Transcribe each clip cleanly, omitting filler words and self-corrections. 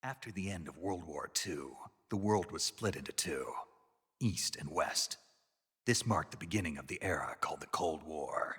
After the end of World War II, the world was split into two, East and West. This marked the beginning of the era called the Cold War.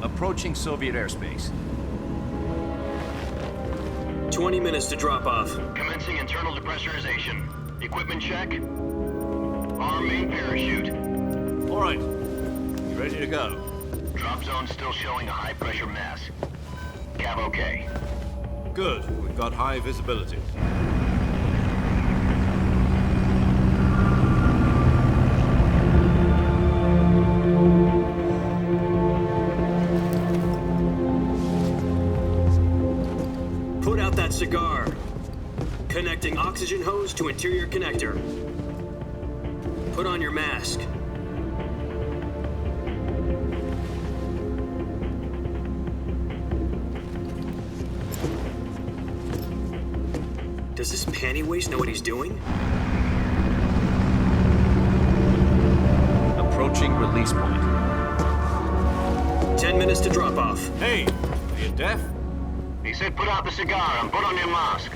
Approaching Soviet airspace. 20 minutes to drop off. Commencing internal depressurization. Equipment check. Arm main parachute. All right. You ready to go? Drop zone still showing a high pressure mass. Cav okay. Good. We've got high visibility. Put out that cigar. Connecting oxygen hose to interior connector. Put on your mask. Does this panty waste know what he's doing? Approaching release point. 10 minutes to drop off. Hey, are you deaf? He said put out the cigar and put on your mask.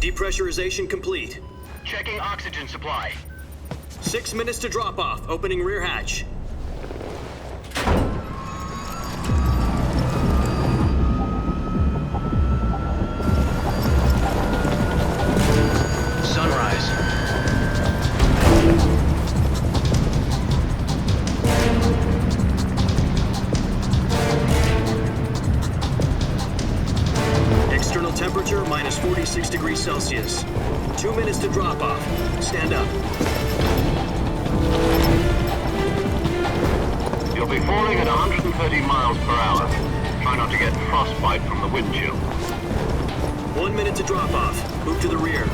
Depressurization complete. Checking oxygen supply. 6 minutes to drop off. Opening rear hatch. Sunrise. External temperature minus 46 degrees Celsius. 2 minutes to drop off. Stand up. You'll be falling at 130 miles per hour. Try not to get frostbite from the wind chill. 1 minute to drop off. Move to the rear.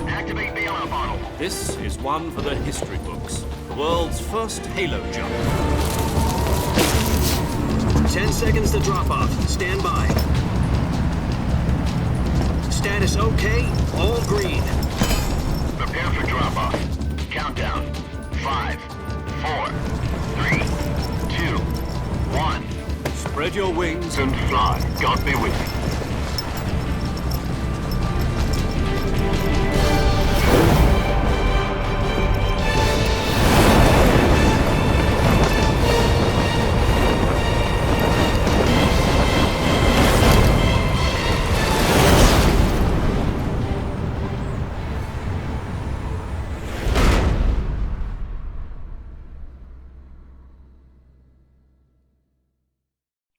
Activate the yellow bottle. This is one for the history books. The world's first halo jump. 10 seconds to drop off. Stand by. Status okay. All green. Prepare for drop off. Countdown. 5, 4, 3, 2, 1. Spread your wings And fly. God be with you.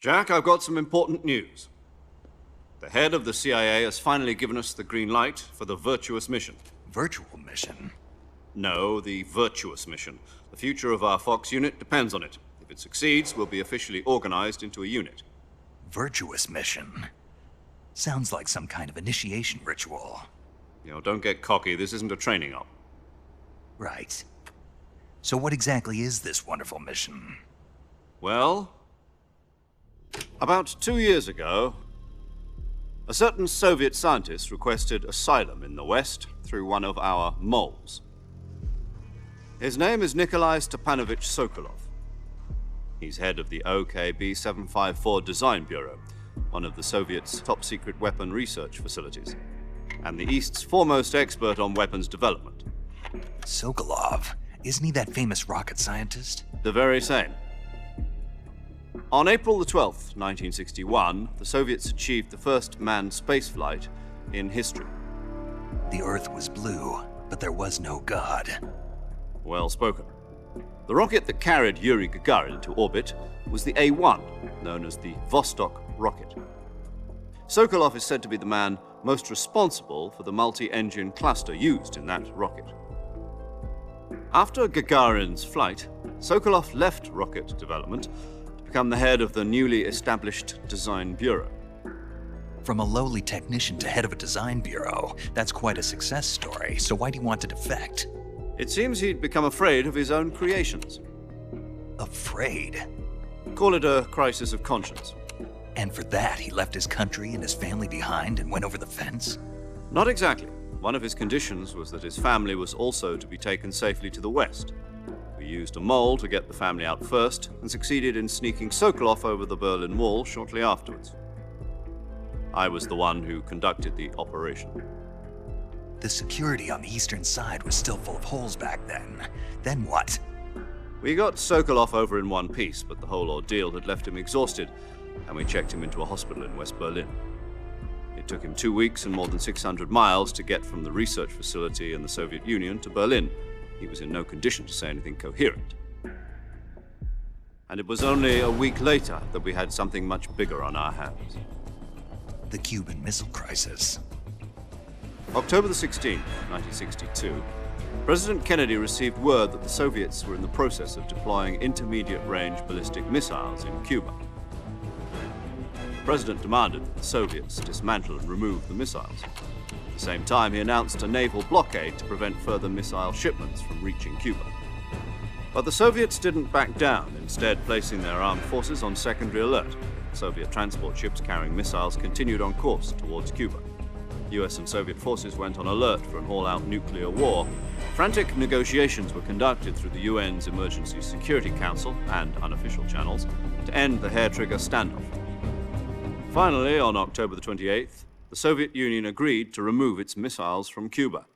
Jack, I've got some important news. The head of the CIA has finally given us the green light for the virtuous mission. Virtual mission? No, the virtuous mission. The future of our Fox unit depends on it. If it succeeds, we'll be officially organized into a unit. Virtuous mission? Sounds like some kind of initiation ritual. You know, don't get cocky. This isn't a training op. Right. So what exactly is this wonderful mission? Well, about 2 years ago, a certain Soviet scientist requested asylum in the West through one of our moles. His name is Nikolai Stepanovich Sokolov. He's head of the OKB-754 Design Bureau, one of the Soviets' top-secret weapon research facilities, and the East's foremost expert on weapons development. Sokolov? Isn't he that famous rocket scientist? The very same. On April the 12th, 1961, the Soviets achieved the first manned spaceflight in history. The Earth was blue, but there was no God. Well spoken. The rocket that carried Yuri Gagarin into orbit was the A-1, known as the Vostok rocket. Sokolov is said to be the man most responsible for the multi-engine cluster used in that rocket. After Gagarin's flight, Sokolov left rocket development to become the head of the newly established Design Bureau. From a lowly technician to head of a design bureau, that's quite a success story, so why'd he want to defect? It seems he'd become afraid of his own creations. Afraid? Call it a crisis of conscience. And for that, he left his country and his family behind and went over the fence? Not exactly. One of his conditions was that his family was also to be taken safely to the west. We used a mole to get the family out first and succeeded in sneaking Sokolov over the Berlin Wall shortly afterwards. I was the one who conducted the operation. The security on the eastern side was still full of holes back then. Then what? We got Sokolov over in one piece, but the whole ordeal had left him exhausted, and we checked him into a hospital in West Berlin. It took him 2 weeks and more than 600 miles to get from the research facility in the Soviet Union to Berlin. He was in no condition to say anything coherent. And it was only a week later that we had something much bigger on our hands. The Cuban Missile Crisis. October the 16th, 1962, President Kennedy received word that the Soviets were in the process of deploying intermediate-range ballistic missiles in Cuba. The President demanded that the Soviets dismantle and remove the missiles. At the same time, he announced a naval blockade to prevent further missile shipments from reaching Cuba. But the Soviets didn't back down, instead placing their armed forces on secondary alert. Soviet transport ships carrying missiles continued on course towards Cuba. US and Soviet forces went on alert for an all-out nuclear war. Frantic negotiations were conducted through the UN's Emergency Security Council and unofficial channels to end the hair-trigger standoff. Finally, on October the 28th, the Soviet Union agreed to remove its missiles from Cuba,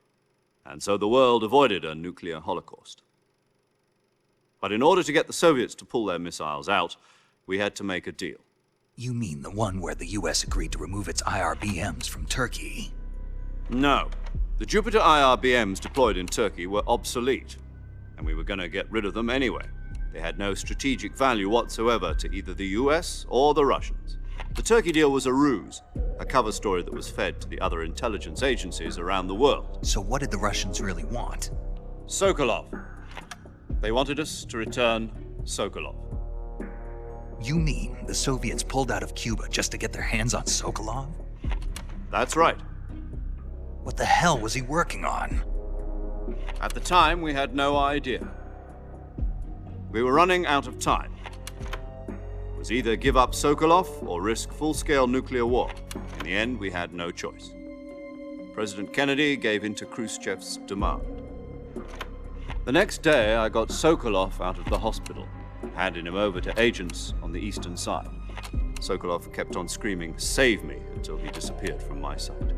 and so the world avoided a nuclear holocaust. But in order to get the Soviets to pull their missiles out, we had to make a deal. You mean the one where the US agreed to remove its IRBMs from Turkey? No. The Jupiter IRBMs deployed in Turkey were obsolete, and we were going to get rid of them anyway. They had no strategic value whatsoever to either the US or the Russians. The Turkey deal was a ruse, a cover story that was fed to the other intelligence agencies around the world. So what did the Russians really want? Sokolov. They wanted us to return Sokolov. You mean the Soviets pulled out of Cuba just to get their hands on Sokolov? That's right. What the hell was he working on? At the time, we had no idea. We were running out of time. It was either give up Sokolov or risk full-scale nuclear war. In the end, we had no choice. President Kennedy gave in to Khrushchev's demand. The next day, I got Sokolov out of the hospital, handing him over to agents on the eastern side. Sokolov kept on screaming, "Save me," until he disappeared from my sight.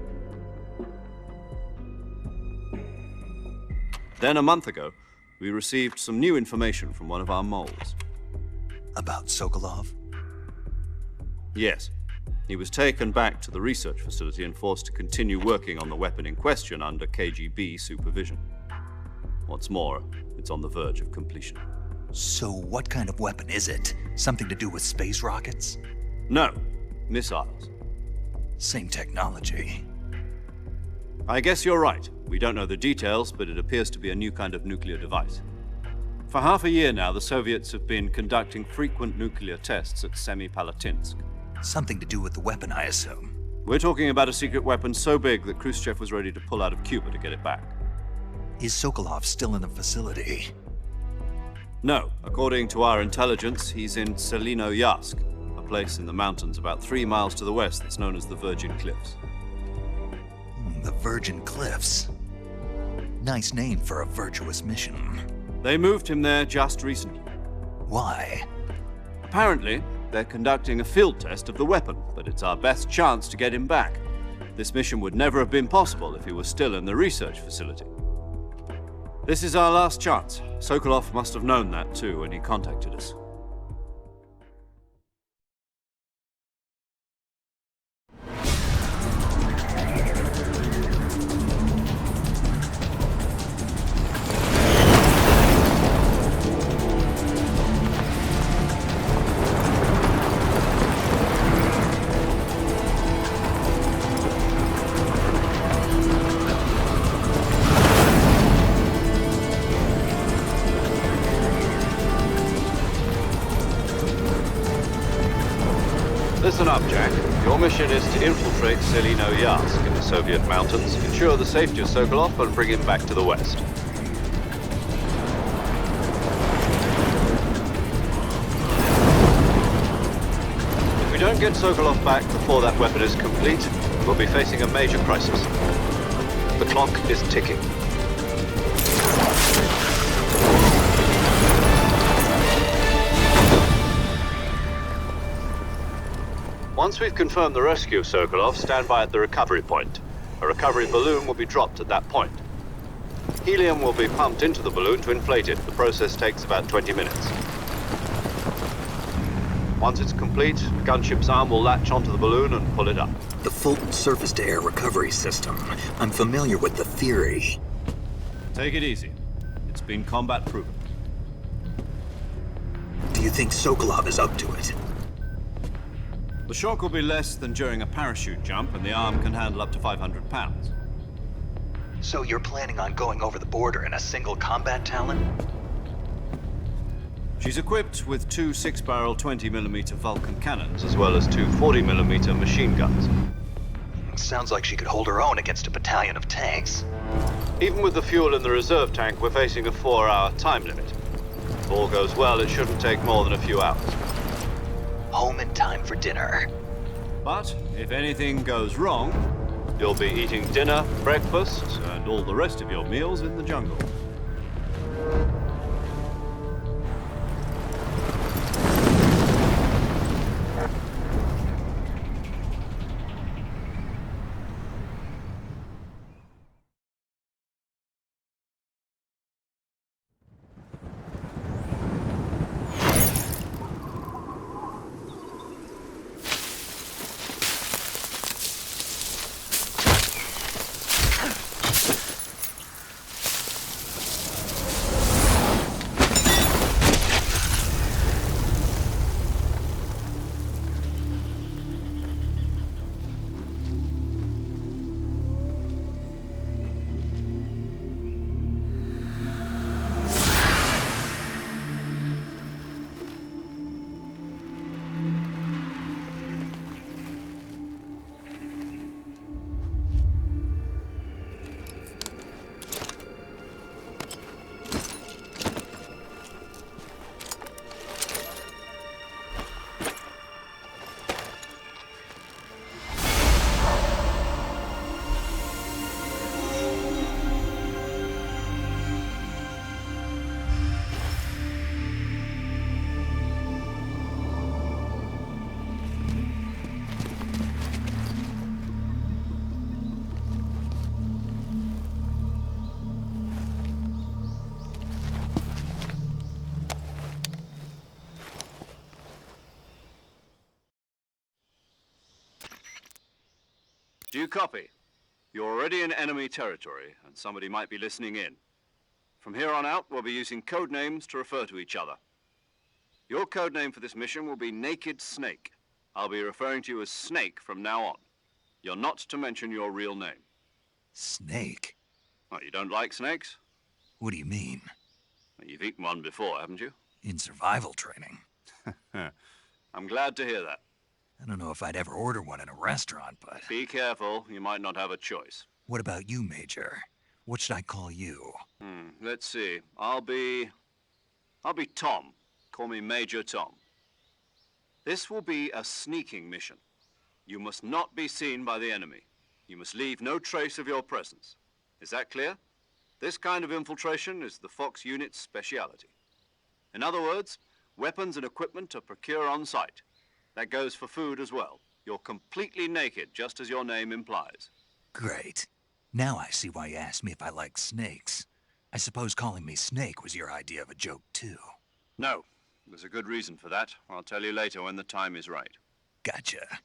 Then a month ago, we received some new information from one of our moles. About Sokolov? Yes. He was taken back to the research facility and forced to continue working on the weapon in question under KGB supervision. What's more, it's on the verge of completion. So what kind of weapon is it? Something to do with space rockets? No, missiles. Same technology. I guess you're right. We don't know the details, but it appears to be a new kind of nuclear device. For half a year now, the Soviets have been conducting frequent nuclear tests at Semipalatinsk. Something to do with the weapon, I assume. We're talking about a secret weapon so big that Khrushchev was ready to pull out of Cuba to get it back. Is Sokolov still in the facility? No. According to our intelligence, he's in Selinoyarsk, a place in the mountains about 3 miles to the west that's known as the Virgin Cliffs. The Virgin Cliffs. Nice name for a virtuous mission. They moved him there just recently. Why? Apparently, they're conducting a field test of the weapon, but it's our best chance to get him back. This mission would never have been possible if he was still in the research facility. This is our last chance. Sokolov must have known that too when he contacted us. mission is to infiltrate Selino-Yask in the Soviet mountains, ensure the safety of Sokolov, and bring him back to the west. If we don't get Sokolov back before that weapon is complete, we'll be facing a major crisis. The clock is ticking. Once we've confirmed the rescue of Sokolov, stand by at the recovery point. A recovery balloon will be dropped at that point. Helium will be pumped into the balloon to inflate it. The process takes about 20 minutes. Once it's complete, the gunship's arm will latch onto the balloon and pull it up. The Fulton surface-to-air recovery system. I'm familiar with the theory. Take it easy. It's been combat proven. Do you think Sokolov is up to it? The shock will be less than during a parachute jump, and the arm can handle up to 500 pounds. So you're planning on going over the border in a single combat Talon? She's equipped with two 6-barrel 20mm Vulcan cannons, as well as two 40mm machine guns. Sounds like she could hold her own against a battalion of tanks. Even with the fuel in the reserve tank, we're facing a 4-hour time limit. If all goes well, it shouldn't take more than a few hours. Home in time for dinner. But if anything goes wrong, you'll be eating dinner, breakfast, and all the rest of your meals in the jungle. Do you copy? You're already in enemy territory, and somebody might be listening in. From here on out, we'll be using code names to refer to each other. Your code name for this mission will be Naked Snake. I'll be referring to you as Snake from now on. You're not to mention your real name. Snake? What, you don't like snakes? What do you mean? Well, you've eaten one before, haven't you? In survival training. I'm glad to hear that. I don't know if I'd ever order one in a restaurant, but... Be careful, you might not have a choice. What about you, Major? What should I call you? Let's see. I'll be Tom. Call me Major Tom. This will be a sneaking mission. You must not be seen by the enemy. You must leave no trace of your presence. Is that clear? This kind of infiltration is the Fox unit's speciality. In other words, weapons and equipment are procured on site. That goes for food as well. You're completely naked, just as your name implies. Great. Now I see why you asked me if I like snakes. I suppose calling me Snake was your idea of a joke, too. No. There's a good reason for that. I'll tell you later when the time is right. Gotcha.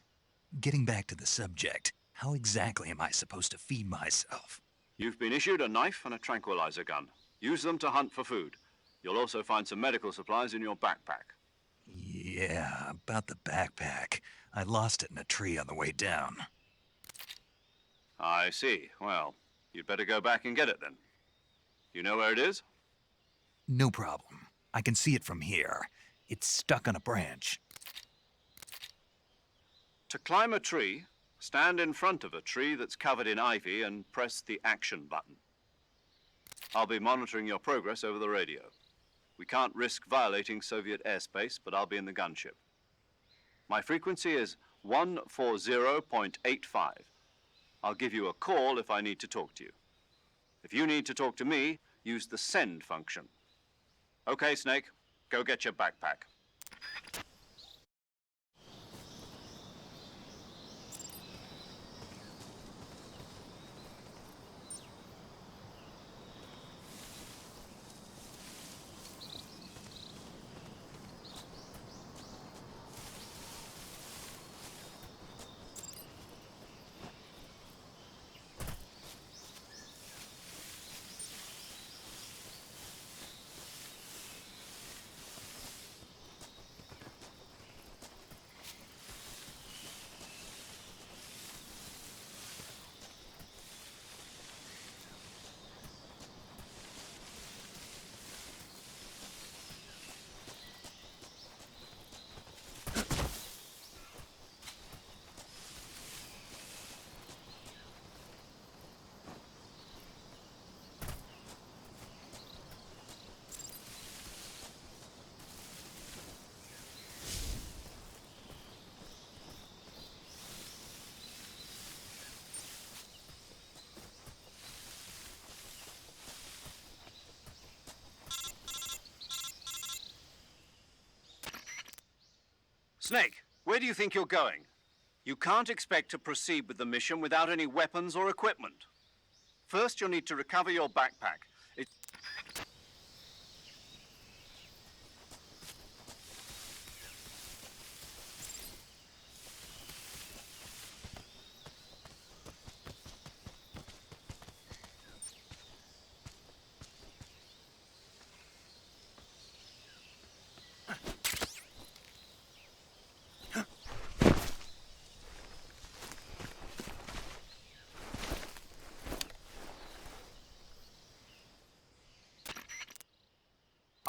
Getting back to the subject, how exactly am I supposed to feed myself? You've been issued a knife and a tranquilizer gun. Use them to hunt for food. You'll also find some medical supplies in your backpack. Yeah, about the backpack. I lost it in a tree on the way down. I see. Well, you'd better go back and get it then. You know where it is? No problem. I can see it from here. It's stuck on a branch. To climb a tree, stand in front of a tree that's covered in ivy and press the action button. I'll be monitoring your progress over the radio. We can't risk violating Soviet airspace, but I'll be in the gunship. My frequency is 140.85. I'll give you a call if I need to talk to you. If you need to talk to me, use the send function. Okay, Snake, go get your backpack. Snake, where do you think you're going? You can't expect to proceed with the mission without any weapons or equipment. First, you'll need to recover your backpack.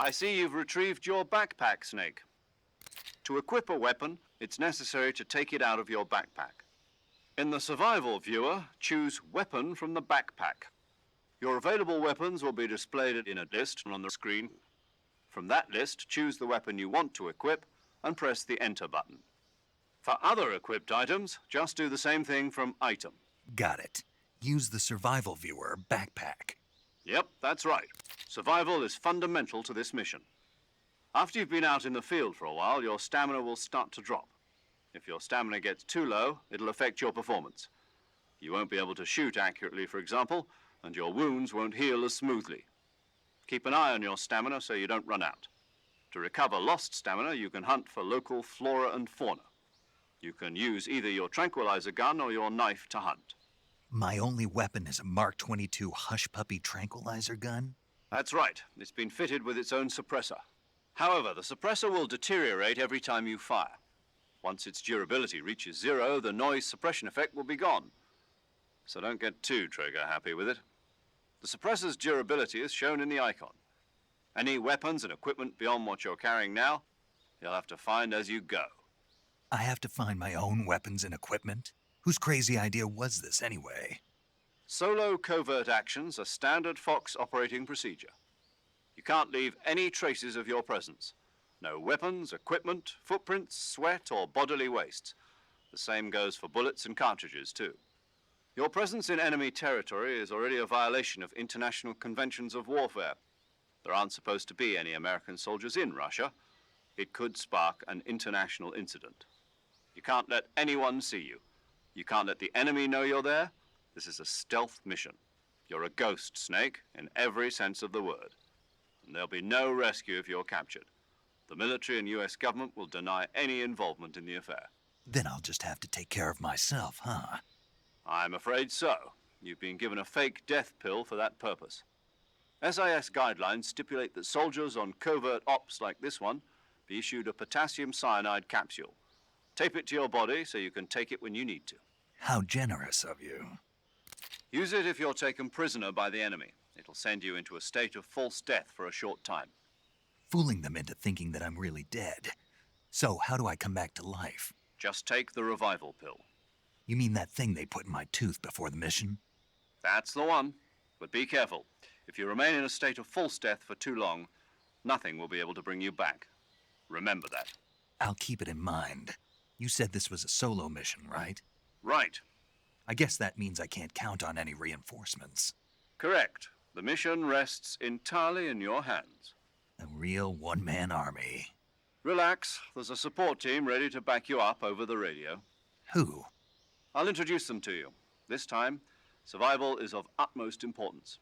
I see you've retrieved your backpack, Snake. To equip a weapon, it's necessary to take it out of your backpack. In the survival viewer, choose Weapon from the backpack. Your available weapons will be displayed in a list on the screen. From that list, choose the weapon you want to equip and press the Enter button. For other equipped items, just do the same thing from Item. Got it. Use the survival viewer backpack. Yep, that's right. Survival is fundamental to this mission. After you've been out in the field for a while, your stamina will start to drop. If your stamina gets too low, it'll affect your performance. You won't be able to shoot accurately, for example, and your wounds won't heal as smoothly. Keep an eye on your stamina so you don't run out. To recover lost stamina, you can hunt for local flora and fauna. You can use either your tranquilizer gun or your knife to hunt. My only weapon is a Mark 22 Hush Puppy tranquilizer gun? That's right. It's been fitted with its own suppressor. However, the suppressor will deteriorate every time you fire. Once its durability reaches 0, the noise suppression effect will be gone. So don't get too trigger happy with it. The suppressor's durability is shown in the icon. Any weapons and equipment beyond what you're carrying now, you'll have to find as you go. I have to find my own weapons and equipment? Whose crazy idea was this anyway? Solo covert actions are standard Fox operating procedure. You can't leave any traces of your presence. No weapons, equipment, footprints, sweat, or bodily waste. The same goes for bullets and cartridges, too. Your presence in enemy territory is already a violation of international conventions of warfare. There aren't supposed to be any American soldiers in Russia. It could spark an international incident. You can't let anyone see you. You can't let the enemy know you're there. This is a stealth mission. You're a ghost, Snake, in every sense of the word. And there'll be no rescue if you're captured. The military and US government will deny any involvement in the affair. Then I'll just have to take care of myself, huh? I'm afraid so. You've been given a fake death pill for that purpose. SIS guidelines stipulate that soldiers on covert ops like this one be issued a potassium cyanide capsule. Tape it to your body so you can take it when you need to. How generous of you. Use it if you're taken prisoner by the enemy. It'll send you into a state of false death for a short time. Fooling them into thinking that I'm really dead. So how do I come back to life? Just take the revival pill. You mean that thing they put in my tooth before the mission? That's the one. But be careful. If you remain in a state of false death for too long, nothing will be able to bring you back. Remember that. I'll keep it in mind. You said this was a solo mission, right? Right. I guess that means I can't count on any reinforcements. Correct. The mission rests entirely in your hands. A real one-man army. Relax. There's a support team ready to back you up over the radio. Who? I'll introduce them to you. This time, survival is of utmost importance.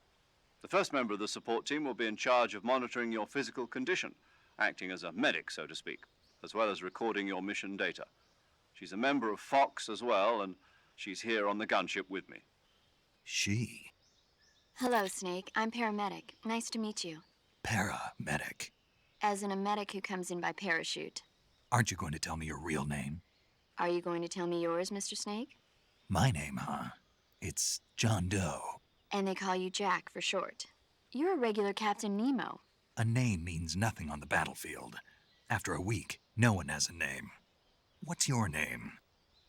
The first member of the support team will be in charge of monitoring your physical condition, acting as a medic, so to speak, as well as recording your mission data. She's a member of Fox as well, and she's here on the gunship with me. She? Hello, Snake. I'm paramedic. Nice to meet you. Paramedic. As in a medic who comes in by parachute. Aren't you going to tell me your real name? Are you going to tell me yours, Mr. Snake? My name, huh? It's John Doe. And they call you Jack for short. You're a regular Captain Nemo. A name means nothing on the battlefield. After a week, no one has a name. What's your name?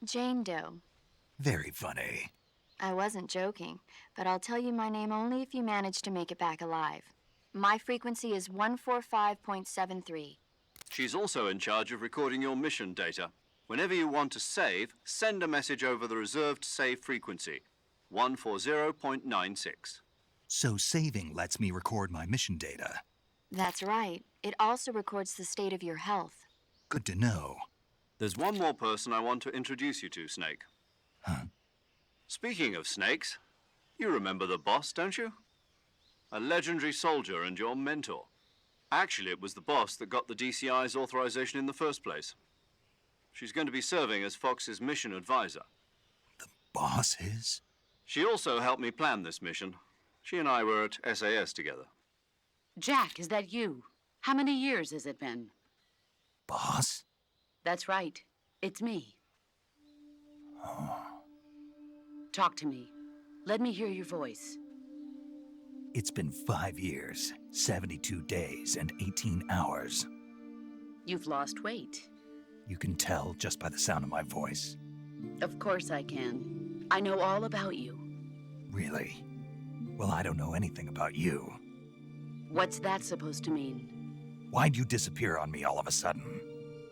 Jane Doe. Very funny. I wasn't joking, but I'll tell you my name only if you manage to make it back alive. My frequency is 145.73. She's also in charge of recording your mission data. Whenever you want to save, send a message over the reserved save frequency, 140.96. So saving lets me record my mission data. That's right. It also records the state of your health. Good to know. There's one more person I want to introduce you to, Snake. Huh? Speaking of snakes, you remember the boss, don't you? A legendary soldier and your mentor. Actually, it was the boss that got the DCI's authorization in the first place. She's going to be serving as Fox's mission advisor. The boss is? She also helped me plan this mission. She and I were at SAS together. Jack, is that you? How many years has it been? Boss? That's right. It's me. Oh. Talk to me. Let me hear your voice. It's been 5 years, 72 days, and 18 hours. You've lost weight. You can tell just by the sound of my voice. Of course I can. I know all about you. Really? Well, I don't know anything about you. What's that supposed to mean? Why'd you disappear on me all of a sudden?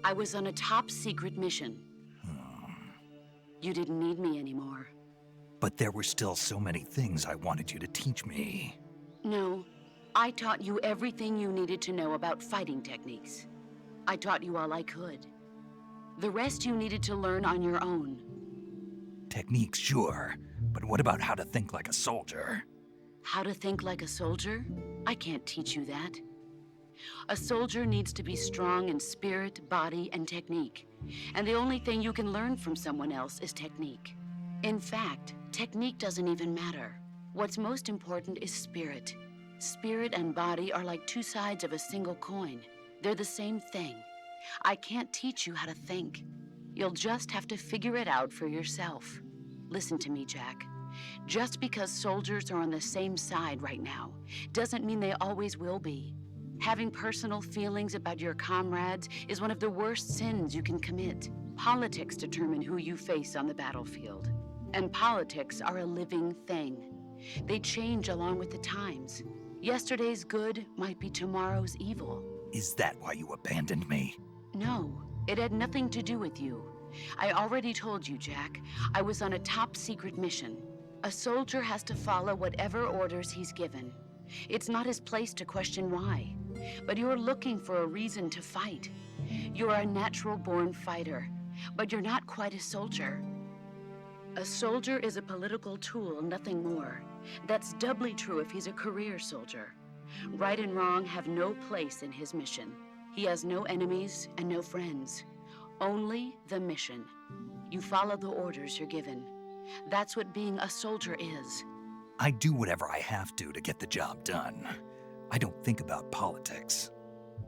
I was on a top-secret mission. You didn't need me anymore. But there were still so many things I wanted you to teach me. No, I taught you everything you needed to know about fighting techniques. I taught you all I could. The rest you needed to learn on your own. Techniques, sure. But what about how to think like a soldier? How to think like a soldier? I can't teach you that. A soldier needs to be strong in spirit, body, and technique. And the only thing you can learn from someone else is technique. In fact, technique doesn't even matter. What's most important is spirit. Spirit and body are like two sides of a single coin. They're the same thing. I can't teach you how to think. You'll just have to figure it out for yourself. Listen to me, Jack. Just because soldiers are on the same side right now doesn't mean they always will be. Having personal feelings about your comrades is one of the worst sins you can commit. Politics determine who you face on the battlefield. And politics are a living thing. They change along with the times. Yesterday's good might be tomorrow's evil. Is that why you abandoned me? No, it had nothing to do with you. I already told you, Jack. I was on a top-secret mission. A soldier has to follow whatever orders he's given. It's not his place to question why. But you're looking for a reason to fight. You're a natural-born fighter, but you're not quite a soldier. A soldier is a political tool, nothing more. That's doubly true if he's a career soldier. Right and wrong have no place in his mission. He has no enemies and no friends. Only the mission. You follow the orders you're given. That's what being a soldier is. I do whatever I have to get the job done. I don't think about politics.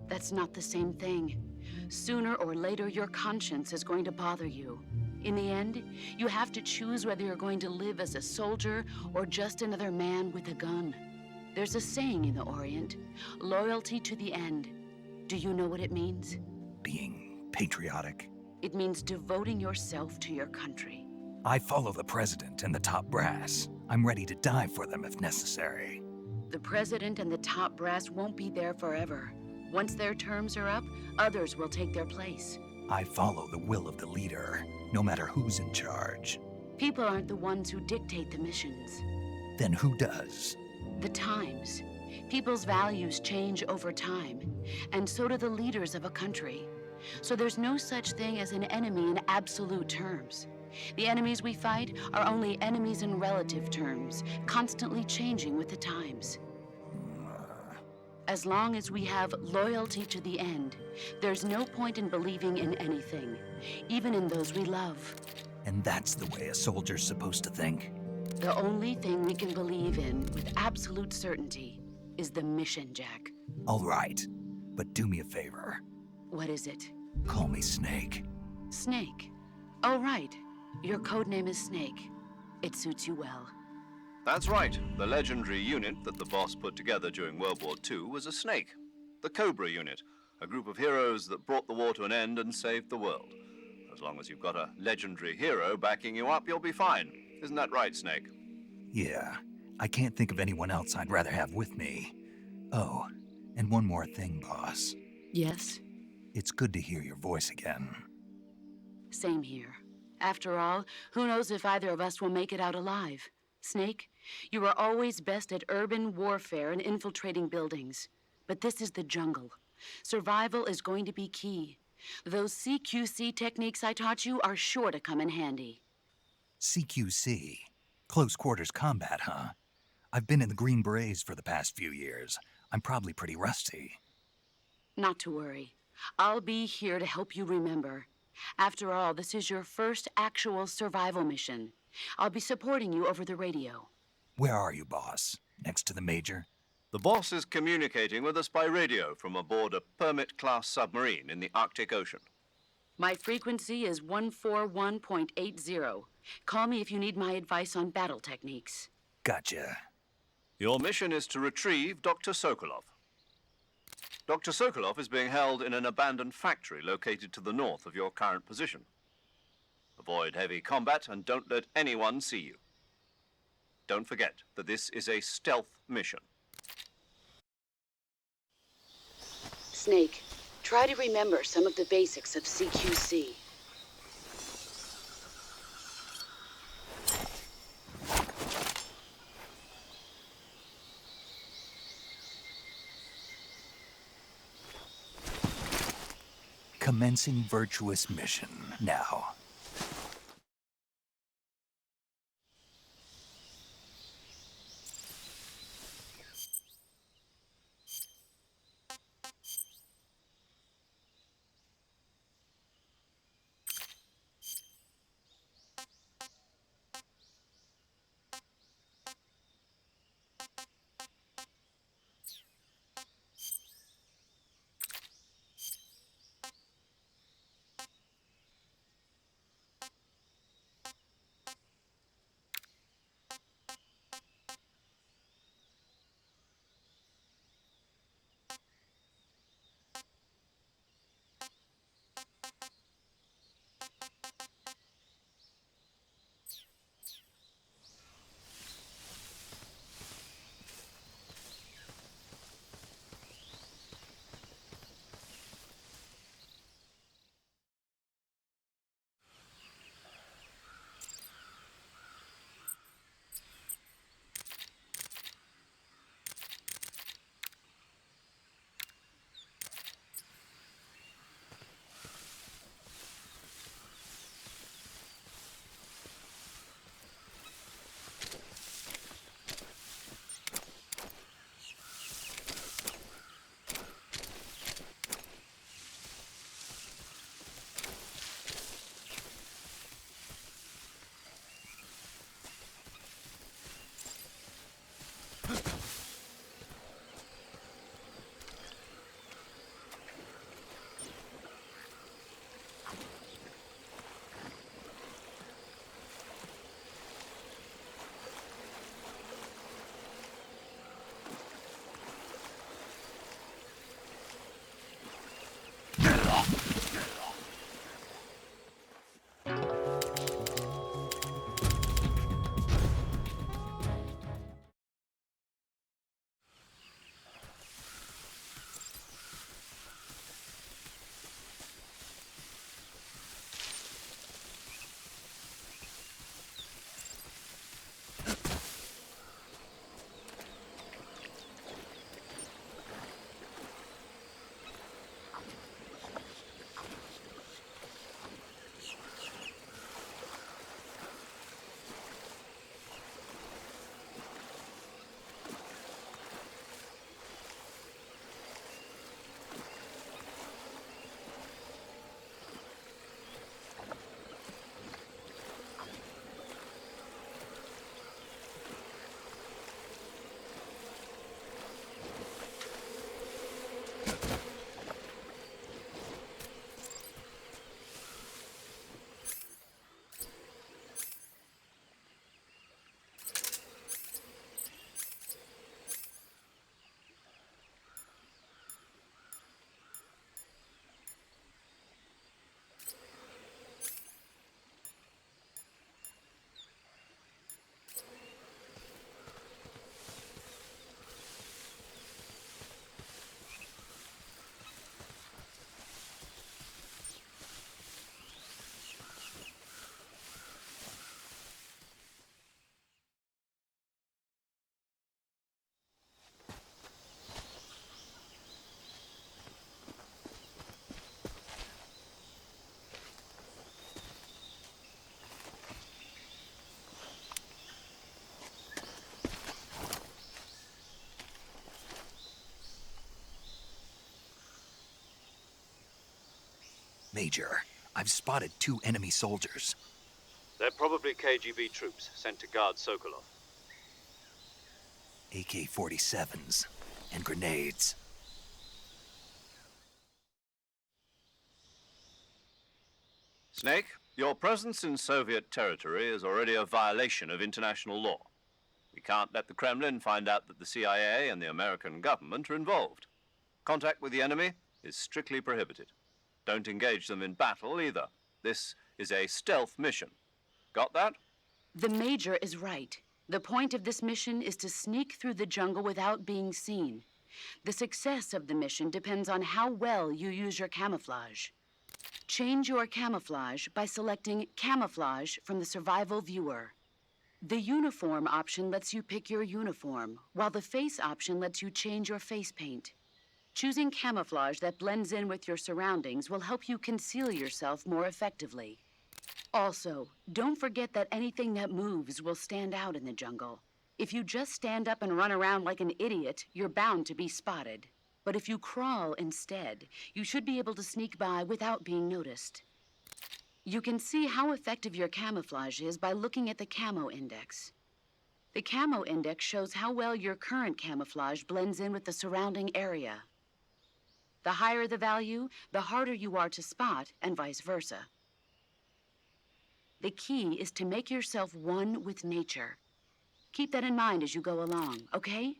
That's not the same thing. Sooner or later, your conscience is going to bother you. In the end, you have to choose whether you're going to live as a soldier or just another man with a gun. There's a saying in the Orient, loyalty to the end. Do you know what it means? Being patriotic. It means devoting yourself to your country. I follow the president and the top brass. I'm ready to die for them if necessary. The president and the top brass won't be there forever. Once their terms are up, others will take their place. I follow the will of the leader, no matter who's in charge. People aren't the ones who dictate the missions. Then who does? The times. People's values change over time, and so do the leaders of a country. So there's no such thing as an enemy in absolute terms. The enemies we fight are only enemies in relative terms, constantly changing with the times. As long as we have loyalty to the end, there's no point in believing in anything, even in those we love. And that's the way a soldier's supposed to think? The only thing we can believe in with absolute certainty is the mission, Jack. All right, but do me a favor. What is it? Call me Snake. Snake. Oh, right. Your codename is Snake. It suits you well. That's right. The legendary unit that the boss put together during World War II was a snake. The Cobra unit, a group of heroes that brought the war to an end and saved the world. As long as you've got a legendary hero backing you up, you'll be fine. Isn't that right, Snake? Yeah, I can't think of anyone else I'd rather have with me. Oh, and one more thing, boss. Yes? It's good to hear your voice again. Same here. After all, who knows if either of us will make it out alive? Snake, you are always best at urban warfare and infiltrating buildings. But this is the jungle. Survival is going to be key. Those CQC techniques I taught you are sure to come in handy. CQC? Close quarters combat, huh? I've been in the Green Berets for the past few years. I'm probably pretty rusty. Not to worry. I'll be here to help you remember. After all, this is your first actual survival mission. I'll be supporting you over the radio. Where are you, boss? Next to the Major? The boss is communicating with us by radio from aboard a Permit-class submarine in the Arctic Ocean. My frequency is 141.80. Call me if you need my advice on battle techniques. Gotcha. Your mission is to retrieve Dr. Sokolov. Dr. Sokolov is being held in an abandoned factory located to the north of your current position. Avoid heavy combat and don't let anyone see you. Don't forget that this is a stealth mission. Snake, try to remember some of the basics of CQC. Commencing virtuous mission now. Major, I've spotted 2 enemy soldiers. They're probably KGB troops sent to guard Sokolov. AK-47s and grenades. Snake, your presence in Soviet territory is already a violation of international law. We can't let the Kremlin find out that the CIA and the American government are involved. Contact with the enemy is strictly prohibited. Don't engage them in battle either. This is a stealth mission. Got that? The Major is right. The point of this mission is to sneak through the jungle without being seen. The success of the mission depends on how well you use your camouflage. Change your camouflage by selecting Camouflage from the Survival Viewer. The Uniform option lets you pick your uniform, while the Face option lets you change your face paint. Choosing camouflage that blends in with your surroundings will help you conceal yourself more effectively. Also, don't forget that anything that moves will stand out in the jungle. If you just stand up and run around like an idiot, you're bound to be spotted. But if you crawl instead, you should be able to sneak by without being noticed. You can see how effective your camouflage is by looking at the Camo Index. The Camo Index shows how well your current camouflage blends in with the surrounding area. The higher the value, the harder you are to spot, and vice versa. The key is to make yourself one with nature. Keep that in mind as you go along, okay?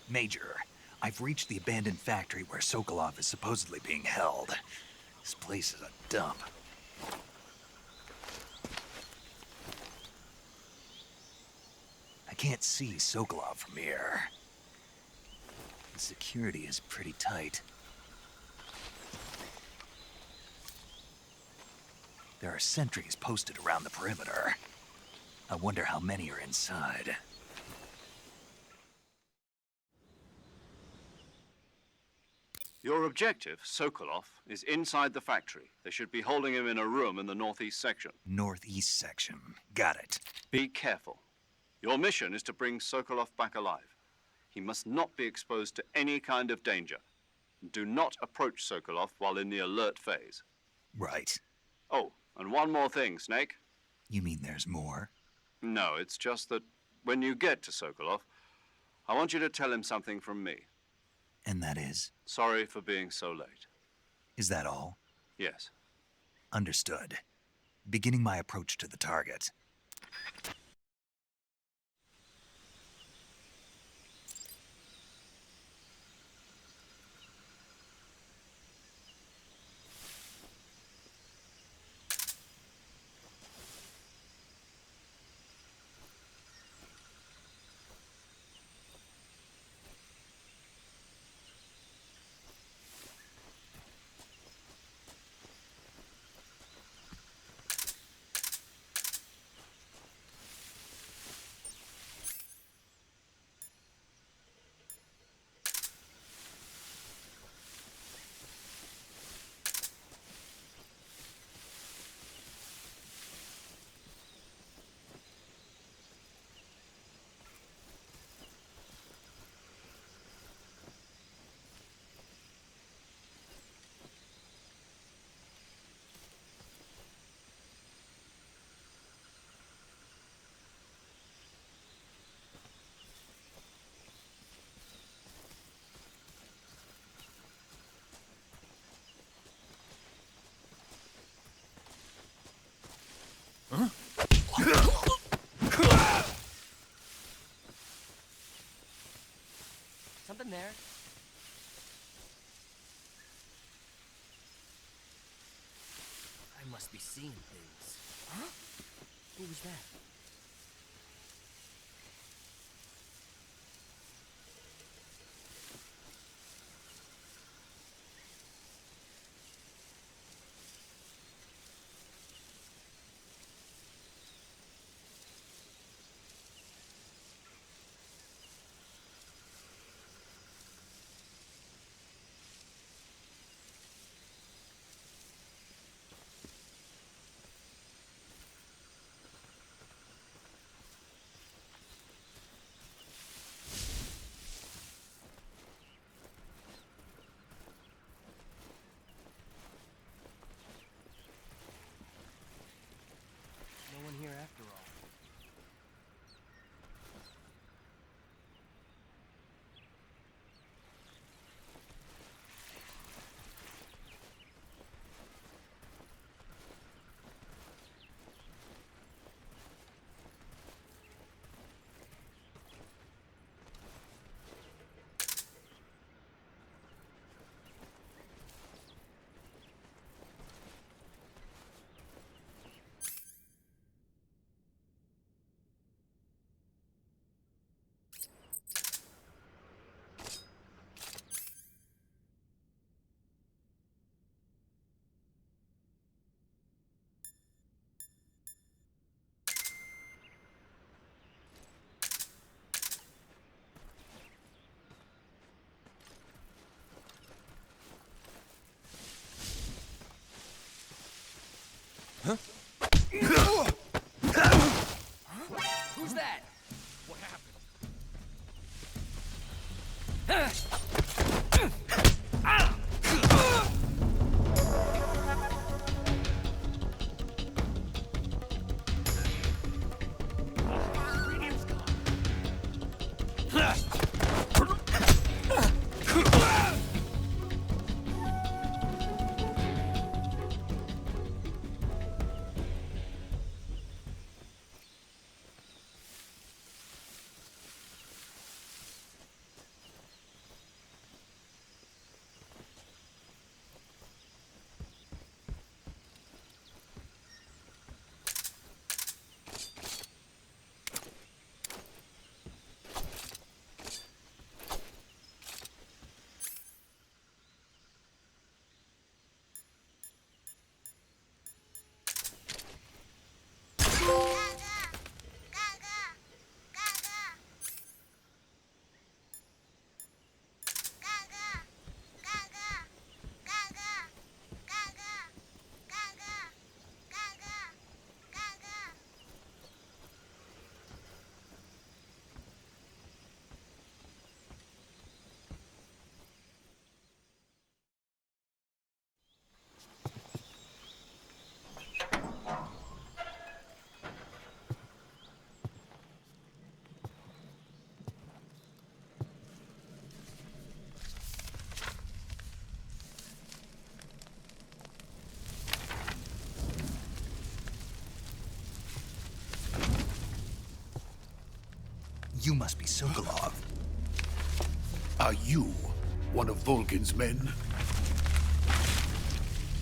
Major, I've reached the abandoned factory where Sokolov is supposedly being held. This place is a dump. I can't see Sokolov from here. The security is pretty tight. There are sentries posted around the perimeter. I wonder how many are inside. Your objective, Sokolov, is inside the factory. They should be holding him in a room in the northeast section. Northeast section. Got it. Be careful. Your mission is to bring Sokolov back alive. He must not be exposed to any kind of danger. Do not approach Sokolov while in the alert phase. Right. Oh, and one more thing, Snake. You mean there's more? No, it's just that when you get to Sokolov, I want you to tell him something from me. And that is? Sorry for being so late. Is that all? Yes. Understood. Beginning my approach to the target. Something there? I must be seeing things. Huh? Who was that? No one here after all. Who's that? What happened? You must be Sokolov. Are you one of Volgin's men?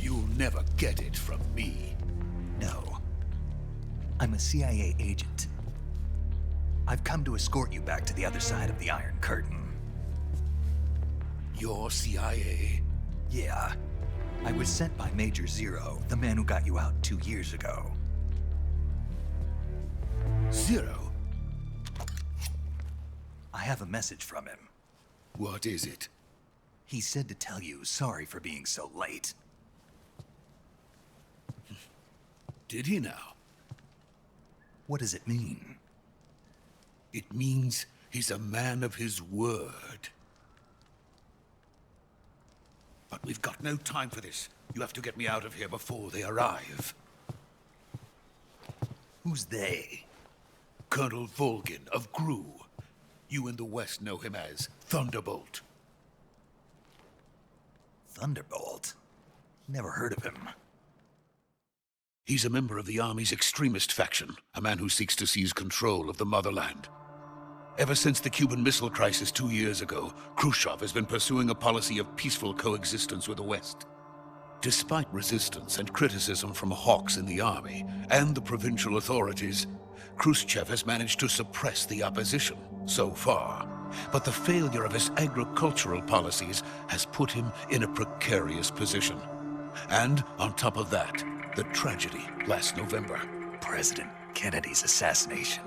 You'll never get it from me. No. I'm a CIA agent. I've come to escort you back to the other side of the Iron Curtain. You're CIA? Yeah. I was sent by Major Zero, the man who got you out 2 years ago. Zero? I have a message from him. What is it? He said to tell you sorry for being so late. Did he now? What does it mean? It means he's a man of his word. But we've got no time for this. You have to get me out of here before they arrive. Who's they? Colonel Volgin of GRU. You in the West know him as Thunderbolt. Thunderbolt? Never heard of him. He's a member of the Army's extremist faction, a man who seeks to seize control of the motherland. Ever since the Cuban Missile Crisis 2 years ago, Khrushchev has been pursuing a policy of peaceful coexistence with the West. Despite resistance and criticism from hawks in the army and the provincial authorities, Khrushchev has managed to suppress the opposition so far. But the failure of his agricultural policies has put him in a precarious position. And on top of that, the tragedy last November. President Kennedy's assassination.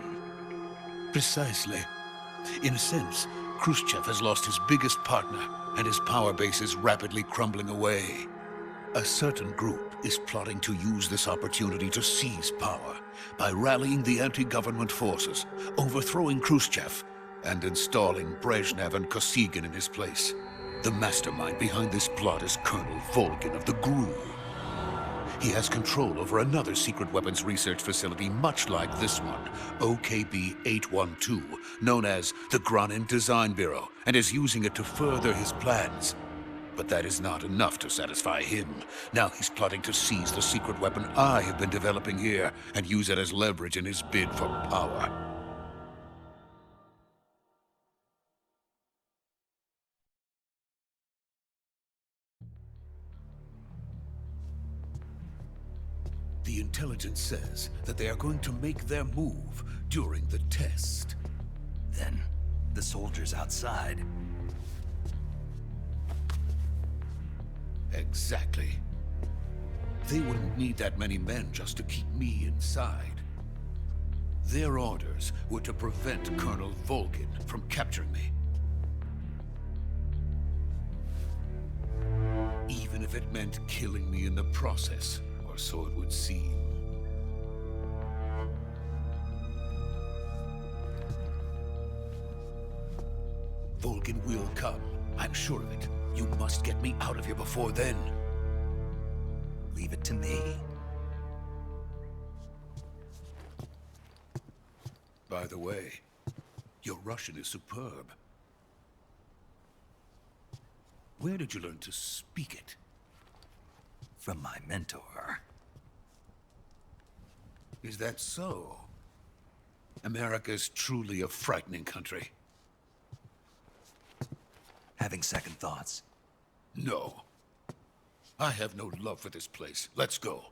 Precisely. In a sense, Khrushchev has lost his biggest partner, and his power base is rapidly crumbling away. A certain group is plotting to use this opportunity to seize power by rallying the anti-government forces, overthrowing Khrushchev, and installing Brezhnev and Kosygin in his place. The mastermind behind this plot is Colonel Volgin of the GRU. He has control over another secret weapons research facility much like this one, OKB-812, known as the Granin Design Bureau, and is using it to further his plans. But that is not enough to satisfy him. Now he's plotting to seize the secret weapon I have been developing here and use it as leverage in his bid for power. The intelligence says that they are going to make their move during the test. Then, the soldiers outside. Exactly. They wouldn't need that many men just to keep me inside. Their orders were to prevent Colonel Volgin from capturing me. Even if it meant killing me in the process, or so it would seem. Volgin will come. I'm sure of it. You must get me out of here before then. Leave it to me. By the way, your Russian is superb. Where did you learn to speak it? From my mentor. Is that so? America's truly a frightening country. Having second thoughts. No. I have no love for this place. Let's go.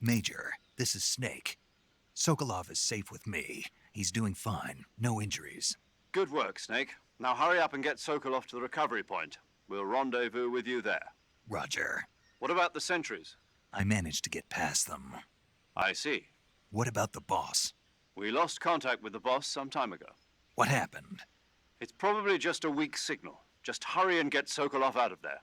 Major, this is Snake. Sokolov is safe with me. He's doing fine. No injuries. Good work, Snake. Now hurry up and get Sokolov to the recovery point. We'll rendezvous with you there. Roger. What about the sentries? I managed to get past them. I see. What about the boss? We lost contact with the boss some time ago. What happened? It's probably just a weak signal. Just hurry and get Sokolov out of there.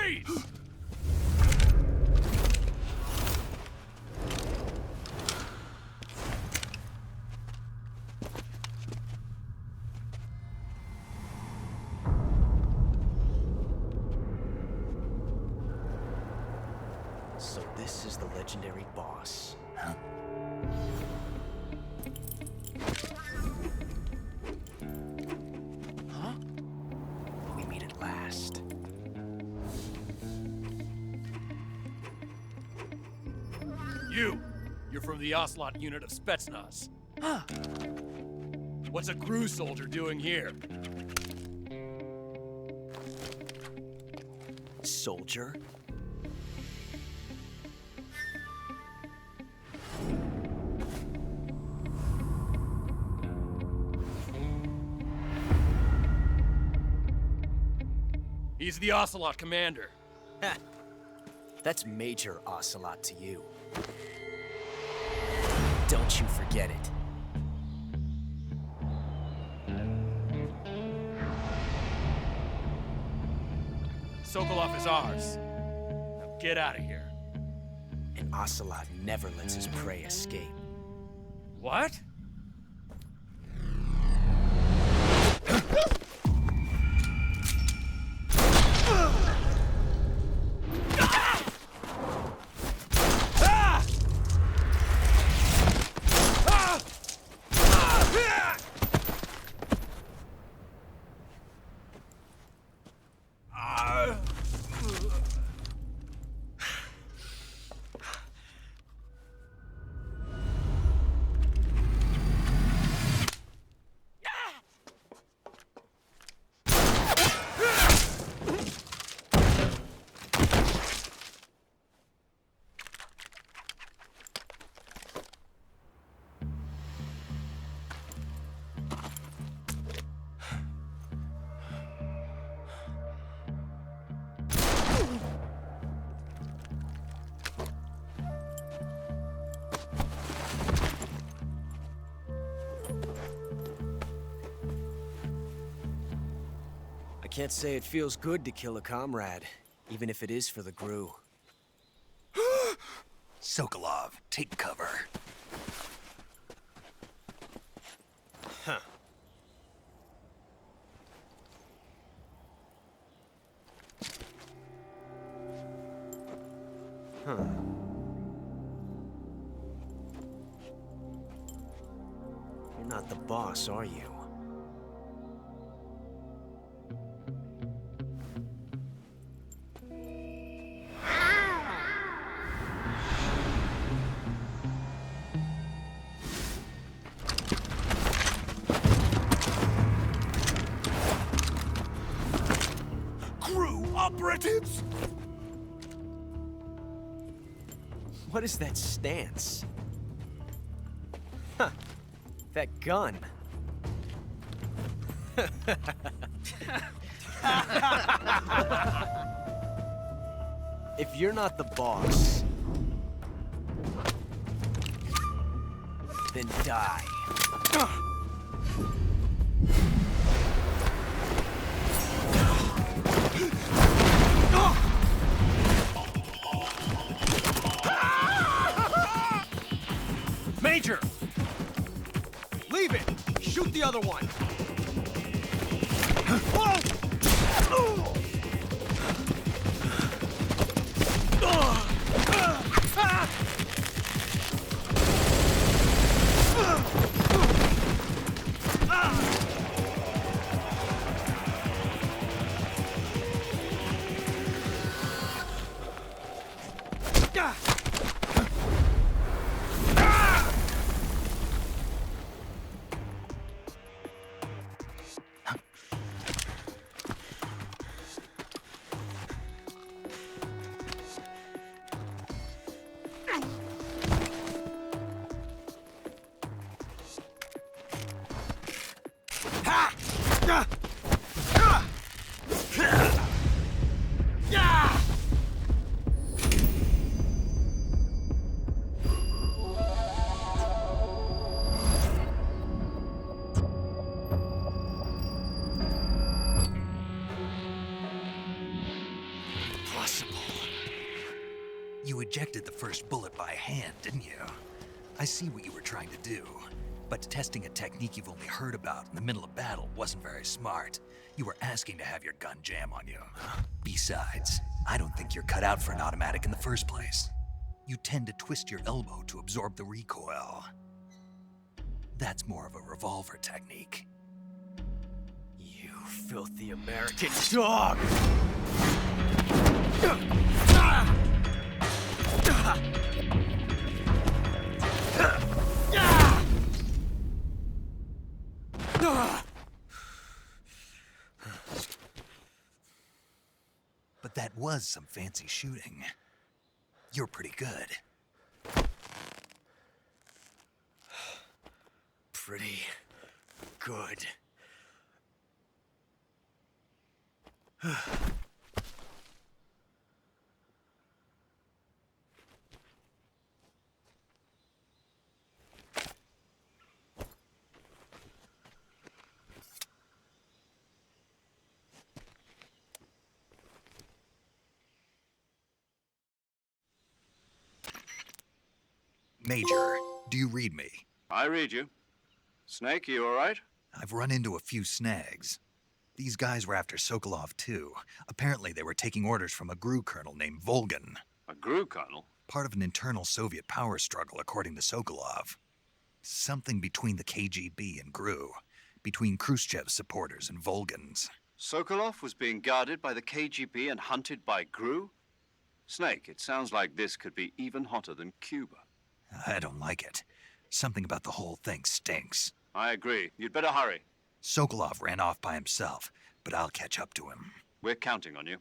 Freeze! So this is the legendary boss. Huh? Huh? We meet at last. You're from the Ocelot unit of Spetsnaz. Huh. What's a crew soldier doing here? Soldier? He's the Ocelot commander. Ha! That's Major Ocelot to you. Don't you forget it. Sokolov is ours. Now get out of here. And Ocelot never lets his prey escape. What? I can't say it feels good to kill a comrade, even if it is for the GRU. Sokolov, take cover. Huh. Huh. You're not the boss, are you? Operatives! What is that stance? Huh. That gun. If you're not the boss, then die. Major! Leave it! Shoot the other one! ejected the first bullet by hand, didn't you? I see what you were trying to do, but testing a technique you've only heard about in the middle of battle wasn't very smart. You were asking to have your gun jam on you. Besides, I don't think you're cut out for an automatic in the first place. You tend to twist your elbow to absorb the recoil. That's more of a revolver technique. You filthy American dog! But that was some fancy shooting. You're pretty good. Pretty good. Major, do you read me? I read you. Snake, you all right? I've run into a few snags. These guys were after Sokolov too. Apparently they were taking orders from a GRU colonel named Volgan. A GRU colonel? Part of an internal Soviet power struggle, according to Sokolov. Something between the KGB and GRU. Between Khrushchev's supporters and Volgan's. Sokolov was being guarded by the KGB and hunted by GRU? Snake, it sounds like this could be even hotter than Cuba. I don't like it. Something about the whole thing stinks. I agree. You'd better hurry. Sokolov ran off by himself, but I'll catch up to him. We're counting on you.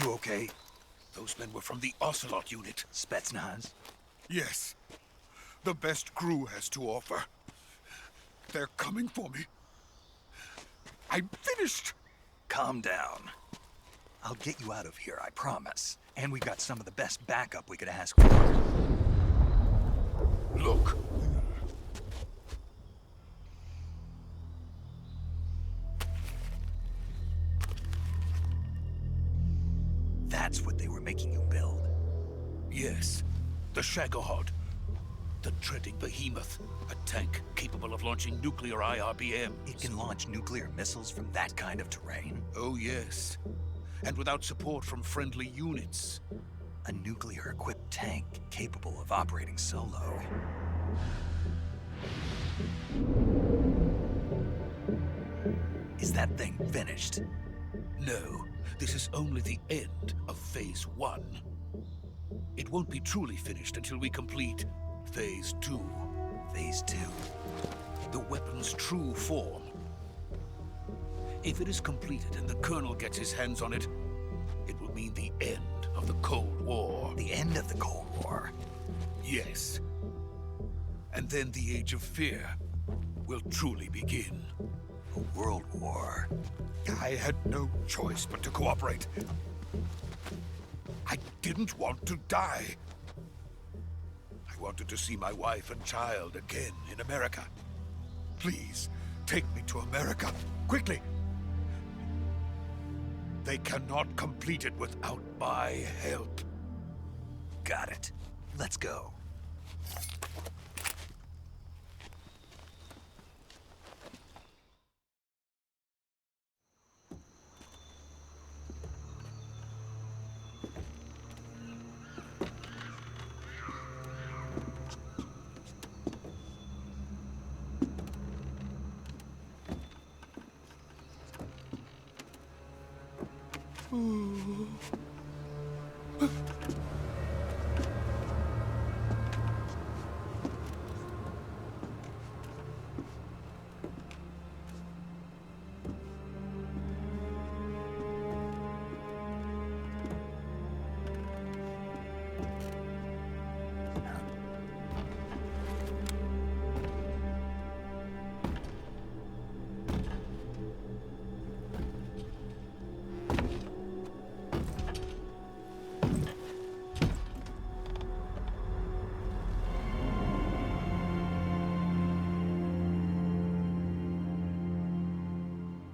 You okay? Those men were from the Ocelot unit. Spetsnaz? Yes. The best GRU has to offer. They're coming for me. I'm finished. Calm down. I'll get you out of here, I promise. And we've got some of the best backup we could ask for. Look. That's what they were making you build? Yes. The Shagohod. The dreading behemoth. A tank capable of launching nuclear IRBMs. It can launch nuclear missiles from that kind of terrain? Oh, yes. And without support from friendly units. A nuclear-equipped tank capable of operating solo. Is that thing finished? No. This is only the end of Phase 1. It won't be truly finished until we complete Phase 2. Phase 2? The weapon's true form. If it is completed and the Colonel gets his hands on it, it will mean the end of the Cold War. The end of the Cold War? Yes. And then the Age of Fear will truly begin. A world war? I had no choice but to cooperate. I didn't want to die. I wanted to see my wife and child again in America. Please, take me to America, quickly! They cannot complete it without my help. Got it. Let's go.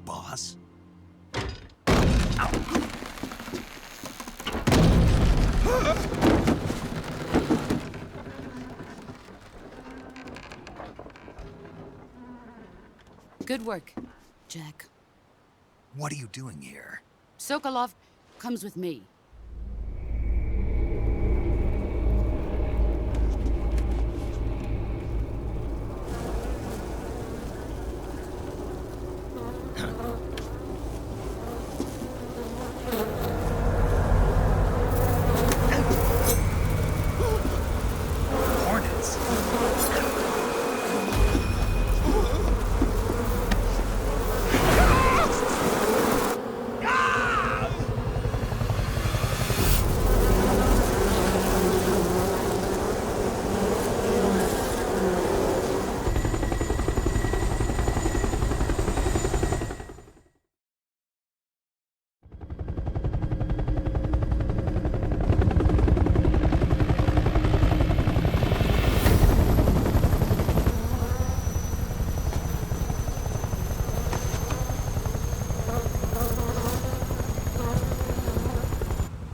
Boss? Good work, Jack. What are you doing here? Sokolov comes with me. Hornets?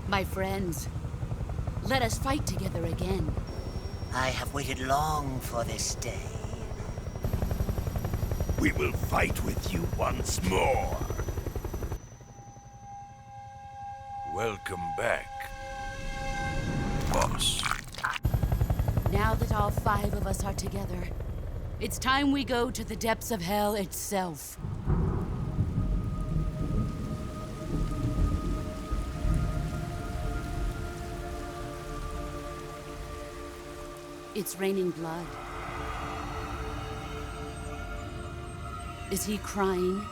My friends, let us fight together again. I have waited long for this day. We will fight with you once more. Welcome back, boss. Now that all 5 of us are together, it's time we go to the depths of hell itself. It's raining blood. Is he crying?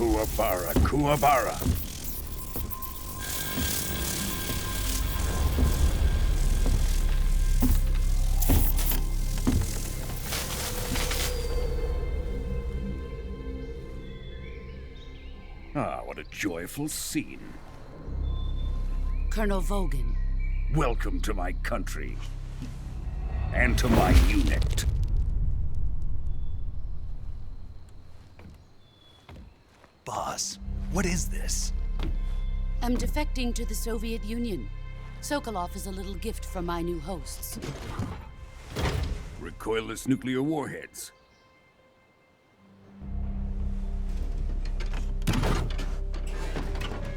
Kuwabara, Kuwabara. Ah, what a joyful scene. Colonel Vogan. Welcome to my country. And to my unit. Boss, what is this? I'm defecting to the Soviet Union. Sokolov is a little gift from my new hosts. Recoilless nuclear warheads.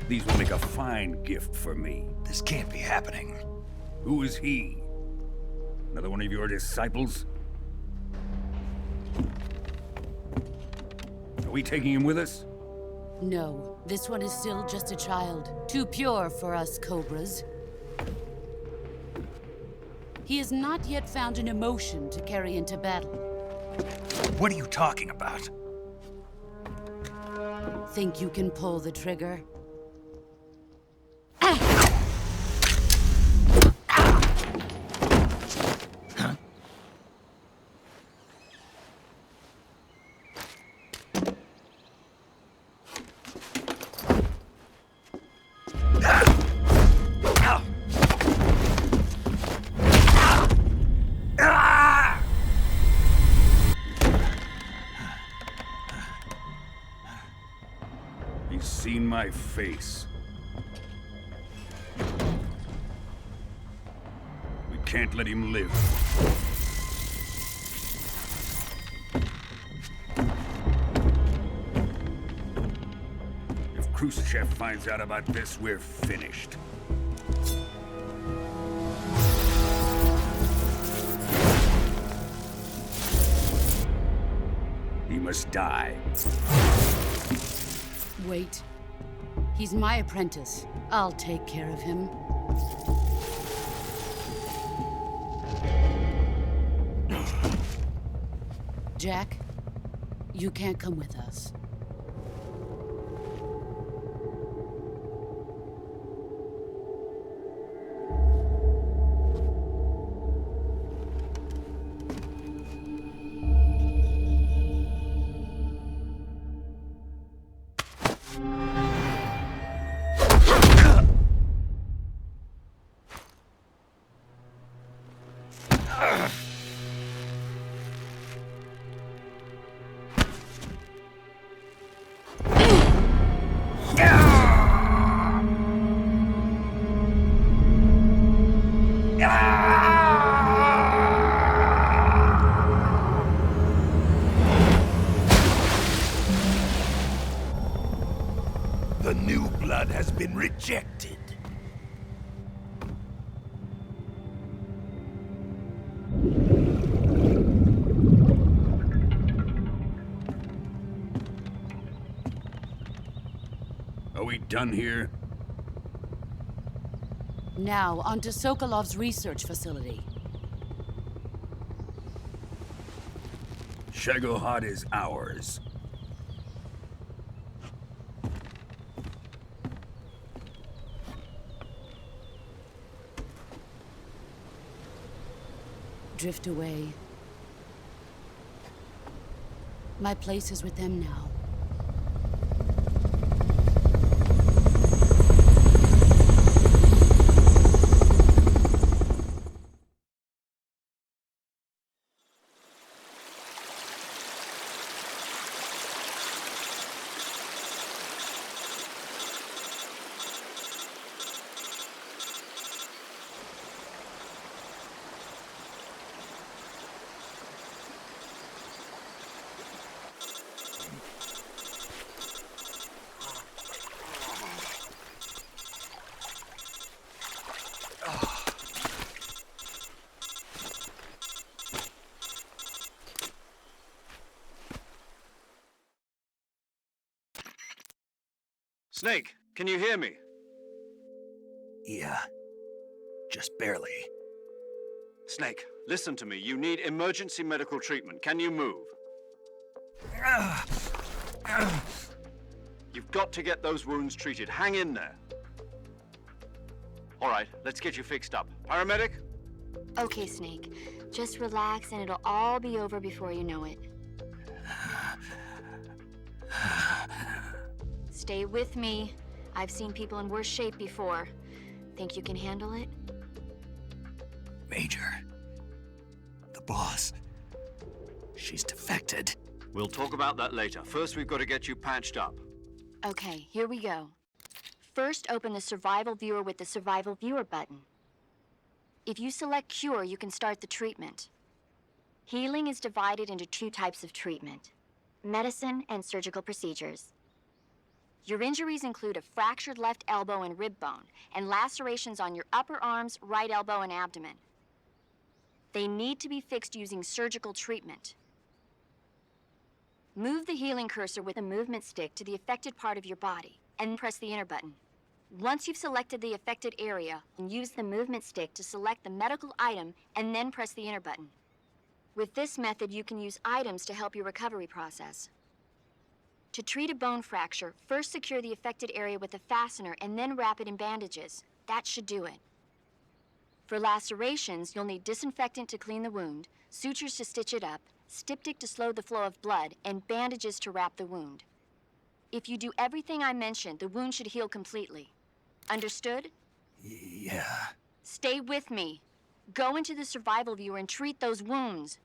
These will make a fine gift for me. This can't be happening. Who is he? Another one of your disciples? Are we taking him with us? No, this one is still just a child. Too pure for us Cobras. He has not yet found an emotion to carry into battle. What are you talking about? Think you can pull the trigger? He's seen my face. We can't let him live. If Khrushchev finds out about this, we're finished. He must die. Wait. He's my apprentice. I'll take care of him. Jack, you can't come with us. The new blood has been rejected. Are we done here? Now, onto Sokolov's research facility. Shagohod is ours. Drift away. My place is with them now. Snake, can you hear me? Yeah. Just barely. Snake, listen to me. You need emergency medical treatment. Can you move? You've got to get those wounds treated. Hang in there. All right, let's get you fixed up. Paramedic? Okay, Snake. Just relax and it'll all be over before you know it. Stay with me. I've seen people in worse shape before. Think you can handle it? Major. The boss. She's defected. We'll talk about that later. First, we've got to get you patched up. Okay, here we go. First, open the Survival Viewer with the Survival Viewer button. If you select Cure, you can start the treatment. Healing is divided into two types of treatment: medicine and surgical procedures. Your injuries include a fractured left elbow and rib bone, and lacerations on your upper arms, right elbow, and abdomen. They need to be fixed using surgical treatment. Move the healing cursor with the movement stick to the affected part of your body, and press the enter button. Once you've selected the affected area, use the movement stick to select the medical item, and then press the enter button. With this method, you can use items to help your recovery process. To treat a bone fracture, first secure the affected area with a fastener and then wrap it in bandages. That should do it. For lacerations, you'll need disinfectant to clean the wound, sutures to stitch it up, styptic to slow the flow of blood, and bandages to wrap the wound. If you do everything I mentioned, the wound should heal completely. Understood? Yeah. Stay with me. Go into the survival viewer and treat those wounds.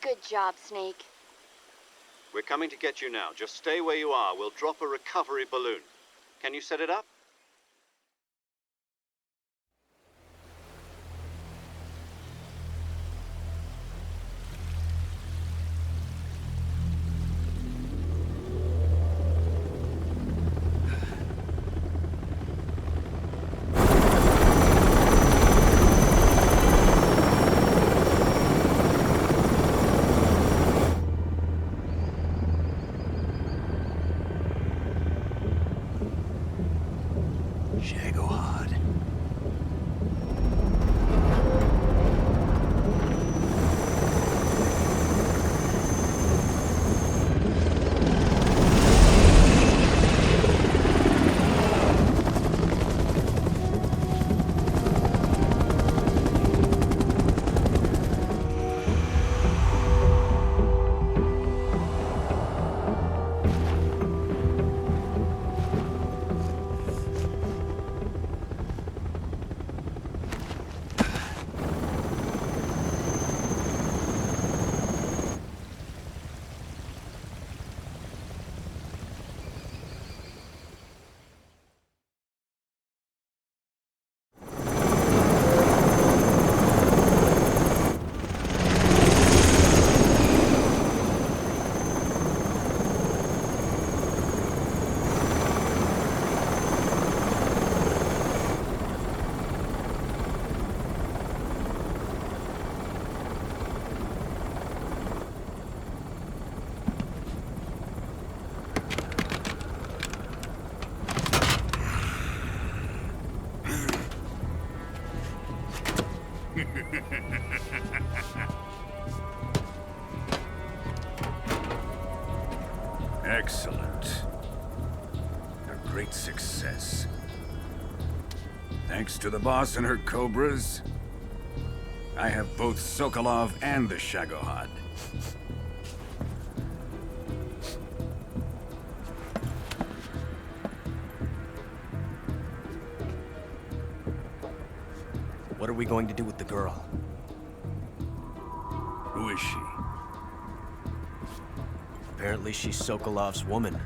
Good job, Snake. We're coming to get you now. Just stay where you are. We'll drop a recovery balloon. Can you set it up? Excellent. A great success. Thanks to the boss and her cobras, I have both Sokolov and the Shagohod. What are we going to do with the girl? Who is she? Apparently she's Sokolov's woman.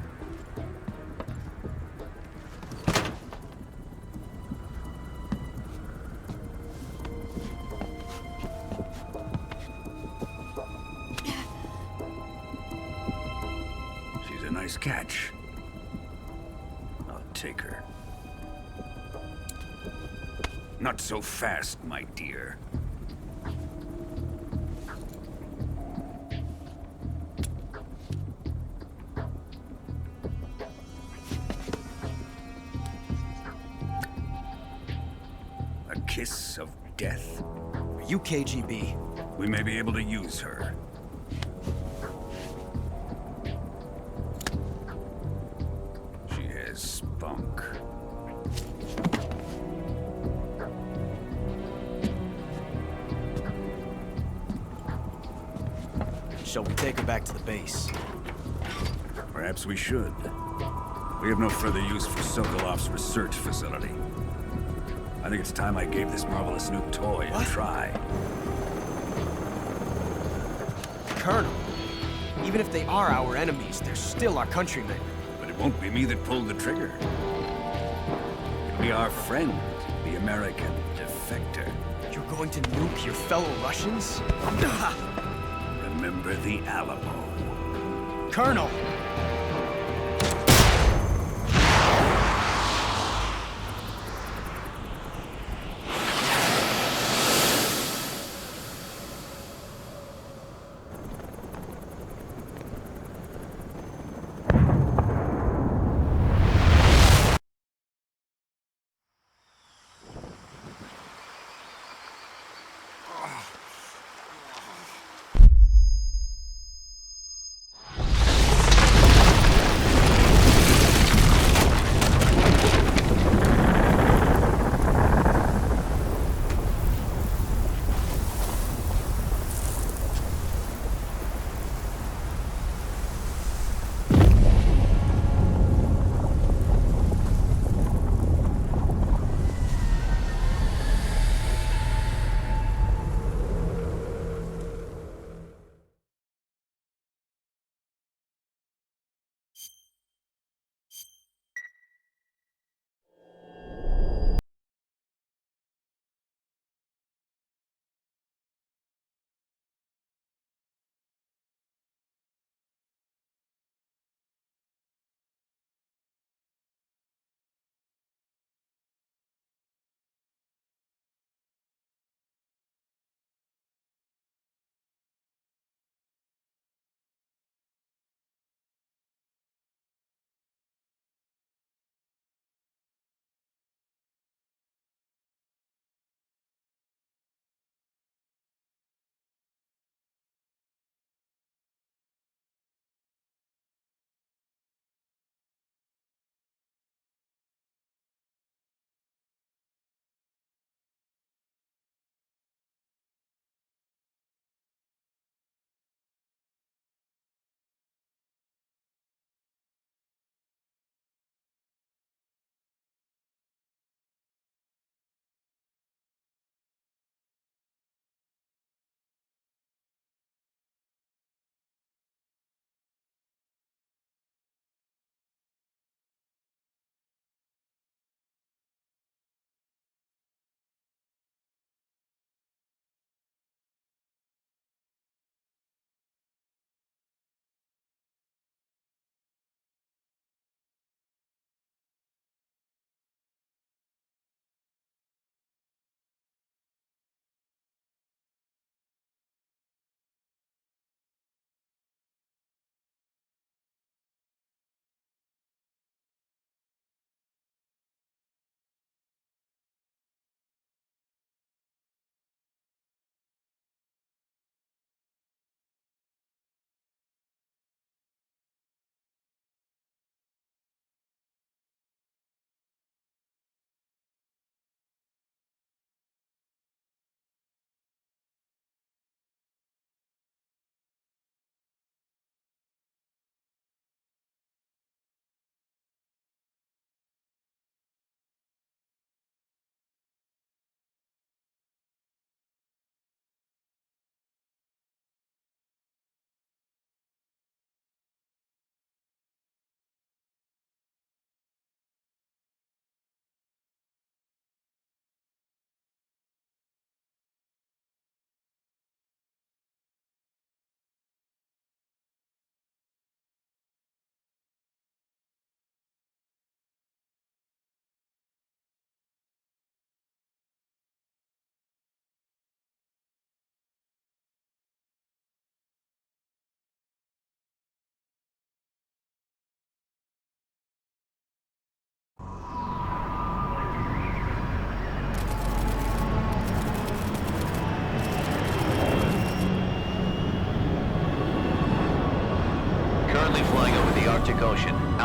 She's a nice catch. I'll take her. Not so fast, my dear. A kiss of death? Are you KGB? We may be able to use her. She has spunk. Shall we take her back to the base? Perhaps we should. We have no further use for Sokolov's research facility. I think it's time I gave this marvelous new toy a try. Colonel, even if they are our enemies, they're still our countrymen. But it won't be me that pulled the trigger. It'll be our friend, the American defector. You're going to nuke your fellow Russians? Remember the Alamo. Colonel!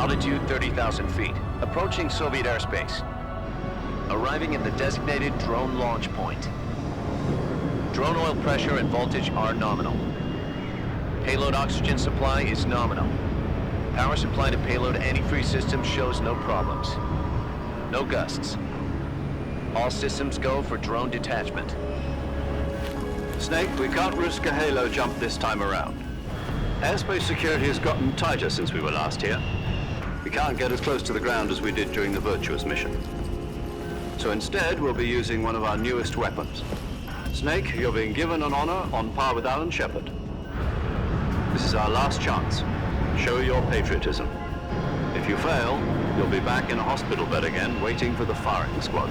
Altitude 30,000 feet. Approaching Soviet airspace. Arriving at the designated drone launch point. Drone oil pressure and voltage are nominal. Payload oxygen supply is nominal. Power supply to payload antifreeze system shows no problems. No gusts. All systems go for drone detachment. Snake, we can't risk a halo jump this time around. Airspace security has gotten tighter since we were last here. We can't get as close to the ground as we did during the Virtuous mission. So instead, we'll be using one of our newest weapons. Snake, you're being given an honor on par with Alan Shepard. This is our last chance. Show your patriotism. If you fail, you'll be back in a hospital bed again, waiting for the firing squad.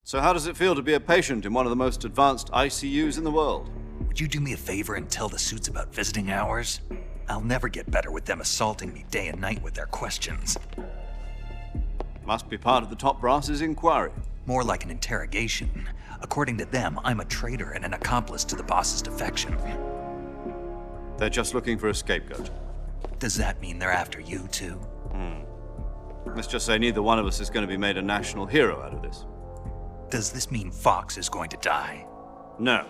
So how does it feel to be a patient in one of the most advanced ICUs in the world? Would you do me a favor and tell the suits about visiting hours? I'll never get better with them assaulting me day and night with their questions. Must be part of the top brass's inquiry. More like an interrogation. According to them, I'm a traitor and an accomplice to the boss's defection. They're just looking for a scapegoat. Does that mean they're after you, too? Let's just say neither one of us is going to be made a national hero out of this. Does this mean Fox is going to die? No.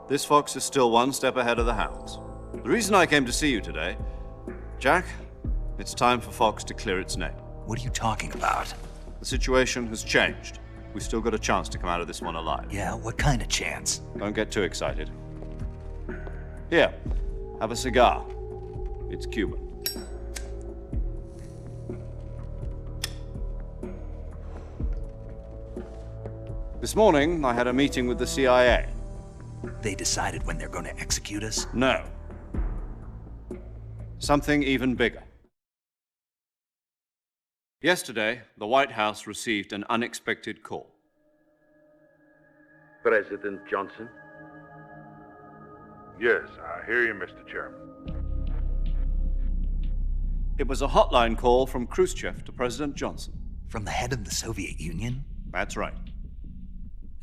This fox is still one step ahead of the hounds. The reason I came to see you today, Jack, it's time for Fox to clear its name. What are you talking about? The situation has changed. We've still got a chance to come out of this one alive. Yeah, what kind of chance? Don't get too excited. Here, have a cigar. It's Cuban. This morning, I had a meeting with the CIA. They decided when they're going to execute us? No. Something even bigger. Yesterday, the White House received an unexpected call. President Johnson? Yes, I hear you, Mr. Chairman. It was a hotline call from Khrushchev to President Johnson. From the head of the Soviet Union? That's right.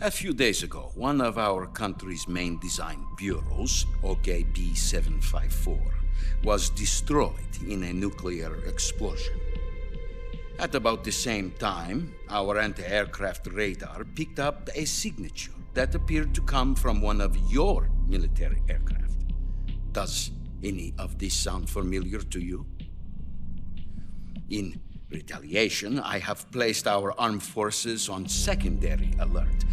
A few days ago, one of our country's main design bureaus, OKB 754, was destroyed in a nuclear explosion. At about the same time, our anti-aircraft radar picked up a signature that appeared to come from one of your military aircraft. Does any of this sound familiar to you? In retaliation, I have placed our armed forces on secondary alert.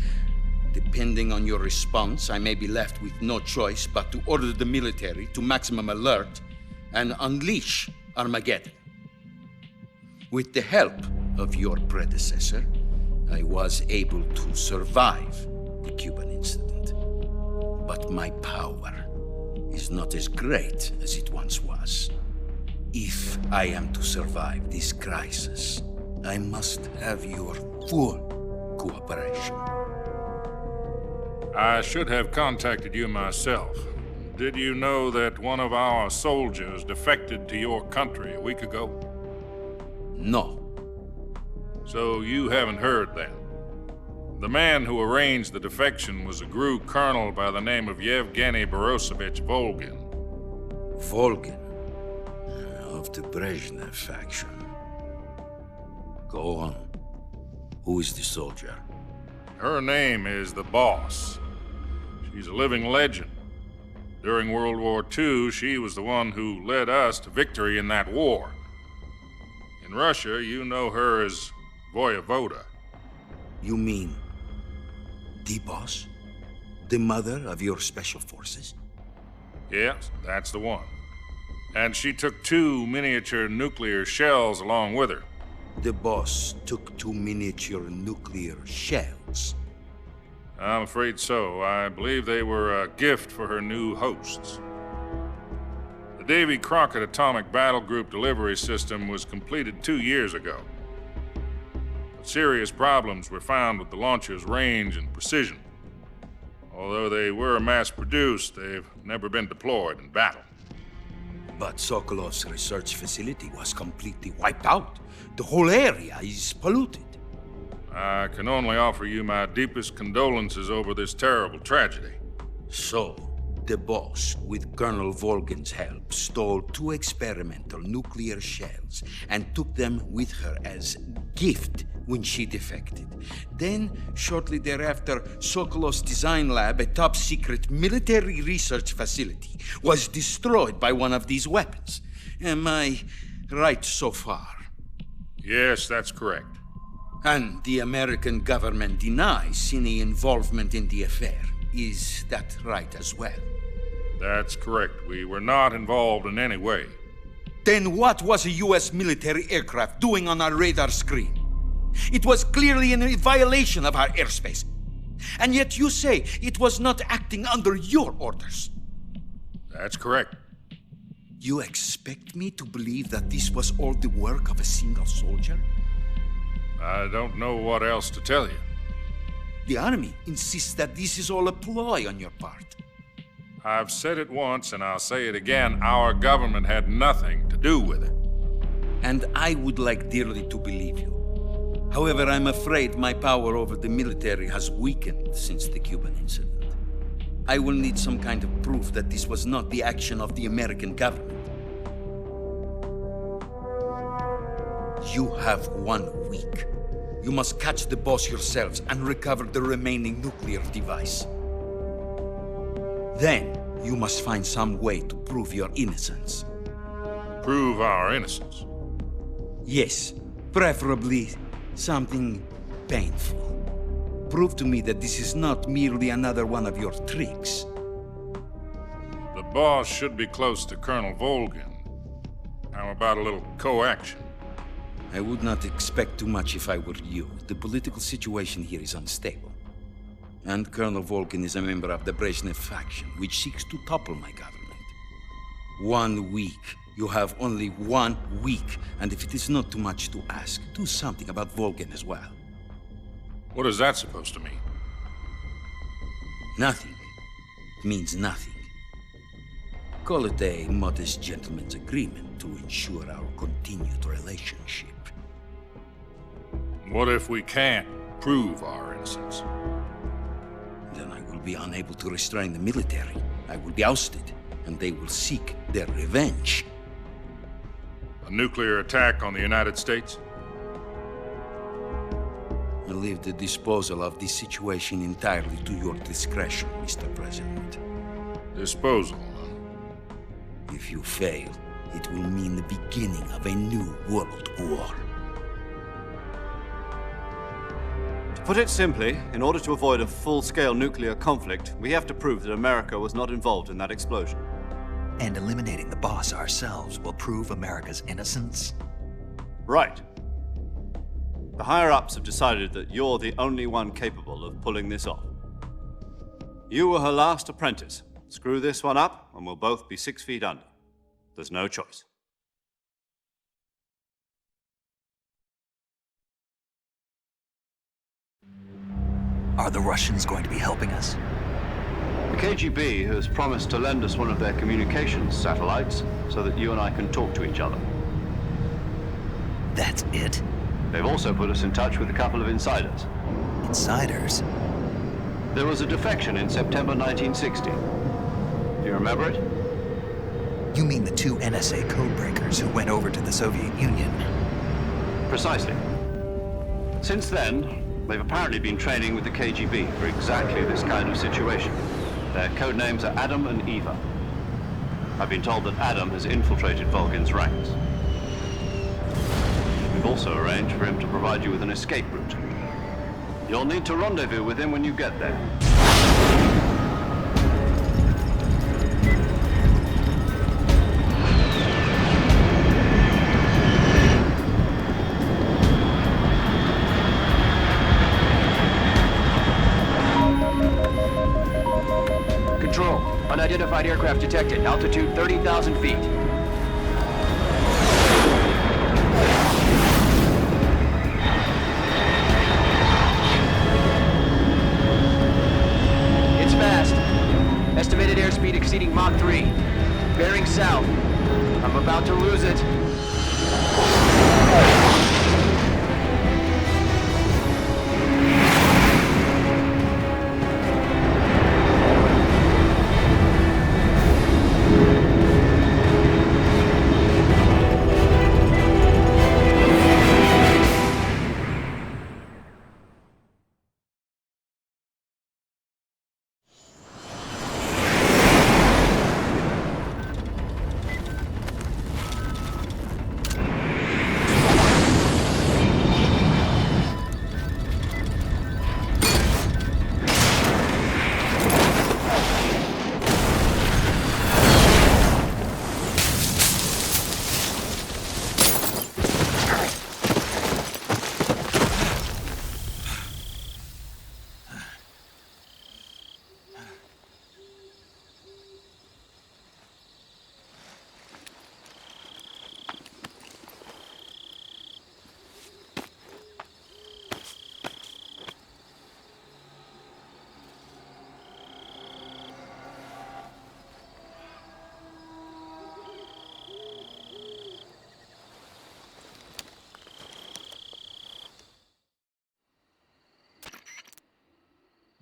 Depending on your response, I may be left with no choice but to order the military to maximum alert and unleash Armageddon. With the help of your predecessor, I was able to survive the Cuban incident. But my power is not as great as it once was. If I am to survive this crisis, I must have your full cooperation. I should have contacted you myself. Did you know that one of our soldiers defected to your country a week ago? No. So you haven't heard then. The man who arranged the defection was a GRU colonel by the name of Yevgeny Borosovich Volgin. Volgin? Of the Brezhnev faction. Go on. Who is the soldier? Her name is the Boss. She's a living legend. During World War II, she was the one who led us to victory in that war. In Russia, you know her as Voyevoda. You mean the Boss? The mother of your special forces? Yes, that's the one. And she took 2 miniature nuclear shells along with her. The Boss took 2 miniature nuclear shells? I'm afraid so. I believe they were a gift for her new hosts. The Davy Crockett Atomic Battle Group delivery system was completed 2 years ago. But serious problems were found with the launcher's range and precision. Although they were mass-produced, they've never been deployed in battle. But Sokolov's research facility was completely wiped out. The whole area is polluted. I can only offer you my deepest condolences over this terrible tragedy. So, The boss, with Colonel Volgin's help, stole 2 experimental nuclear shells and took them with her as gift when she defected. Then, shortly thereafter, Sokolov's design lab, a top-secret military research facility, was destroyed by one of these weapons. Am I right so far? Yes, that's correct. And the American government denies any involvement in the affair. Is that right as well? That's correct. We were not involved in any way. Then what was a U.S. military aircraft doing on our radar screen? It was clearly in violation of our airspace. And yet you say it was not acting under your orders. That's correct. You expect me to believe that this was all the work of a single soldier? I don't know what else to tell you. The Army insists that this is all a ploy on your part. I've said it once, and I'll say it again. Our government had nothing to do with it. And I would like dearly to believe you. However, I'm afraid my power over the military has weakened since the Cuban incident. I will need some kind of proof that this was not the action of the American government. You have 1 week. You must catch the boss yourselves and recover the remaining nuclear device. Then, you must find some way to prove your innocence. Prove our innocence? Yes, preferably something painful. Prove to me that this is not merely another one of your tricks. The boss should be close to Colonel Volgin. How about a little coaction? I would not expect too much if I were you. The political situation here is unstable. And Colonel Volgin is a member of the Brezhnev faction, which seeks to topple my government. 1 week. You have only 1 week, and if it is not too much to ask, do something about Volgin as well. What is that supposed to mean? Nothing. It means nothing. Call it a modest gentleman's agreement to ensure our continued relationship. What if we can't prove our innocence? Then I will be unable to restrain the military. I will be ousted, and they will seek their revenge. A nuclear attack on the United States? I leave the disposal of this situation entirely to your discretion, Mr. President. Disposal? If you fail, it will mean the beginning of a new world war. To put it simply, in order to avoid a full-scale nuclear conflict, we have to prove that America was not involved in that explosion. And eliminating the boss ourselves will prove America's innocence? Right. The higher-ups have decided that you're the only one capable of pulling this off. You were her last apprentice. Screw this one up, and we'll both be 6 feet under. There's no choice. Are the Russians going to be helping us? The KGB has promised to lend us one of their communications satellites so that you and I can talk to each other. That's it? They've also put us in touch with a couple of insiders. Insiders? There was a defection in September 1960. Do you remember it? You mean the 2 NSA codebreakers who went over to the Soviet Union? Precisely. Since then, they've apparently been training with the KGB for exactly this kind of situation. Their code names are Adam and Eva. I've been told that Adam has infiltrated Volgin's ranks. We've also arranged for him to provide you with an escape route. You'll need to rendezvous with him when you get there. Control. Unidentified aircraft detected. Altitude 30,000 feet. It's fast. Estimated airspeed exceeding Mach 3. Bearing south. I'm about to lose it.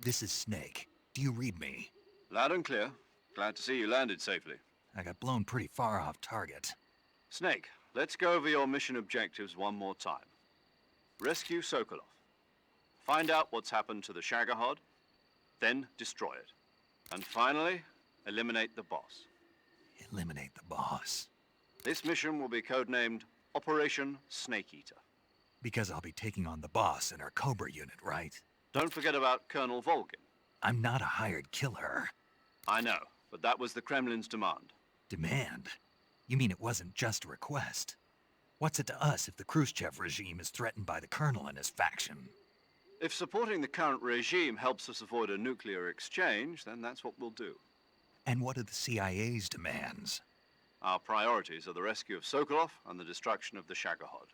This is Snake. Do you read me? Loud and clear. Glad to see you landed safely. I got blown pretty far off target. Snake, let's go over your mission objectives one more time. Rescue Sokolov. Find out what's happened to the Shagohod, then destroy it. And finally, eliminate the boss. Eliminate the boss. This mission will be codenamed Operation Snake Eater. Because I'll be taking on the boss in our Cobra unit, right? Don't forget about Colonel Volgin. I'm not a hired killer. I know, but that was the Kremlin's demand. Demand? You mean it wasn't just a request? What's it to us if the Khrushchev regime is threatened by the Colonel and his faction? If supporting the current regime helps us avoid a nuclear exchange, then that's what we'll do. And what are the CIA's demands? Our priorities are the rescue of Sokolov and the destruction of the Shagohod.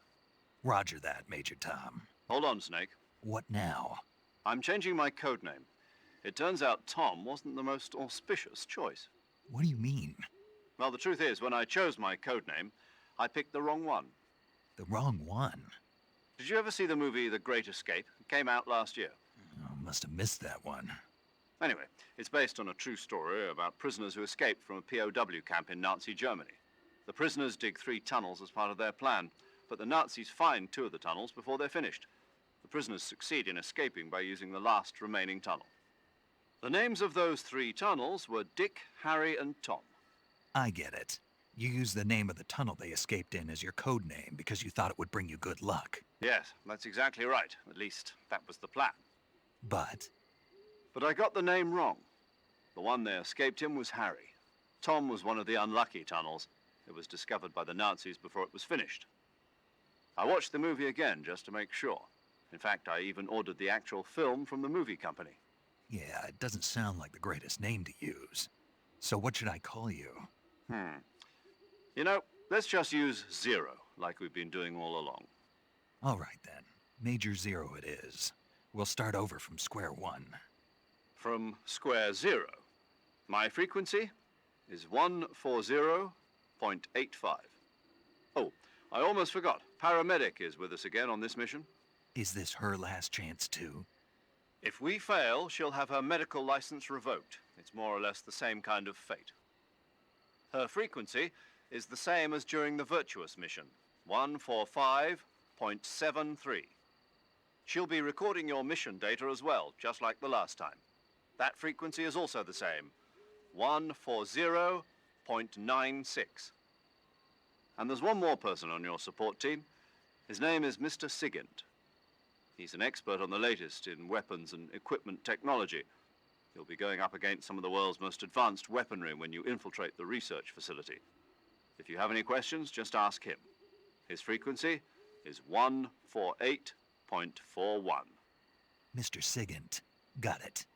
Roger that, Major Tom. Hold on, Snake. What now? I'm changing my codename. It turns out Tom wasn't the most auspicious choice. What do you mean? Well, the truth is, when I chose my codename, I picked the wrong one. The wrong one? Did you ever see the movie The Great Escape? It came out last year. Oh, must have missed that one. Anyway, it's based on a true story about prisoners who escaped from a POW camp in Nazi Germany. The prisoners dig 3 tunnels as part of their plan, but the Nazis find 2 of the tunnels before they're finished. The prisoners succeed in escaping by using the last remaining tunnel. The names of those 3 tunnels were Dick, Harry, and Tom. I get it. You used the name of the tunnel they escaped in as your code name because you thought it would bring you good luck. Yes, that's exactly right. At least, that was the plan. But I got the name wrong. The one they escaped in was Harry. Tom was one of the unlucky tunnels. It was discovered by the Nazis before it was finished. I watched the movie again just to make sure. In fact, I even ordered the actual film from the movie company. yeah, it doesn't sound like the greatest name to use. So what should I call you? You know, let's just use Zero, like we've been doing all along. All right then. Major Zero it is. We'll start over from square one. From square 0. My frequency is 140.85. Oh, I almost forgot. Paramedic is with us again on this mission. Is this her last chance too? If we fail, she'll have her medical license revoked. It's more or less the same kind of fate. Her frequency is the same as during the Virtuous mission, 145.73. She'll be recording your mission data as well, just like the last time. That frequency is also the same, 140.96. And there's one more person on your support team. His name is Mr. Sigint. He's an expert on the latest in weapons and equipment technology. You'll be going up against some of the world's most advanced weaponry when you infiltrate the research facility. If you have any questions, just ask him. His frequency is 148.41. Mr. Sigint. Got it.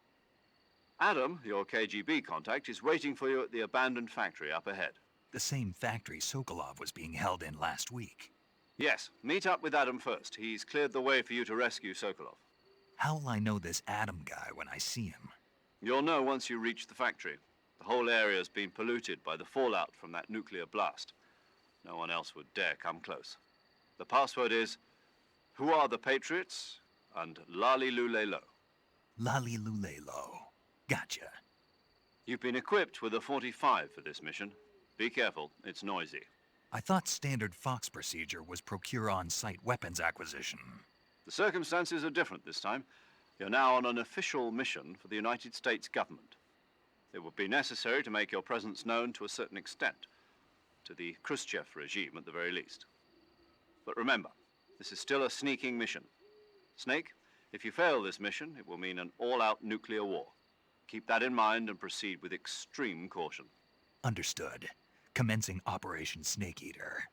Adam, your KGB contact, is waiting for you at the abandoned factory up ahead. The same factory Sokolov was being held in last week. Yes, meet up with Adam first. He's cleared the way for you to rescue Sokolov. How will I know this Adam guy when I see him? You'll know once you reach the factory. The whole area's been polluted by the fallout from that nuclear blast. No one else would dare come close. The password is, "Who are the Patriots?" and Lali Lule Lo. Lali Lule Lo. Gotcha. You've been equipped with a 45 for this mission. Be careful, it's noisy. I thought standard Fox procedure was procure on-site weapons acquisition. The circumstances are different this time. You're now on an official mission for the United States government. It would be necessary to make your presence known to a certain extent, to the Khrushchev regime at the very least. But remember, this is still a sneaking mission. Snake, if you fail this mission, it will mean an all-out nuclear war. Keep that in mind and proceed with extreme caution. Understood. Commencing Operation Snake Eater.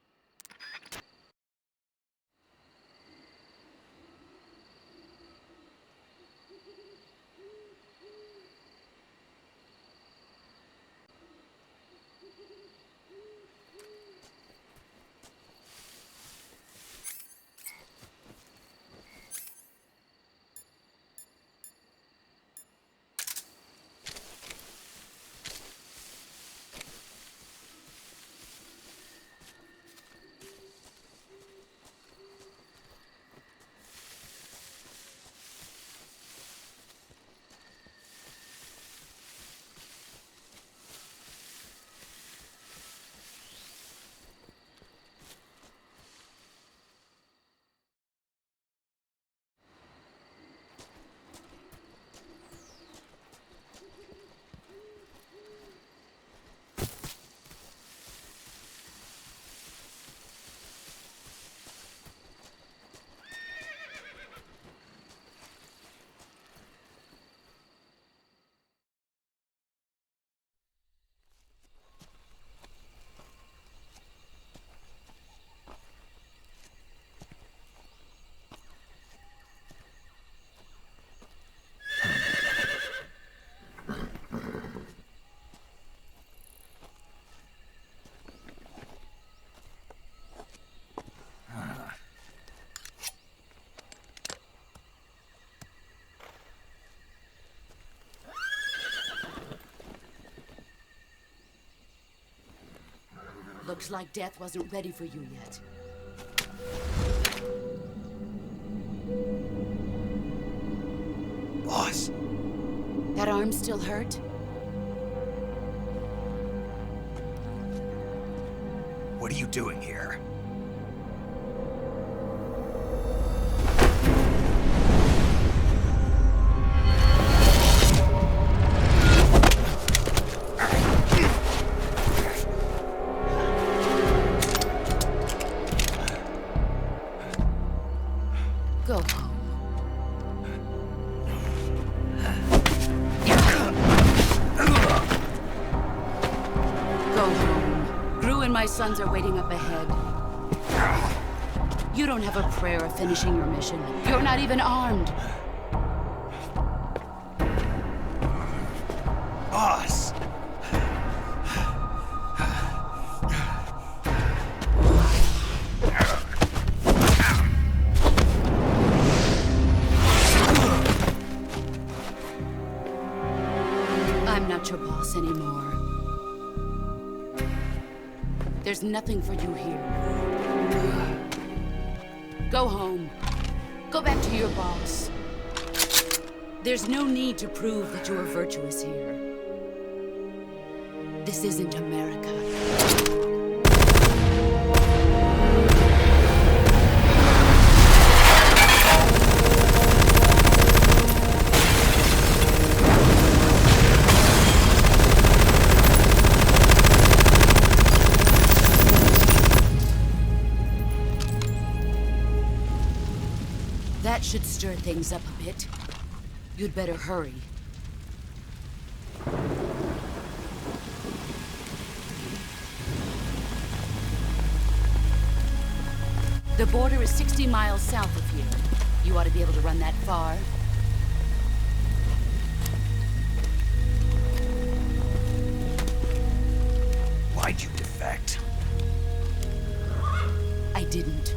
Looks like death wasn't ready for you yet. Boss. That arm still hurt? What are you doing here? Go home. Go home. Gru and my sons are waiting up ahead. You don't have a prayer of finishing your mission. You're not even armed. Boss! I'm not your boss anymore. There's nothing for you here. Go home. Go back to your boss. There's no need to prove that you are virtuous here. This isn't America. That should stir things up a bit. You'd better hurry. The border is 60 miles south of here. You ought to be able to run that far. Why'd you defect? I didn't.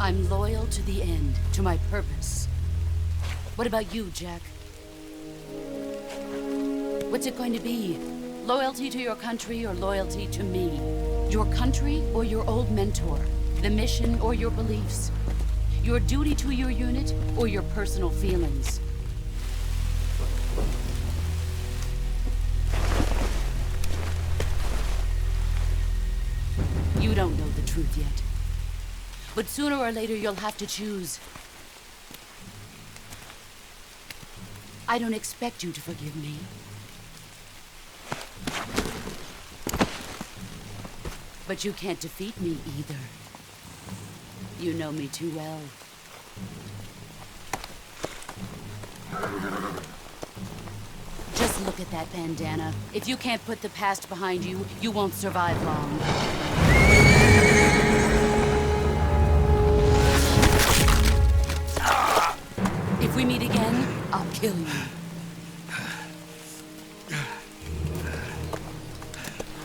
I'm loyal to the end, to my purpose. What about you, Jack? What's it going to be? Loyalty to your country or loyalty to me? Your country or your old mentor? The mission or your beliefs? Your duty to your unit or your personal feelings? You don't know the truth yet. But sooner or later, you'll have to choose. I don't expect you to forgive me. But you can't defeat me either. You know me too well. Just look at that bandana. If you can't put the past behind you, you won't survive long. If we meet again, I'll kill you.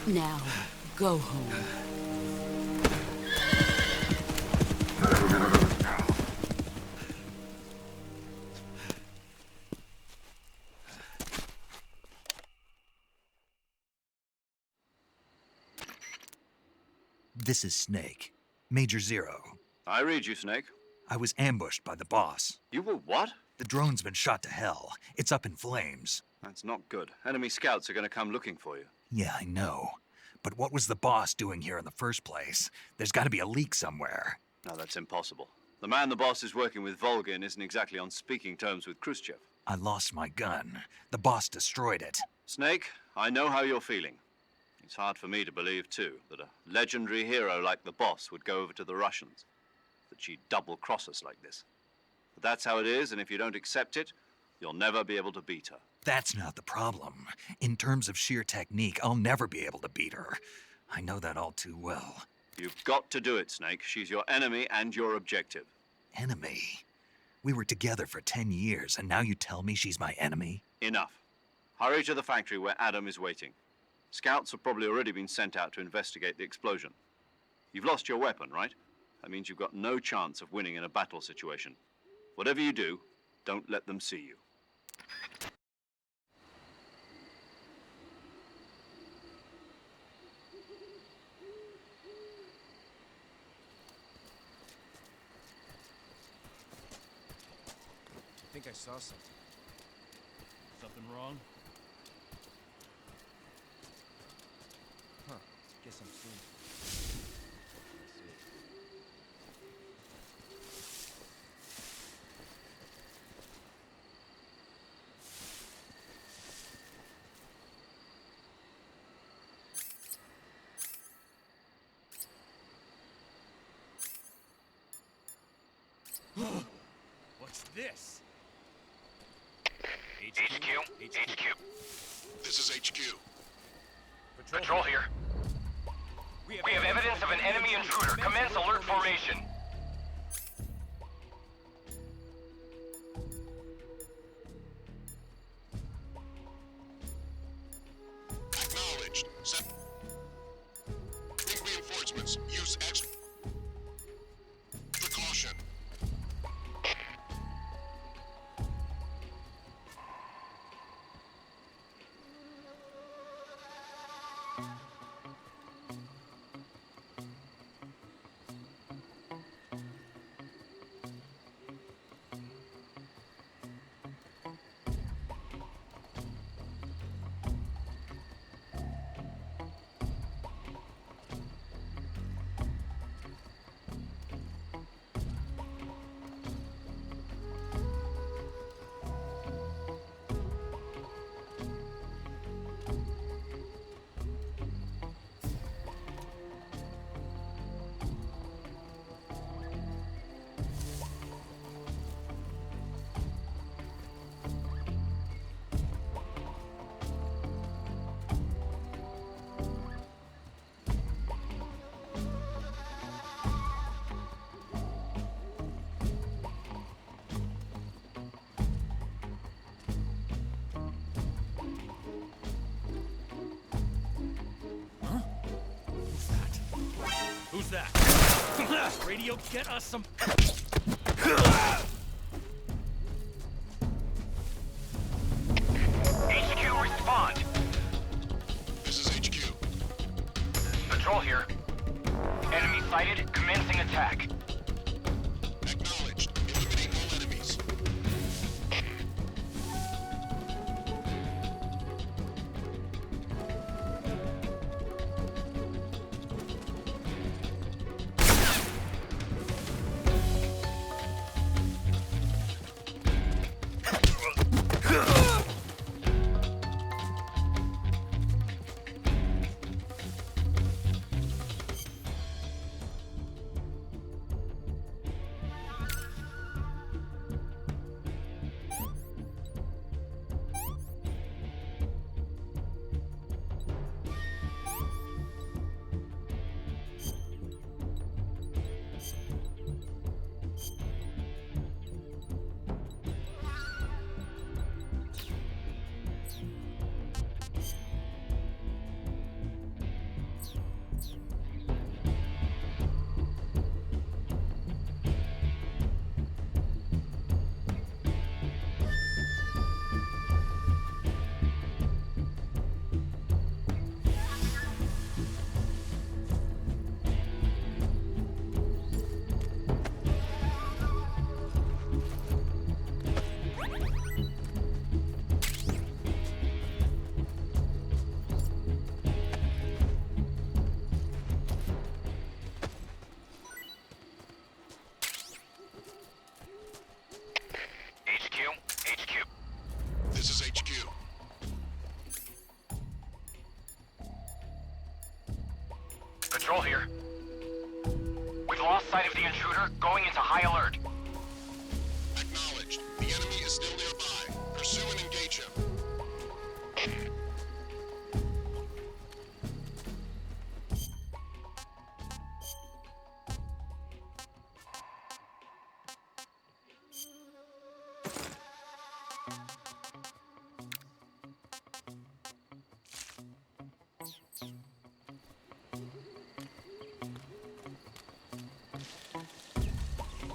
Now, go home. This is Snake. Major Zero. I read you, Snake. I was ambushed by the boss. You were what? The drone's been shot to hell. It's up in flames. That's not good. Enemy scouts are going to come looking for you. Yeah, I know. But what was the boss doing here in the first place? There's got to be a leak somewhere. No, that's impossible. The man the boss is working with, Volgin, isn't exactly on speaking terms with Khrushchev. I lost my gun. The boss destroyed it. Snake, I know how you're feeling. It's hard for me to believe, too, that a legendary hero like the boss would go over to the Russians. That she'd double-cross us like this. But that's how it is, and if you don't accept it, you'll never be able to beat her. That's not the problem. In terms of sheer technique, I'll never be able to beat her. I know that all too well. You've got to do it, Snake. She's your enemy and your objective. Enemy? We were together for 10 years, and now you tell me she's my enemy? Enough. Hurry to the factory where Adam is waiting. Scouts have probably already been sent out to investigate the explosion. You've lost your weapon, right? That means you've got no chance of winning in a battle situation. Whatever you do, don't let them see you. think I saw something. Something wrong? Huh. Guess I'm seeing things. What's this? HQ. This is HQ. Patrol here. We have evidence of an enemy intruder. Commence alert formation. Acknowledged. Bring reinforcements. Use extra precaution. Who's that? Radio, get us some... HQ, respond. This is HQ. Patrol here. Enemy sighted. Commencing attack. Acknowledged. Eliminate all enemies. This is HQ. Patrol here. We've lost sight of the intruder. Going into high alert. Acknowledged. The enemy is still nearby. Pursue and engage him.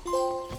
You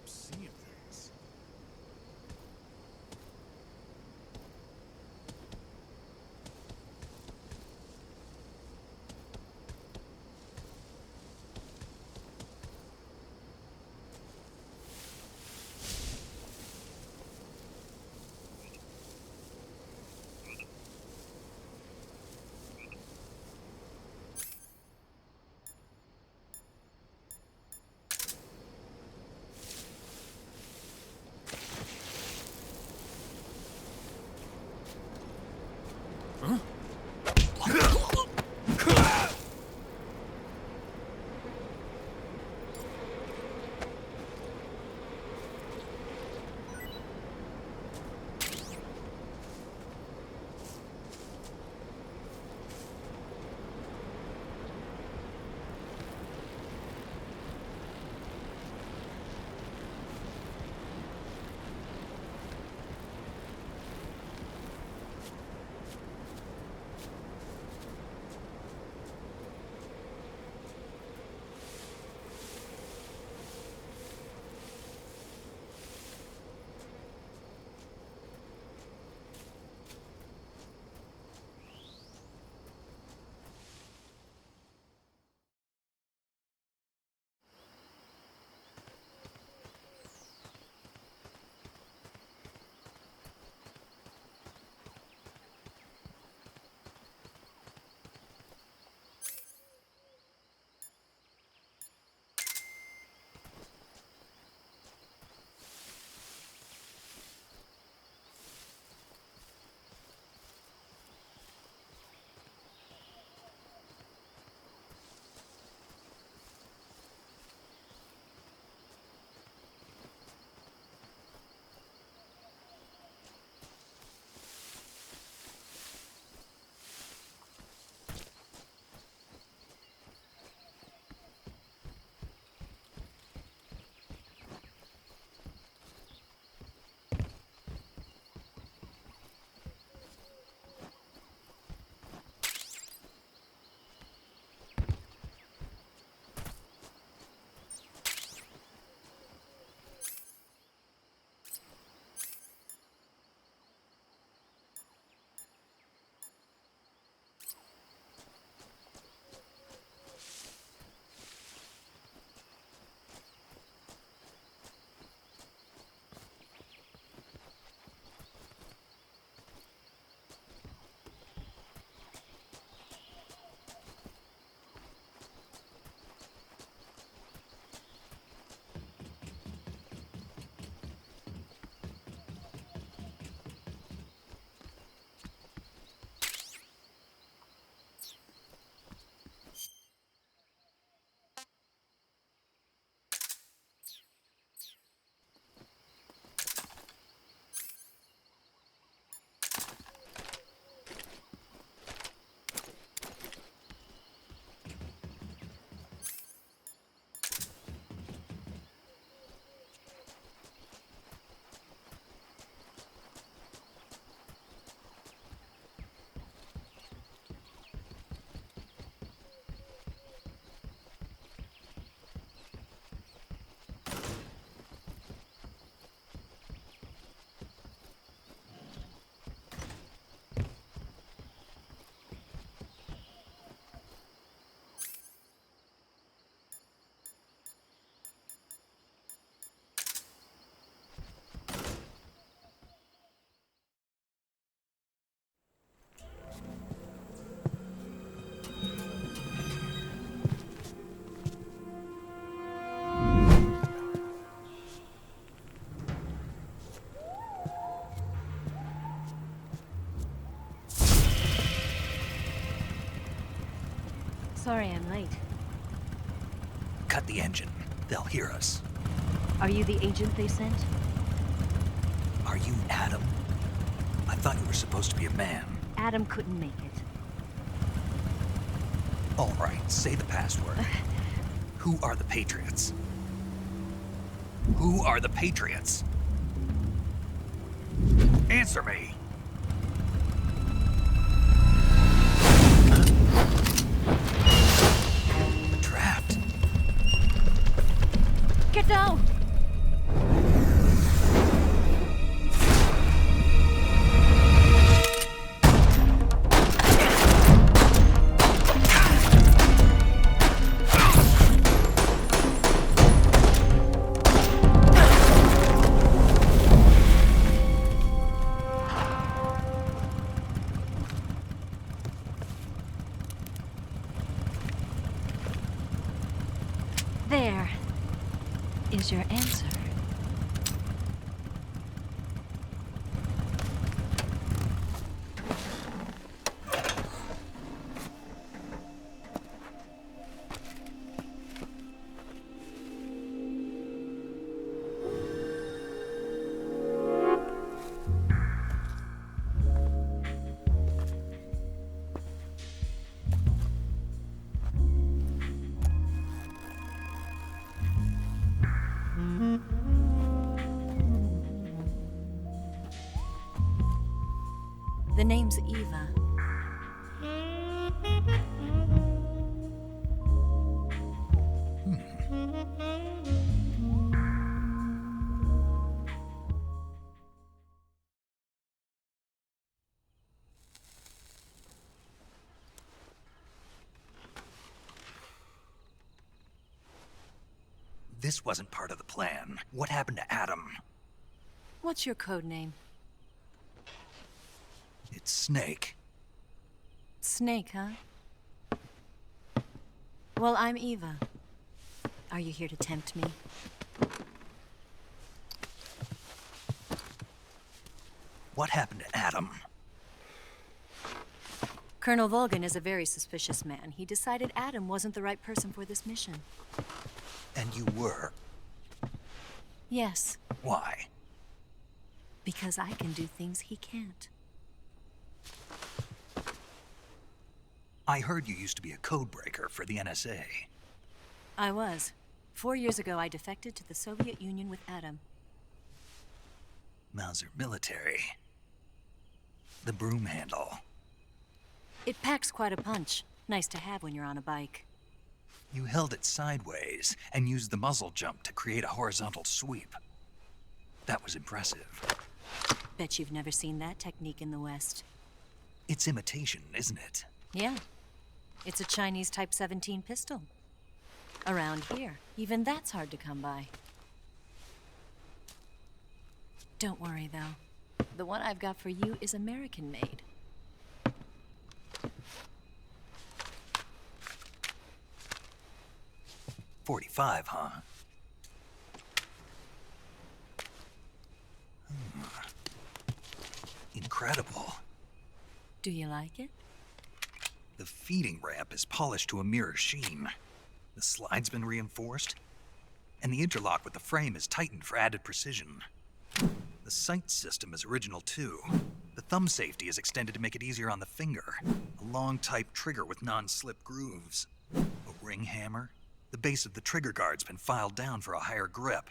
Seeing things. Sorry I'm late. Cut the engine. They'll hear us. Are you the agent they sent? Are you Adam? I thought you were supposed to be a man. Adam couldn't make it. All right, say the password. Who are the Patriots? Who are the Patriots? Answer me! We're trapped. Get down! There is your answer. The name's Eva. This wasn't part of the plan. What happened to Adam? What's your code name? It's Snake. Snake, huh? Well, I'm Eva. Are you here to tempt me? What happened to Adam? Colonel Volgin is a very suspicious man. He decided Adam wasn't the right person for this mission. And you were? Yes. Why? Because I can do things he can't. I heard you used to be a codebreaker for the NSA. I was. 4 years ago, I defected to the Soviet Union with Adam. Mauser military. The broom handle. It packs quite a punch. Nice to have when you're on a bike. You held it sideways and used the muzzle jump to create a horizontal sweep. That was impressive. Bet you've never seen that technique in the West. It's imitation, isn't it? Yeah. It's a Chinese Type 17 pistol. Around here, even that's hard to come by. Don't worry, though. The one I've got for you is American-made. .45, huh? Incredible. Do you like it? The feeding ramp is polished to a mirror sheen. The slide's been reinforced, and the interlock with the frame is tightened for added precision. The sight system is original too. The thumb safety is extended to make it easier on the finger. A long type trigger with non-slip grooves. A ring hammer. The base of the trigger guard's been filed down for a higher grip.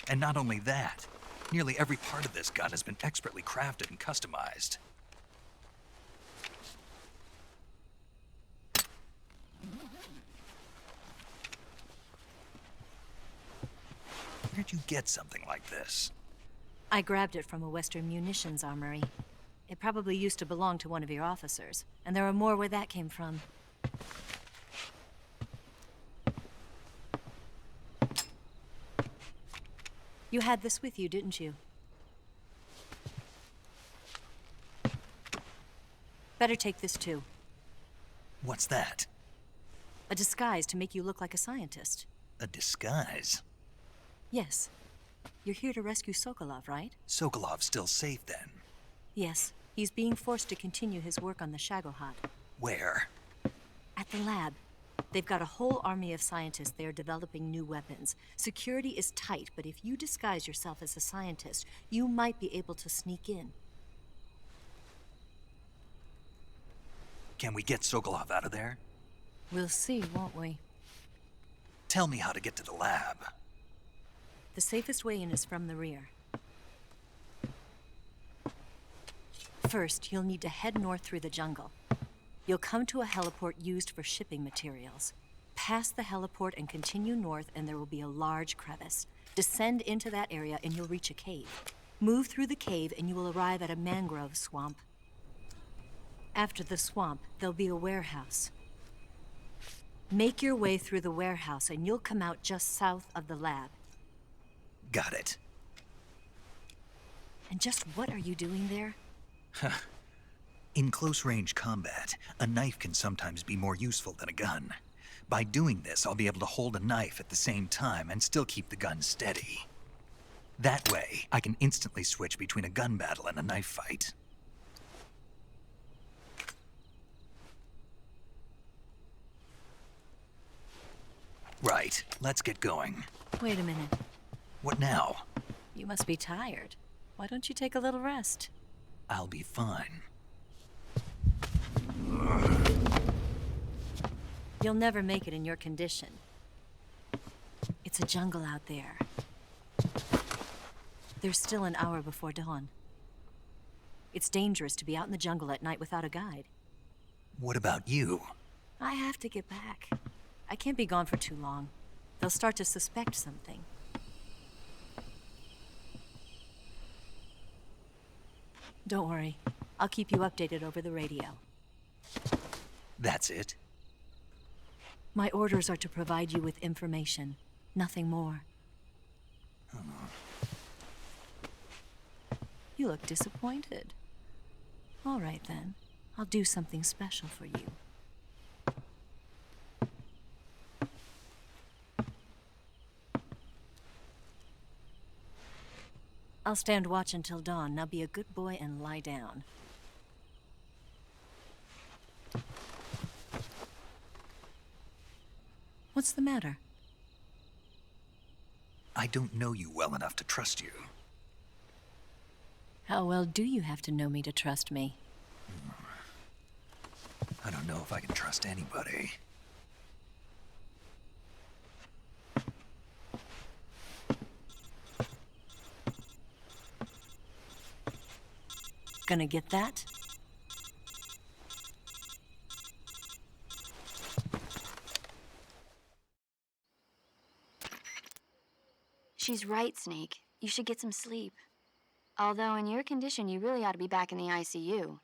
And not only that, nearly every part of this gun has been expertly crafted and customized. Where'd you get something like this? I grabbed it from a Western munitions armory. It probably used to belong to one of your officers, and there are more where that came from. You had this with you, didn't you? Better take this too. What's that? A disguise to make you look like a scientist. A disguise? Yes. You're here to rescue Sokolov, right? Sokolov's still safe then? Yes. He's being forced to continue his work on the Shagohod. Where? At the lab. They've got a whole army of scientists there developing new weapons. Security is tight, but if you disguise yourself as a scientist, you might be able to sneak in. Can we get Sokolov out of there? We'll see, won't we? Tell me how to get to the lab. The safest way in is from the rear. First, you'll need to head north through the jungle. You'll come to a heliport used for shipping materials. Pass the heliport and continue north, and there will be a large crevice. Descend into that area and you'll reach a cave. Move through the cave and you will arrive at a mangrove swamp. After the swamp, there'll be a warehouse. Make your way through the warehouse and you'll come out just south of the lab. Got it. And just what are you doing there? In close-range combat, a knife can sometimes be more useful than a gun. By doing this, I'll be able to hold a knife at the same time and still keep the gun steady. That way, I can instantly switch between a gun battle and a knife fight. Right, let's get going. Wait a minute. What now? You must be tired. Why don't you take a little rest? I'll be fine. You'll never make it in your condition. It's a jungle out there. There's still an hour before dawn. It's dangerous to be out in the jungle at night without a guide. What about you? I have to get back. I can't be gone for too long. They'll start to suspect something. Don't worry. I'll keep you updated over the radio. That's it? My orders are to provide you with information. Nothing more. You look disappointed. All right, then. I'll do something special for you. I'll stand watch until dawn. Now be a good boy and lie down. What's the matter? I don't know you well enough to trust you. How well do you have to know me to trust me? I don't know if I can trust anybody. Gonna get that? She's right, Snake. You should get some sleep. Although in your condition, you really ought to be back in the ICU.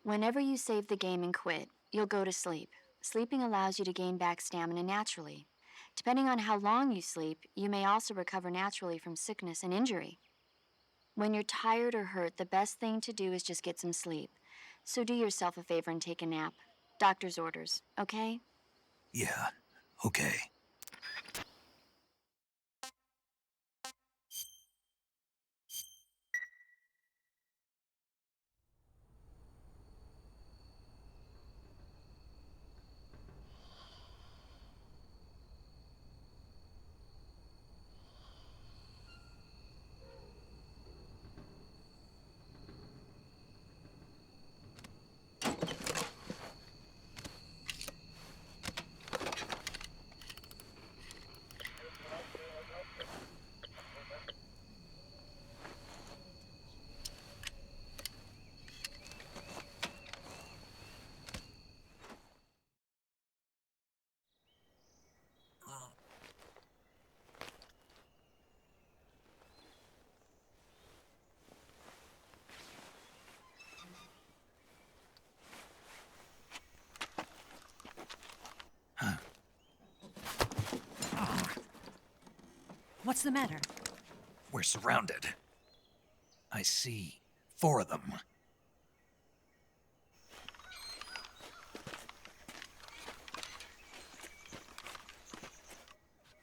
Whenever you save the game and quit, you'll go to sleep. Sleeping allows you to gain back stamina naturally. Depending on how long you sleep, you may also recover naturally from sickness and injury. When you're tired or hurt, the best thing to do is just get some sleep. So do yourself a favor and take a nap. Doctor's orders, okay? Yeah, okay. What's the matter? We're surrounded. I see 4 of them.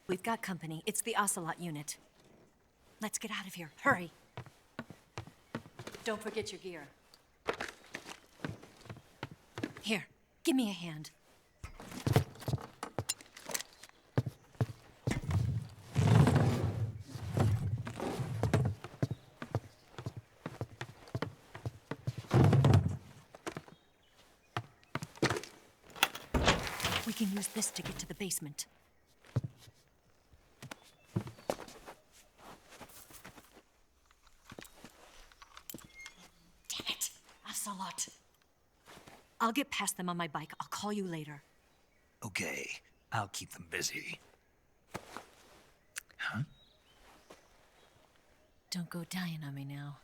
We've got company. It's the Ocelot unit. Let's get out of here. Hurry. Don't forget your gear. Here, give me a hand. can use this to get to the basement. Damn it! Ocelot! I'll get past them on my bike. I'll call you later. Okay, I'll keep them busy. Huh? Don't go dying on me now.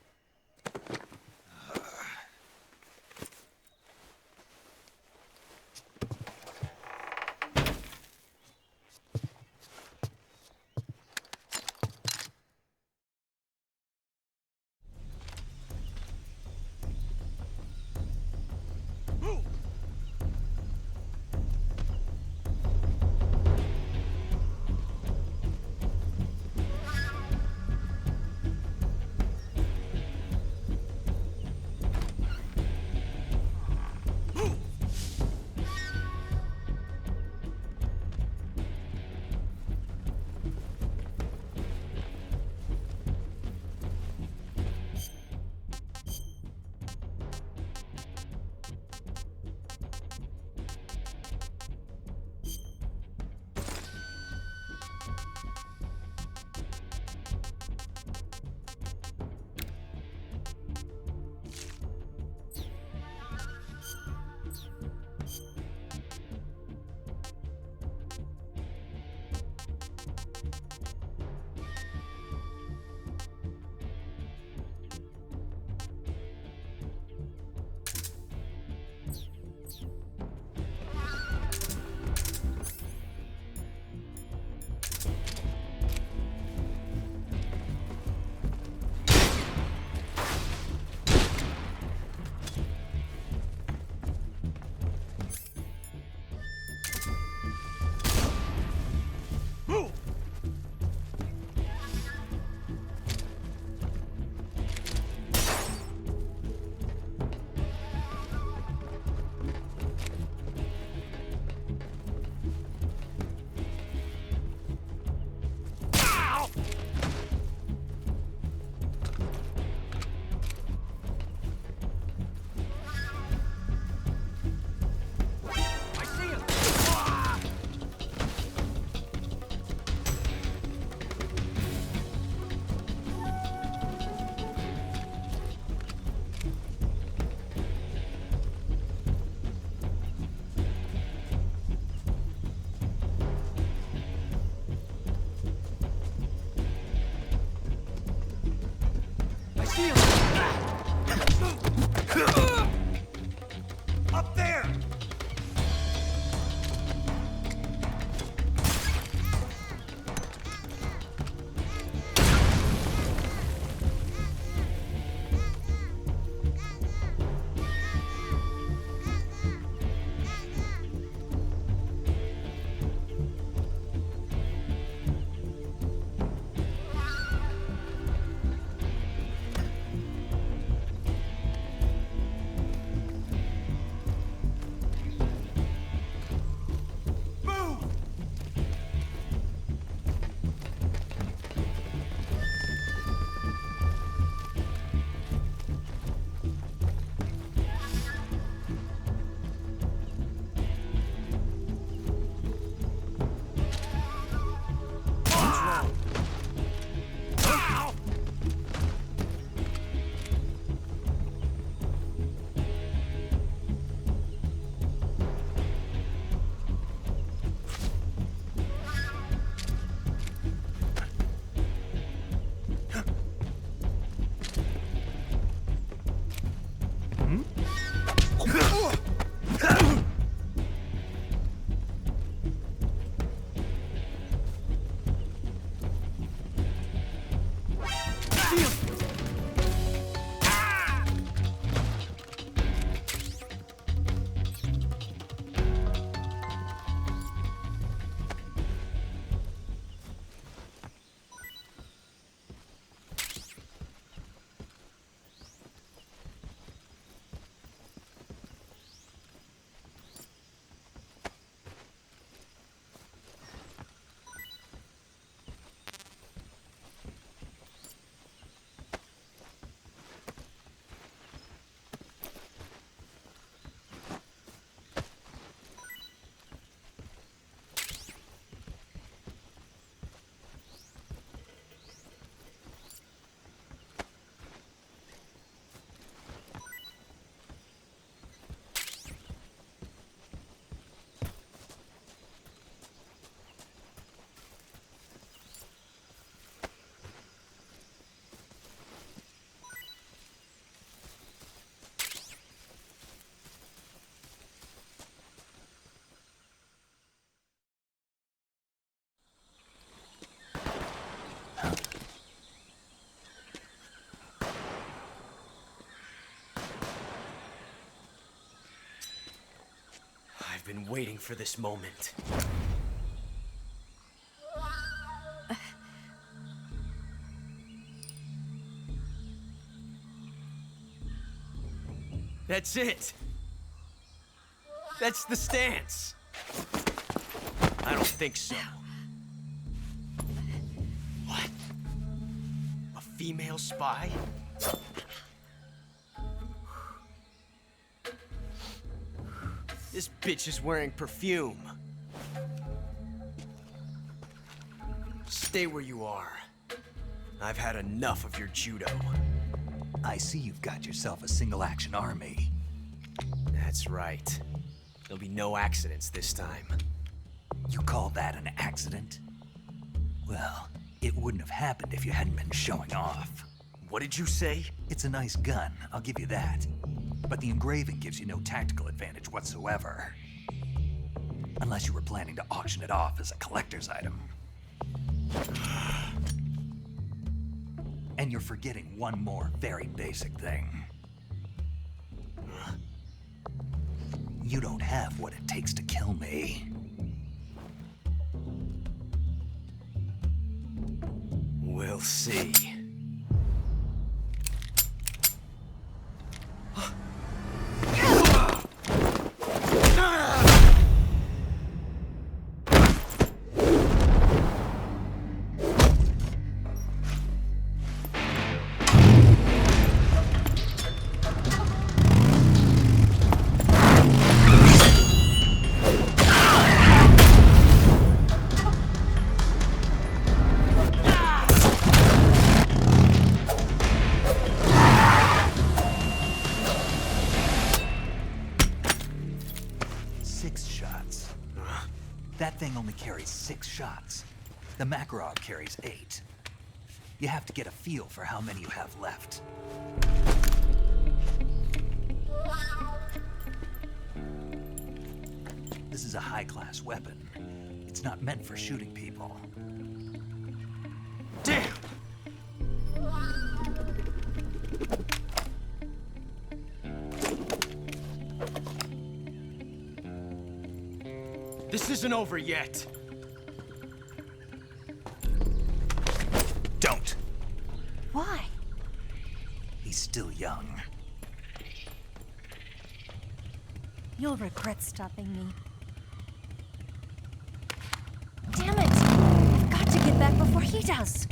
been waiting for this moment. That's it. That's the stance. I don't think so. What? A female spy? This bitch is wearing perfume. Stay where you are. I've had enough of your judo. I see you've got yourself a single-action army. That's right. There'll be no accidents this time. You call that an accident? Well, it wouldn't have happened if you hadn't been showing off. What did you say? It's a nice gun, I'll give you that. But the engraving gives you no tactical advantage whatsoever. Unless you were planning to auction it off as a collector's item. And you're forgetting one more very basic thing. You don't have what it takes to kill me. We'll see. That thing only carries 6 shots. The Makarov carries 8. You have to get a feel for how many you have left. This is a high-class weapon. It's not meant for shooting people. Damn! This isn't over yet. Don't. Why? He's still young. You'll regret stopping me. Damn it! I've got to get back before he does.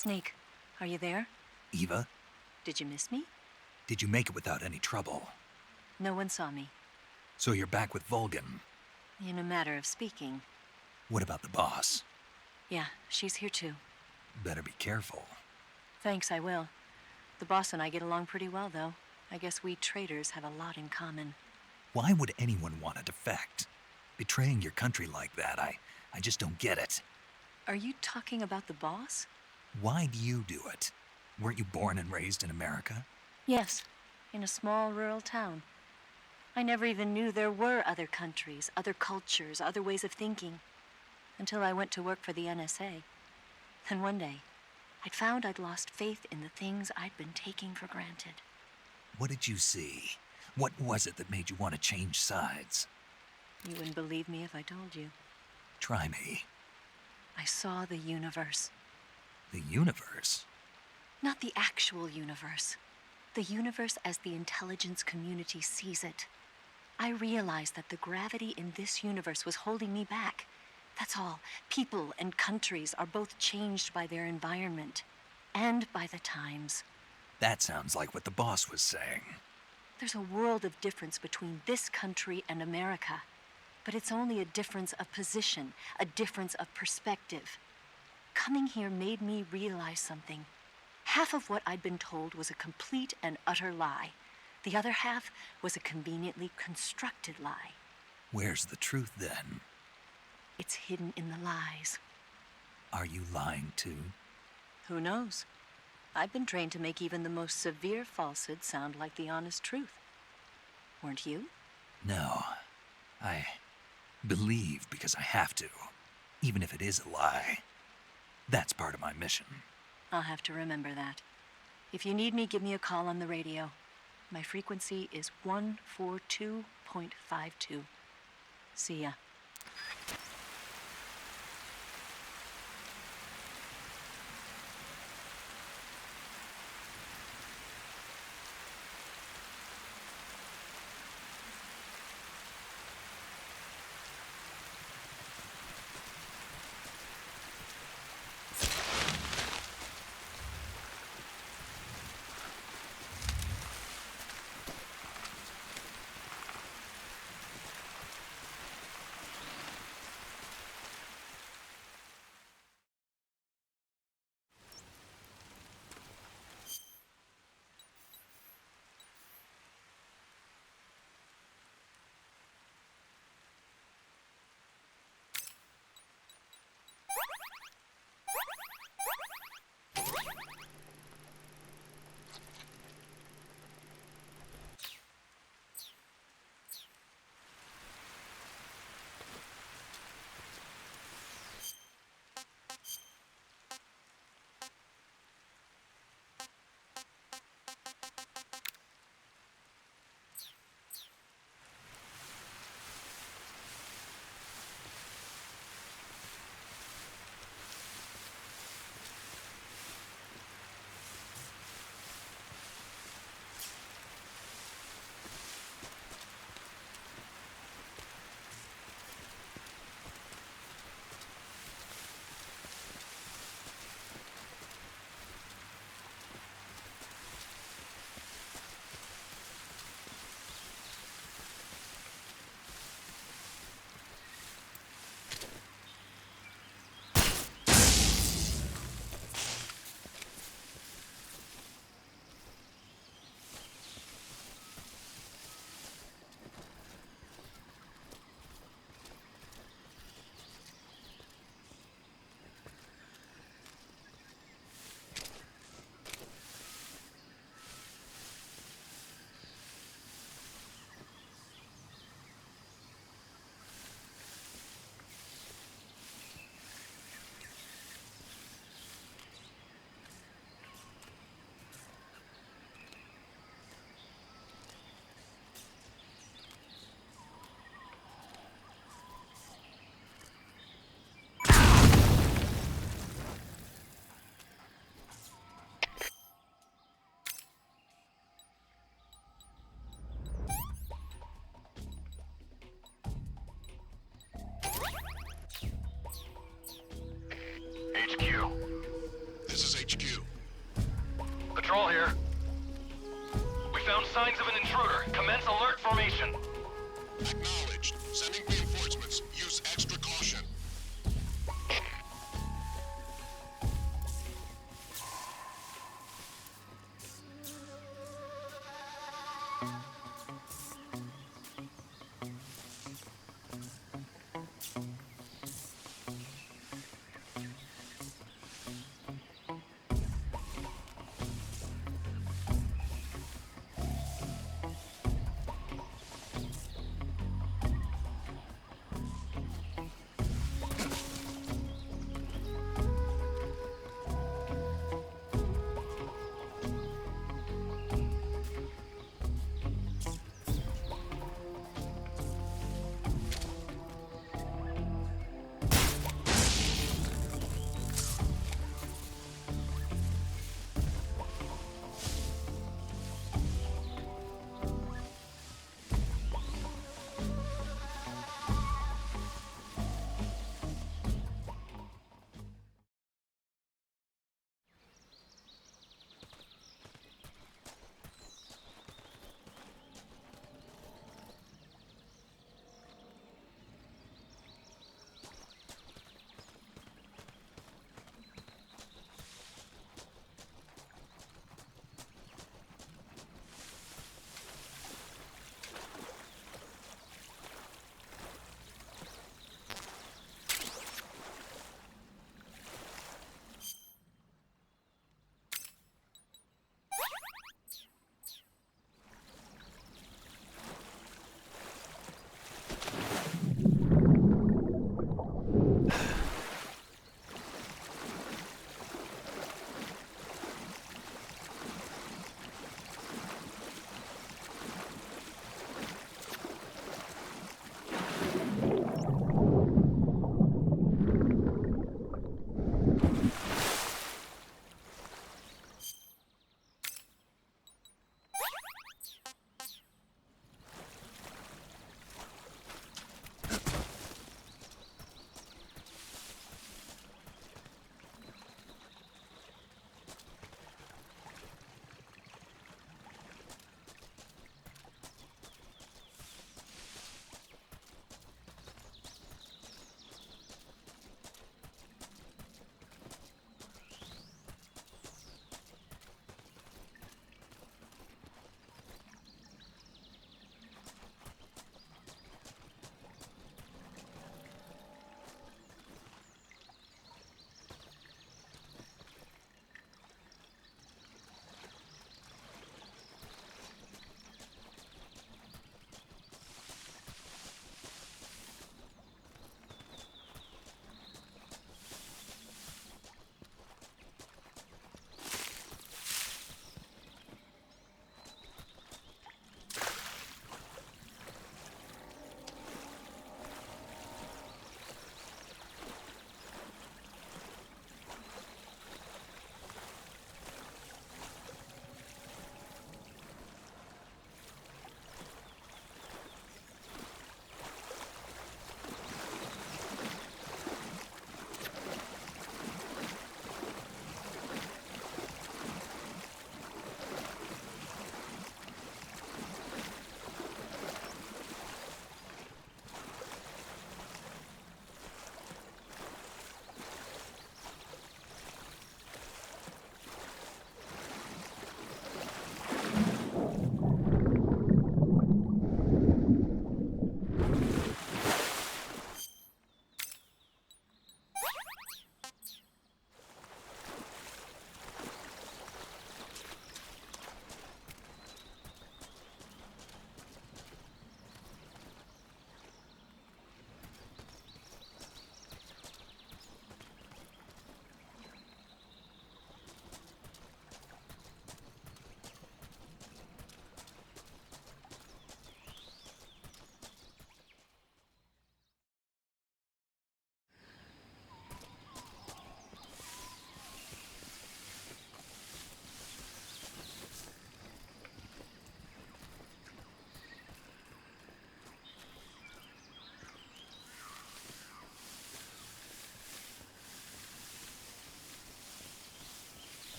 Snake, are you there? Eva, Did you miss me? did you make it without any trouble? No one saw me. So you're back with Vulcan. In a matter of speaking. What about the boss? Yeah, she's here too. Better be careful. Thanks, I will. The boss and I get along pretty well, though. I guess we traitors have a lot in common. Why would anyone want to defect? Betraying your country like that, I just don't get it. Are you talking about the boss? Why do you do it? Weren't you born and raised in America? Yes, in a small rural town. I never even knew there were other countries, other cultures, other ways of thinking, until I went to work for the NSA. Then one day, I'd found I'd lost faith in the things I'd been taking for granted. What did you see? What was it that made you want to change sides? You wouldn't believe me if I told you. Try me. I saw the universe. The universe? Not the actual universe. The universe as the intelligence community sees it. I realized that the gravity in this universe was holding me back. That's all. People and countries are both changed by their environment and by the times. That sounds like what the boss was saying. There's a world of difference between this country and America. But it's only a difference of position, a difference of perspective. Coming here made me realize something. Half of what I'd been told was a complete and utter lie. The other half was a conveniently constructed lie. Where's the truth then? It's hidden in the lies. Are you lying too? Who knows? I've been trained to make even the most severe falsehood sound like the honest truth. Weren't you? No. I believe because I have to, even if it is a lie. That's part of my mission. I'll have to remember that. If you need me, give me a call on the radio. My frequency is 142.52. See ya. This is HQ.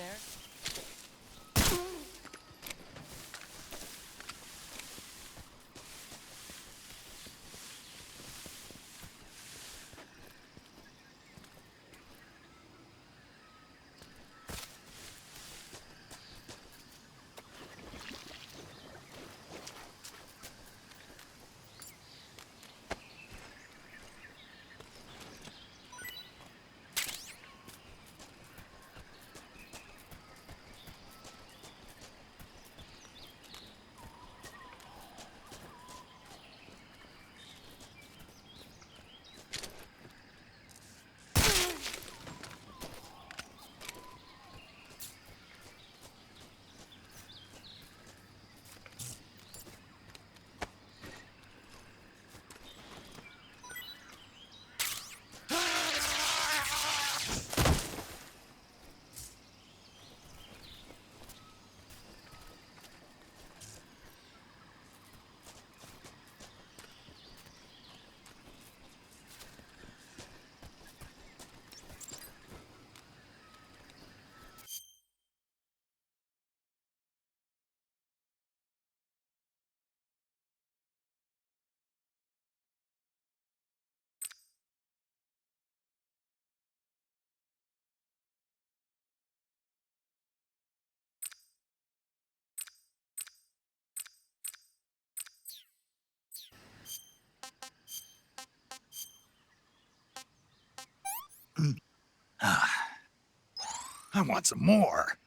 there? I want some more.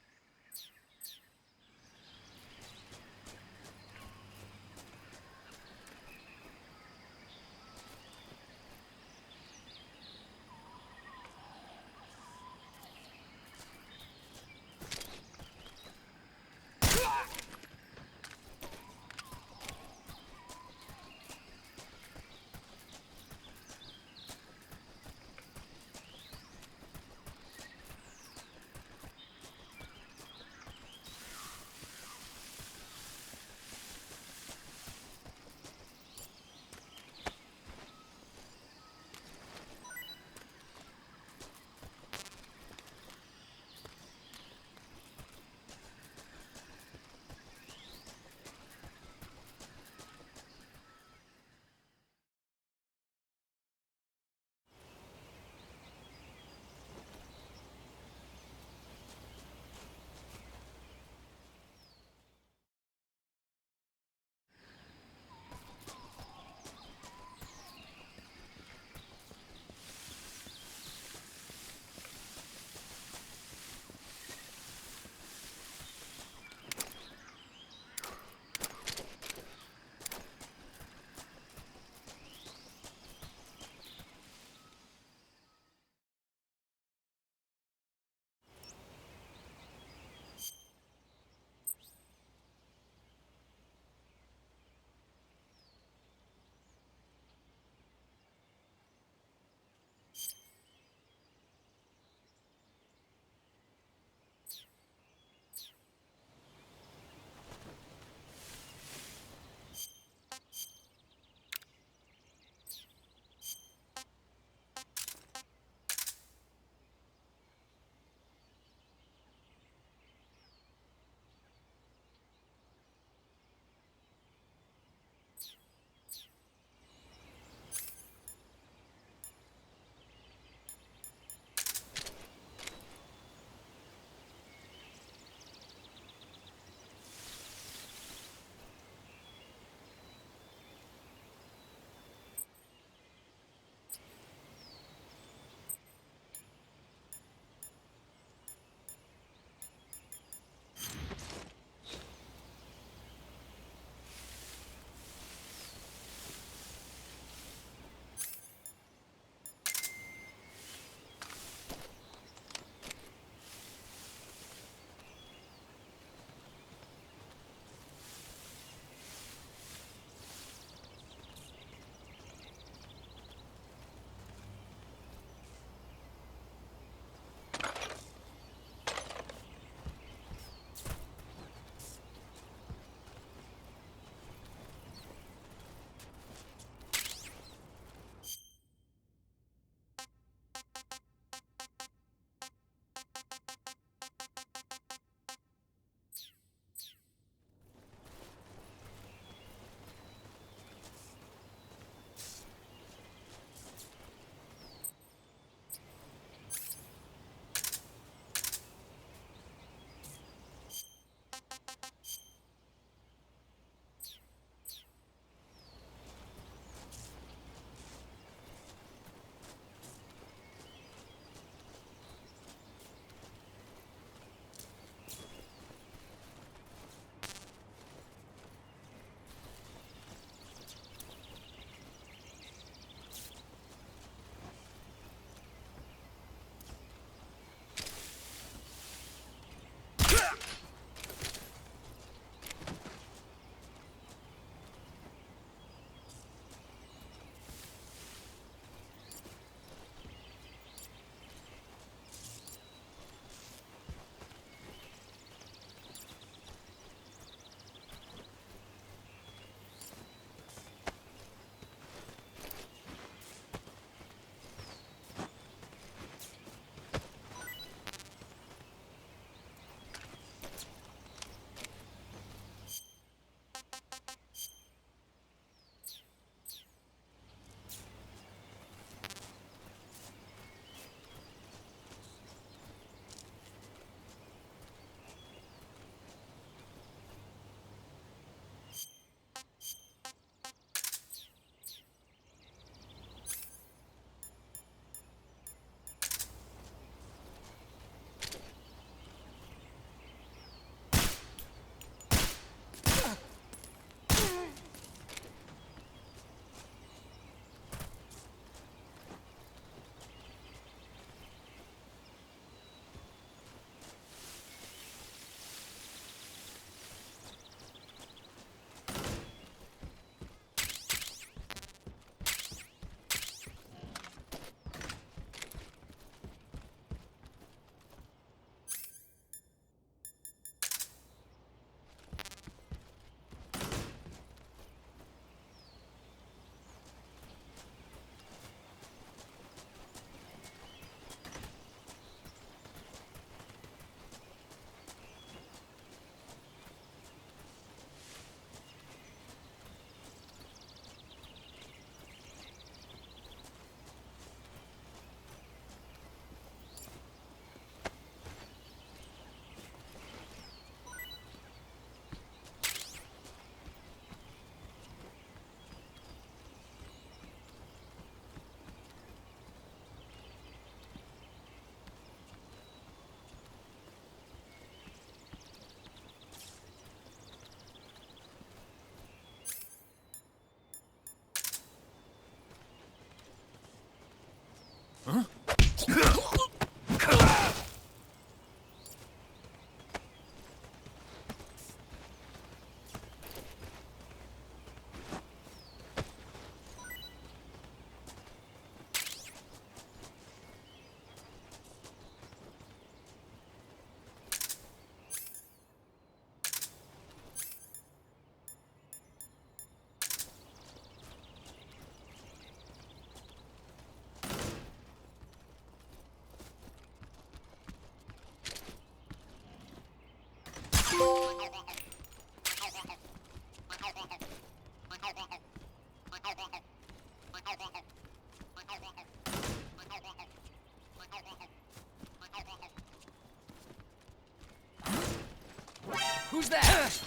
Who's that?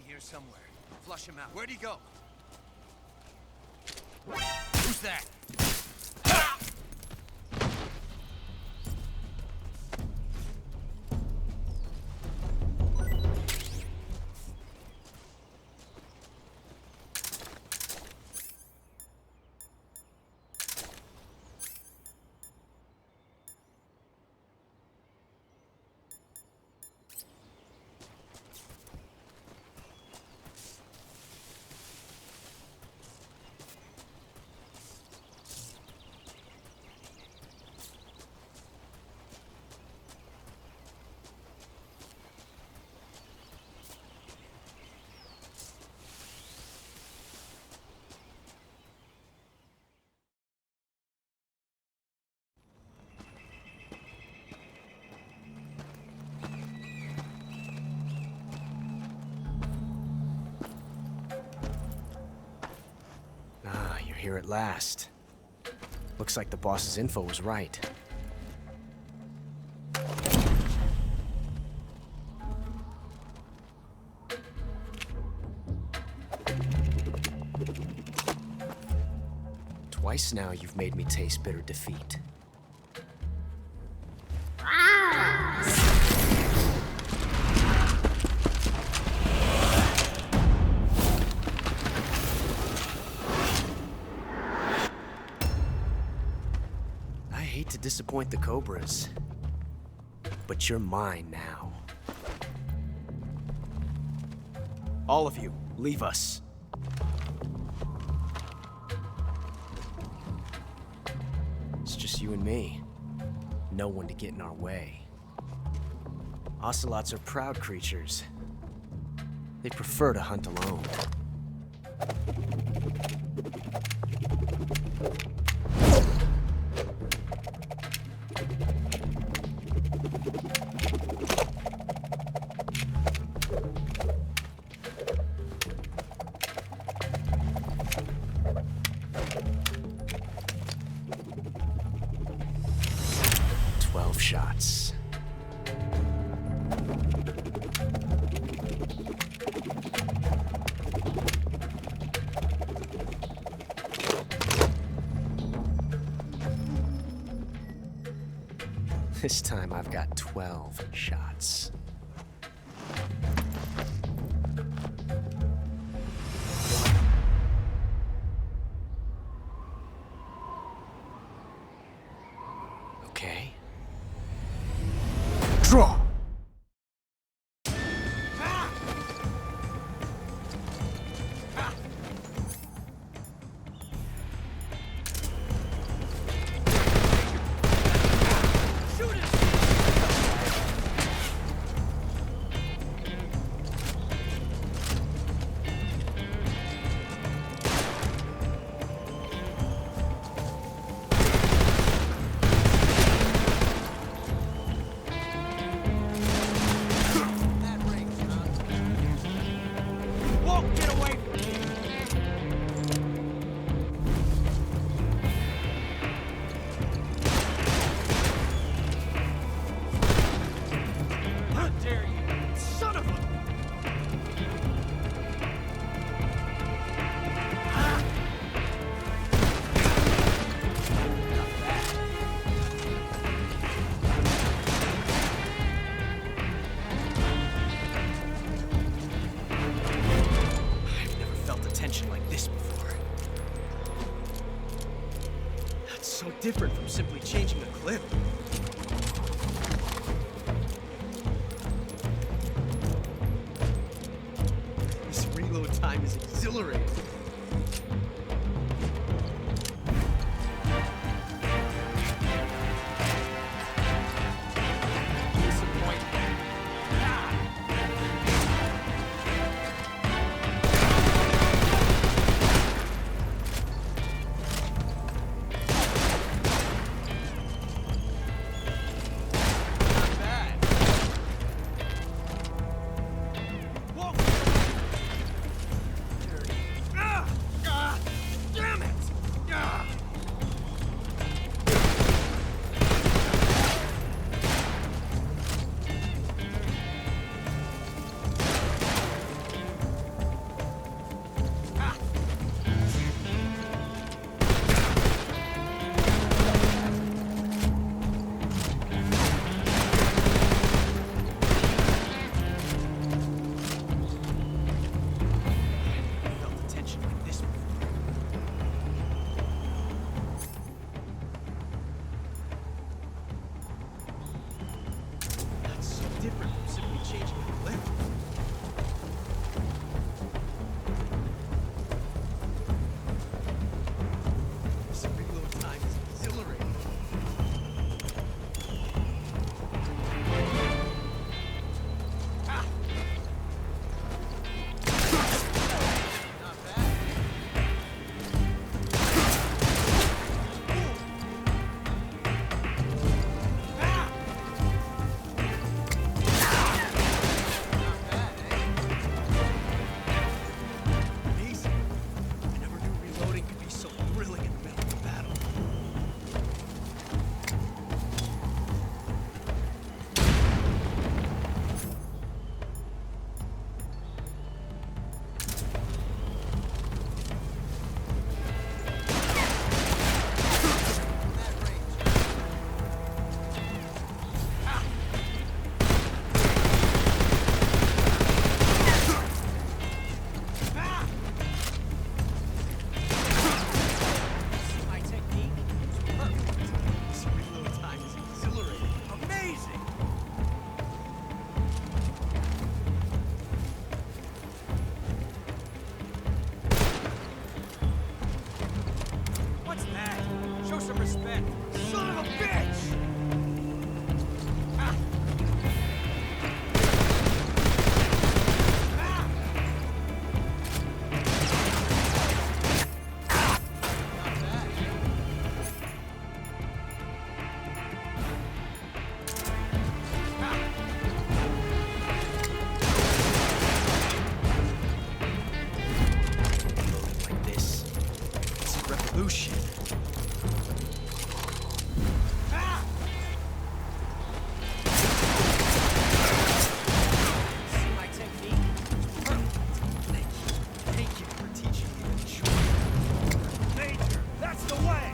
Here somewhere. Flush him out. Where'd he go? Who's that? Here at last. Looks like the boss's info was right. Twice now you've made me taste bitter defeat. To disappoint the Cobras, but you're mine now. All of you, leave us. It's just you and me. No one to get in our way. Ocelots are proud creatures. They prefer to hunt alone. Shots. This time I've got 12 shots. Okay. Draw! Won't get away from me! How dare you! Son of a... I've never felt a tension like this before. That's so different from simply changing a clip. This reload time is exhilarating. Different from simply changing the clip. This reload time is exhilarating. Not bad. Amazing. I never knew reloading could be so thrilling in the middle of a battle. My technique is perfect. This reload time is exhilarating. Amazing! What's that? Show some respect. Son of a bitch! Like this. It's a revolution. See my technique? Perfect. Thank you. Thank you for teaching me the choice. Major, that's the way!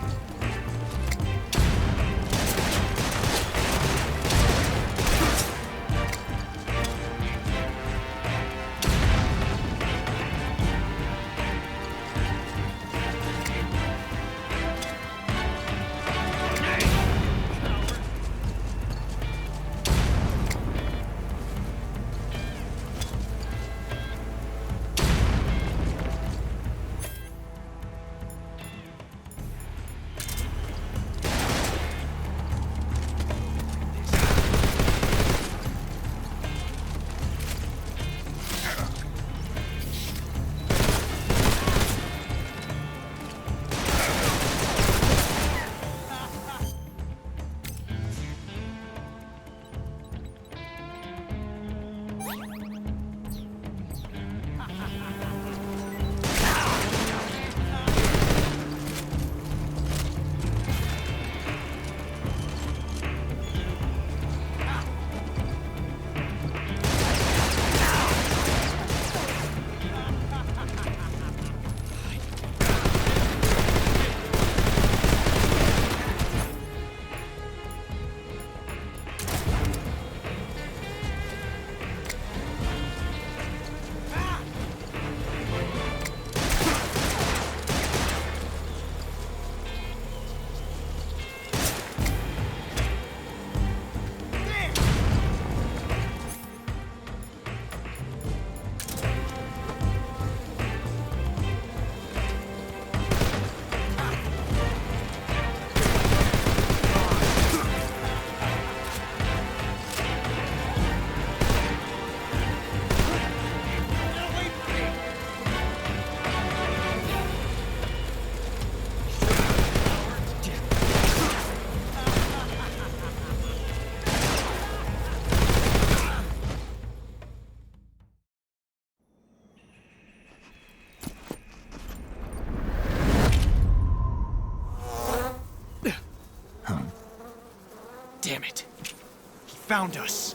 found us.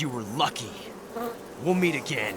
You were lucky. We'll meet again.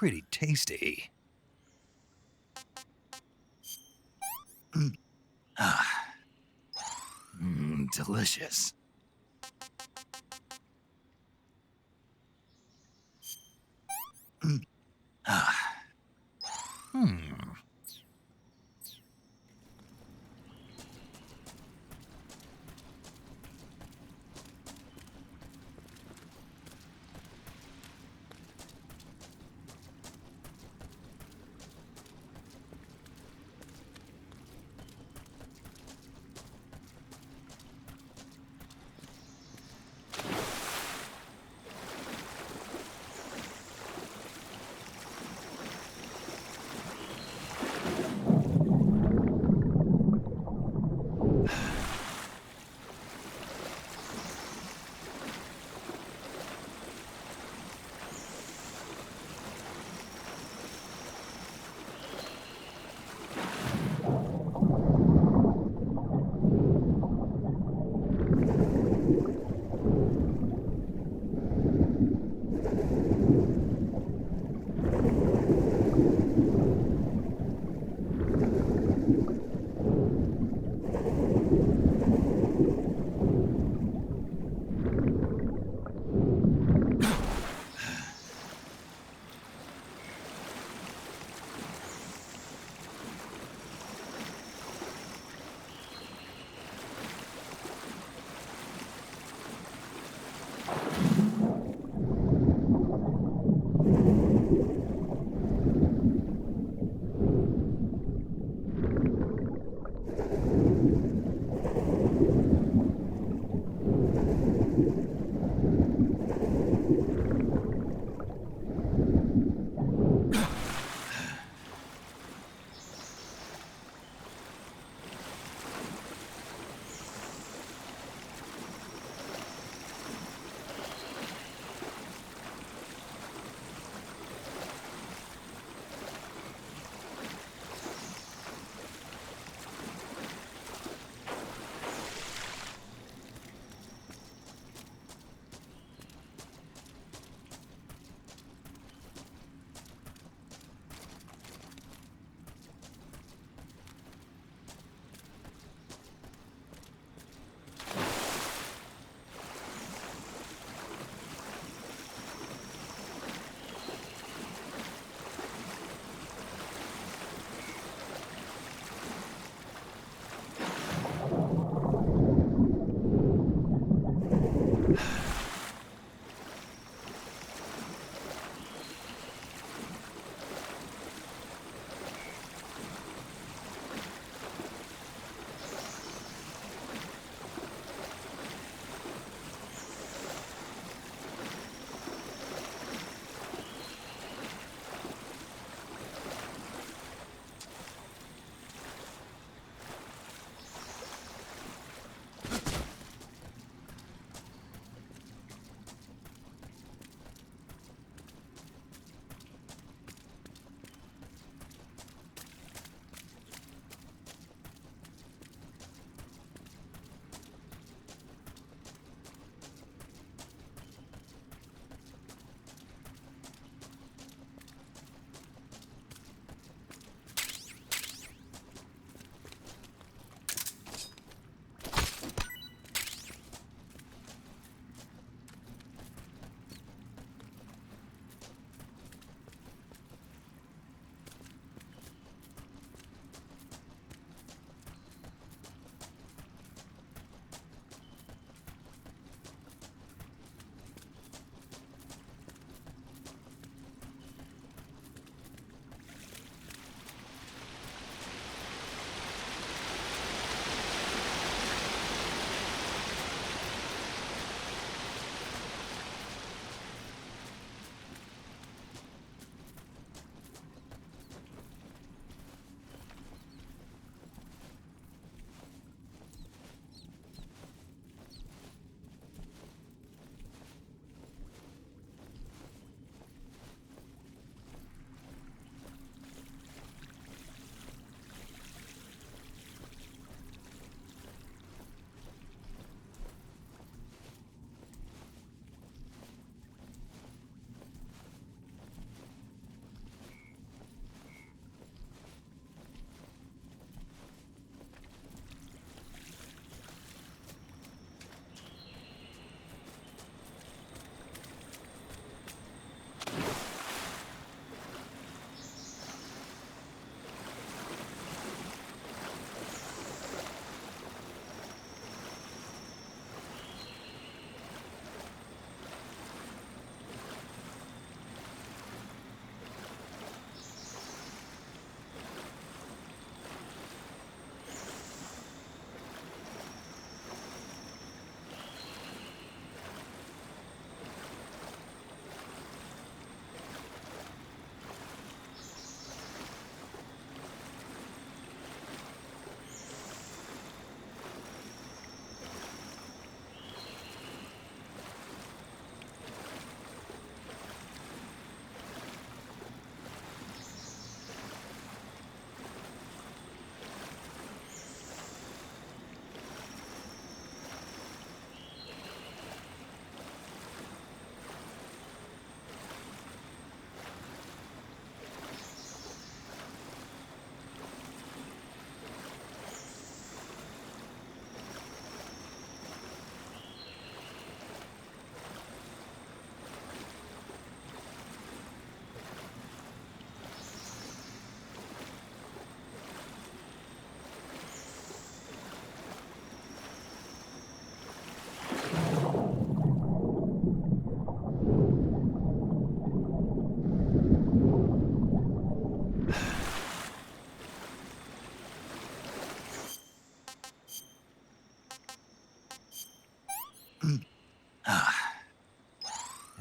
pretty tasty. Delicious.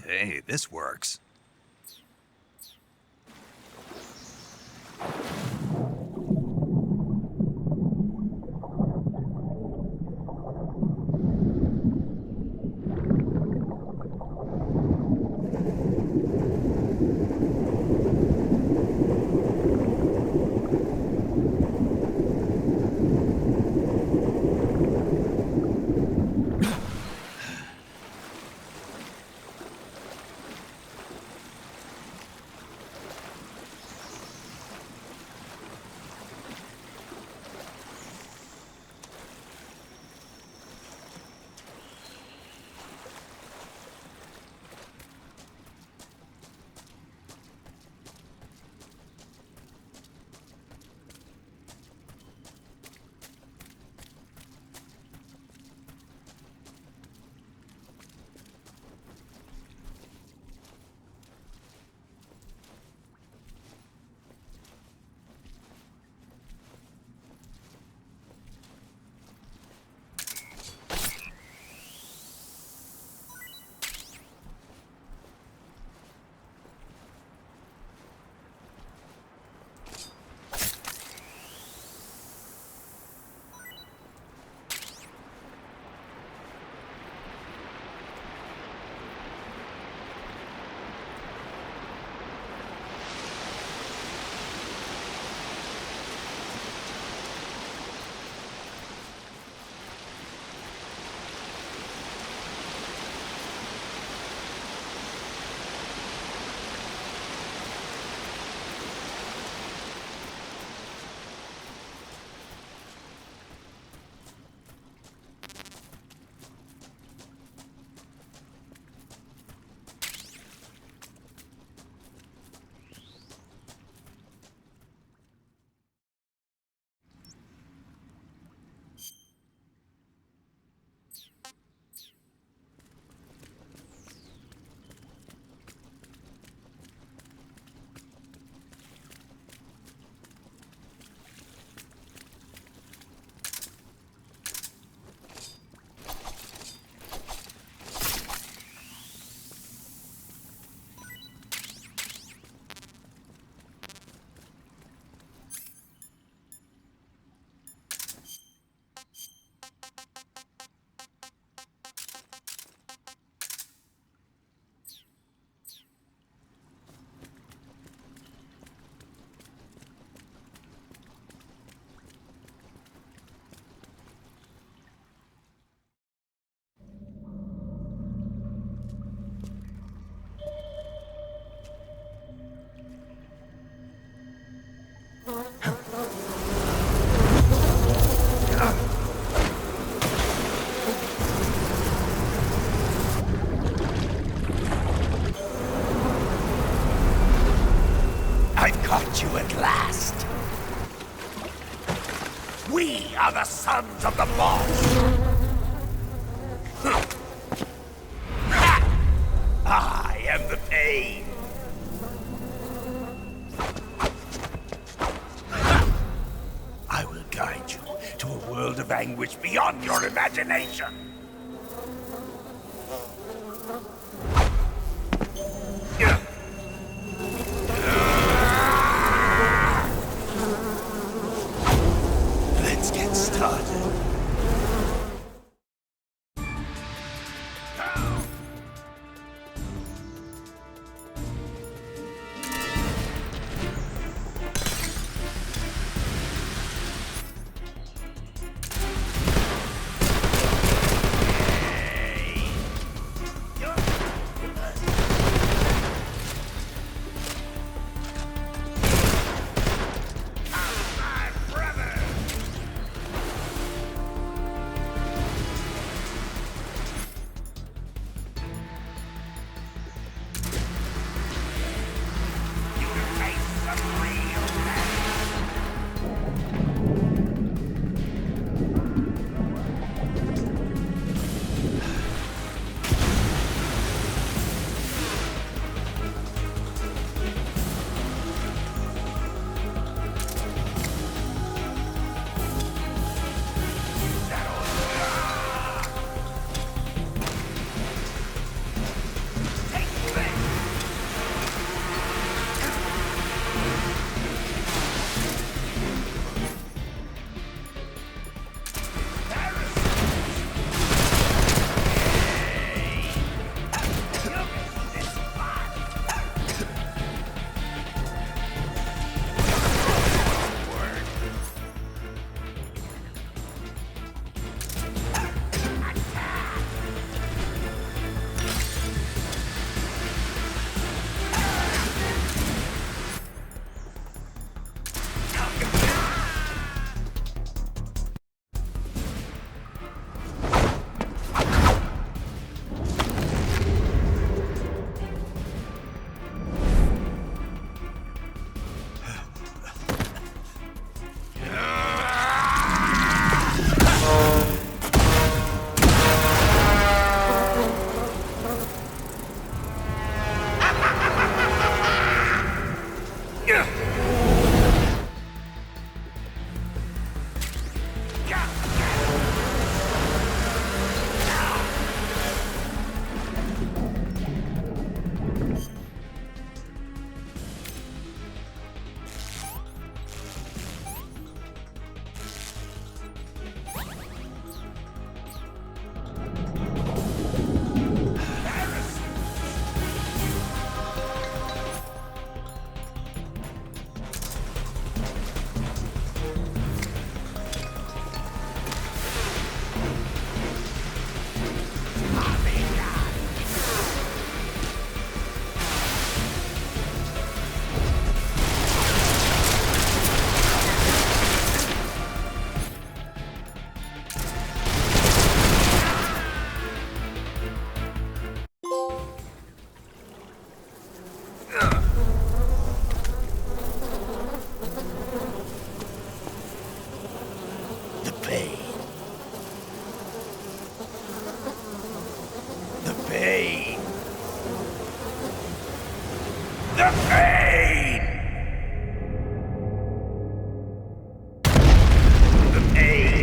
Hey, this works. You at last. We are the sons of the boss. I am the pain. I will guide you to a world of anguish beyond your imagination. Let's get started. The pain! The pain!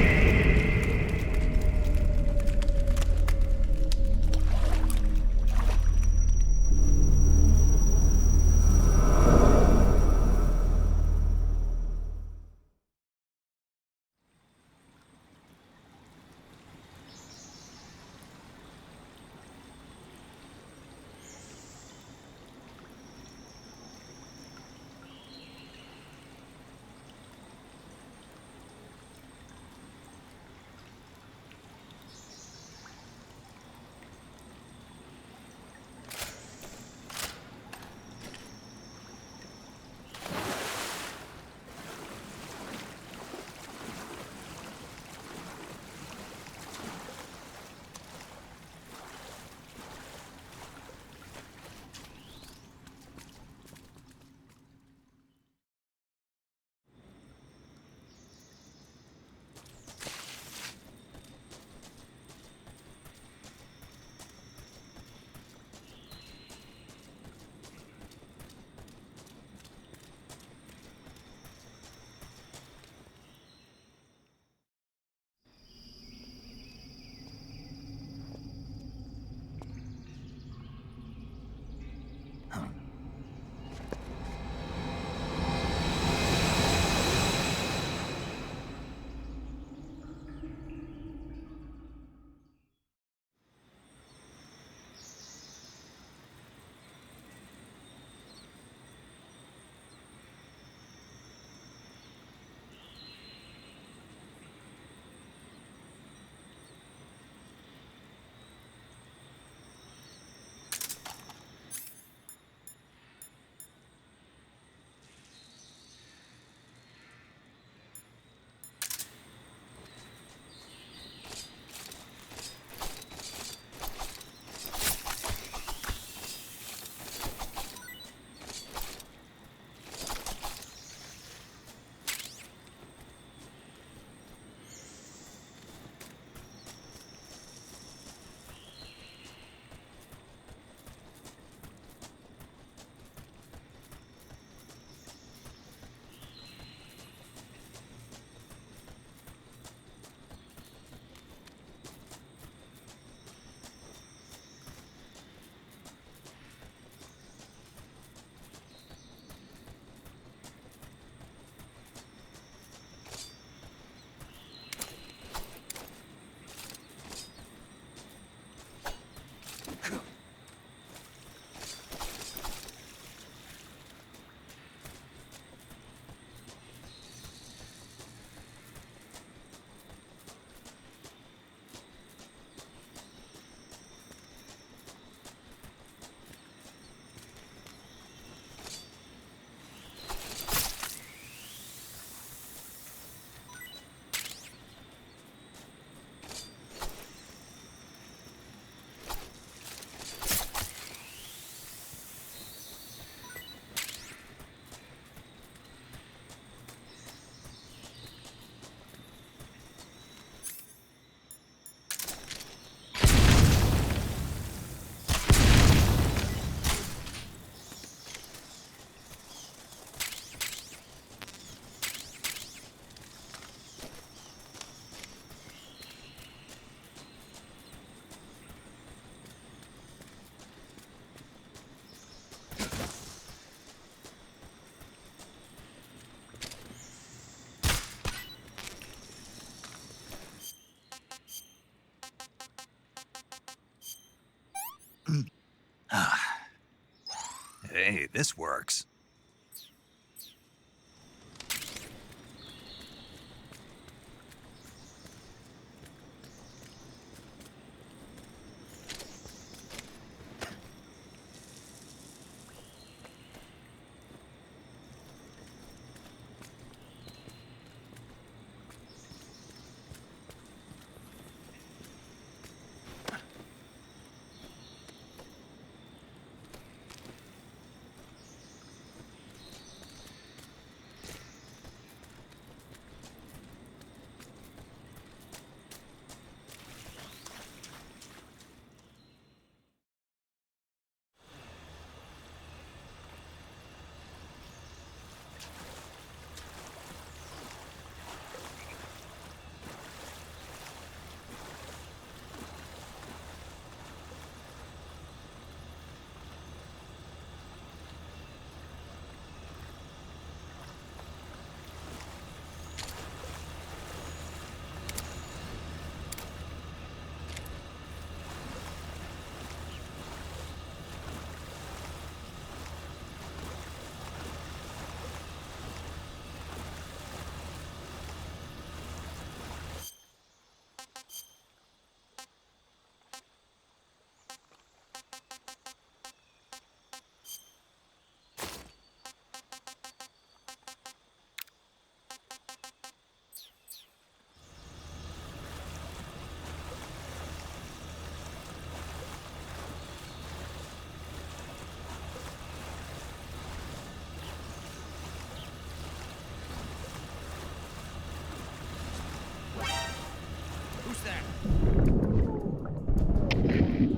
Hey, this works.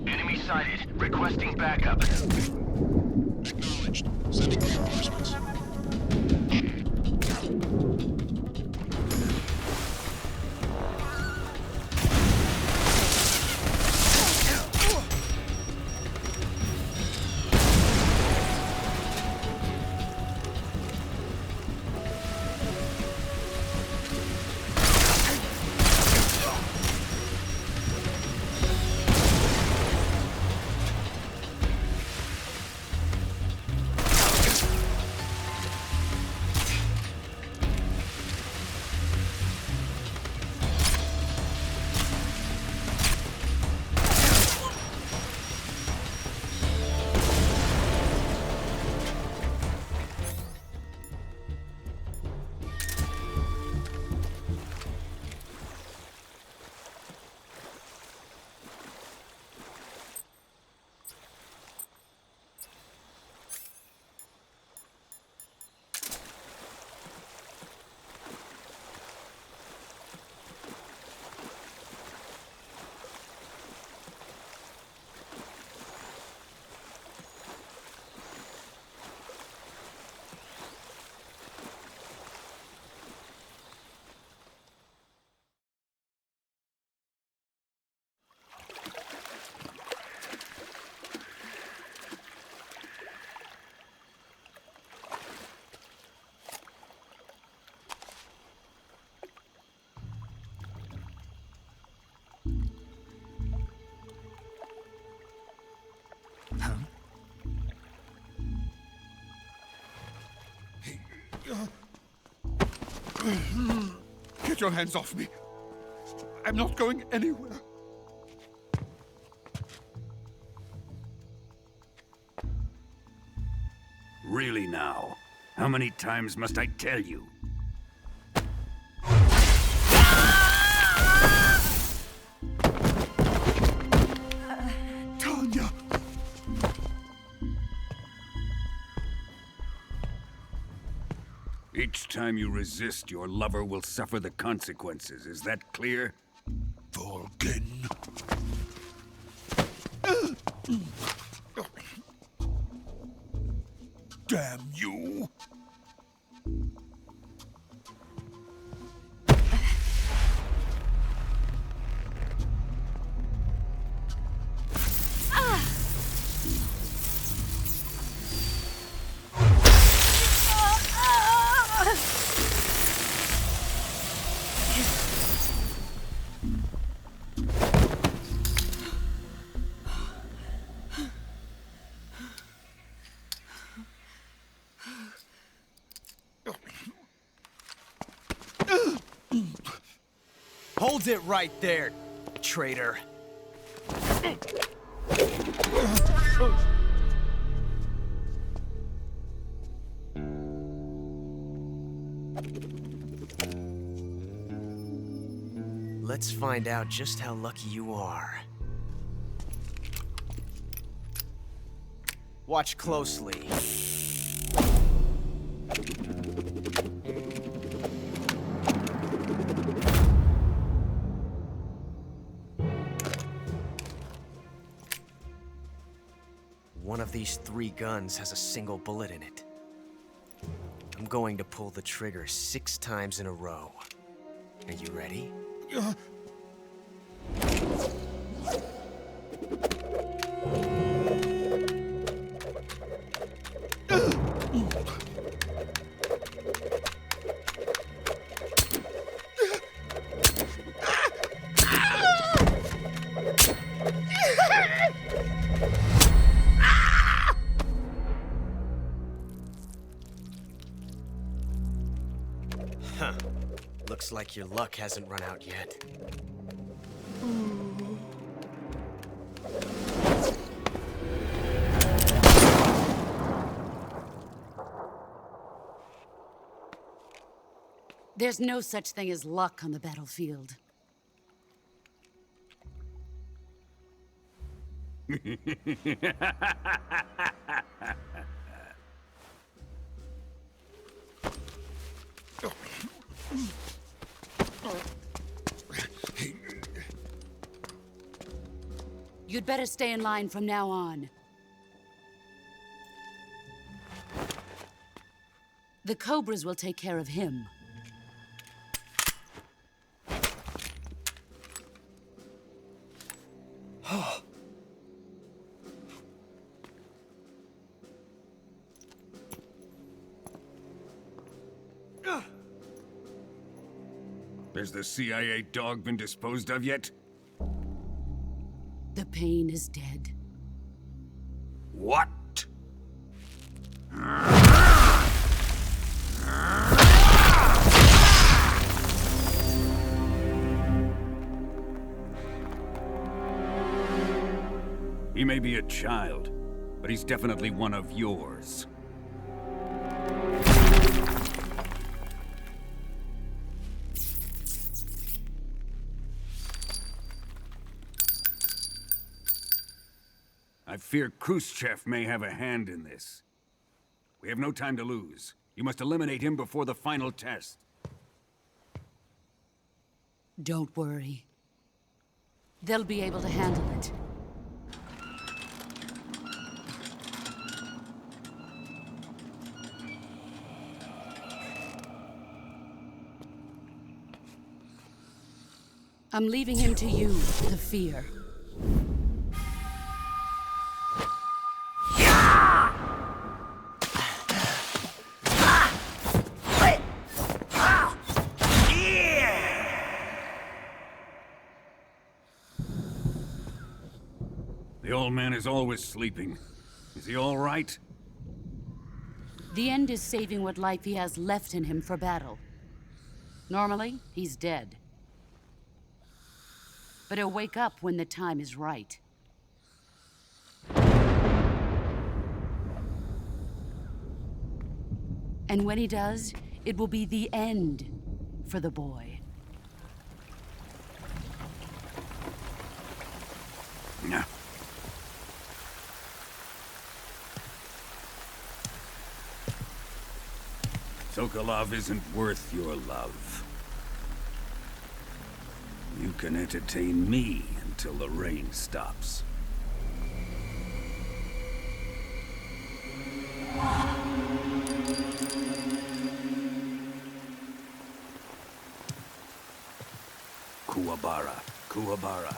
Enemy sighted. Requesting backup. Acknowledged. Sending reinforcements. Get your hands off me. I'm not going anywhere. Really now? How many times must I tell you? Tanya! Each time you resist, your lover will suffer the consequences. Is that clear? Volgin. Damn you! Hold it right there, traitor. Let's find out just how lucky you are. Watch closely. One of these 3 guns has a single bullet in it. I'm going to pull the trigger 6 times in a row. Are you ready? Huh. Looks like your luck hasn't run out yet. There's no such thing as luck on the battlefield. You'd better stay in line from now on. The Cobras will take care of him. Has the CIA dog been disposed of yet? The pain is dead. What? He may be a child, but he's definitely one of yours. I fear Khrushchev may have a hand in this. We have no time to lose. You must eliminate him before the final test. Don't worry. They'll be able to handle it. I'm leaving him to you, the fear. The old man is always sleeping. Is he all right? The end is saving what life he has left in him for battle. Normally, he's dead. But he'll wake up when the time is right. And when he does, it will be the end for the boy. No. Sokolov isn't worth your love. You can entertain me until the rain stops. Kuwabara, Kuwabara.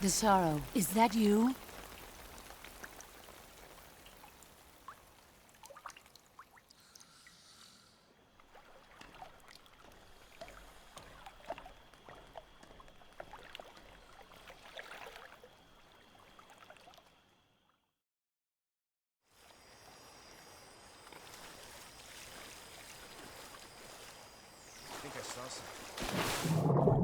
Desaro, is that you? I think I saw something.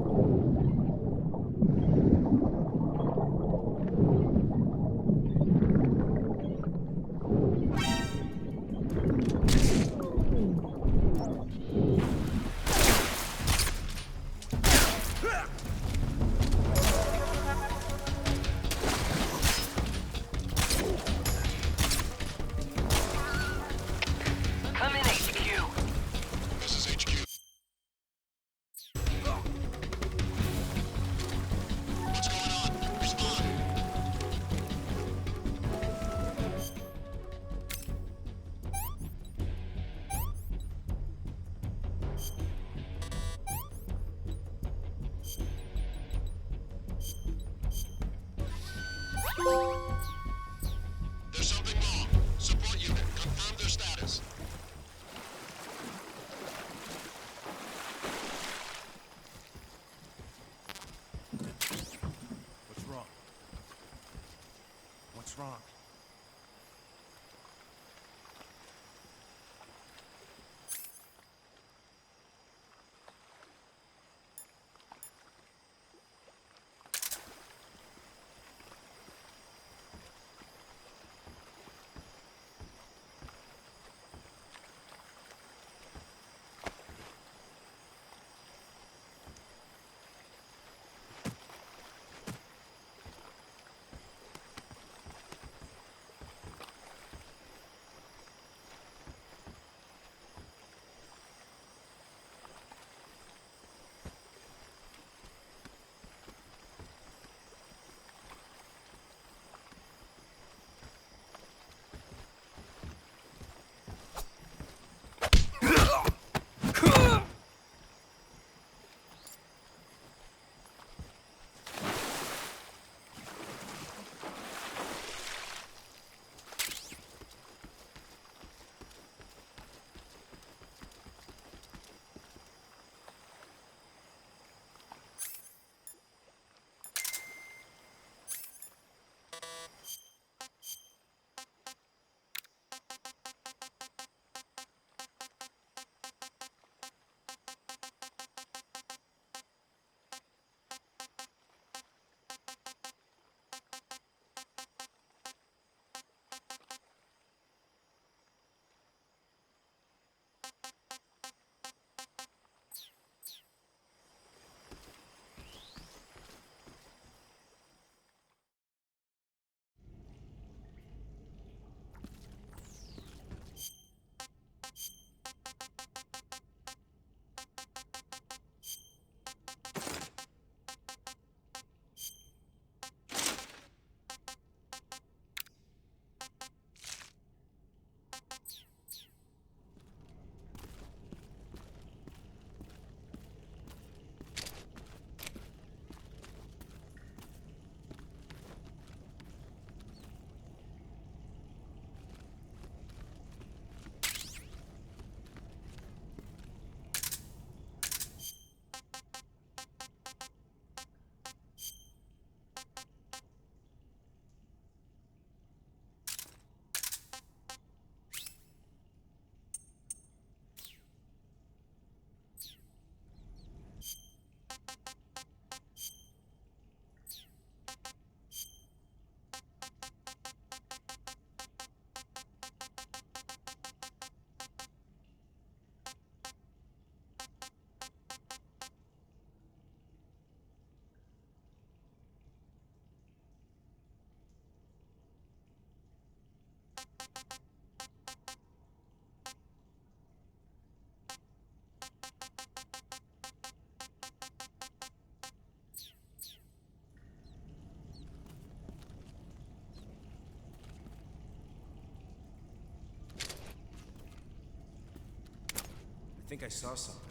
There's something wrong. Support unit, confirm their status. What's wrong? What's wrong? think I saw something.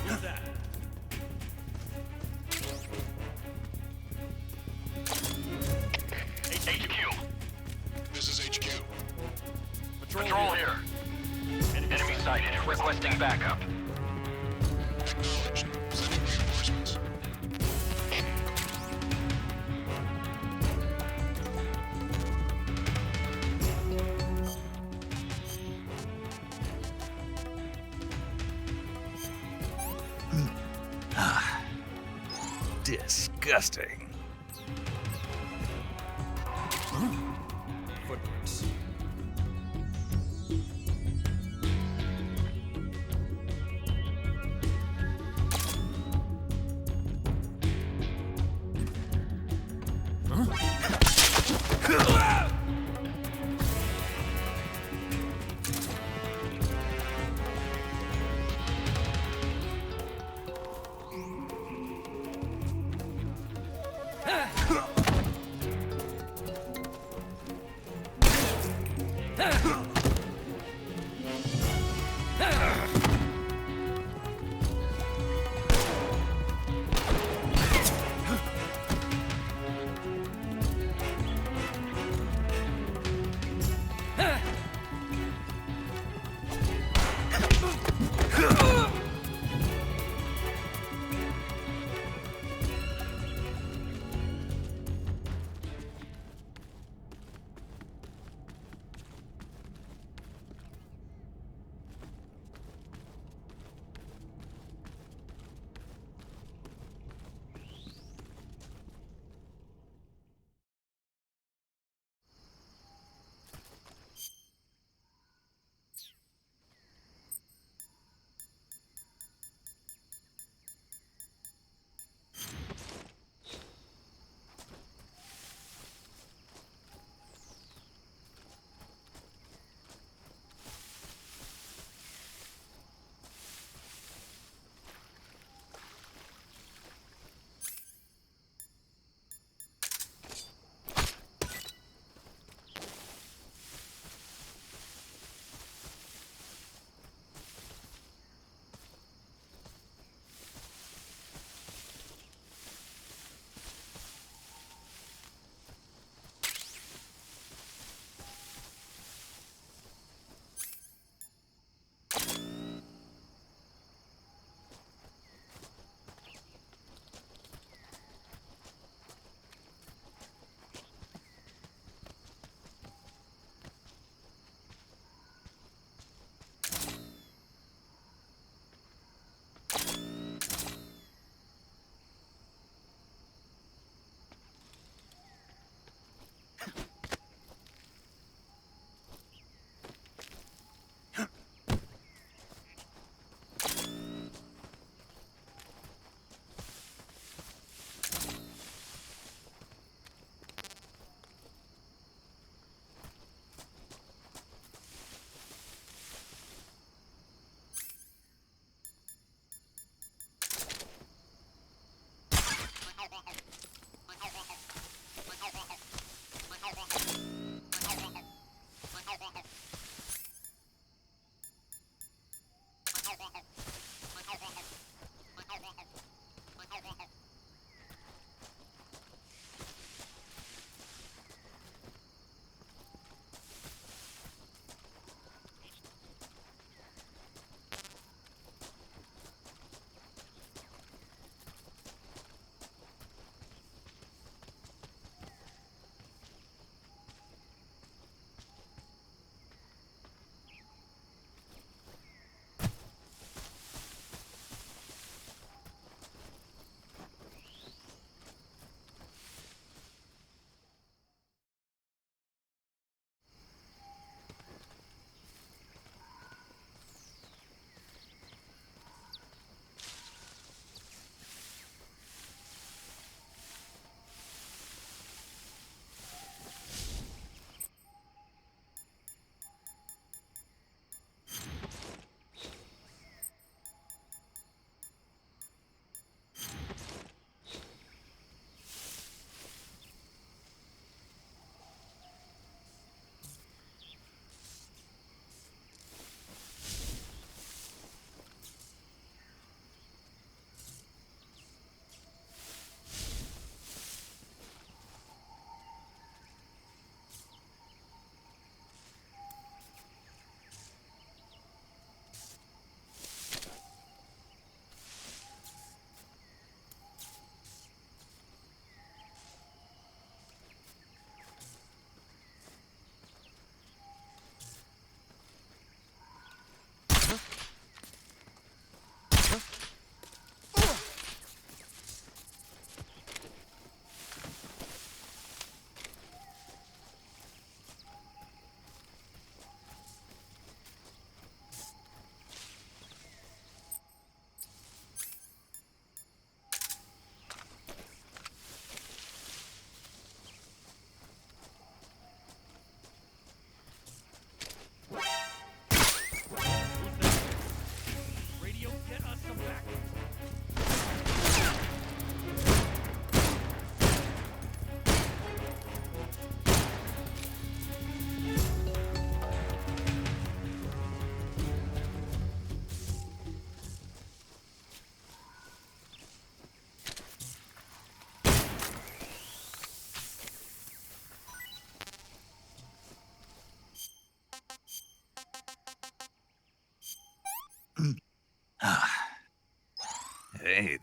Who's that? HQ. This is HQ. Patrol here. Enemy sighted. Requesting backup. Acknowledged. Sending reinforcements. Disgusting. Footprints.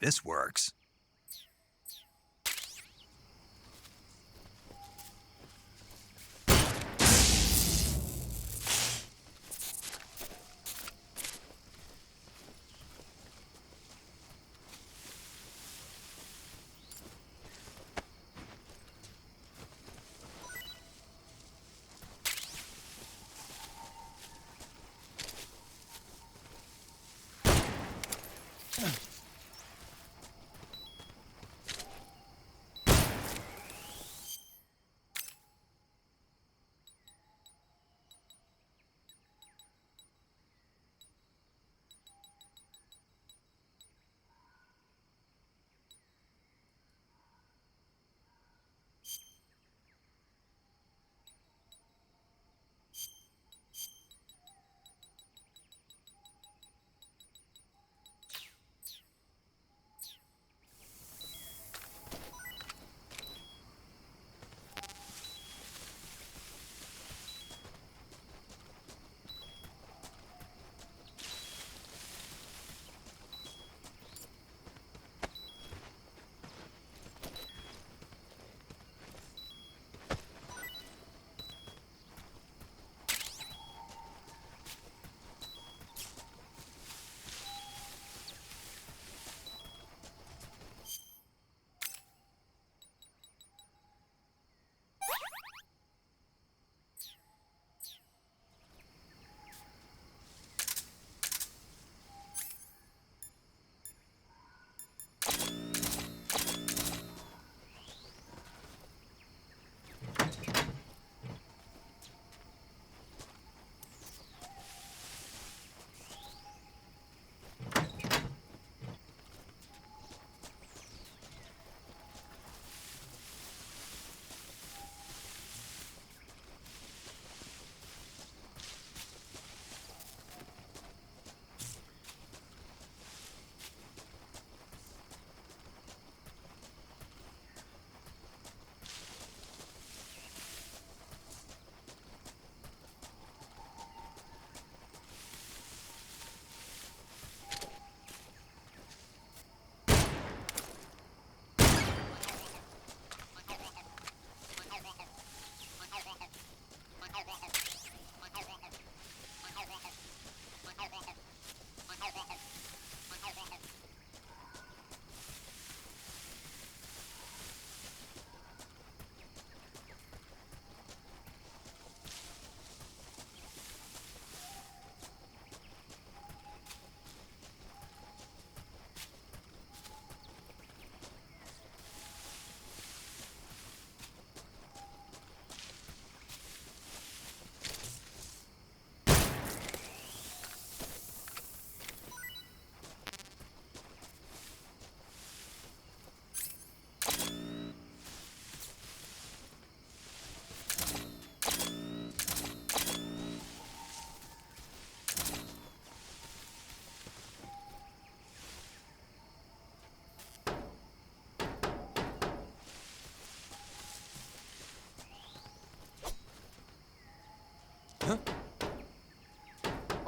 this works.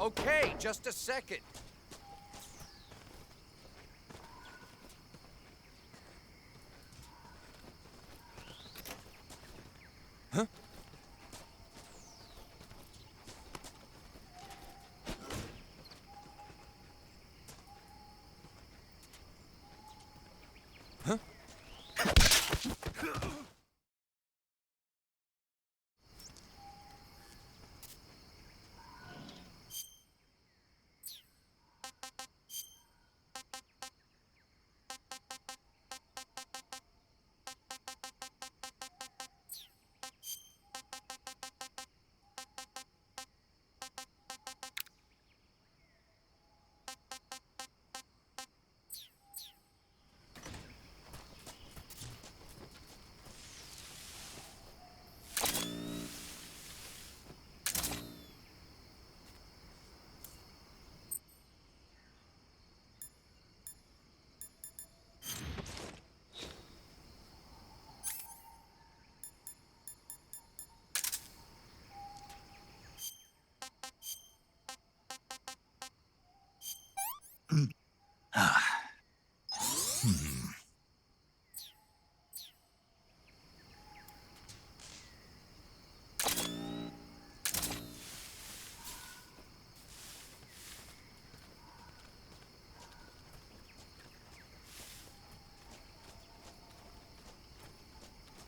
Okay, just a second. Huh? Huh?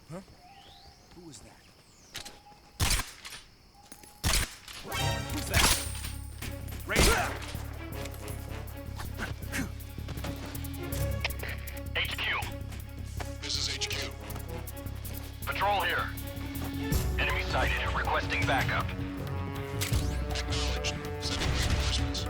Huh? Who was that? Who's that? Right. HQ. This is HQ. Patrol here. Enemy sighted. Requesting backup. Acknowledged. Sending reinforcements.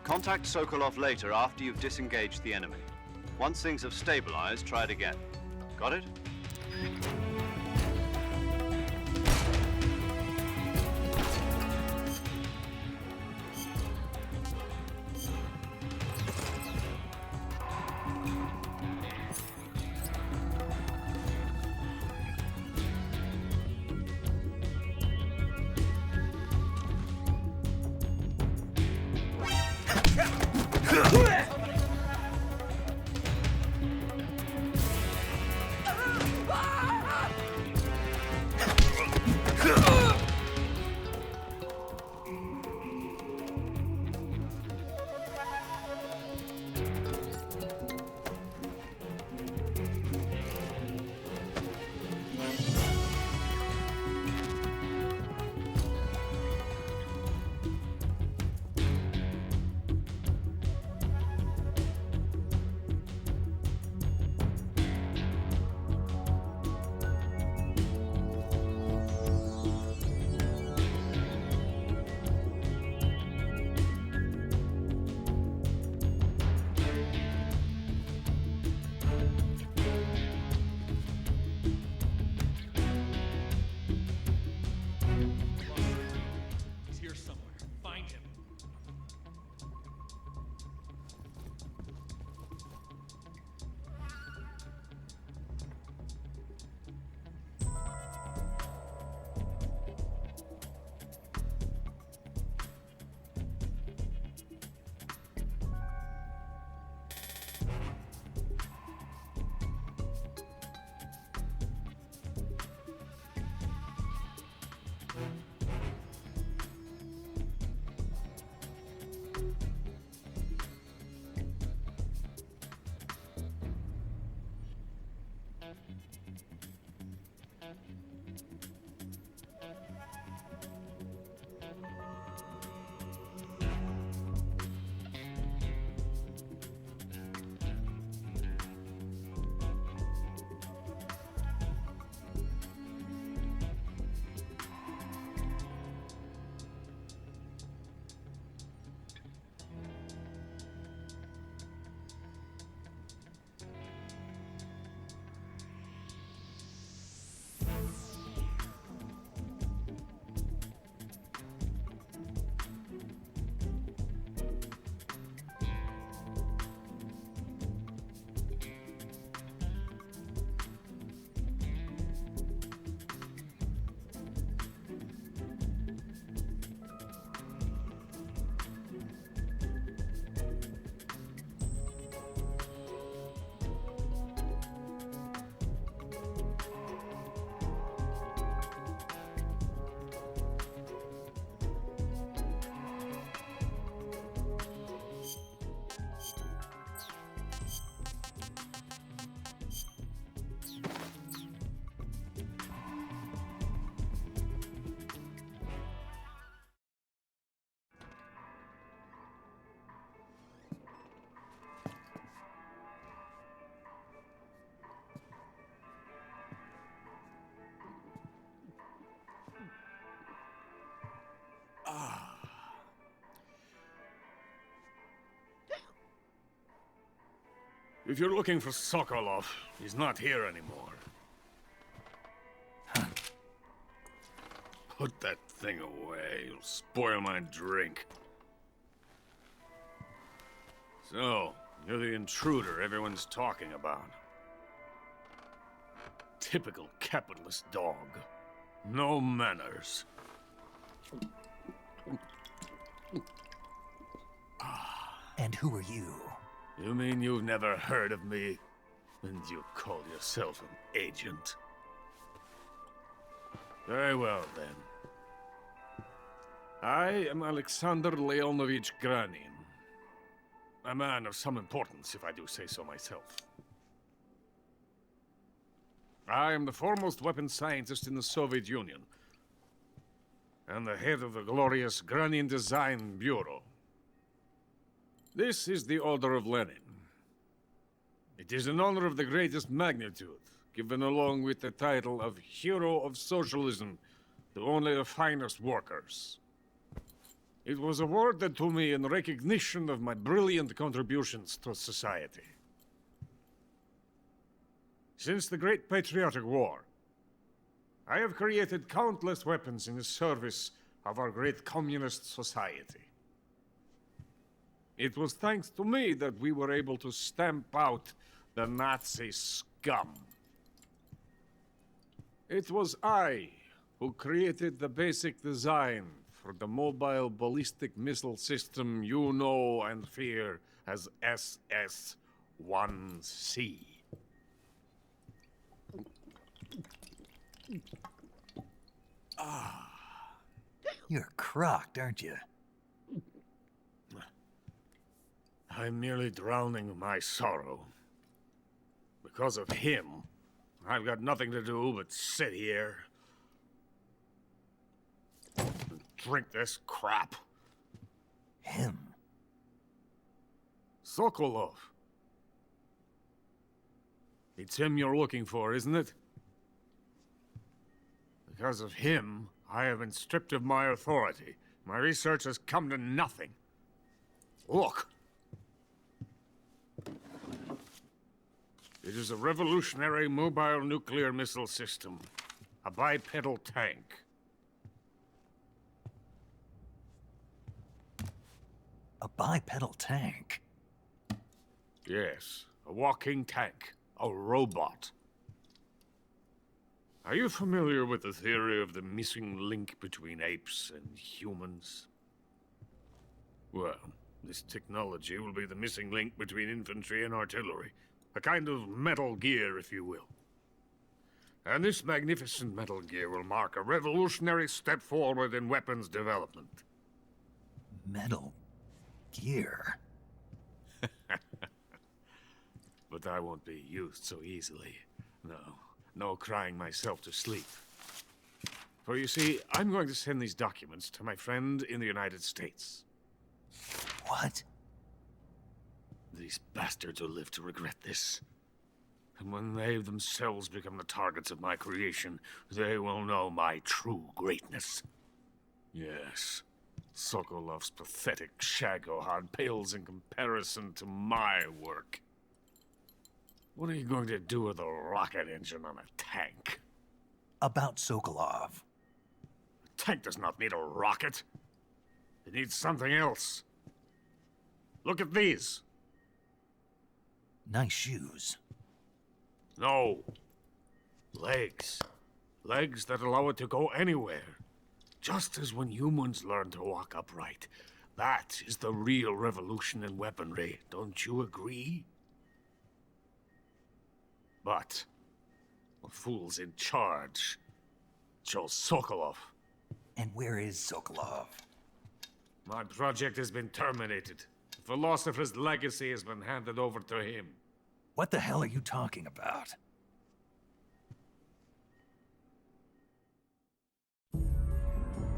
Contact Sokolov later after you've disengaged the enemy. Once things have stabilized, try it again. Got it? If you're looking for Sokolov, he's not here anymore. Put that thing away. You'll spoil my drink. So, you're the intruder everyone's talking about. Typical capitalist dog. No manners. And who are you? You mean you've never heard of me? And you call yourself an agent? Very well, then. I am Alexander Leonovich Granin. A man of some importance, if I do say so myself. I am the foremost weapons scientist in the Soviet Union, and the head of the glorious Granin Design Bureau. This is the Order of Lenin. It is an honor of the greatest magnitude, given along with the title of Hero of Socialism to only the finest workers. It was awarded to me in recognition of my brilliant contributions to society. Since the Great Patriotic War, I have created countless weapons in the service of our great communist society. It was thanks to me that we were able to stamp out the Nazi scum. It was I who created the basic design for the mobile ballistic missile system you know and fear as SS-1C. You're crocked, aren't you? I'm merely drowning my sorrow. Because of him, I've got nothing to do but sit here and drink this crap. Him? Sokolov. It's him you're looking for, isn't it? Because of him, I have been stripped of my authority. My research has come to nothing. Look. It is a revolutionary mobile nuclear missile system. A bipedal tank. A bipedal tank? Yes, a walking tank. A robot. Are you familiar with the theory of the missing link between apes and humans? Well, this technology will be the missing link between infantry and artillery. A kind of Metal Gear, if you will. And this magnificent Metal Gear will mark a revolutionary step forward in weapons development. Metal Gear? But I won't be used so easily. No crying myself to sleep. For you see, I'm going to send these documents to my friend in the United States. What? These bastards will live to regret this. And when they themselves become the targets of my creation, they will know my true greatness. Yes, Sokolov's pathetic shagohod pales in comparison to my work. What are you going to do with a rocket engine on a tank? About Sokolov. A tank does not need a rocket. It needs something else. Look at these. Nice shoes. No. Legs. Legs that allow it to go anywhere. Just as when humans learn to walk upright. That is the real revolution in weaponry. Don't you agree? But the fool's in charge. Joe Sokolov. And where is Sokolov? My project has been terminated. The philosopher's legacy has been handed over to him. What the hell are you talking about?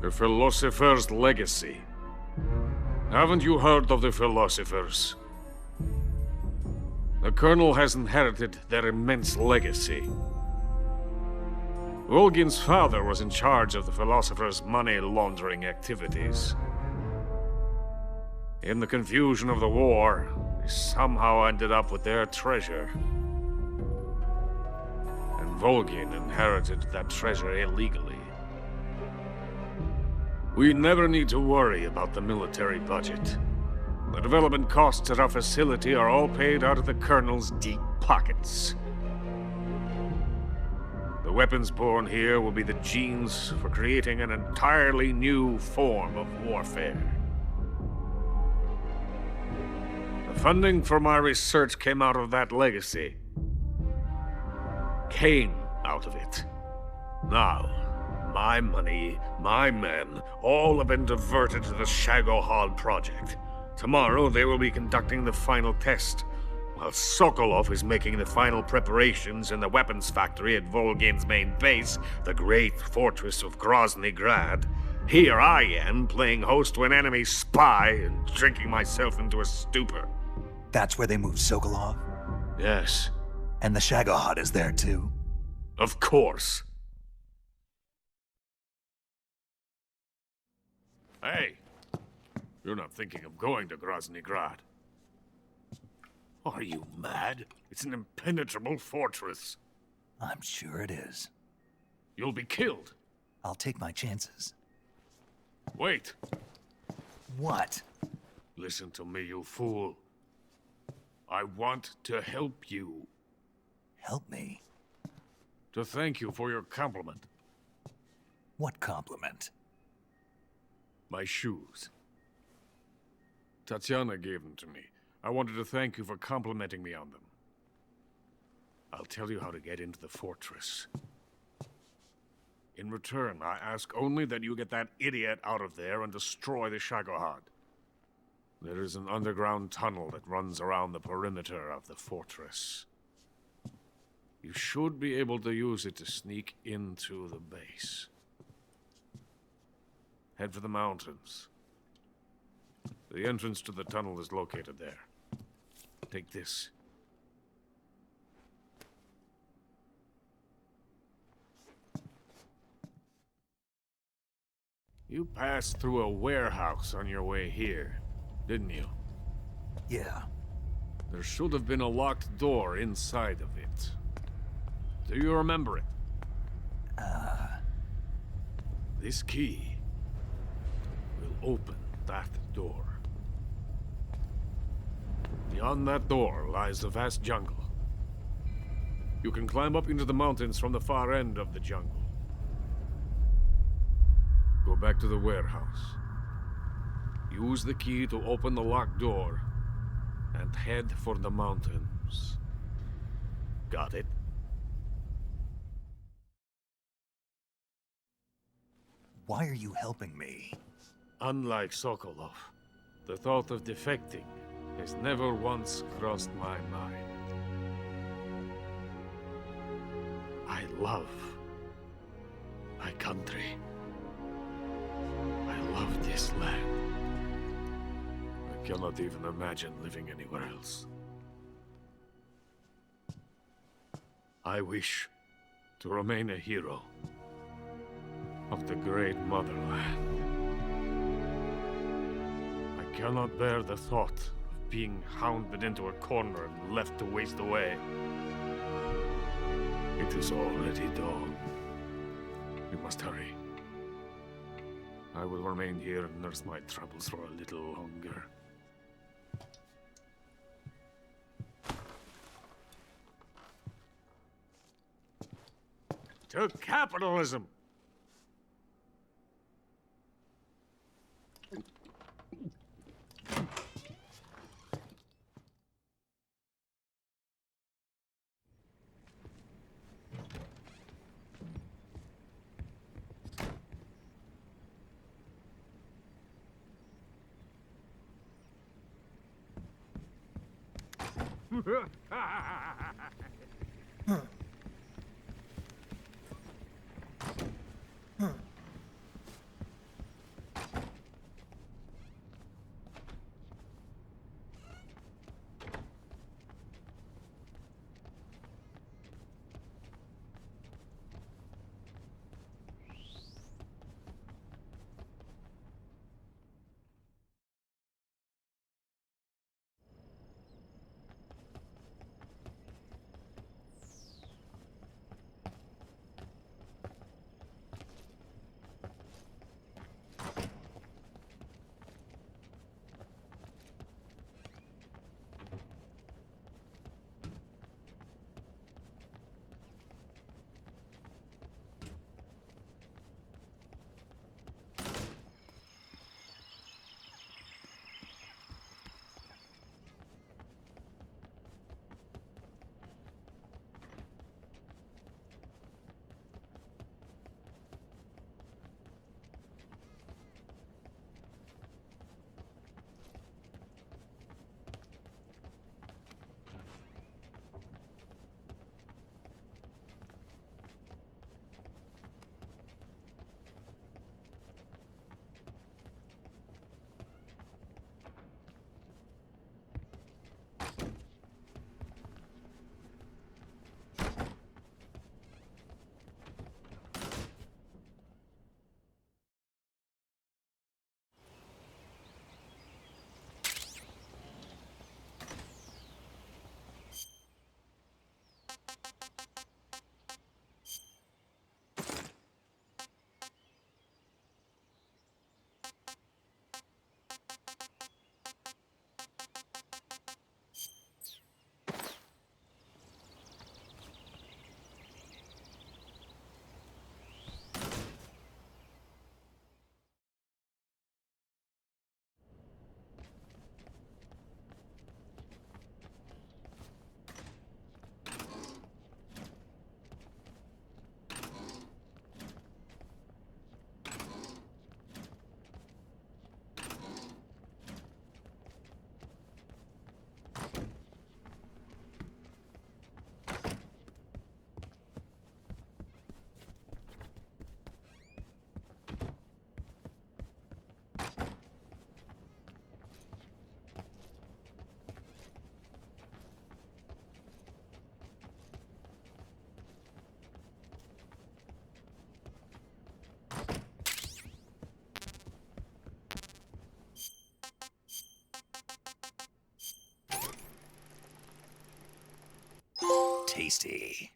The philosopher's legacy. Haven't you heard of the philosophers? The Colonel has inherited their immense legacy. Volgin's father was in charge of the philosopher's money laundering activities. In the confusion of the war, they somehow ended up with their treasure. And Volgin inherited that treasure illegally. We never need to worry about the military budget. The development costs at our facility are all paid out of the Colonel's deep pockets. The weapons born here will be the genes for creating an entirely new form of warfare. The funding for my research came out of that legacy. Came out of it. Now, my money, my men, all have been diverted to the Shagohod project. Tomorrow they will be conducting the final test, while Sokolov is making the final preparations in the weapons factory at Volgin's main base, the great fortress of Grozny Grad. Here I am, playing host to an enemy spy and drinking myself into a stupor. That's where they moved Sokolov? Yes. And the Shagohod is there too? Of course. Hey, you're not thinking of going to Grozny Grad. Are you mad? It's an impenetrable fortress. I'm sure it is. You'll be killed. I'll take my chances. Wait. What? Listen to me, you fool. I want to help you. Help me? To thank you for your compliment. What compliment? My shoes. Tatiana gave them to me. I wanted to thank you for complimenting me on them. I'll tell you how to get into the fortress. In return, I ask only that you get that idiot out of there and destroy the Shagohod. There is an underground tunnel that runs around the perimeter of the fortress. You should be able to use it to sneak into the base. Head for the mountains. The entrance to the tunnel is located there. Take this. You passed through a warehouse on your way here, didn't you? Yeah. There should have been a locked door inside of it. Do you remember it? This key will open that door. Beyond that door lies the vast jungle. You can climb up into the mountains from the far end of the jungle. Go back to the warehouse. Use the key to open the locked door and head for the mountains. Got it? Why are you helping me? Unlike Sokolov, the thought of defecting has never once crossed my mind. I love my country. I love this land. I cannot even imagine living anywhere else. I wish to remain a hero of the great motherland. I cannot bear the thought of being hounded into a corner and left to waste away. It is already dawn. We must hurry. I will remain here and nurse my troubles for a little longer. To capitalism! tasty.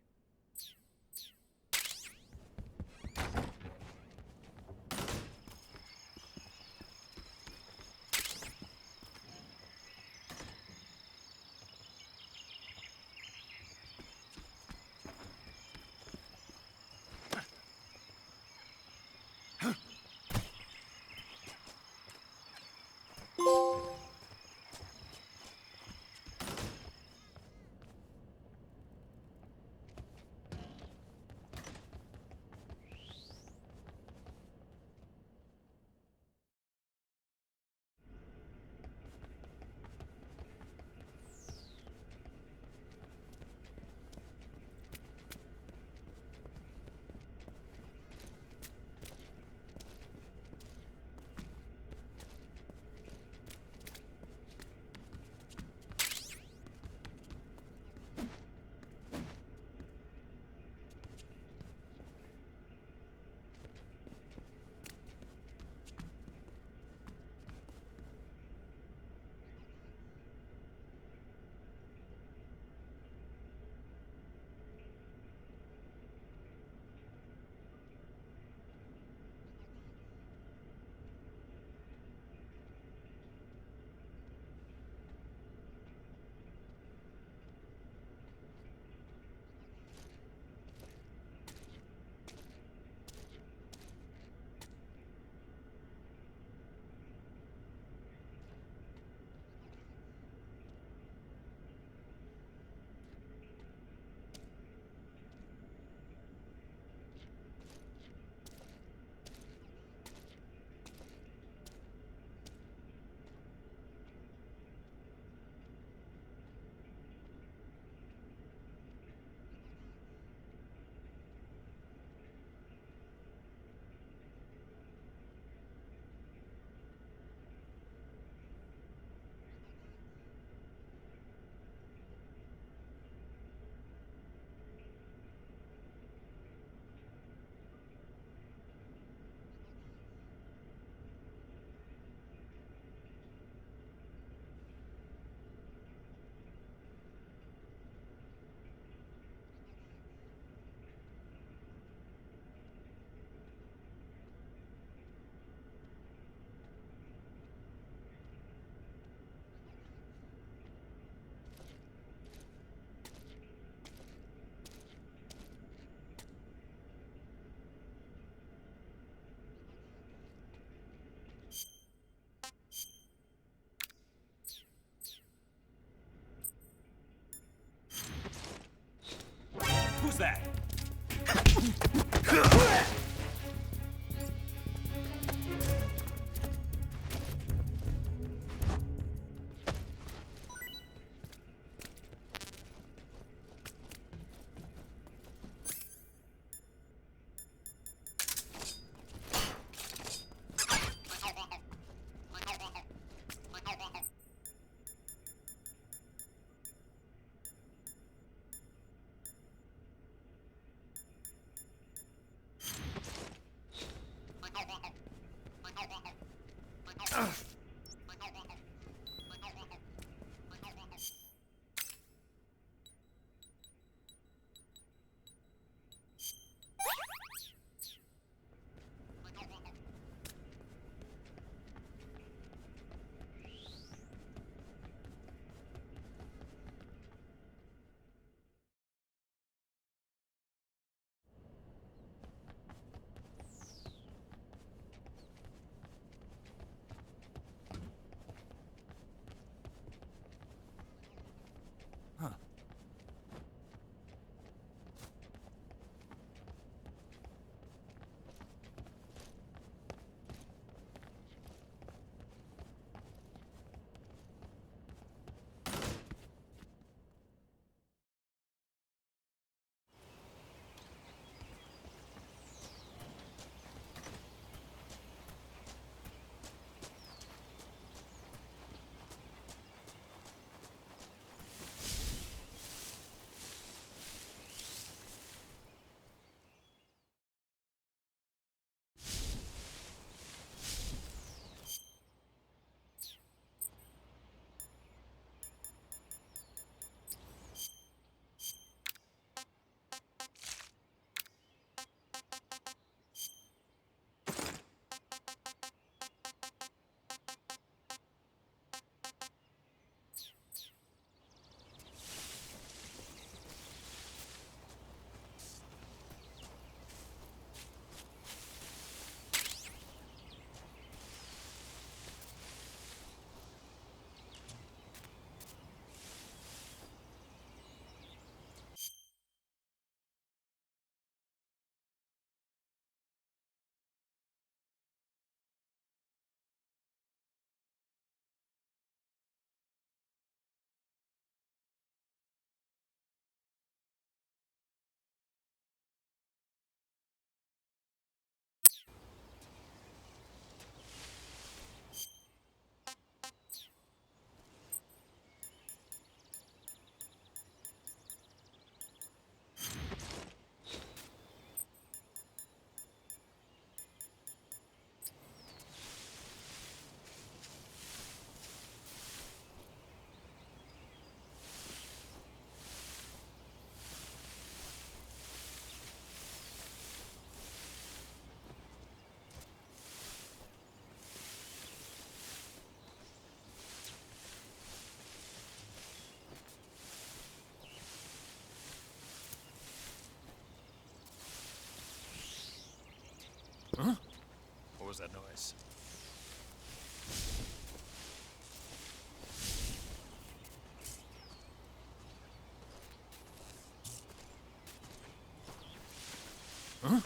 Who's that? Huh? What was that noise? Huh?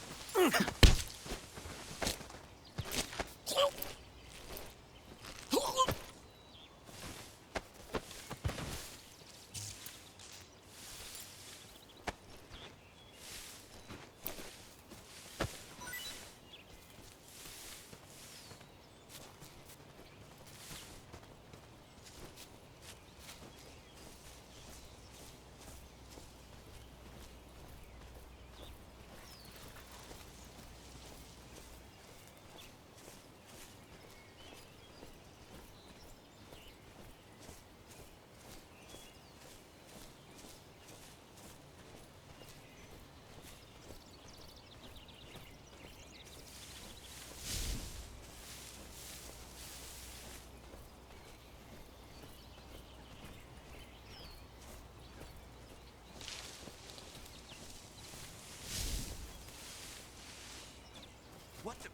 What the?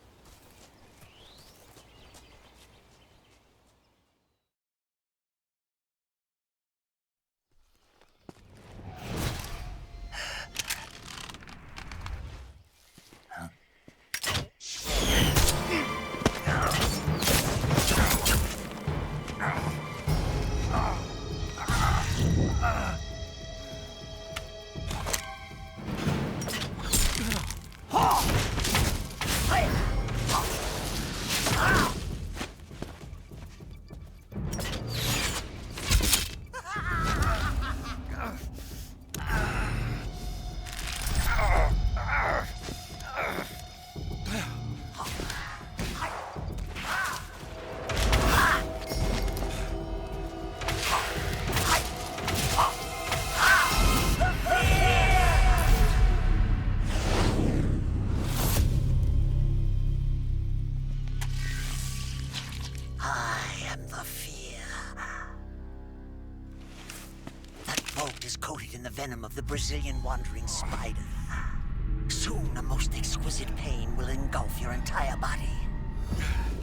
Coated in the venom of the Brazilian wandering spider. Soon a most exquisite pain will engulf your entire body.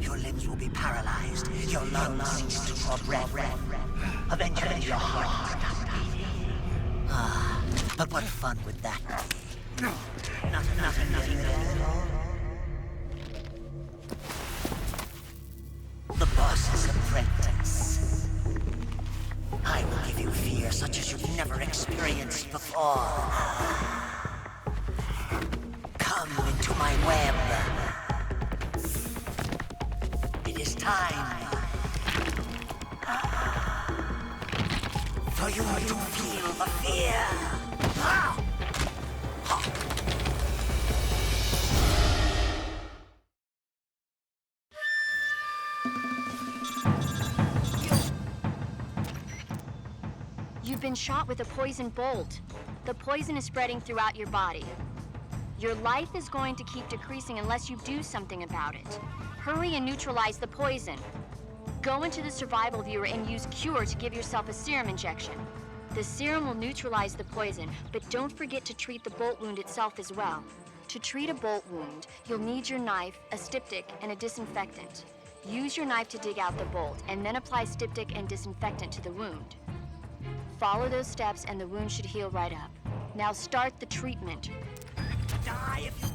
Your limbs will be paralyzed, your lungs cease to draw breath. Eventually your heart will stop beating. Ah, but what fun would that be? Nothing at all. The boss's apprentice. I will give you fear such as you've never experienced before. Come into my web. It is time for you to feel the fear. You've been shot with a poison bolt. The poison is spreading throughout your body. Your life is going to keep decreasing unless you do something about it. Hurry and neutralize the poison. Go into the survival viewer and use Cure to give yourself a serum injection. The serum will neutralize the poison, but don't forget to treat the bolt wound itself as well. To treat a bolt wound, you'll need your knife, a styptic, and a disinfectant. Use your knife to dig out the bolt, and then apply styptic and disinfectant to the wound. Follow those steps and the wound should heal right up. Now start the treatment. Die if you...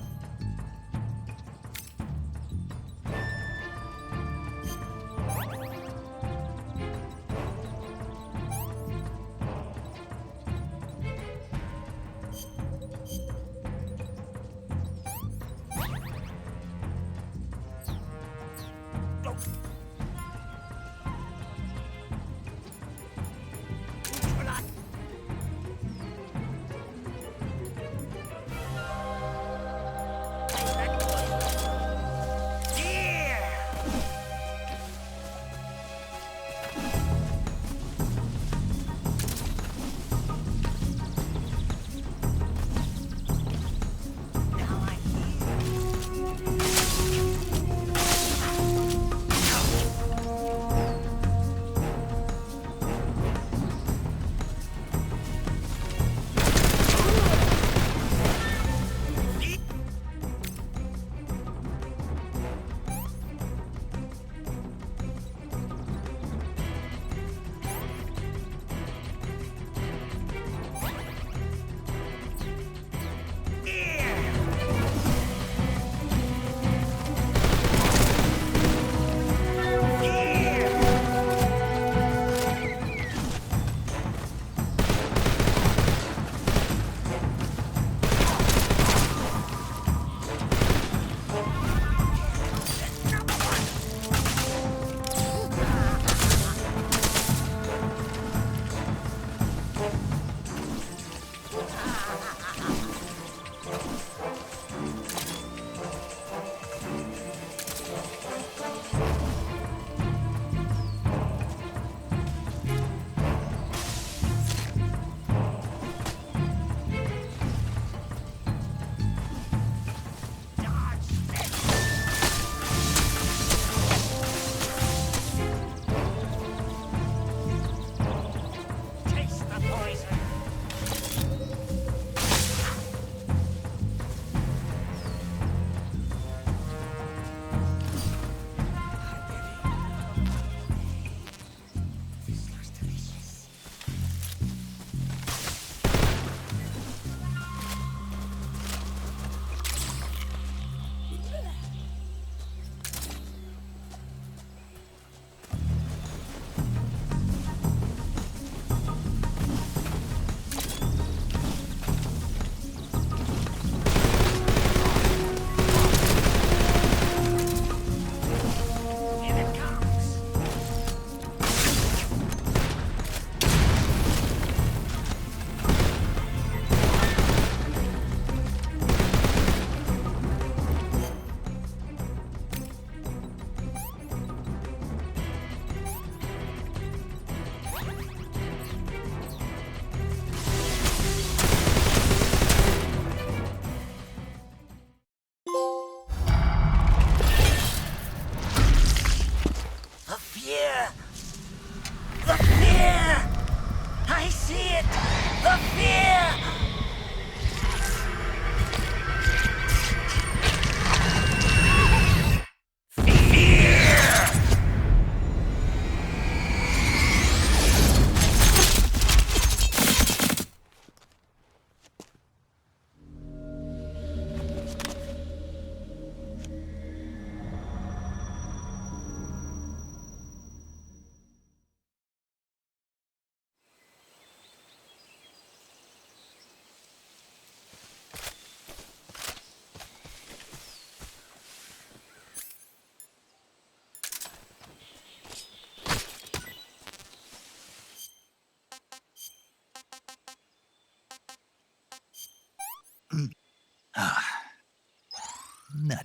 Not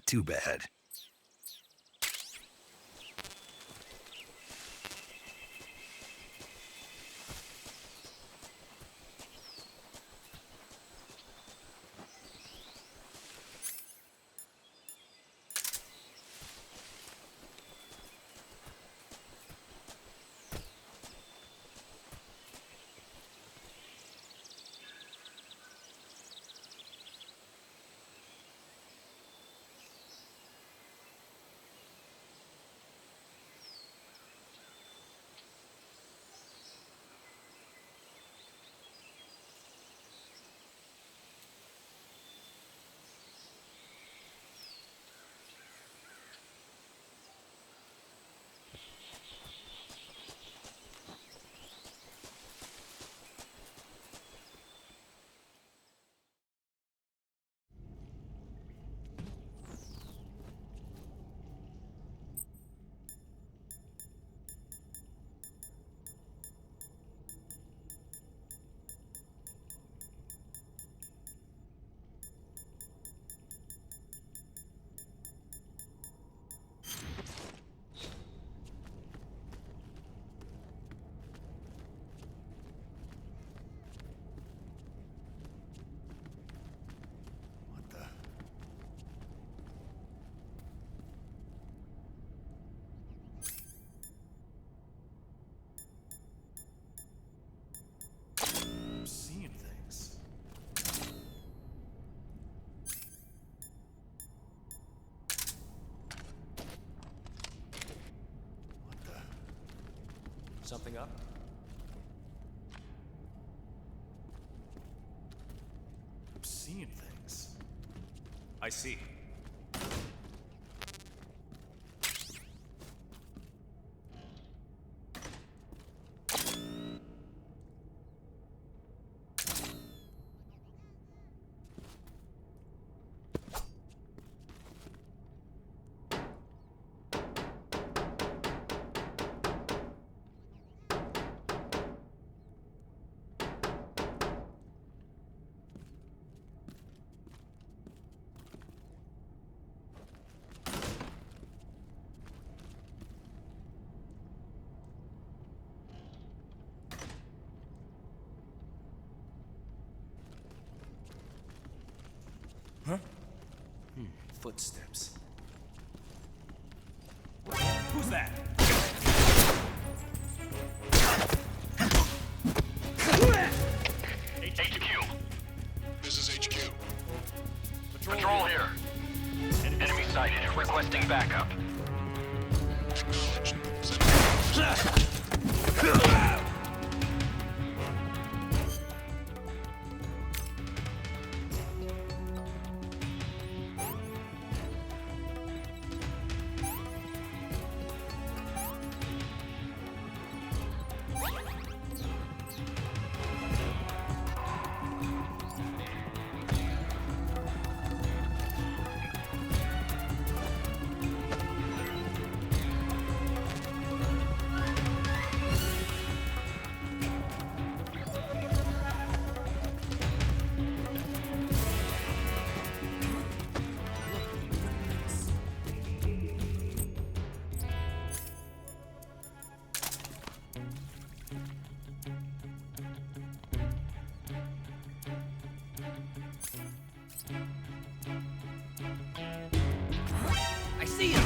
too bad. Seeing things. What the? Something up? I'm seeing things. I see. Huh? Footsteps. Who's that? HQ. This is HQ. Patrol here. Enemy sighted. Requesting backup. Acknowledged. I see him!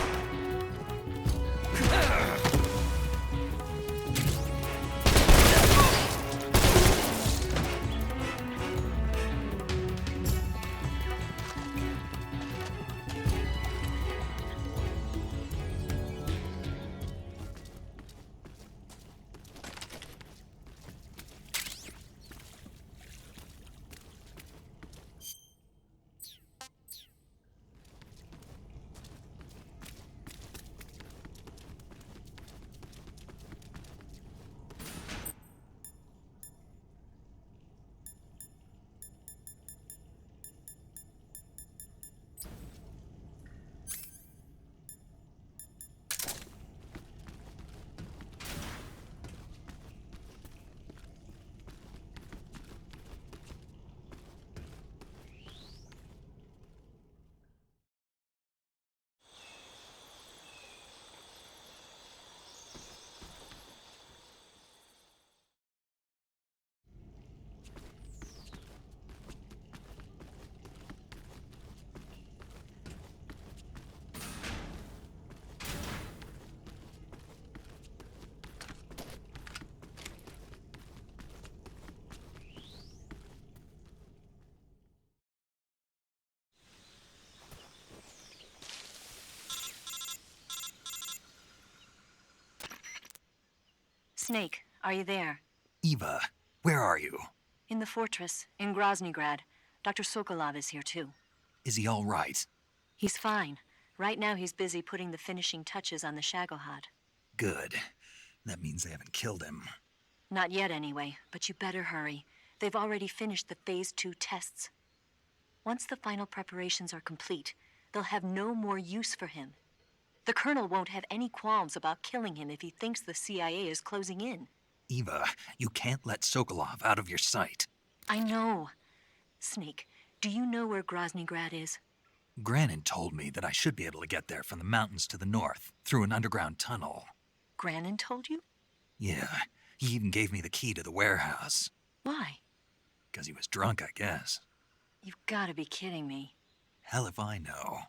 Snake, are you there? Eva, where are you? In the fortress, in Groznygrad. Dr. Sokolov is here too. Is he all right? He's fine. Right now he's busy putting the finishing touches on the Shagohod. Good. That means they haven't killed him. Not yet anyway, but you better hurry. They've already finished the Phase 2 tests. Once the final preparations are complete, they'll have no more use for him. The Colonel won't have any qualms about killing him if he thinks the CIA is closing in. Eva, you can't let Sokolov out of your sight. I know. Snake, do you know where Groznygrad is? Granin told me that I should be able to get there from the mountains to the north, through an underground tunnel. Granin told you? Yeah, he even gave me the key to the warehouse. Why? 'Cause he was drunk, I guess. You've gotta be kidding me. Hell if I know.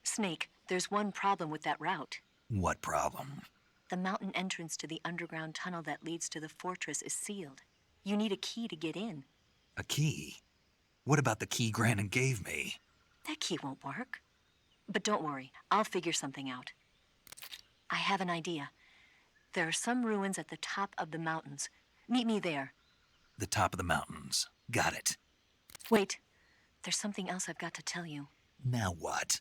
Snake, there's one problem with that route. What problem? The mountain entrance to the underground tunnel that leads to the fortress is sealed. You need a key to get in. A key? What about the key Granin gave me? That key won't work. But don't worry, I'll figure something out. I have an idea. There are some ruins at the top of the mountains. Meet me there. The top of the mountains. Got it. Wait, there's something else I've got to tell you. Now what?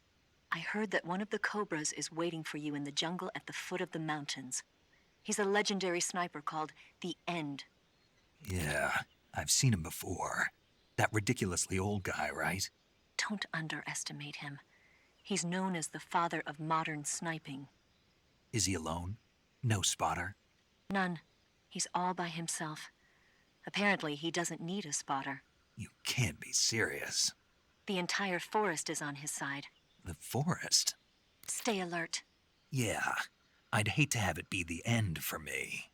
I heard that one of the Cobras is waiting for you in the jungle at the foot of the mountains. He's a legendary sniper called the End. Yeah, I've seen him before. That ridiculously old guy, right? Don't underestimate him. He's known as the father of modern sniping. Is he alone? No spotter? None. He's all by himself. Apparently, he doesn't need a spotter. You can't be serious. The entire forest is on his side. The forest? Stay alert. Yeah, I'd hate to have it be the end for me.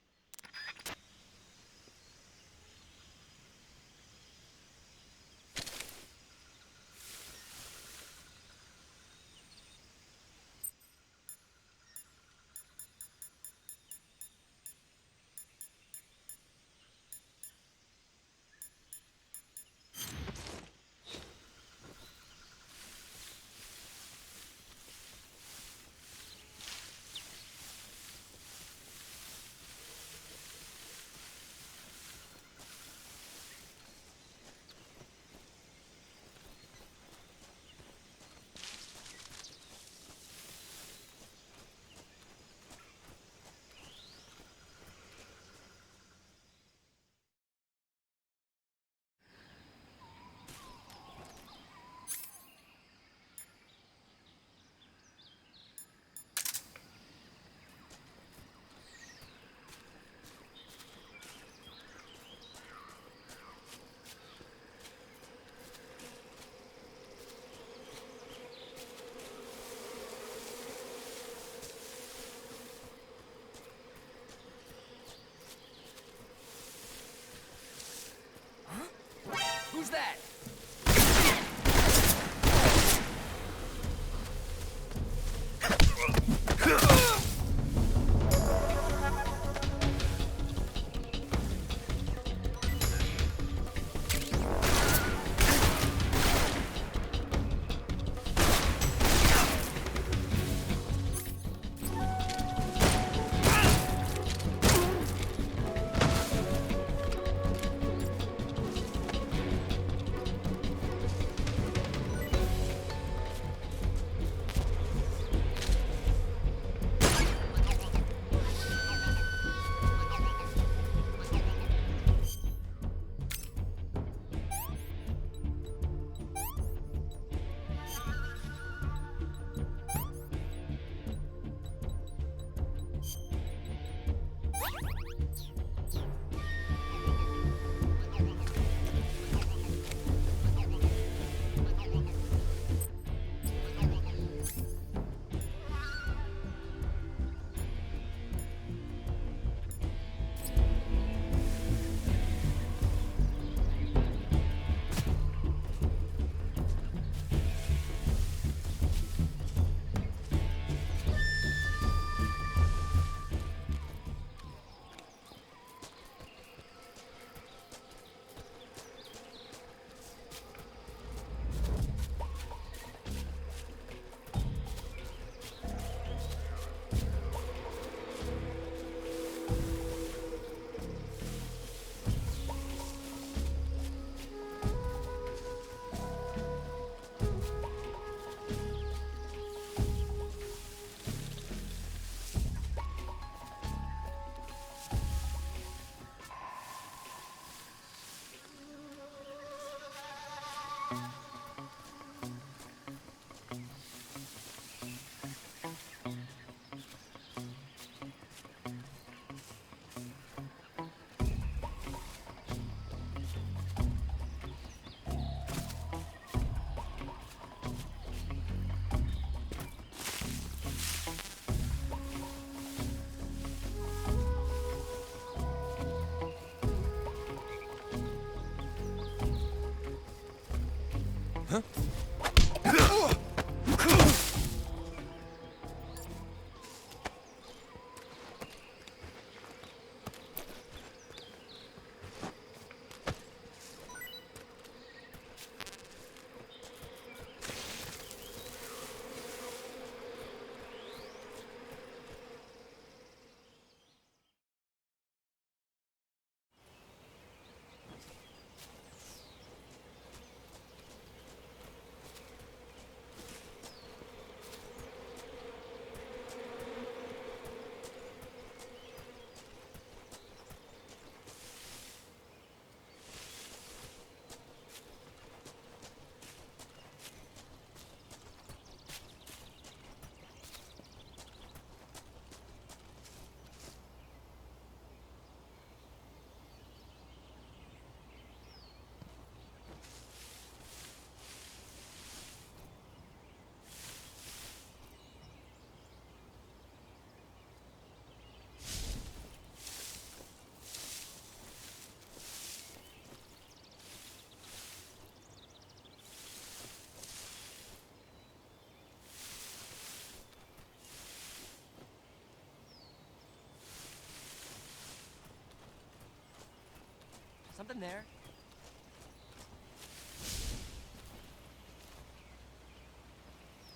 Something there.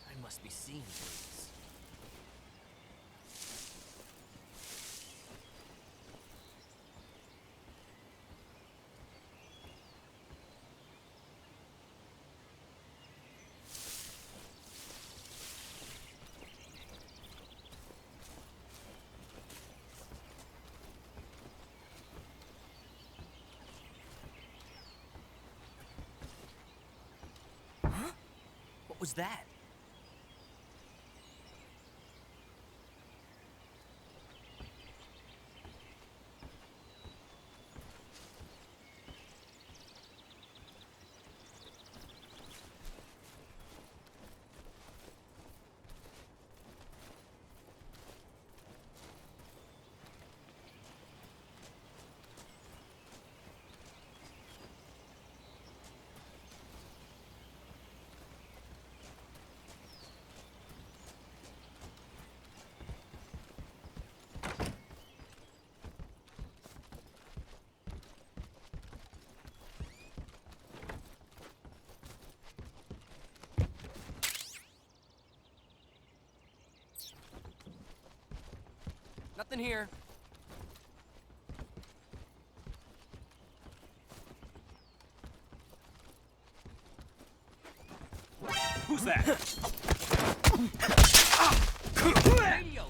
I must be seeing things. What was that? Nothing here. Who's that? Radio!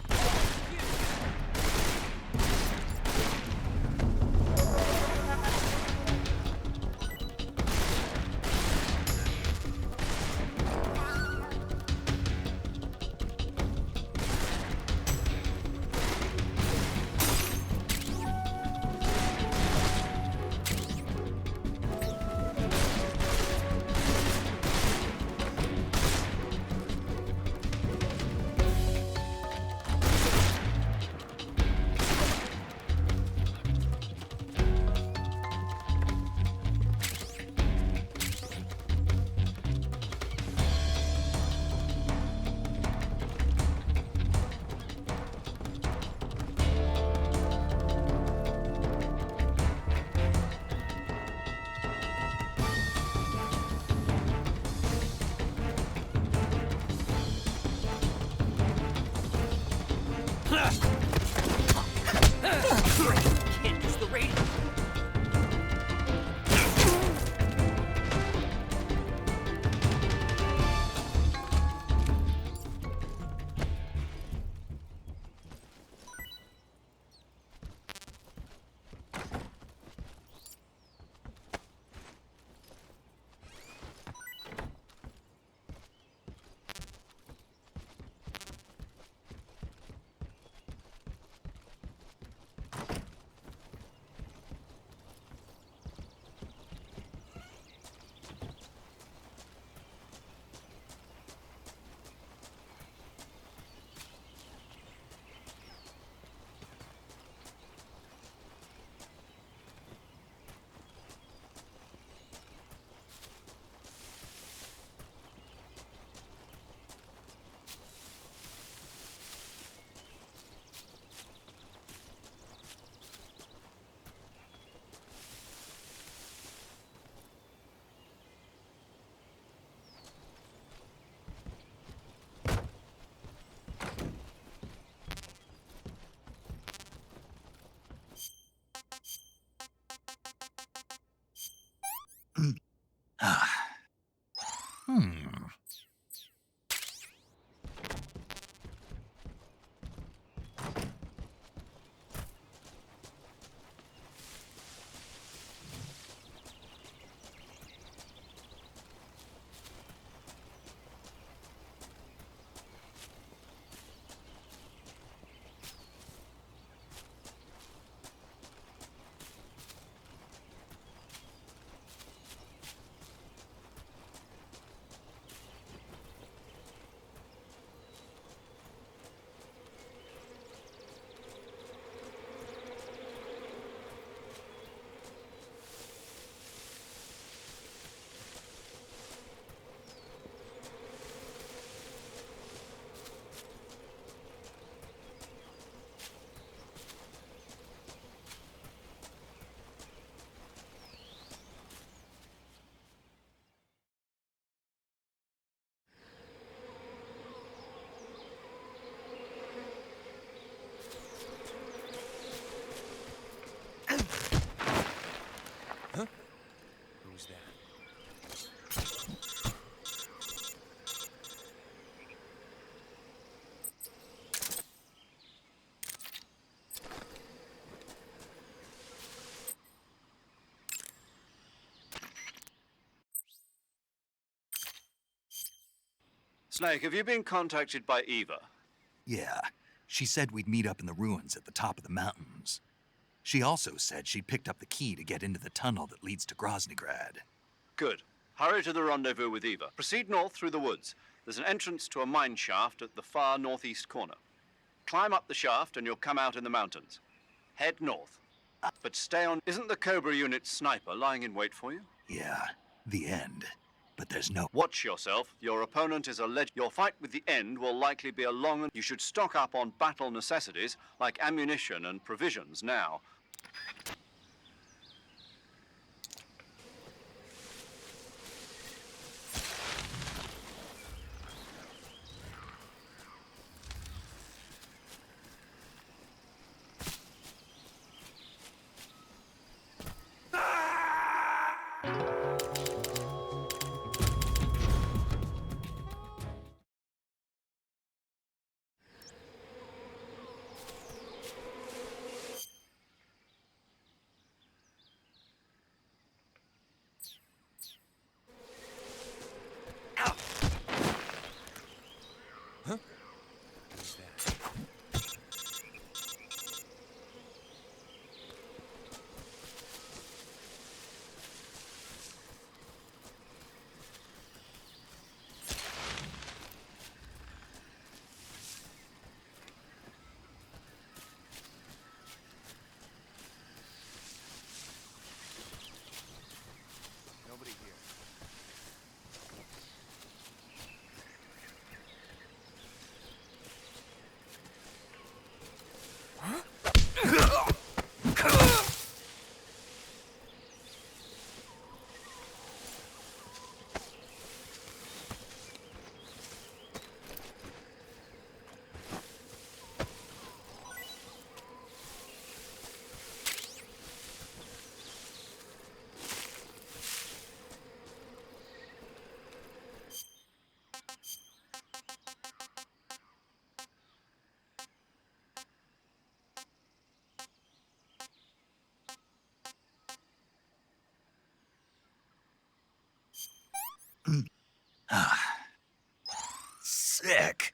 Can't use the radio. Snake, have you been contacted by Eva? Yeah, she said we'd meet up in the ruins at the top of the mountains. She also said she'd picked up the key to get into the tunnel that leads to Groznygrad. Good. Hurry to the rendezvous with Eva. Proceed north through the woods. There's an entrance to a mine shaft at the far northeast corner. Climb up the shaft and you'll come out in the mountains. Head north. But stay on... Isn't the Cobra unit's sniper lying in wait for you? Yeah, the end. But there's no... Watch yourself. Your opponent is a Your fight with the end will likely be a long... You should stock up on battle necessities like ammunition and provisions now. Nobody here. Sick.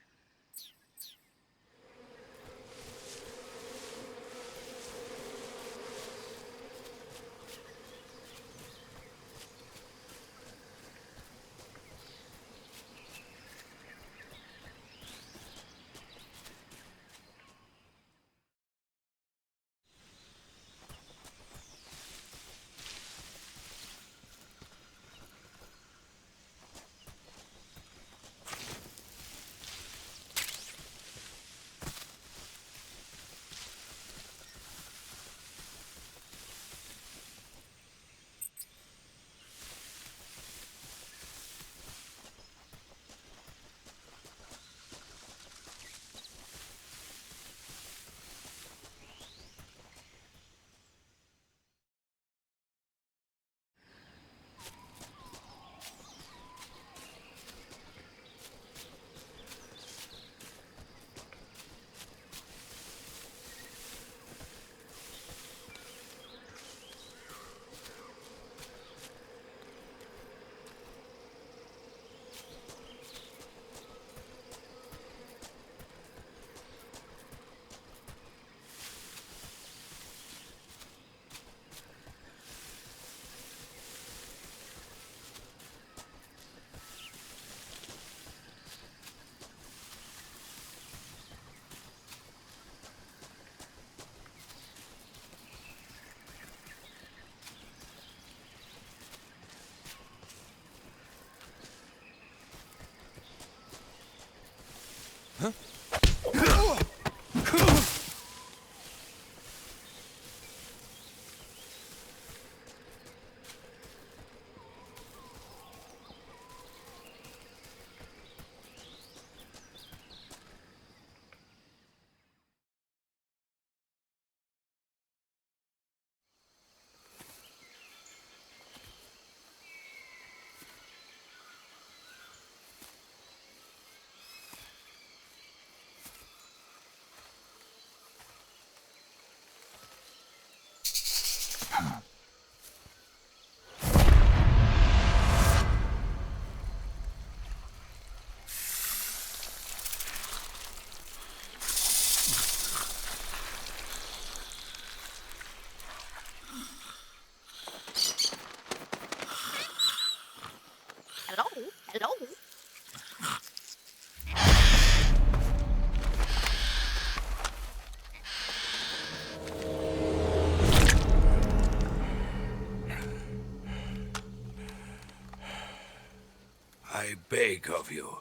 beg of you.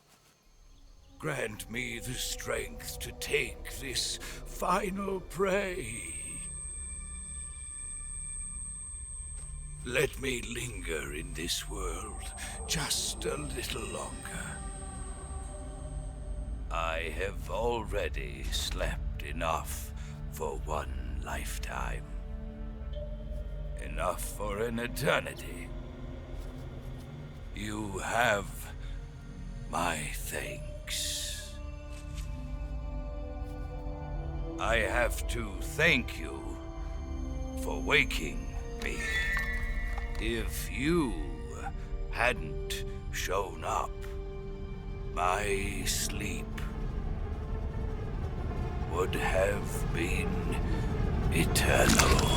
Grant me the strength to take this final prey. Let me linger in this world just a little longer. I have already slept enough for one lifetime. Enough for an eternity. You have my thanks. I have to thank you for waking me. If you hadn't shown up, my sleep would have been eternal.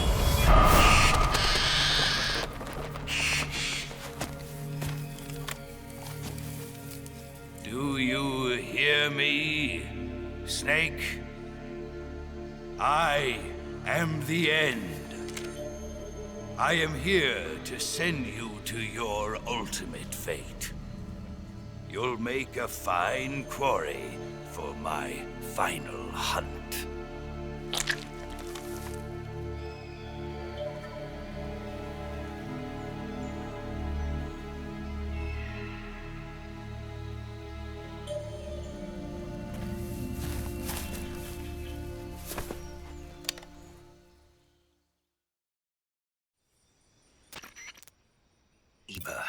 Do you hear me, Snake? I am the end. I am here to send you to your ultimate fate. You'll make a fine quarry for my final hunt. Eva,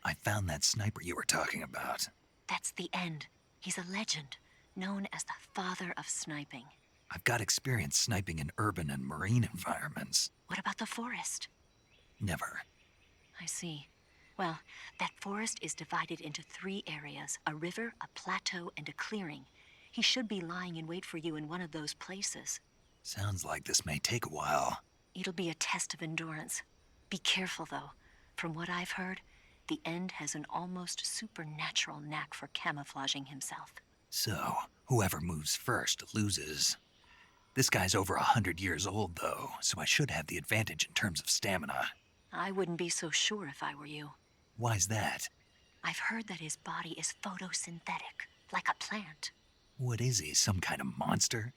I found that sniper you were talking about. That's the end. He's a legend, known as the father of sniping. I've got experience sniping in urban and marine environments. What about the forest? Never. I see. Well, that forest is divided into 3 areas, a river, a plateau, and a clearing. He should be lying in wait for you in one of those places. Sounds like this may take a while. It'll be a test of endurance. Be careful, though. From what I've heard, the End has an almost supernatural knack for camouflaging himself. So, whoever moves first loses. This guy's over 100 years old, though, so I should have the advantage in terms of stamina. I wouldn't be so sure if I were you. Why's that? I've heard that his body is photosynthetic, like a plant. What is he, some kind of monster?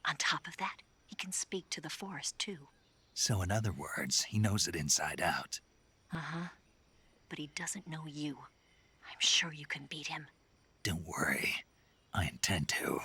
On top of that, he can speak to the forest, too. So in other words, he knows it inside out. Uh-huh. But he doesn't know you. I'm sure you can beat him. Don't worry. I intend to.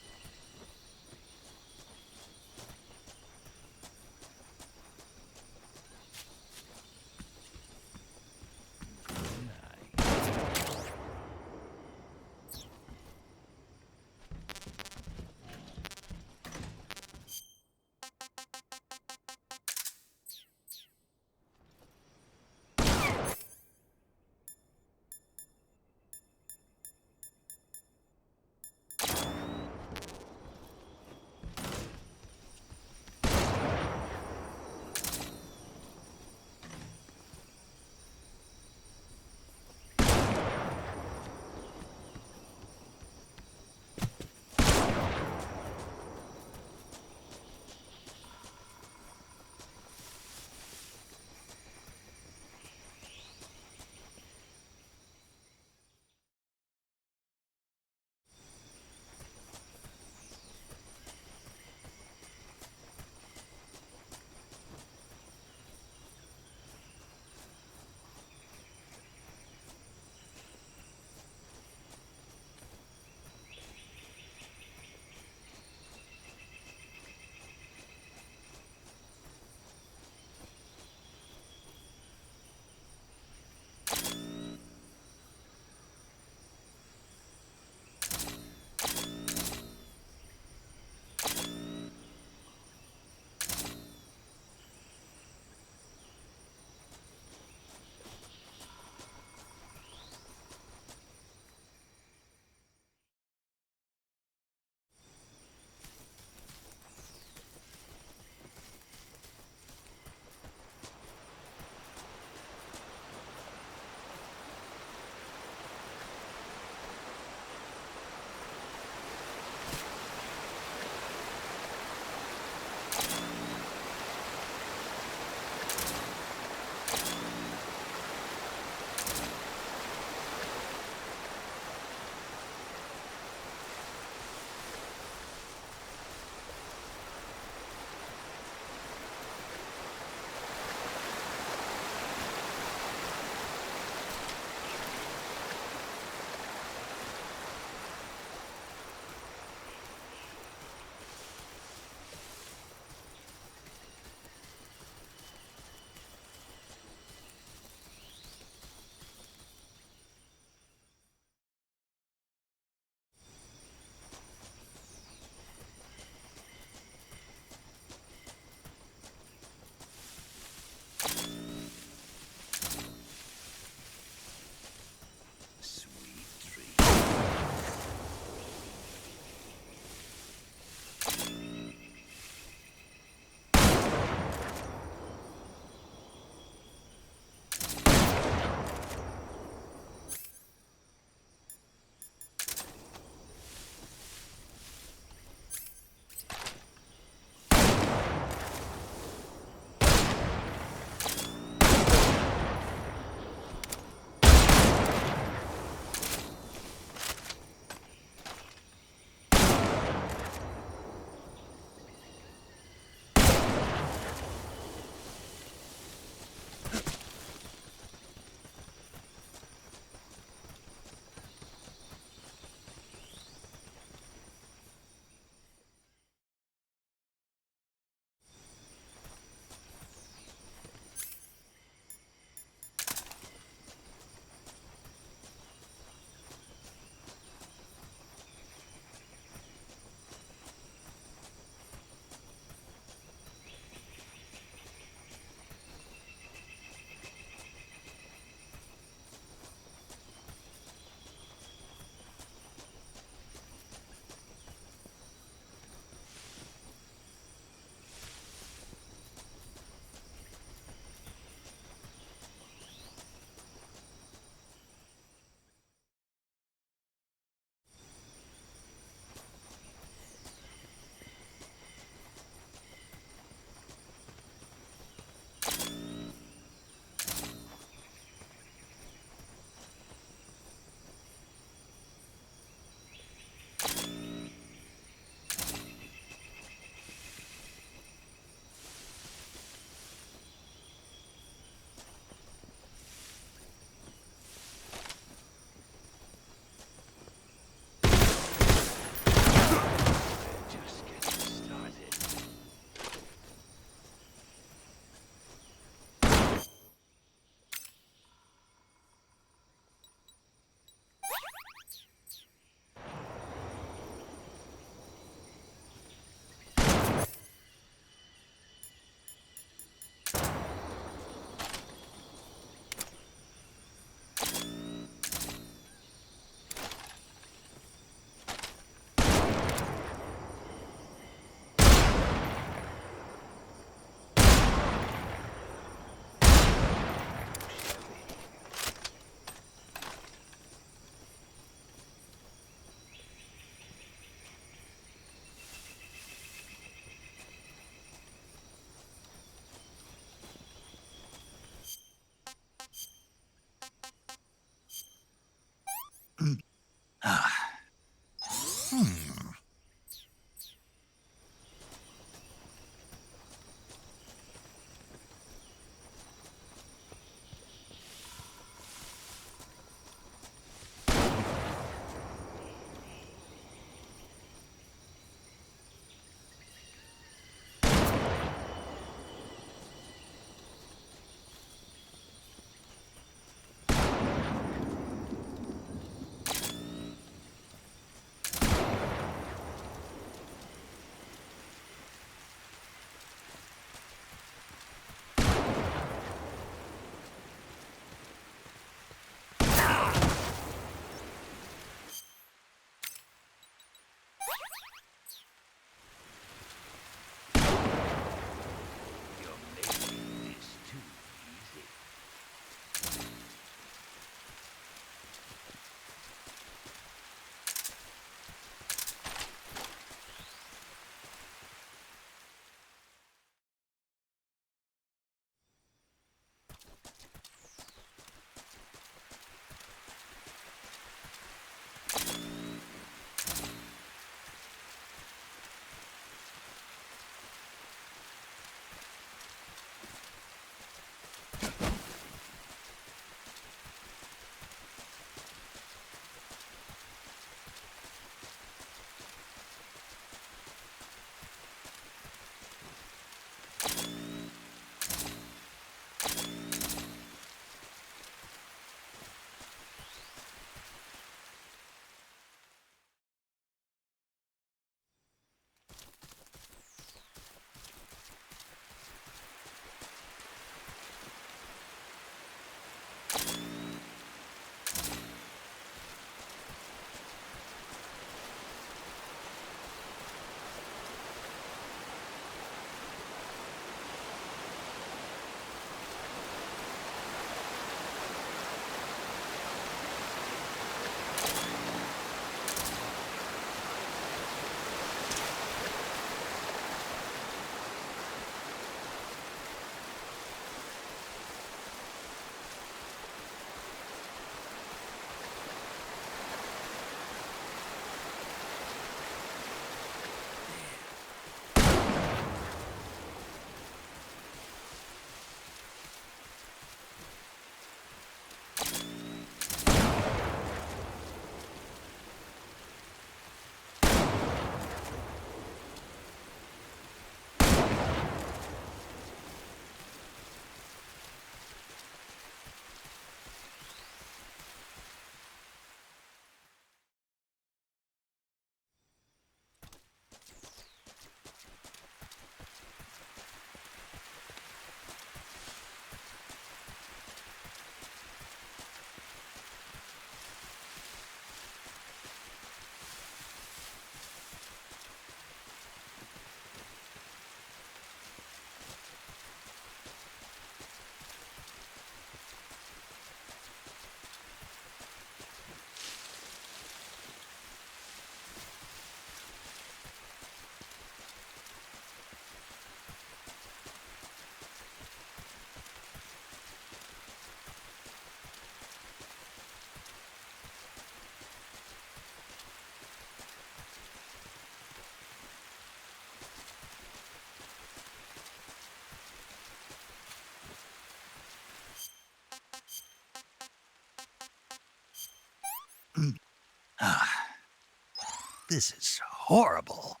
This is horrible.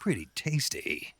pretty tasty.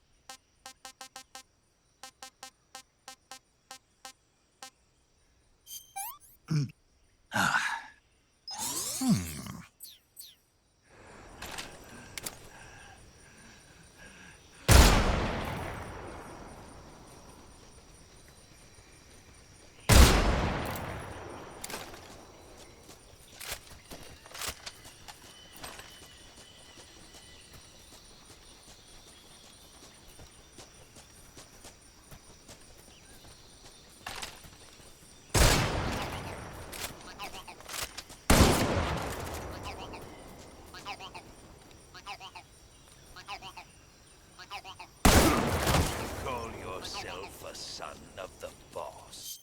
Call yourself a son of the boss.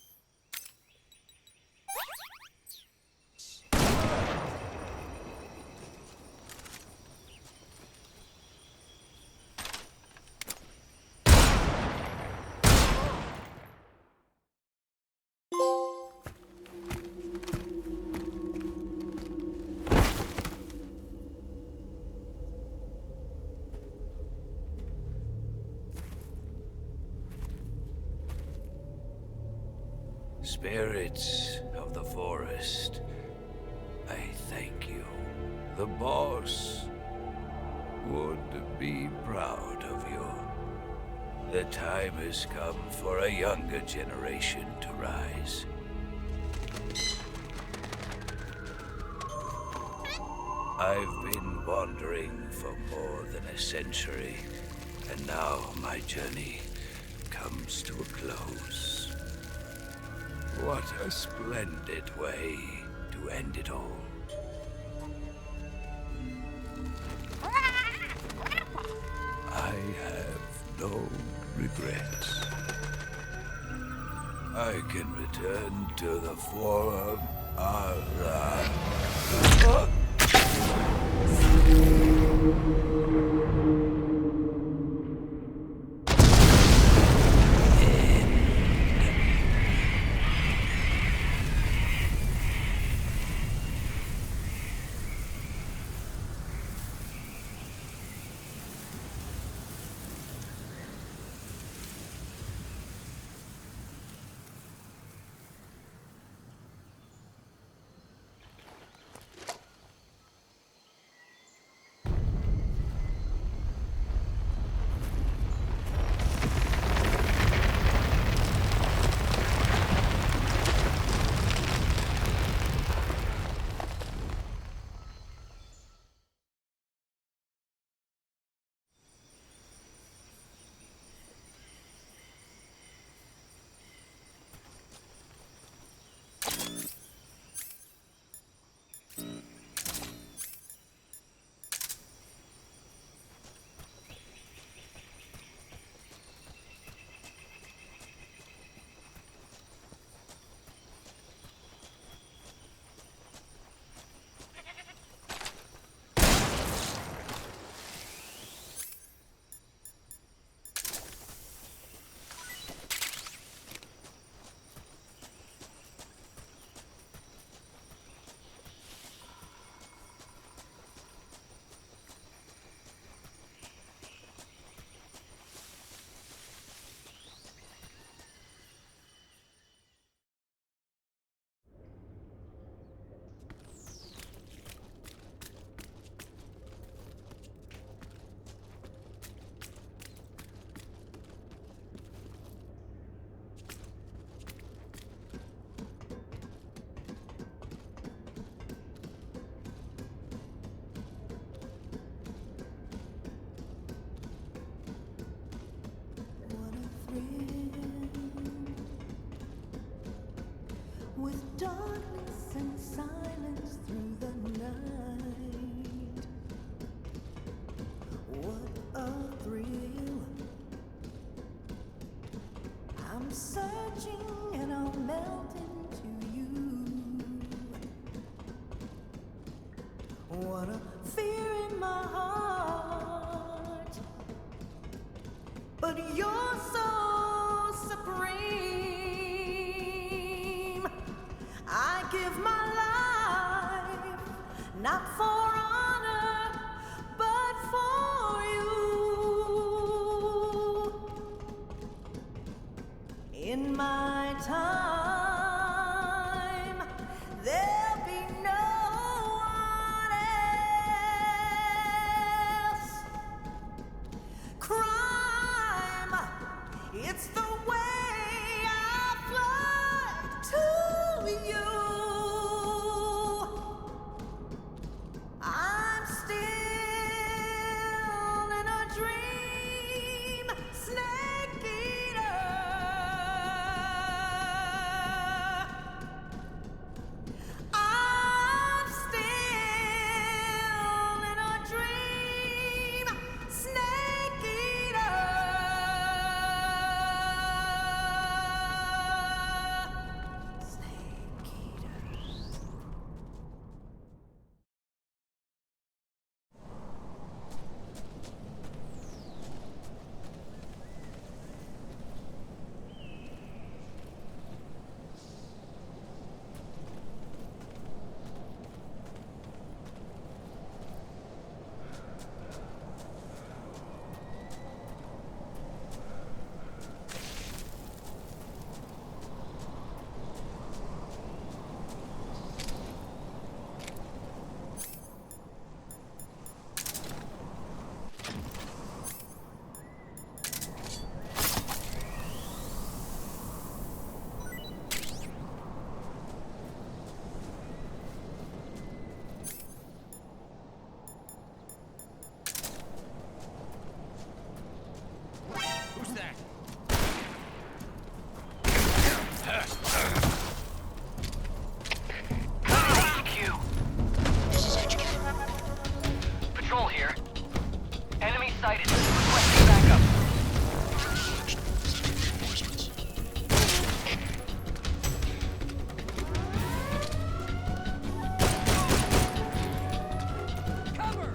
Spirits of the forest, I thank you. The boss would be proud of you. The time has come for a younger generation to rise. I've been wandering for more than a century, and now my journey comes to a close. What a splendid way to end it all. I have no regrets. I can return to the form of with darkness and silence through the night. What a thrill. I'm searching and I'll melt into you. What a fear in my heart. But you're so supreme. I give my life, not for honor, but for you. time, there'll be no one else. Crime, it's the way I fly to you. I'm still in a dream, snake eater. I'm still in a dream, snake eater. Snake eaters. Who's that? HQ. This is HQ. Patrol here. Enemy sighted. Requesting backup. Acknowledged. Sending reinforcements. Cover!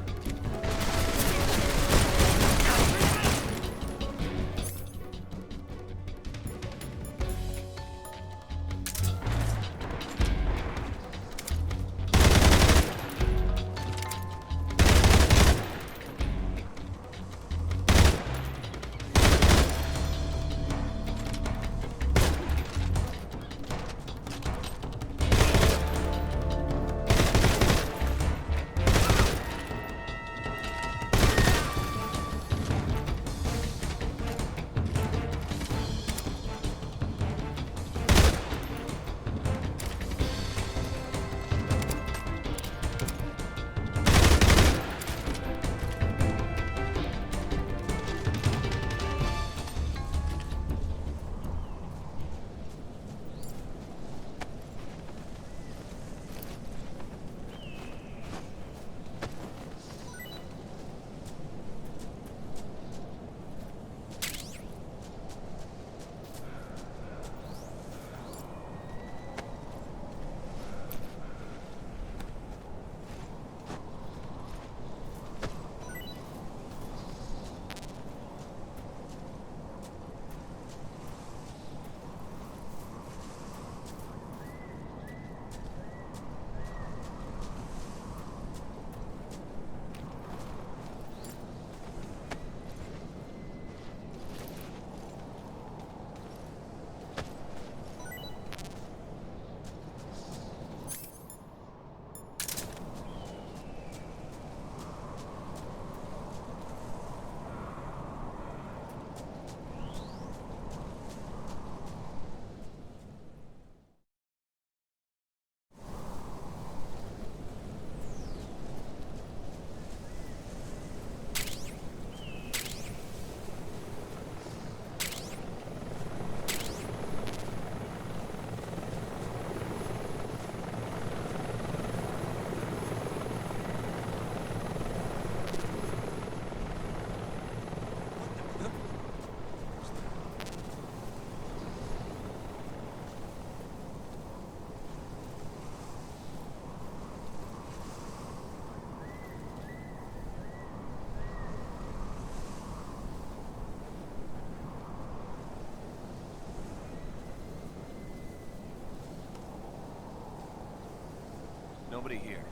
Nobody here.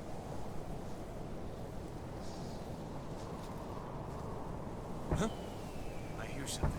Huh? I hear something.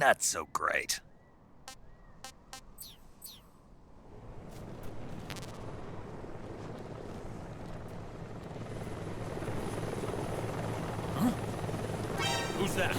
That's so great. Who's that?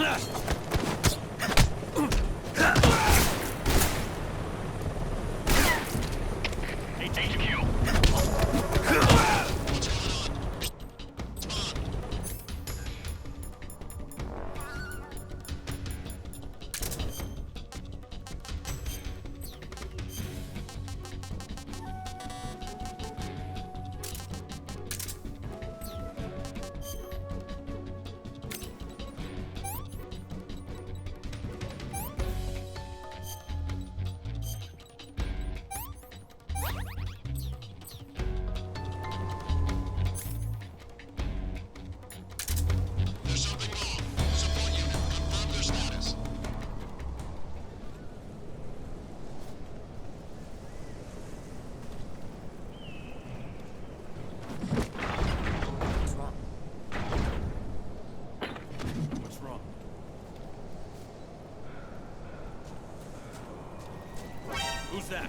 Who's that?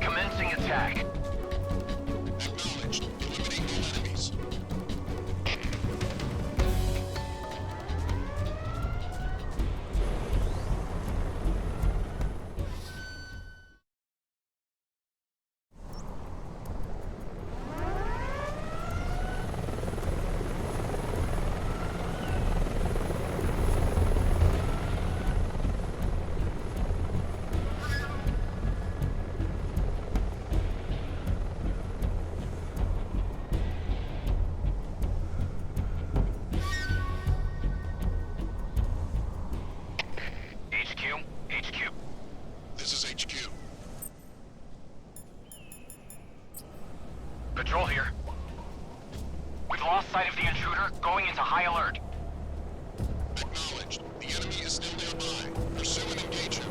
Commencing attack. Acknowledged. Eliminating all enemies. Patrol here. We've lost sight of the intruder, going into high alert. Acknowledged. The enemy is still nearby. Pursue and engage him.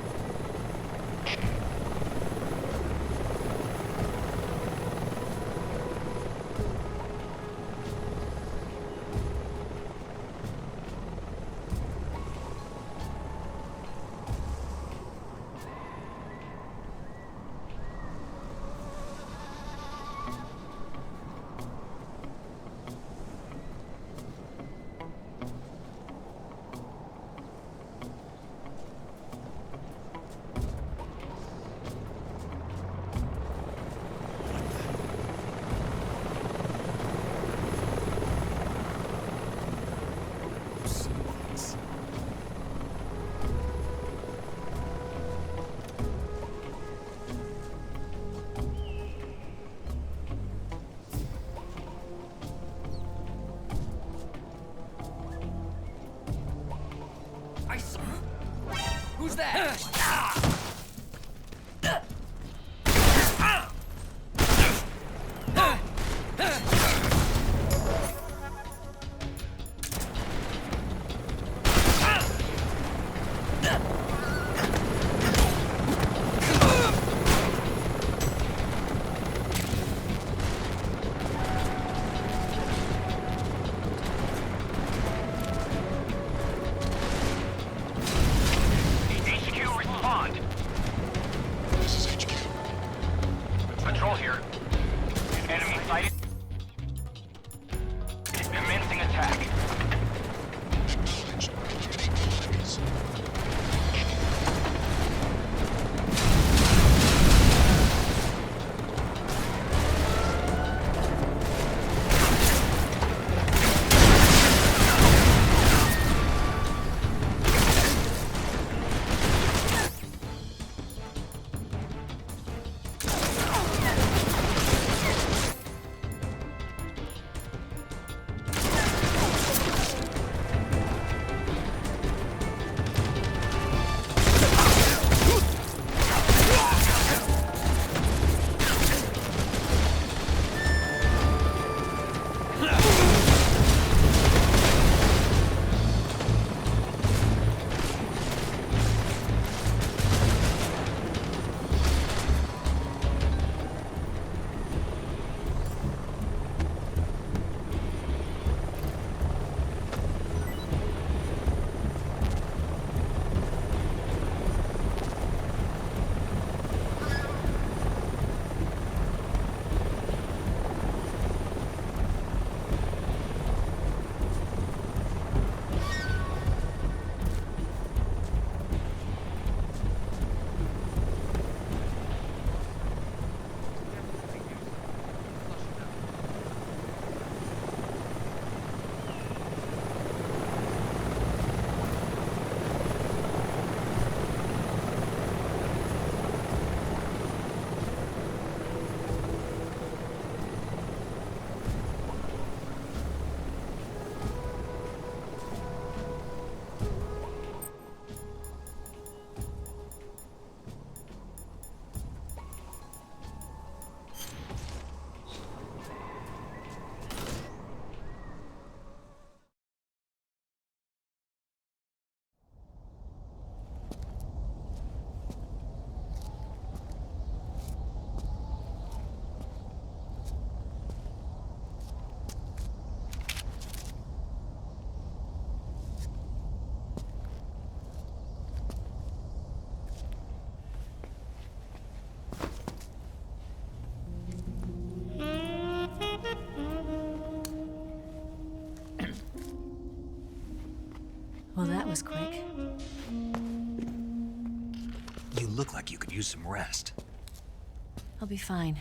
Who's that? Well, that was quick. You look like you could use some rest. I'll be fine.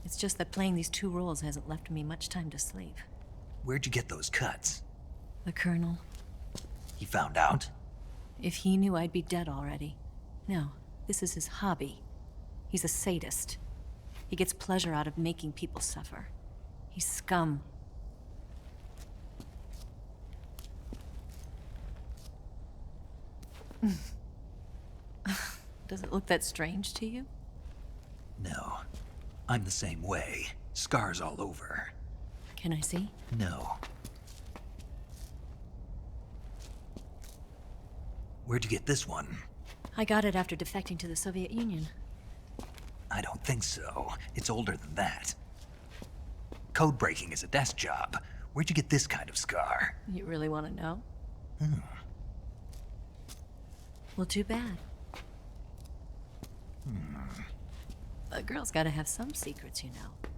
It's just that playing these 2 roles hasn't left me much time to sleep. Where'd you get those cuts? The Colonel. He found out? If he knew, I'd be dead already. No, this is his hobby. He's a sadist. He gets pleasure out of making people suffer. He's scum. Does it look that strange to you? No. I'm the same way. Scars all over. Can I see? No. Where'd you get this one? I got it after defecting to the Soviet Union. I don't think so. It's older than that. Code breaking is a desk job. Where'd you get this kind of scar? You really want to know? Hmm. Well, too bad. A girl's gotta have some secrets, you know.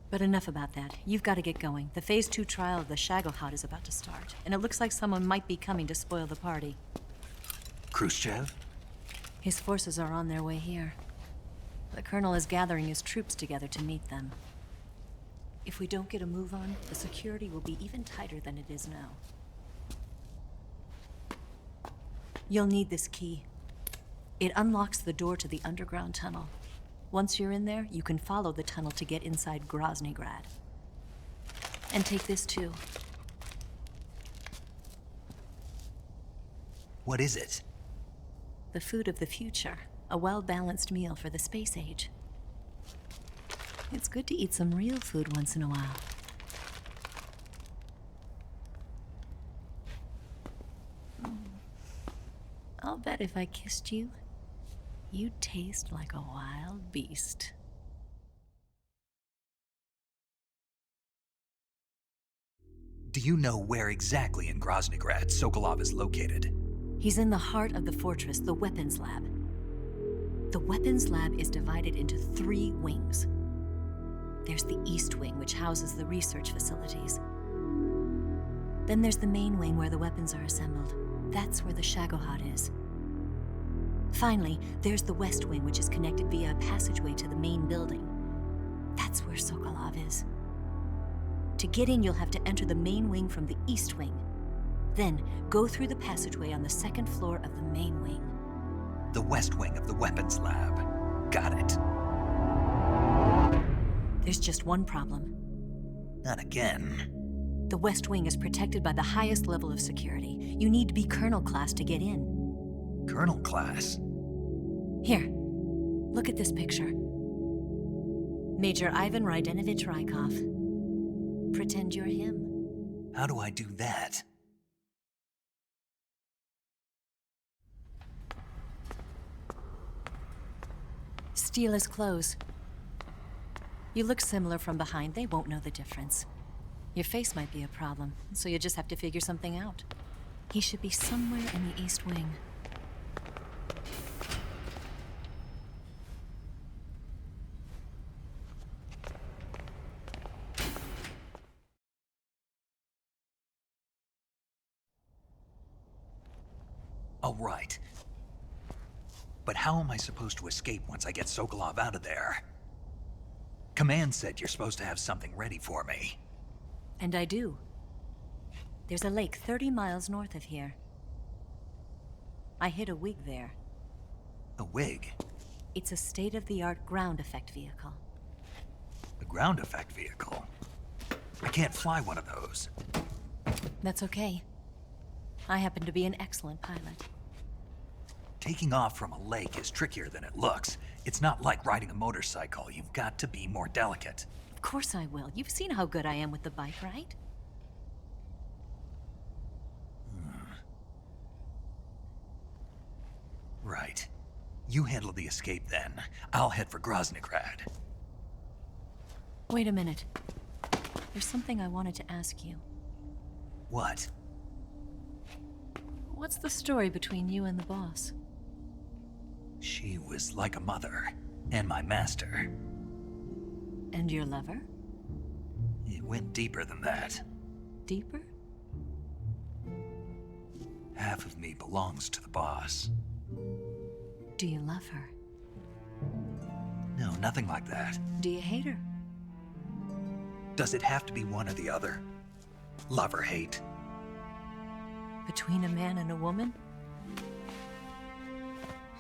But enough about that. You've got to get going. The Phase 2 trial of the Shagohod is about to start, and it looks like someone might be coming to spoil the party. Khrushchev? His forces are on their way here. The Colonel is gathering his troops together to meet them. If we don't get a move on, the security will be even tighter than it is now. You'll need this key. It unlocks the door to the underground tunnel. Once you're in there, you can follow the tunnel to get inside Groznygrad. And take this too. What is it? The food of the future. A well-balanced meal for the space age. It's good to eat some real food once in a while. I'll bet if I kissed you, you'd taste like a wild beast. Do you know where exactly in Groznygrad Sokolov is located? He's in the heart of the fortress, the weapons lab. The weapons lab is divided into 3 wings. There's the East Wing, which houses the research facilities. Then there's the main wing where the weapons are assembled. That's where the Shagohod is. Finally, there's the West Wing, which is connected via a passageway to the main building. That's where Sokolov is. To get in, you'll have to enter the main wing from the East Wing. Then, go through the passageway on the 2nd floor of the main wing. The West Wing of the weapons lab. Got it. There's just one problem. Not again. The West Wing is protected by the highest level of security. You need to be Colonel class to get in. Colonel class? Here, look at this picture. Major Ivan Rydenovich Rykov. Pretend you're him. How do I do that? Steal his clothes. You look similar from behind. They won't know the difference. Your face might be a problem, so you just have to figure something out. He should be somewhere in the East Wing. Oh, right. But how am I supposed to escape once I get Sokolov out of there? Command said you're supposed to have something ready for me. And I do. There's a lake 30 miles north of here. I hid a wig there. A wig? It's a state-of-the-art ground effect vehicle. A ground effect vehicle? I can't fly one of those. That's okay. I happen to be an excellent pilot. Taking off from a lake is trickier than it looks. It's not like riding a motorcycle. You've got to be more delicate. Of course I will. You've seen how good I am with the bike, right? Right. You handle the escape then. I'll head for Groznygrad. Wait a minute. There's something I wanted to ask you. What? What's the story between you and the boss? She was like a mother, and my master. And your lover? It went deeper than that. Deeper? Half of me belongs to the boss. Do you love her? No, nothing like that. Do you hate her? Does it have to be one or the other? Love or hate? Between a man and a woman?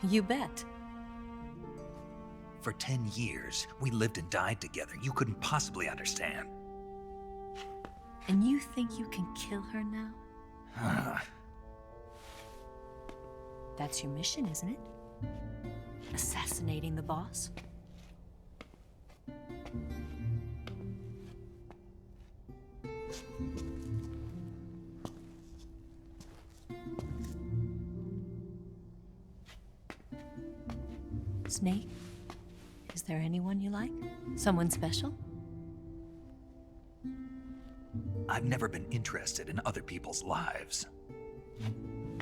You bet. For 10 years, we lived and died together. You couldn't possibly understand. And you think you can kill her now? That's your mission, isn't it? Assassinating the boss? Snake, is there anyone you like? Someone special? I've never been interested in other people's lives.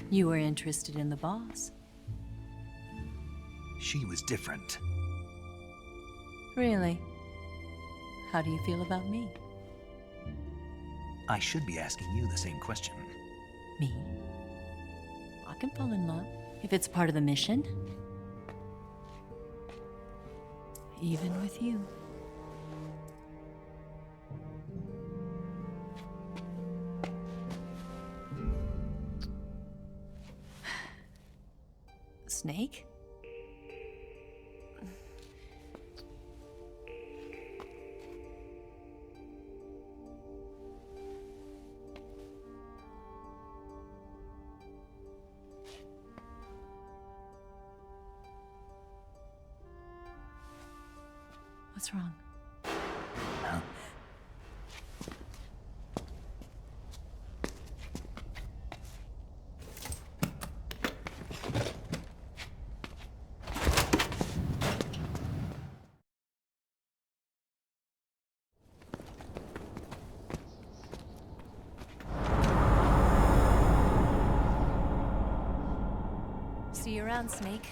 You were interested in the boss. She was different. Really? How do you feel about me? I should be asking you the same question. Me? I can fall in love if it's part of the mission. Even with you. Snake? What's wrong? Huh? See you around, Snake.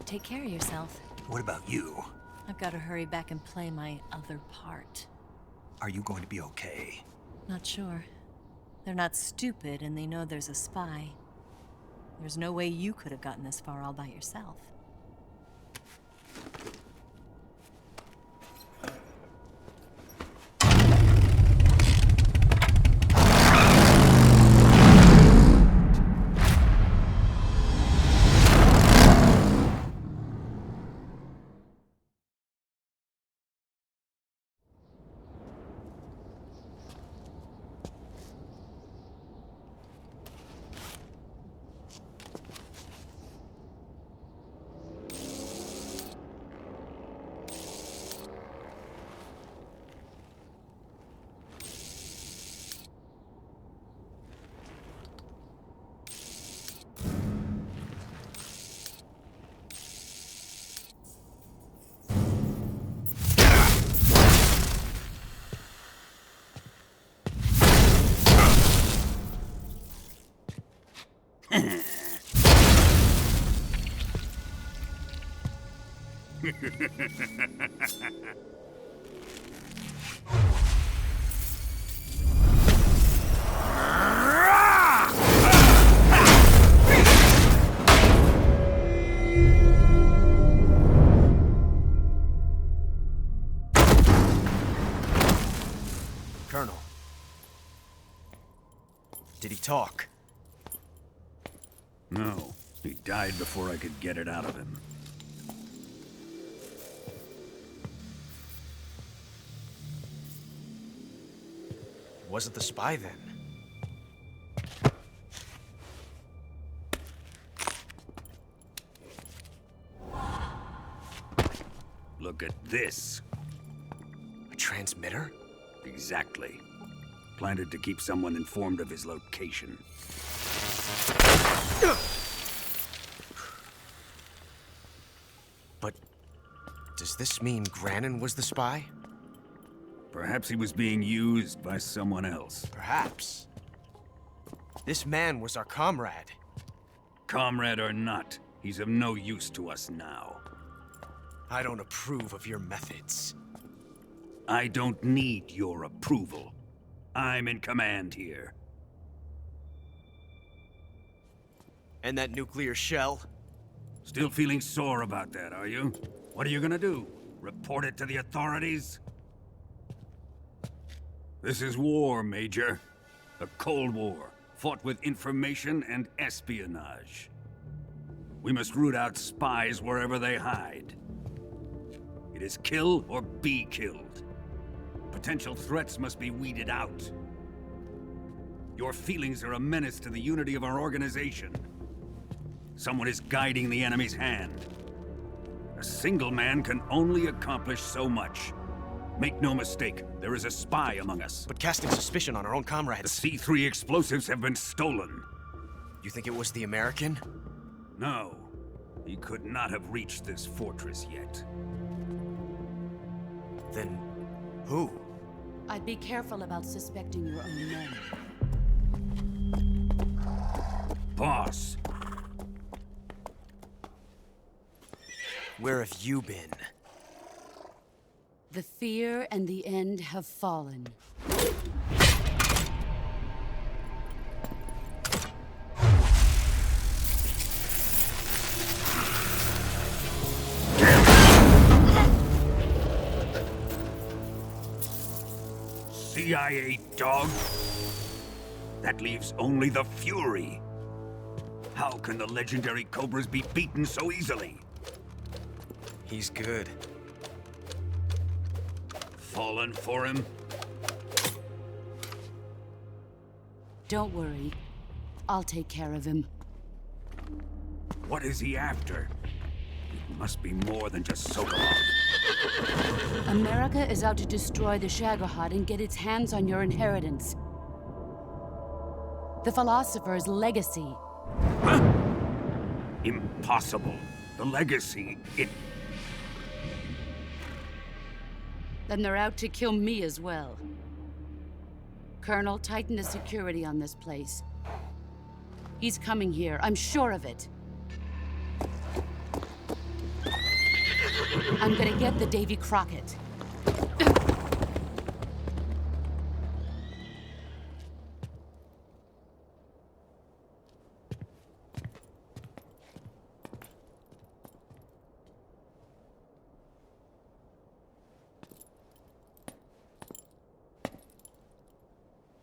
Take care of yourself. What about you? I've got to hurry back and play my other part. Are you going to be okay? Not sure. They're not stupid, and they know there's a spy. There's no way you could have gotten this far all by yourself. Colonel. Did he talk? No. He died before I could get it out of him. Wasn't the spy then? Look at this. A transmitter? Exactly. Planted to keep someone informed of his location. But does this mean Grannon was the spy? Perhaps he was being used by someone else. Perhaps. This man was our comrade. Comrade or not, he's of no use to us now. I don't approve of your methods. I don't need your approval. I'm in command here. And that nuclear shell? Still feeling sore about that, are you? What are you gonna do? Report it to the authorities? This is war, Major. A Cold War, fought with information and espionage. We must root out spies wherever they hide. It is kill or be killed. Potential threats must be weeded out. Your feelings are a menace to the unity of our organization. Someone is guiding the enemy's hand. A single man can only accomplish so much. Make no mistake, there is a spy among us. But casting suspicion on our own comrades. The C3 explosives have been stolen. You think it was the American? No. He could not have reached this fortress yet. Then who? I'd be careful about suspecting your own men. Boss. Where have you been? The fear and the end have fallen. CIA dog? That leaves only the Fury. How can the legendary Cobras be beaten so easily? He's good. Fallen for him? Don't worry. I'll take care of him. What is he after? It must be more than just Sokolov. America is out to destroy the Shagohod and get its hands on your inheritance. The Philosopher's legacy. Huh? Impossible. The legacy, Then they're out to kill me as well. Colonel, tighten the security on this place. He's coming here, I'm sure of it. I'm gonna get the Davy Crockett.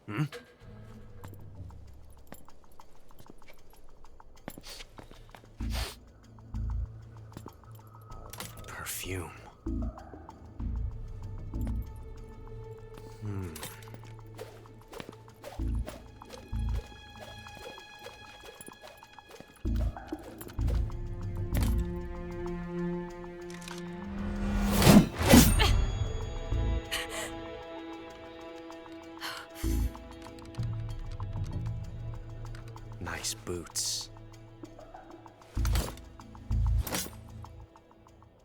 Hmm? Perfume. Nice boots.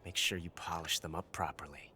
Make sure you polish them up properly.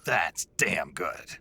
That's damn good.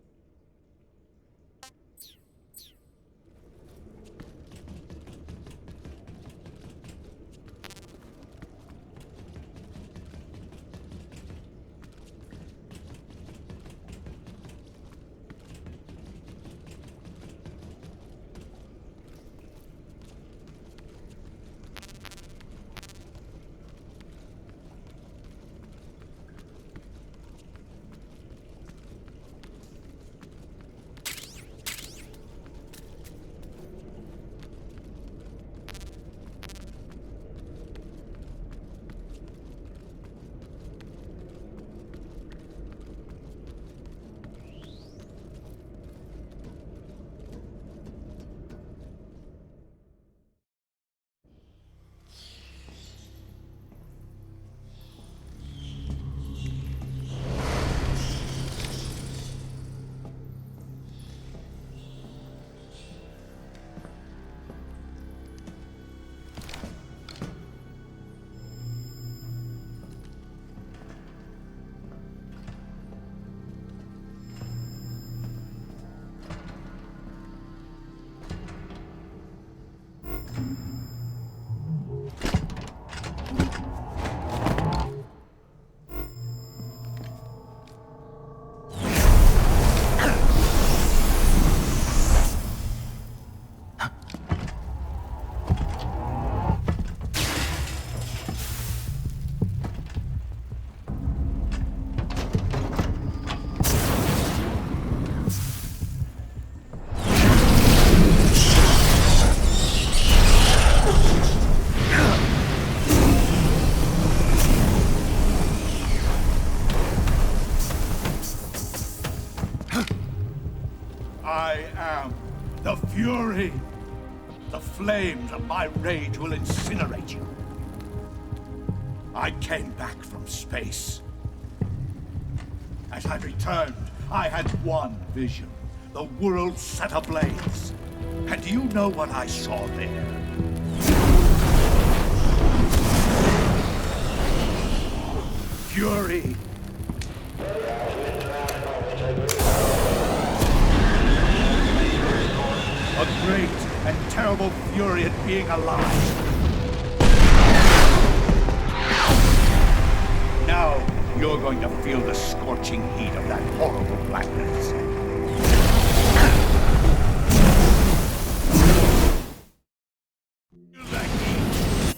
I am the Fury. The flames of my rage will incinerate you. I came back from space. As I returned, I had one vision. The world set ablaze. And do you know what I saw there? Fury. A great and terrible fury at being alive. Now, you're going to feel the scorching heat of that horrible blackness. Feel that heat.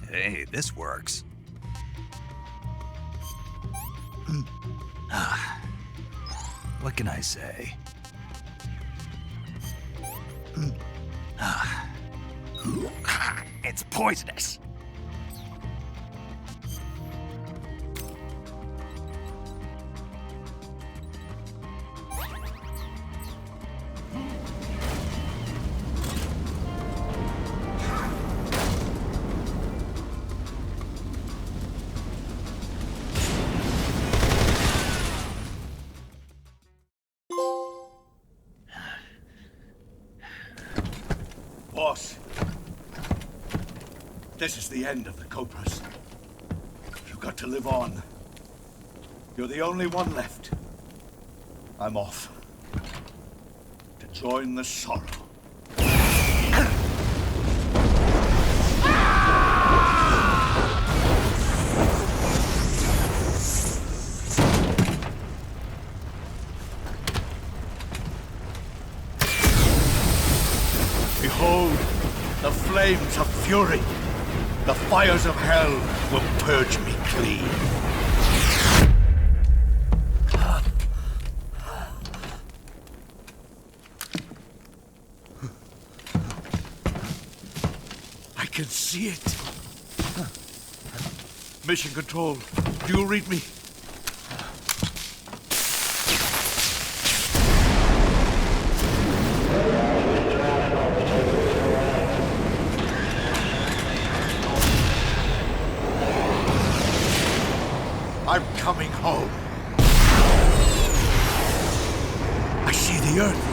Hey, this works. What can I say? It's poisonous. Boss, this is the end of the Cobras. You've got to live on. You're the only one left. I'm off. To join the sorrow. Behold, the flames of fury. The fires of hell will purge me clean. I can see it. Mission Control, do you read me? I'm coming home. I see the Earth.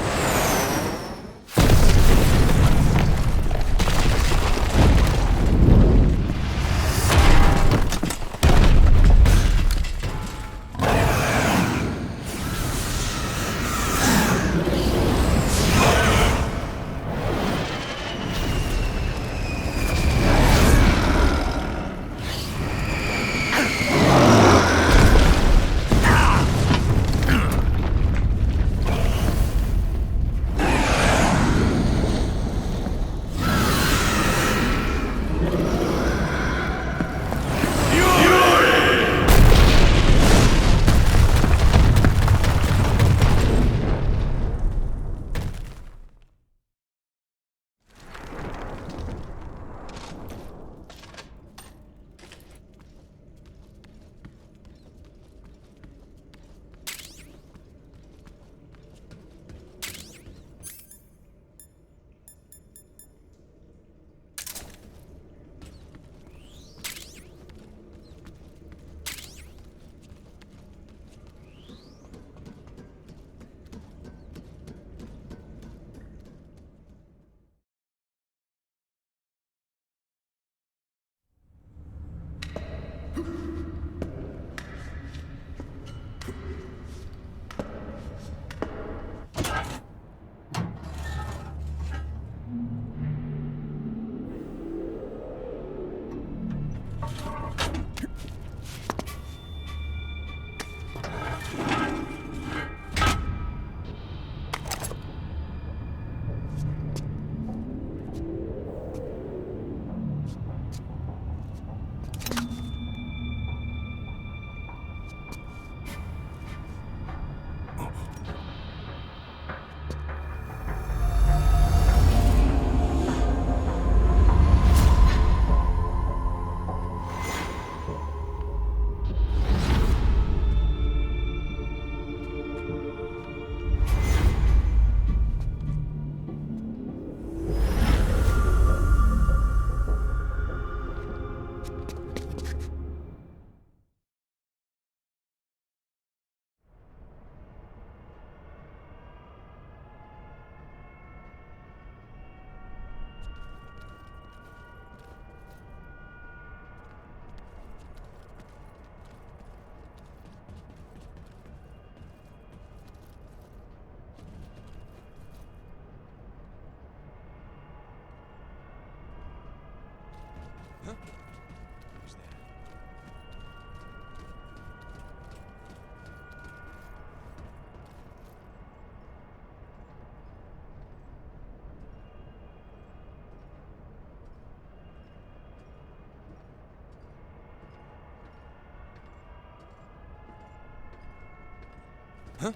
Huh?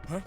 Huh?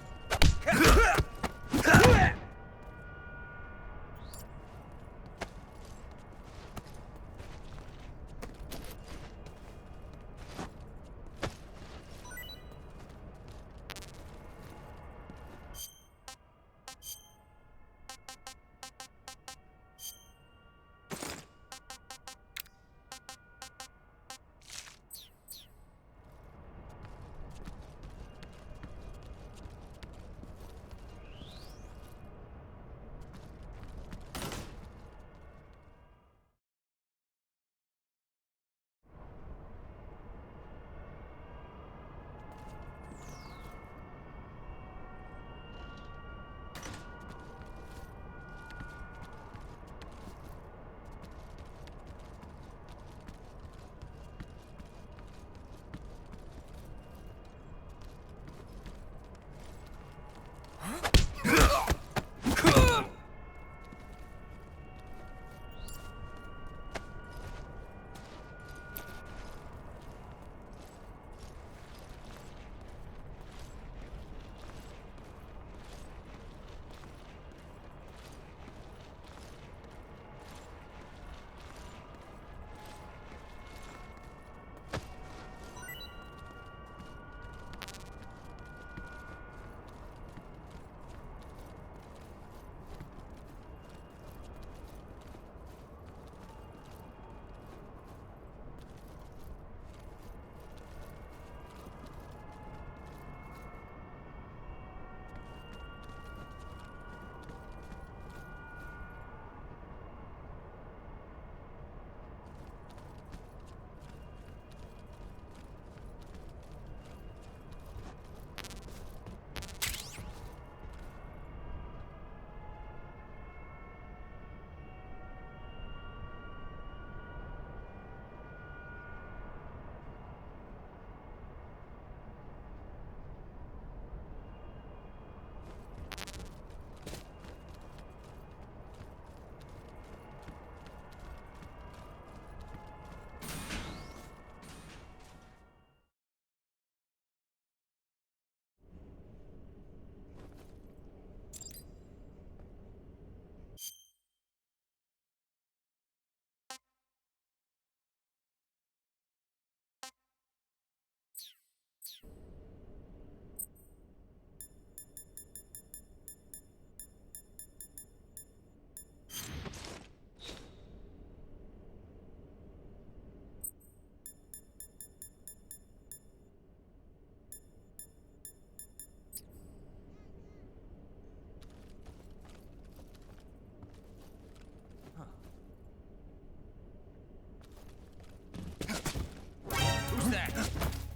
Who's that?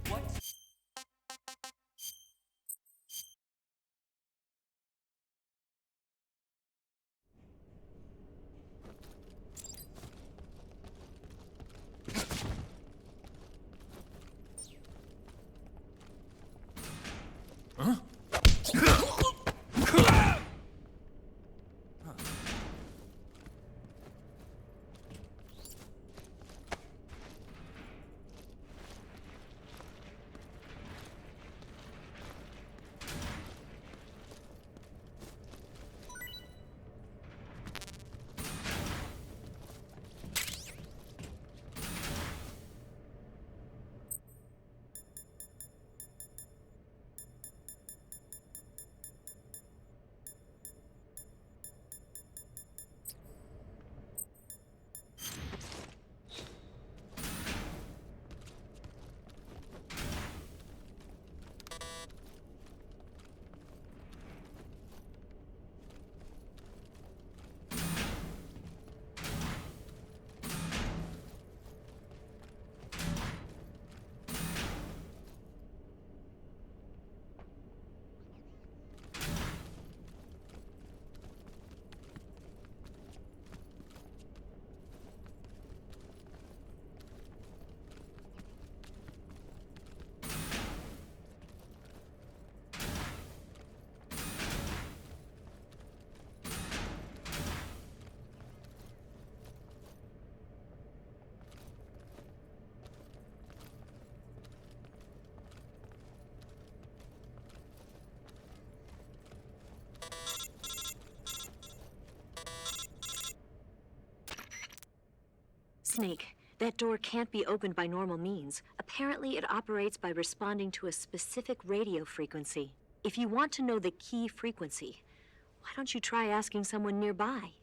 What? Huh? Snake, that door can't be opened by normal means. Apparently, it operates by responding to a specific radio frequency. If you want to know the key frequency, why don't you try asking someone nearby?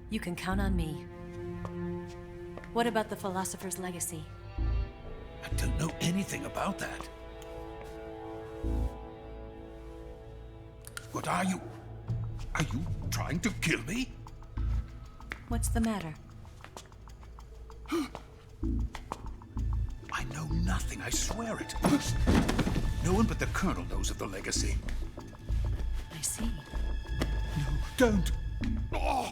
You can count on me. What about the Philosopher's Legacy? I don't know anything about that. What are you? Are you trying to kill me? What's the matter? I know nothing, I swear it. No one but the Colonel knows of the legacy. I see. No, don't! Oh.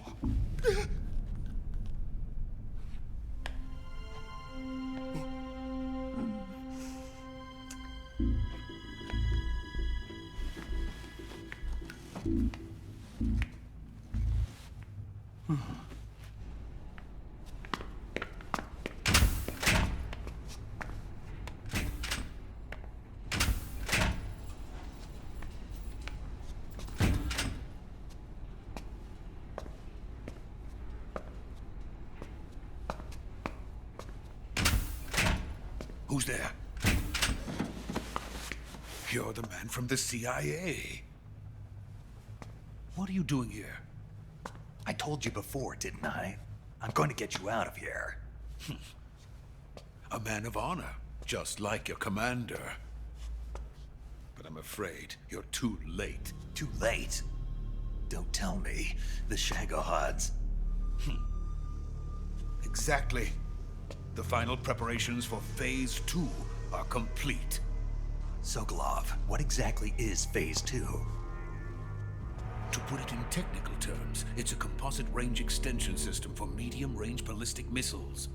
Who's there? You're the man from the CIA. What are you doing here? I told you before, didn't I? I'm going to get you out of here. A man of honor, just like your commander. But I'm afraid you're too late. Too late? Don't tell me. The Shagohods. Exactly. The final preparations for Phase 2 are complete. Sokolov, what exactly is Phase 2? To put it in technical terms, it's a composite range extension system for medium-range ballistic missiles.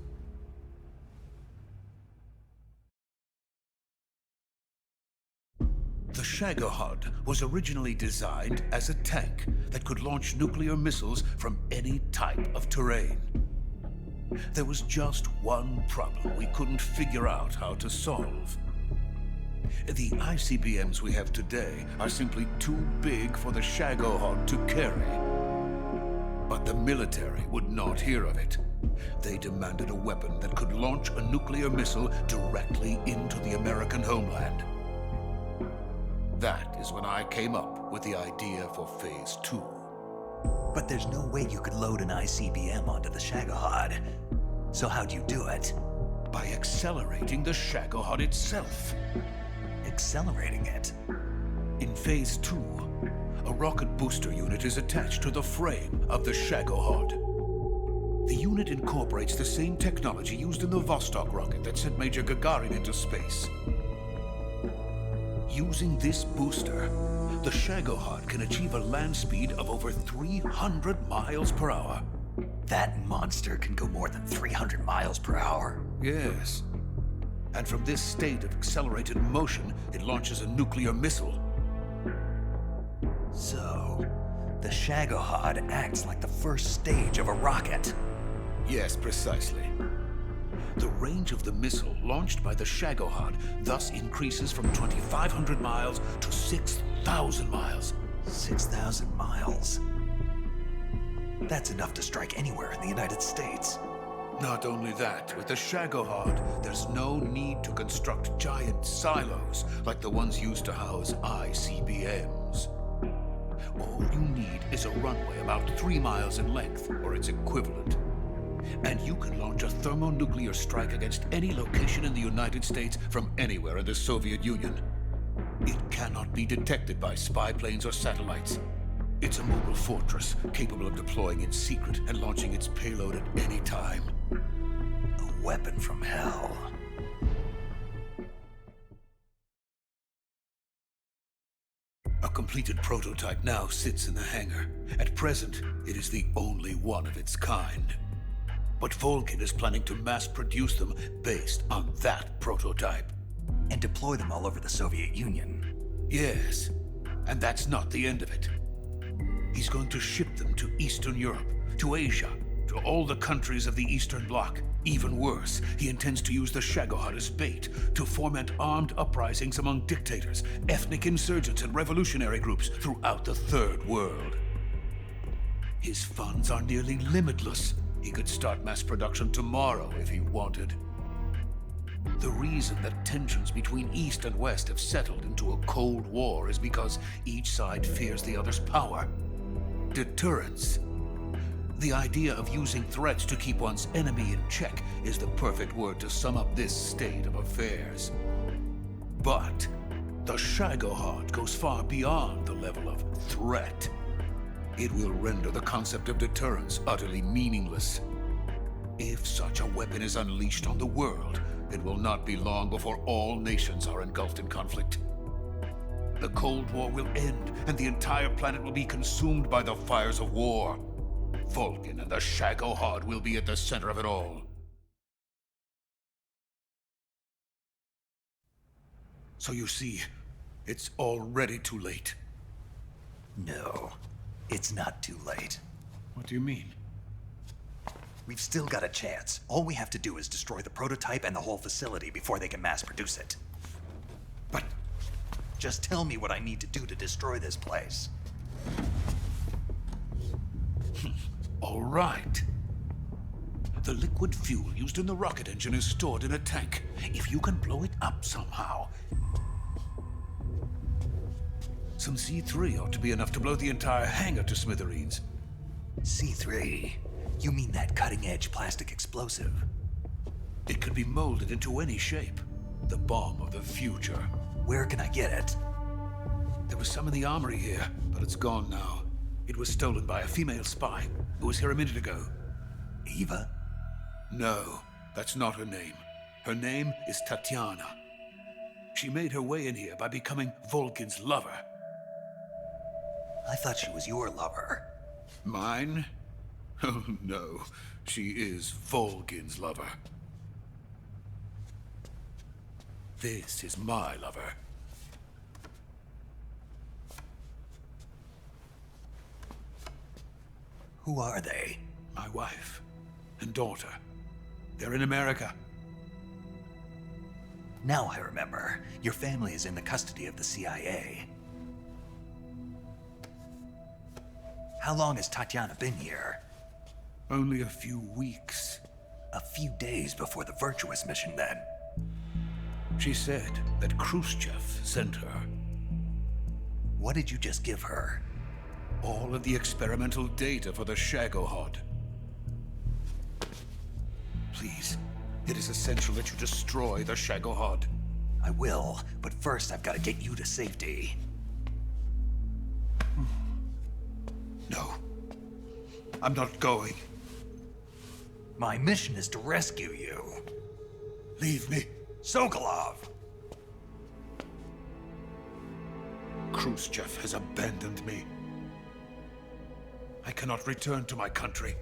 The Shagohod was originally designed as a tank that could launch nuclear missiles from any type of terrain. There was just one problem we couldn't figure out how to solve. The ICBMs we have today are simply too big for the Shagohod to carry. But the military would not hear of it. They demanded a weapon that could launch a nuclear missile directly into the American homeland. That is when I came up with the idea for Phase 2. But there's no way you could load an ICBM onto the Shagohod. So how'd you do it? By accelerating the Shagohod itself. Accelerating it? In Phase 2, a rocket booster unit is attached to the frame of the Shagohod. The unit incorporates the same technology used in the Vostok rocket that sent Major Gagarin into space. Using this booster, the Shagohod can achieve a land speed of over 300 miles per hour. That monster can go more than 300 miles per hour? Yes. And from this state of accelerated motion, it launches a nuclear missile. So, the Shagohod acts like the first stage of a rocket. Yes, precisely. The range of the missile launched by the Shagohod thus increases from 2,500 miles to 6,000 miles. 6,000 miles? That's enough to strike anywhere in the United States. Not only that, with the Shagohod, there's no need to construct giant silos like the ones used to house ICBMs. All you need is a runway about 3 miles in length, or its equivalent. And you can launch a thermonuclear strike against any location in the United States from anywhere in the Soviet Union. It cannot be detected by spy planes or satellites. It's a mobile fortress, capable of deploying in secret and launching its payload at any time. A weapon from hell. A completed prototype now sits in the hangar. At present, it is the only one of its kind. But Volgin is planning to mass produce them based on that prototype. And deploy them all over the Soviet Union. Yes, and that's not the end of it. He's going to ship them to Eastern Europe, to Asia, to all the countries of the Eastern Bloc. Even worse, he intends to use the Shagohod as bait to foment armed uprisings among dictators, ethnic insurgents, and revolutionary groups throughout the Third World. His funds are nearly limitless. He could start mass production tomorrow if he wanted. The reason that tensions between East and West have settled into a Cold War is because each side fears the other's power. Deterrence. The idea of using threats to keep one's enemy in check is the perfect word to sum up this state of affairs. But the Shagohod goes far beyond the level of threat. It will render the concept of deterrence utterly meaningless. If such a weapon is unleashed on the world, it will not be long before all nations are engulfed in conflict. The Cold War will end, and the entire planet will be consumed by the fires of war. Vulcan and the Shagohod will be at the center of it all. So you see, it's already too late. No, it's not too late. What do you mean? We've still got a chance. All we have to do is destroy the prototype and the whole facility before they can mass produce it. But just tell me what I need to do to destroy this place. All right. The liquid fuel used in the rocket engine is stored in a tank. If you can blow it up somehow, some C3 ought to be enough to blow the entire hangar to smithereens. C3? You mean that cutting-edge plastic explosive? It could be molded into any shape. The bomb of the future. Where can I get it? There was some in the armory here, but it's gone now. It was stolen by a female spy who was here a minute ago. Eva? No, that's not her name. Her name is Tatiana. She made her way in here by becoming Vulcan's lover. I thought she was your lover. Mine? Oh no, she is Vulcan's lover. This is my lover. Who are they? My wife and daughter. They're in America. Now I remember. Your family is in the custody of the CIA. How long has Tatiana been here? Only a few weeks. A few days before the Virtuous mission, then. She said that Khrushchev sent her. What did you just give her? All of the experimental data for the Shagohod. Please, it is essential that you destroy the Shagohod. I will, but first I've got to get you to safety. No. I'm not going. My mission is to rescue you. Leave me. Sokolov! Khrushchev has abandoned me. I cannot return to my country.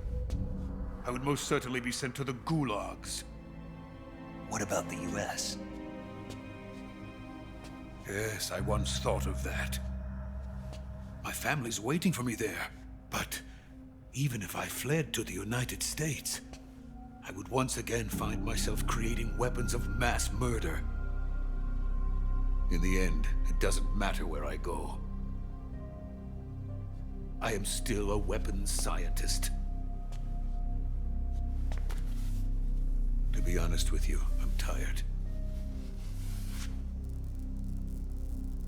I would most certainly be sent to the gulags. What about the US? Yes, I once thought of that. My family's waiting for me there. But even if I fled to the United States, I would once again find myself creating weapons of mass murder. In the end, it doesn't matter where I go. I am still a weapons scientist. To be honest with you, I'm tired.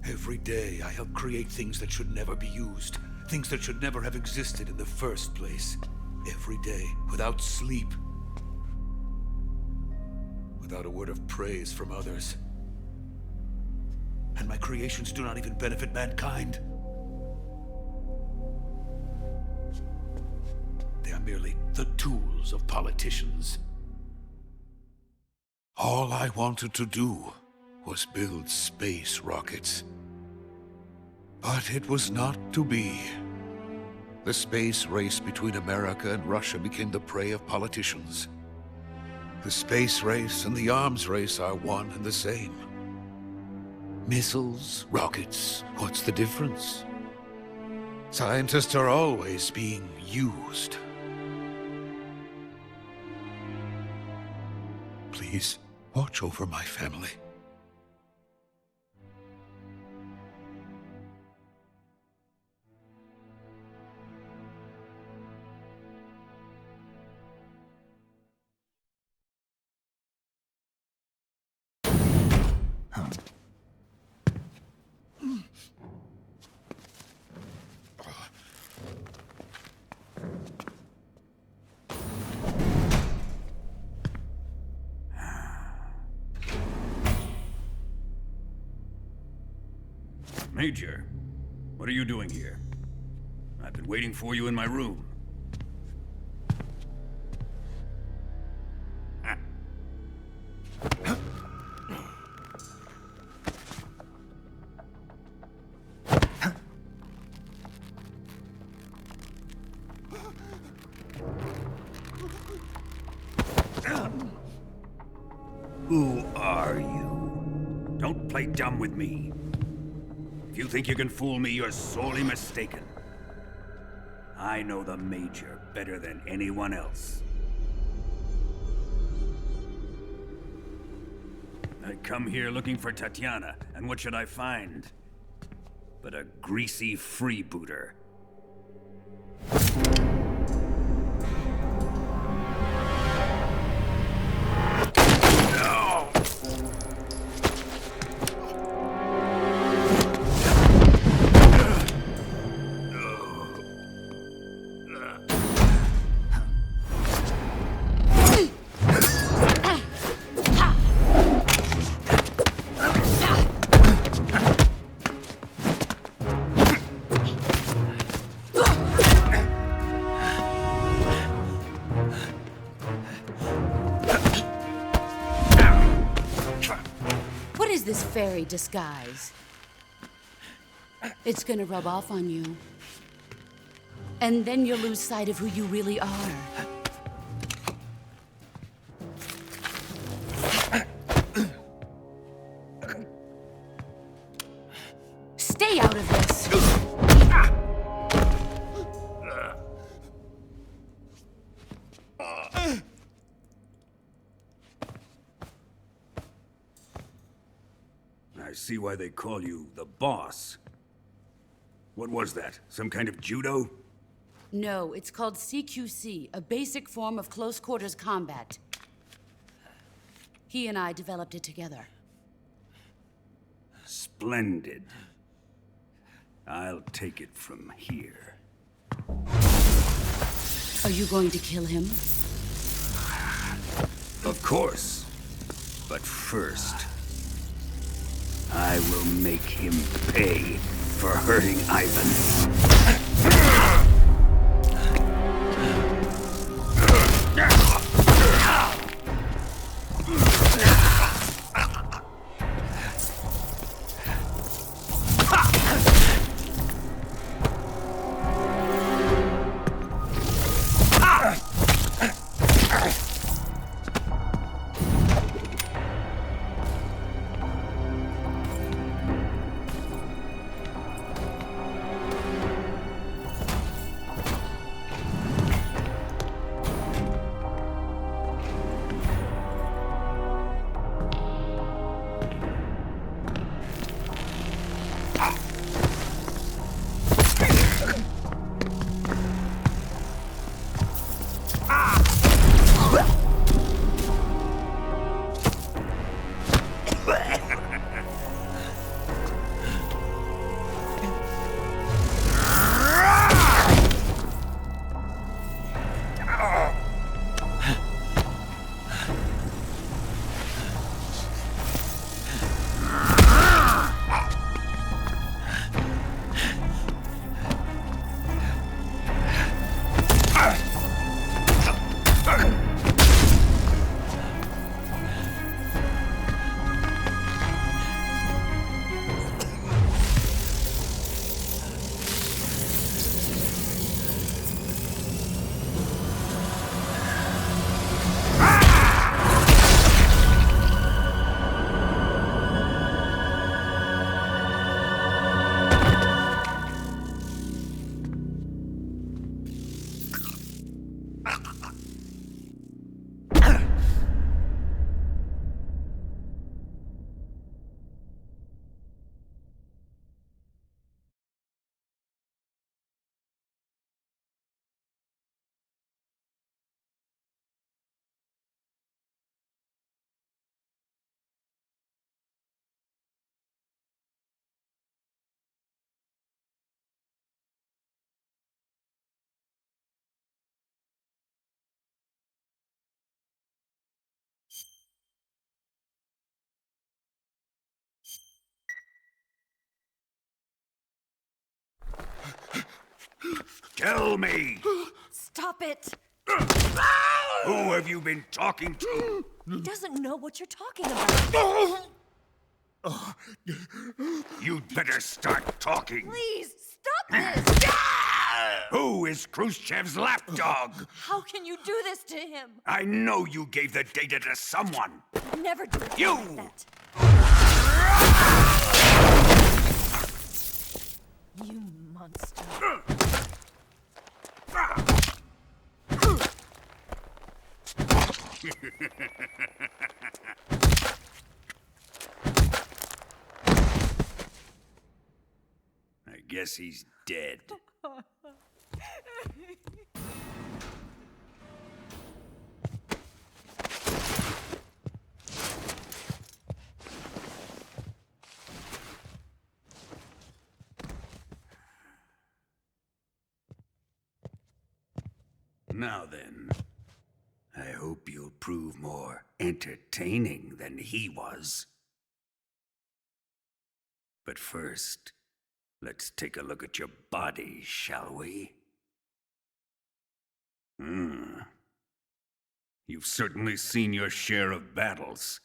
Every day, I help create things that should never be used. Things that should never have existed in the first place. Every day, without sleep. Without a word of praise from others. And my creations do not even benefit mankind. They are merely the tools of politicians. All I wanted to do was build space rockets. But it was not to be. The space race between America and Russia became the prey of politicians. The space race and the arms race are one and the same. Missiles, rockets, what's the difference? Scientists are always being used. Please, watch over my family. Major, what are you doing here? I've been waiting for you in my room. Who are you? Don't play dumb with me. If you think you can fool me, you're sorely mistaken. I know the Major better than anyone else. I come here looking for Tatiana, and what should I find? But a greasy freebooter. This fairy disguise. It's gonna rub off on you. And then you'll lose sight of who you really are. Stay out of this! I see why they call you the boss. What was that? Some kind of judo? No, it's called CQC, a basic form of close-quarters combat. He and I developed it together. Splendid. I'll take it from here. Are you going to kill him? Of course. But first, I will make him pay for hurting Ivan. Tell me! Stop it! Who have you been talking to? He doesn't know what you're talking about. You'd better start talking. Please, stop this! Who is Khrushchev's lapdog? How can you do this to him? I know you gave the data to someone. Never do it You! like that. You monster. I guess he's dead. Now then, I hope you'll prove more entertaining than he was. But first, let's take a look at your body, shall we? You've certainly seen your share of battles.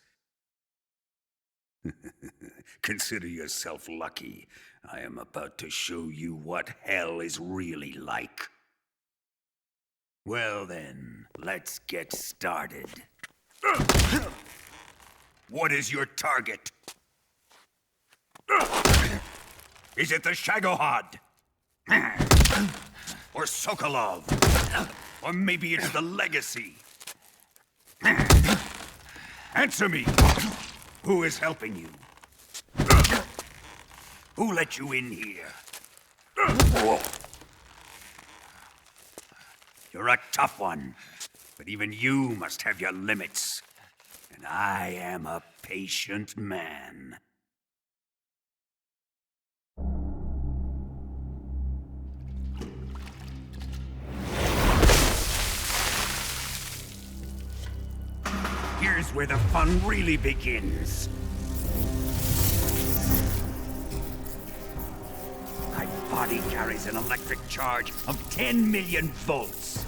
Consider yourself lucky. I am about to show you what hell is really like. Well then, let's get started. What is your target? Is it the Shagohod? Or Sokolov? Or maybe it's the Legacy? Answer me! Who is helping you? Who let you in here? You're a tough one, but even you must have your limits. And I am a patient man. Here's where the fun really begins. My body carries an electric charge of 10 million volts.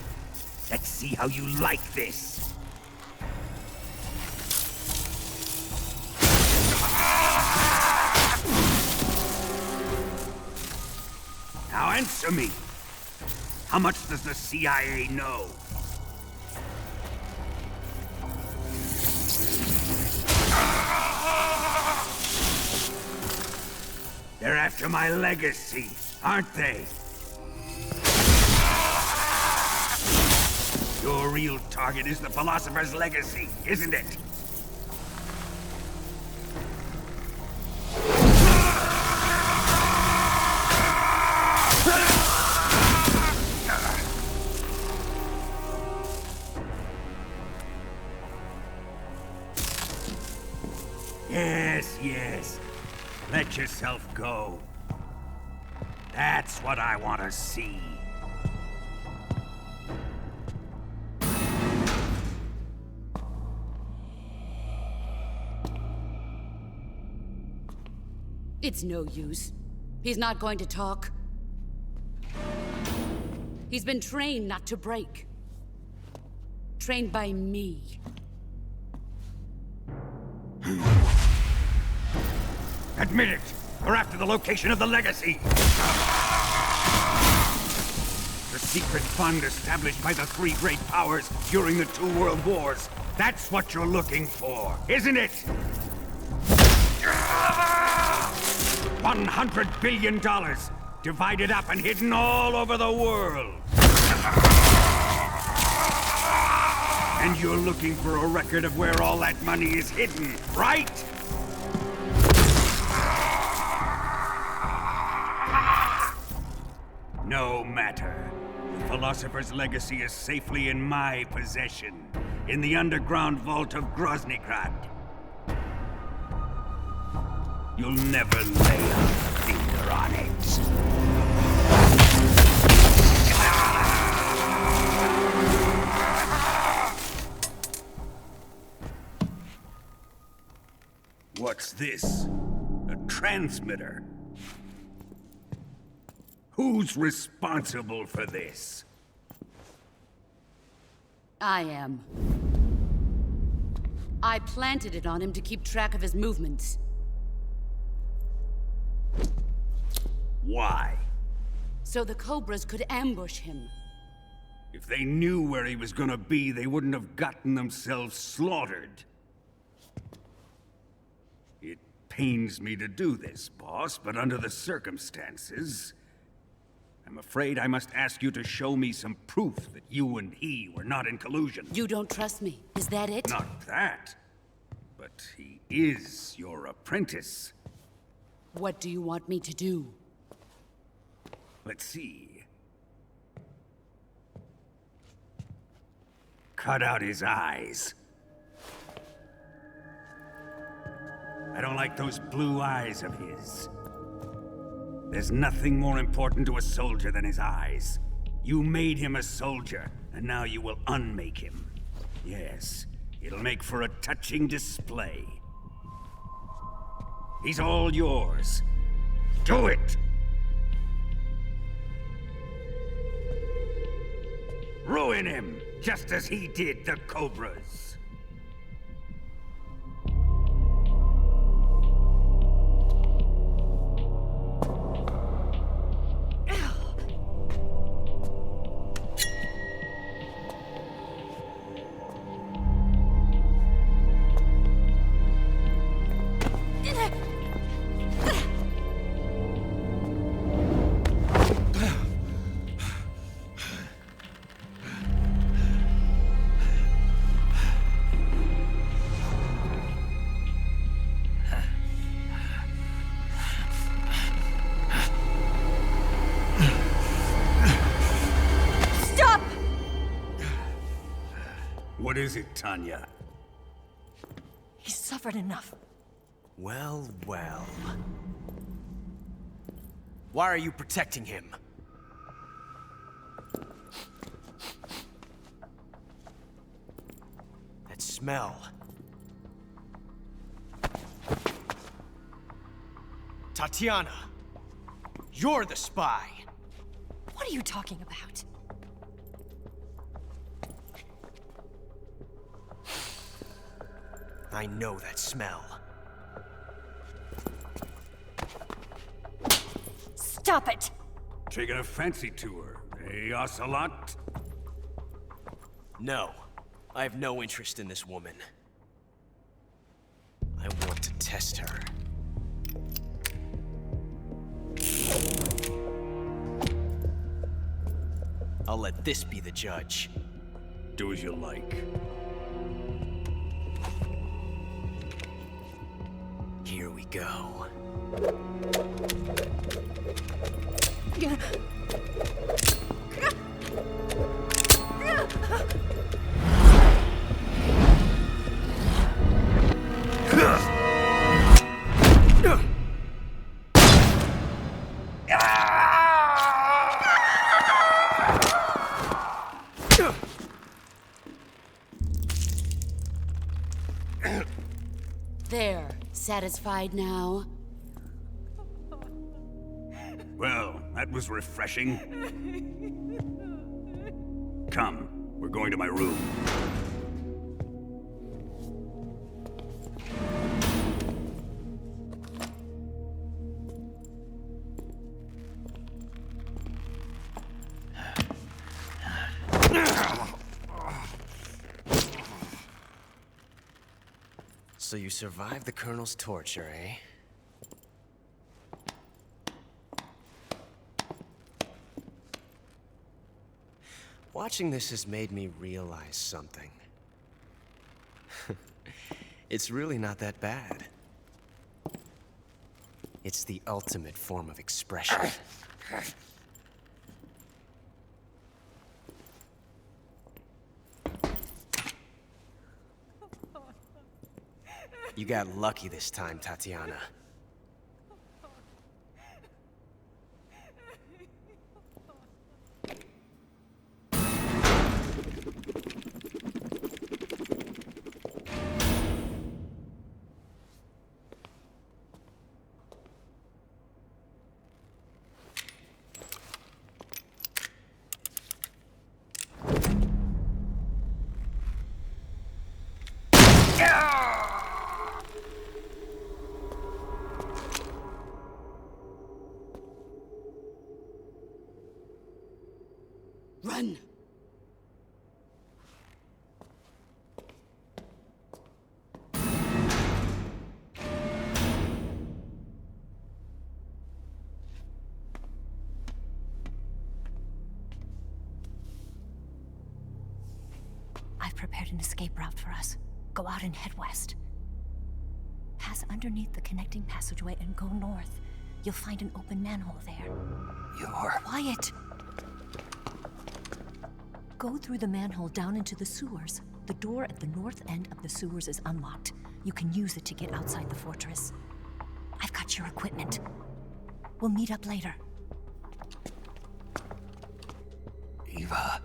Let's see how you like this. Now answer me. How much does the CIA know? They're after my legacy, aren't they? Your real target is the Philosopher's Legacy, isn't it? Yes. Let yourself go. That's what I want to see. It's no use. He's not going to talk. He's been trained not to break. Trained by me. Admit it! We're after the location of the Legacy! The secret fund established by the three great powers during the 2 world wars. That's what you're looking for, isn't it? $100 billion, divided up and hidden all over the world. And you're looking for a record of where all that money is hidden, right? No matter. The Philosopher's Legacy is safely in my possession, in the underground vault of Groznygrad. You'll never lay a finger on it. What's this? A transmitter? Who's responsible for this? I am. I planted it on him to keep track of his movements. Why? So the Cobras could ambush him. If they knew where he was gonna be, they wouldn't have gotten themselves slaughtered. It pains me to do this, boss, but under the circumstances, I'm afraid I must ask you to show me some proof that you and he were not in collusion. You don't trust me, is that it? Not that, but he is your apprentice. What do you want me to do? Let's see. Cut out his eyes. I don't like those blue eyes of his. There's nothing more important to a soldier than his eyes. You made him a soldier, and now you will unmake him. Yes, it'll make for a touching display. He's all yours. Do it! Ruin him, just as he did the Cobras. What is it, Tanya? He's suffered enough. Well, well. Why are you protecting him? That smell. Tatiana! You're the spy! What are you talking about? I know that smell. Stop it! Taking a fancy to her, eh, Ocelot? No. I have no interest in this woman. I want to test her. I'll let this be the judge. Do as you like. Here we go. There. Satisfied now? Well, that was refreshing. Come, we're going to my room. So you survived the Colonel's torture, eh? Watching this has made me realize something. It's really not that bad. It's the ultimate form of expression. You got lucky this time, Tatiana. Run! I've prepared an escape route for us. Go out and head west. Pass underneath the connecting passageway and go north. You'll find an open manhole there. You're... Quiet! Go through the manhole down into the sewers. The door at the north end of the sewers is unlocked. You can use it to get outside the fortress. I've got your equipment. We'll meet up later. Eva...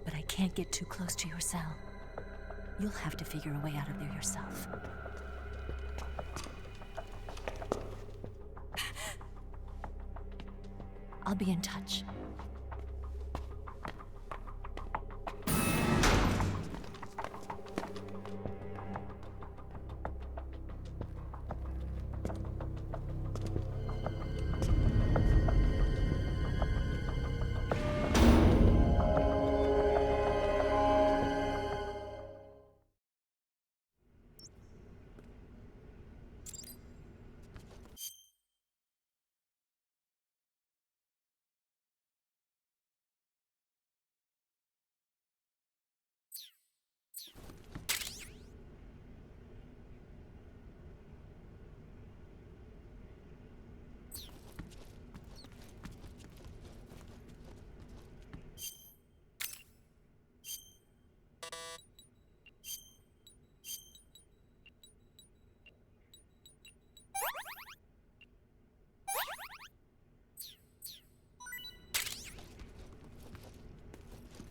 But I can't get too close to your cell. You'll have to figure a way out of there yourself. I'll be in touch.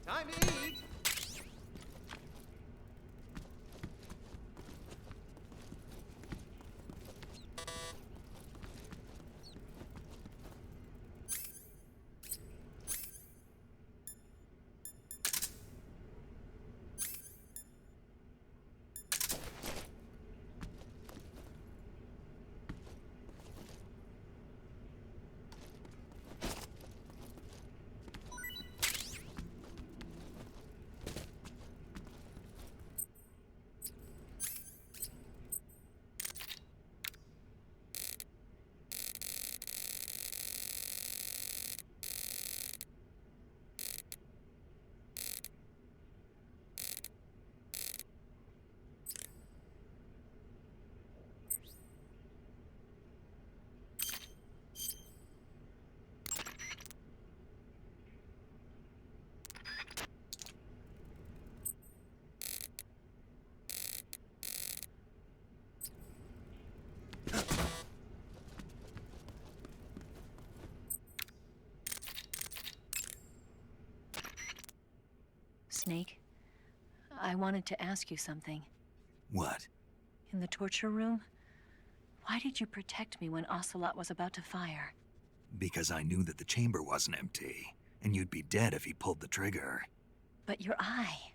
Time to eat! Snake, I wanted to ask you something. What? In the torture room, why did you protect me when Ocelot was about to fire? Because I knew that the chamber wasn't empty, and you'd be dead if he pulled the trigger. But your eye...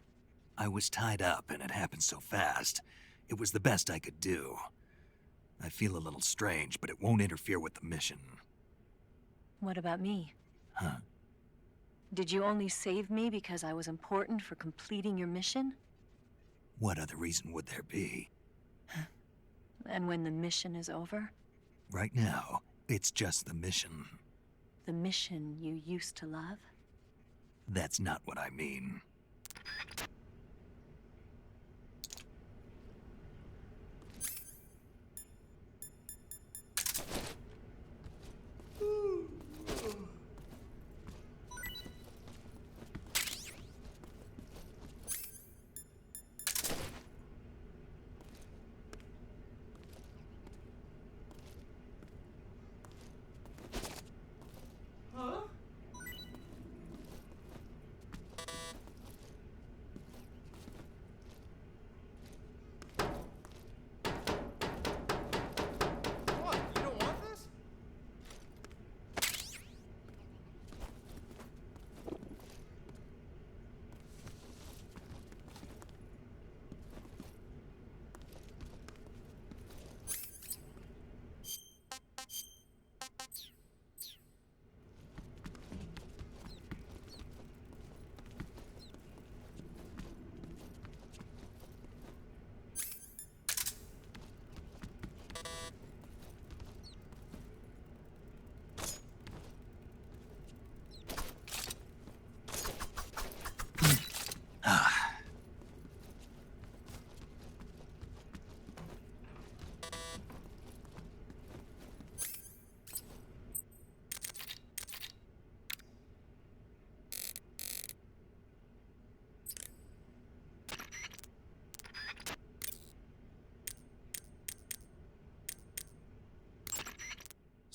I was tied up, and it happened so fast. It was the best I could do. I feel a little strange, but it won't interfere with the mission. What about me? Huh? Did you only save me because I was important for completing your mission? What other reason would there be? And when the mission is over? Right now, it's just the mission. The mission you used to love? That's not what I mean.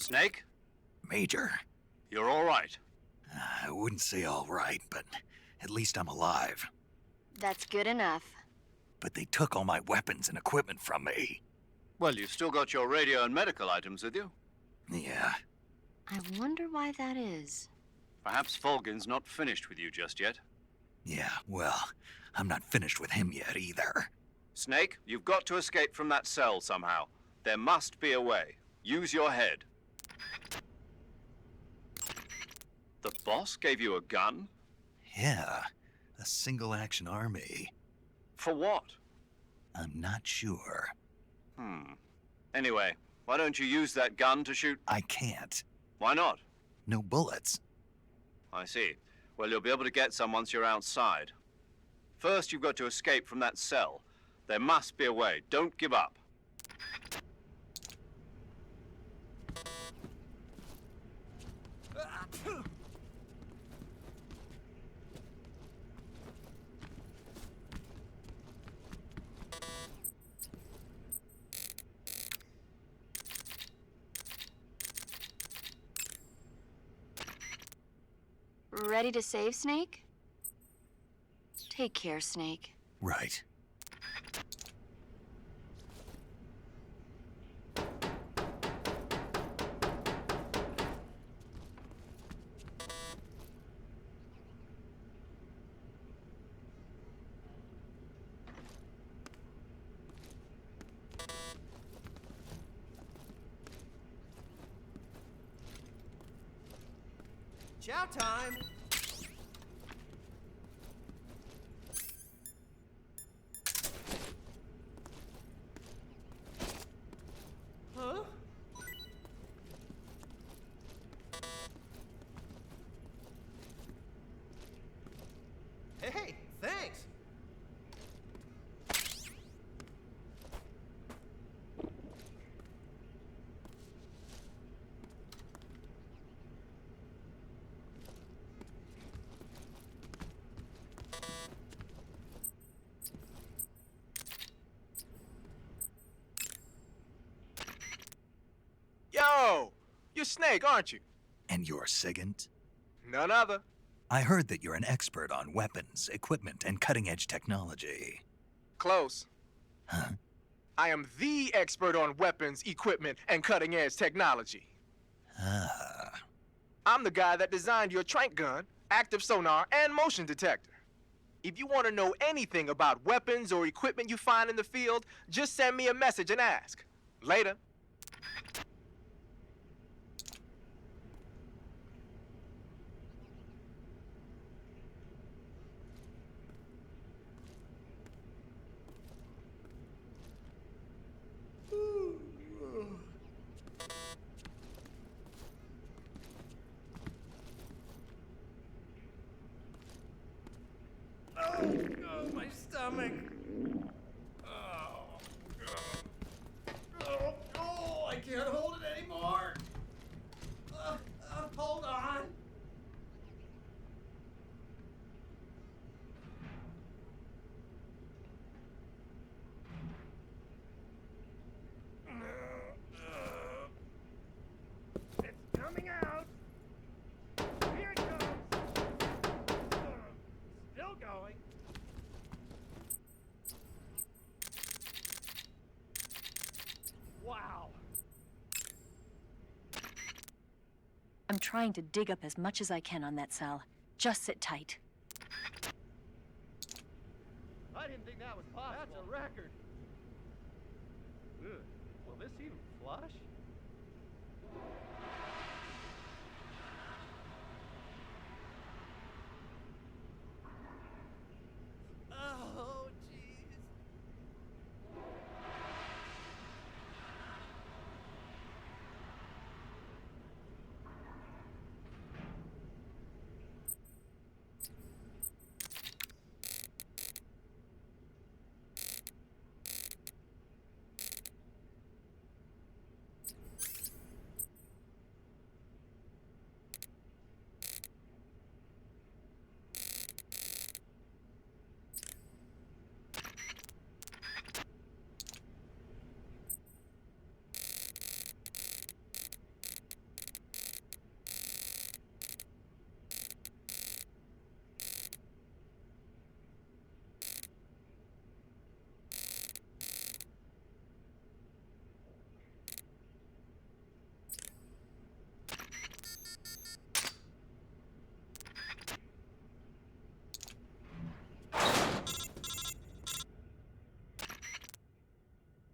Snake? Major, You're all right. I wouldn't say all right, but at least I'm alive. That's good enough. But they took all my weapons and equipment from me. Well, you've still got your radio and medical items with you. Yeah. I wonder why that is. Perhaps Volgin's not finished with you just yet. Yeah, well, I'm not finished with him yet either. Snake, you've got to escape from that cell somehow. There must be a way. Use your head. The boss gave you a gun? Yeah, a single-action army. For what? I'm not sure. Anyway, why don't you use that gun to shoot? I can't. Why not? No bullets. I see. Well, you'll be able to get some once you're outside. First, you've got to escape from that cell. There must be a way. Don't give up. Ready to save, Snake? Take care, Snake. Right. Chow time! Huh? Hey, thanks! Yo! You're Snake, aren't you? And you're Sigint? None other. I heard that you're an expert on weapons, equipment, and cutting-edge technology. Close. Huh? I am the expert on weapons, equipment, and cutting-edge technology. Ah. I'm the guy that designed your trank gun, active sonar, and motion detector. If you want to know anything about weapons or equipment you find in the field, just send me a message and ask. Later. Oh, my stomach. Oh, I can't hold it anymore. Hold on. It's coming out. Here it goes. Still going. Wow. I'm trying to dig up as much as I can on that cell. Just sit tight. I didn't think that was possible. That's a record. Ugh. Will this even flush? Oh, jeez.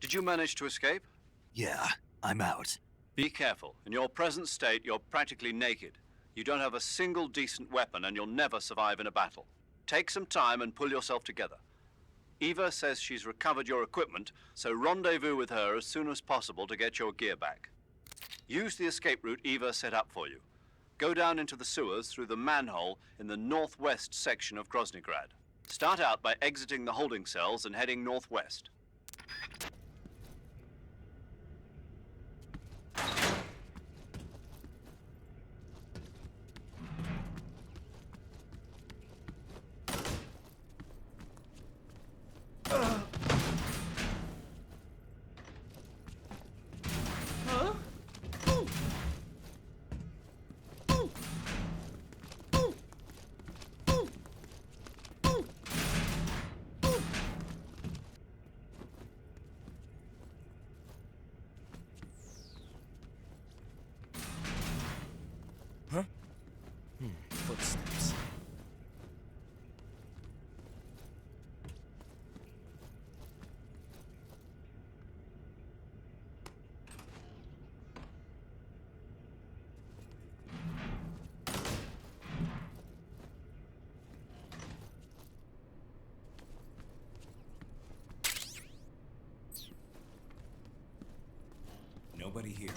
Did you manage to escape? Yeah, I'm out. Be careful. In your present state, you're practically naked. You don't have a single decent weapon, and you'll never survive in a battle. Take some time and pull yourself together. Eva says she's recovered your equipment, so rendezvous with her as soon as possible to get your gear back. Use the escape route Eva set up for you. Go down into the sewers through the manhole in the northwest section of Groznygrad. Start out by exiting the holding cells and heading northwest. Huh? Footsteps. Nobody here.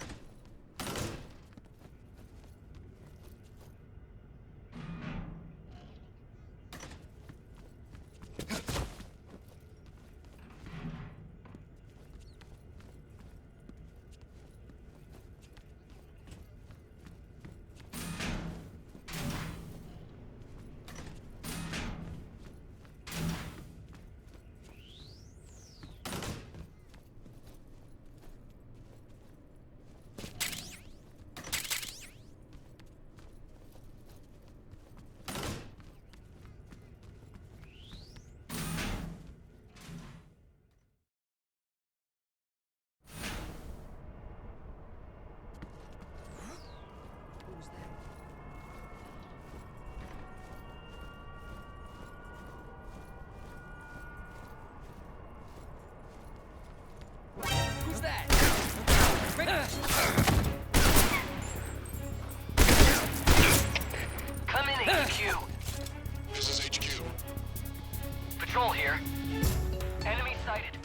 Who's that? Come in, HQ. This is HQ. Patrol here. Enemy sighted.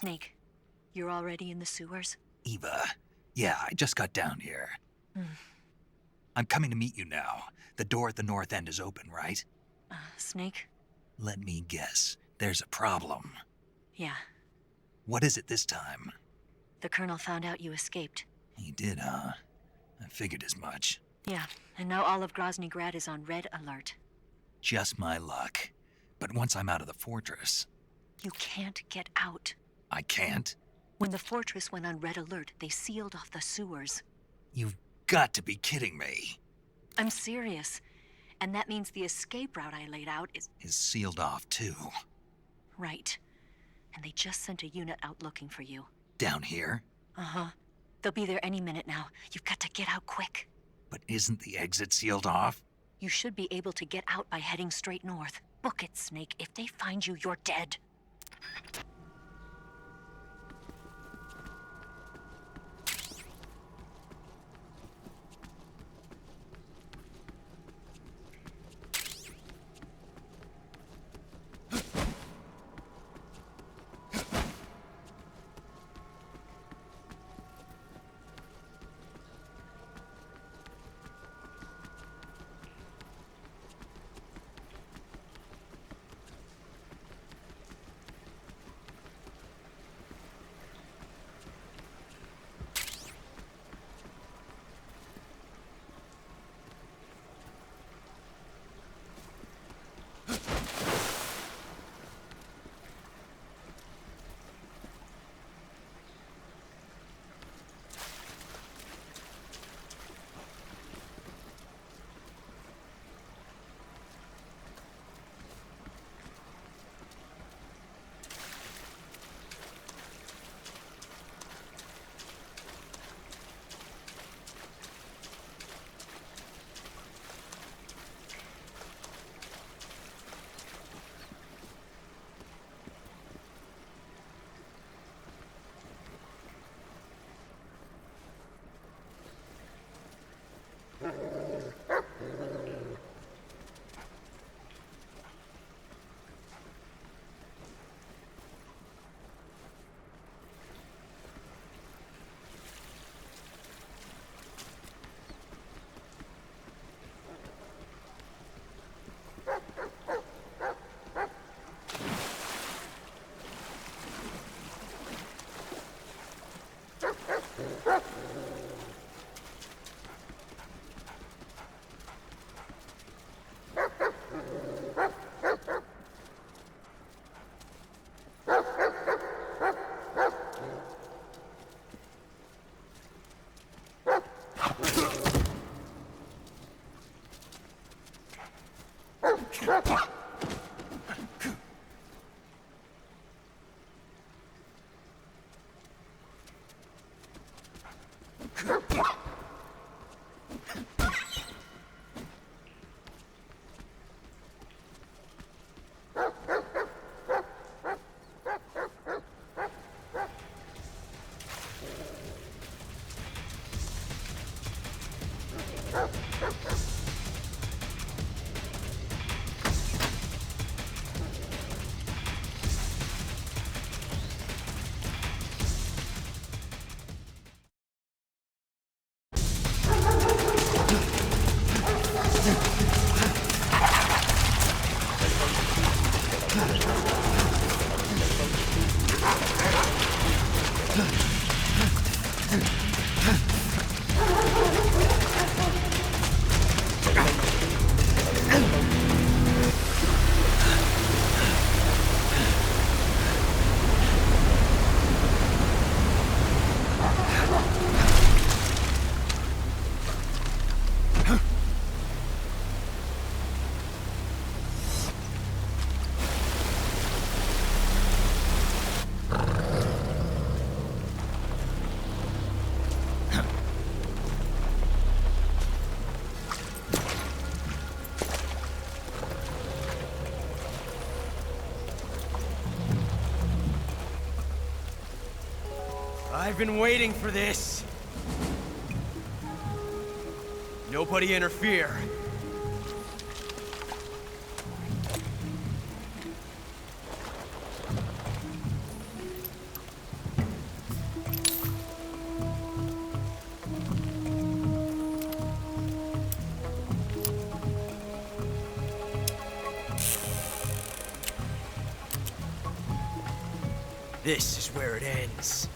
Snake, you're already in the sewers? Eva, yeah, I just got down here. I'm coming to meet you now. The door at the north end is open, right? Snake? Let me guess. There's a problem. Yeah. What is it this time? The Colonel found out you escaped. He did, huh? I figured as much. Yeah, and now all of Grozny Grad is on red alert. Just my luck. But once I'm out of the fortress... You can't get out. I can't? When the fortress went on red alert, they sealed off the sewers. You've got to be kidding me. I'm serious. And that means the escape route I laid out is sealed off, too. Right. And they just sent a unit out looking for you. Down here? Uh-huh. They'll be there any minute now. You've got to get out quick. But isn't the exit sealed off? You should be able to get out by heading straight north. Book it, Snake. If they find you, you're dead. I've been waiting for this. Nobody interfere. This is where it ends.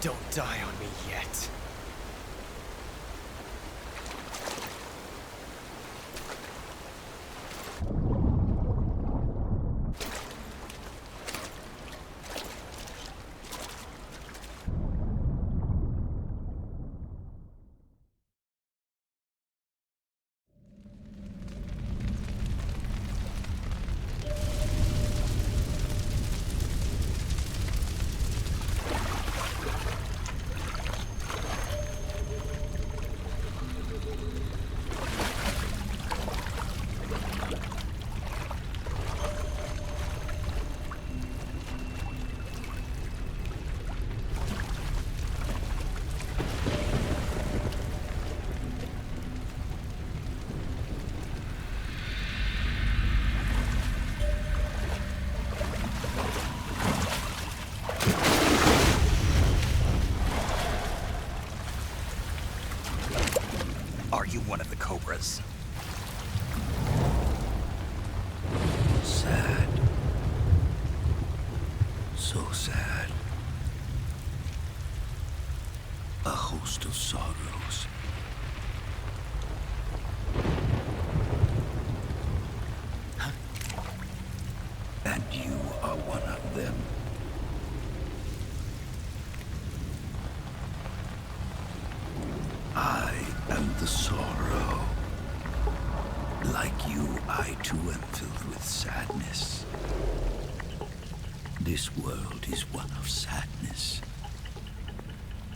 Don't die on me yet. Are you one of the Cobras? Sad. So sad. A host of sorrows. And you are one of them. I am the sorrow. Like you, I too am filled with sadness. This world is one of sadness.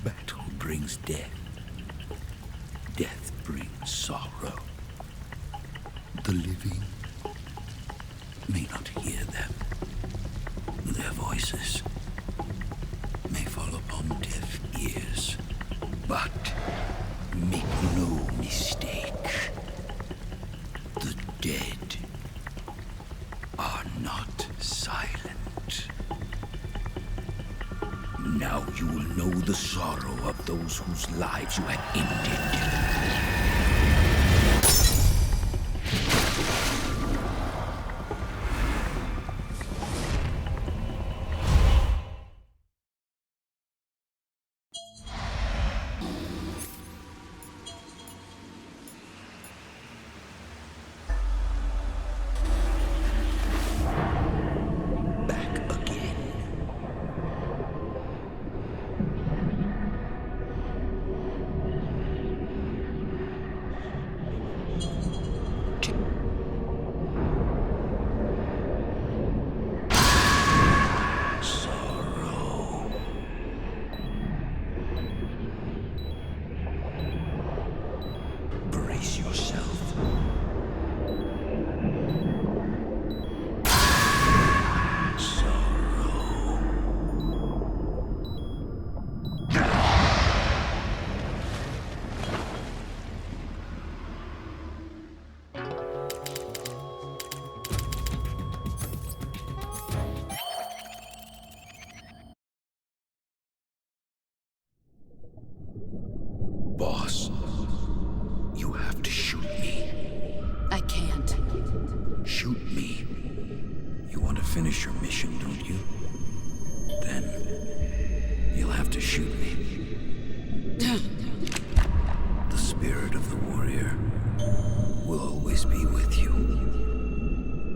Battle brings death. Death brings sorrow. The living may not hear them. Their voices may fall upon deaf ears. But make no mistake, the dead are not silent. Now you will know the sorrow of those whose lives you have ended. Boss, you have to shoot me. I can't. Shoot me. You want to finish your mission, don't you? Then you'll have to shoot me. The spirit of the warrior will always be with you.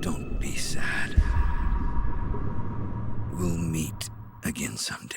Don't be sad. We'll meet again someday.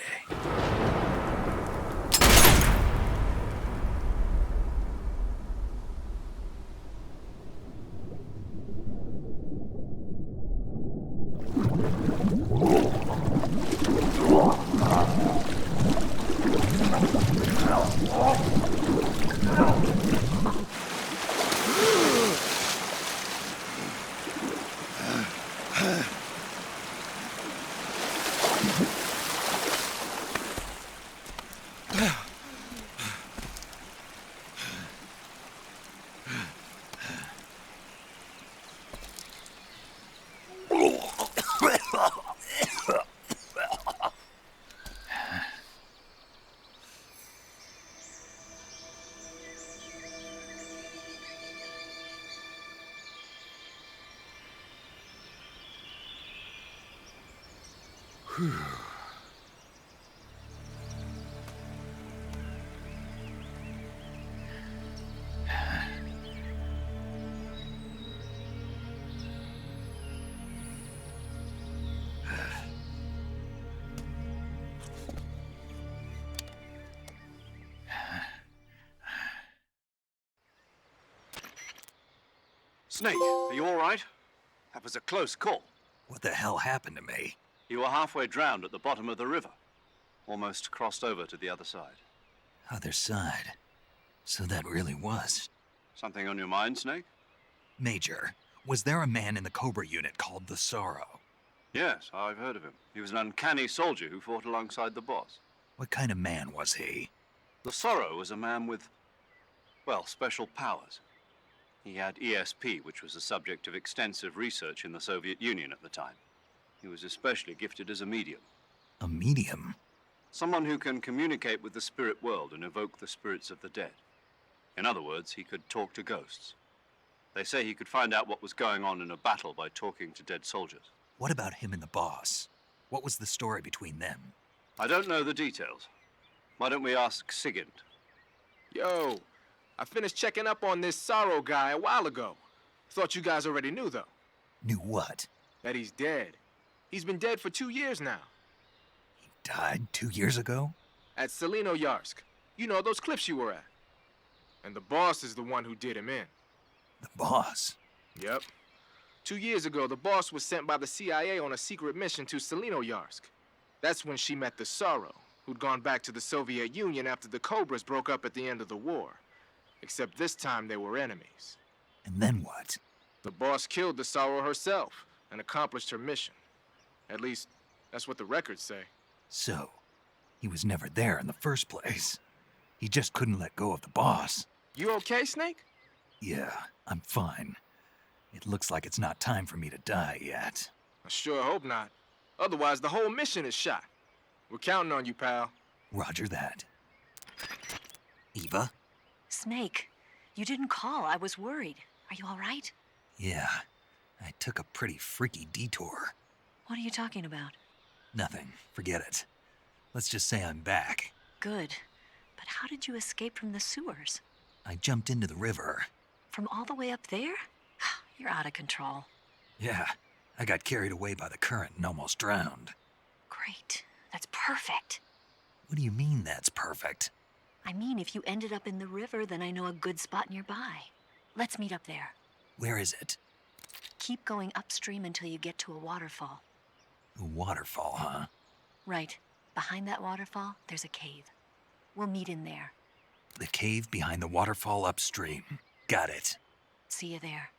Whew. Snake, are you all right? That was a close call. What the hell happened to me? You were halfway drowned at the bottom of the river. Almost crossed over to the other side. Other side. So that really was. Something on your mind, Snake? Major, was there a man in the Cobra unit called the Sorrow? Yes, I've heard of him. He was an uncanny soldier who fought alongside the boss. What kind of man was he? The Sorrow was a man with, well, special powers. He had ESP, which was the subject of extensive research in the Soviet Union at the time. He was especially gifted as a medium. A medium? Someone who can communicate with the spirit world and evoke the spirits of the dead. In other words, he could talk to ghosts. They say he could find out what was going on in a battle by talking to dead soldiers. What about him and the boss? What was the story between them? I don't know the details. Why don't we ask Sigint? Yo, I finished checking up on this Sorrow guy a while ago. Thought you guys already knew, though. Knew what? That he's dead. He's been dead for 2 years now. He died 2 years ago? At Selino-Yarsk. You know, those cliffs you were at. And the boss is the one who did him in. The boss? Yep. 2 years ago, the boss was sent by the CIA on a secret mission to Selino-Yarsk. That's when she met the Sorrow, who'd gone back to the Soviet Union after the Cobras broke up at the end of the war. Except this time they were enemies. And then what? The boss killed the Sorrow herself and accomplished her mission. At least, that's what the records say. So, he was never there in the first place. He just couldn't let go of the boss. You okay, Snake? Yeah, I'm fine. It looks like it's not time for me to die yet. I sure hope not. Otherwise, the whole mission is shot. We're counting on you, pal. Roger that. Eva? Snake, you didn't call. I was worried. Are you all right? Yeah, I took a pretty freaky detour. What are you talking about? Nothing. Forget it. Let's just say I'm back. Good. But how did you escape from the sewers? I jumped into the river. From all the way up there? You're out of control. Yeah, I got carried away by the current and almost drowned. Great. That's perfect. What do you mean that's perfect? I mean, if you ended up in the river, then I know a good spot nearby. Let's meet up there. Where is it? Keep going upstream until you get to a waterfall. A waterfall, huh? Right. Behind that waterfall, there's a cave. We'll meet in there. The cave behind the waterfall upstream. Got it. See you there.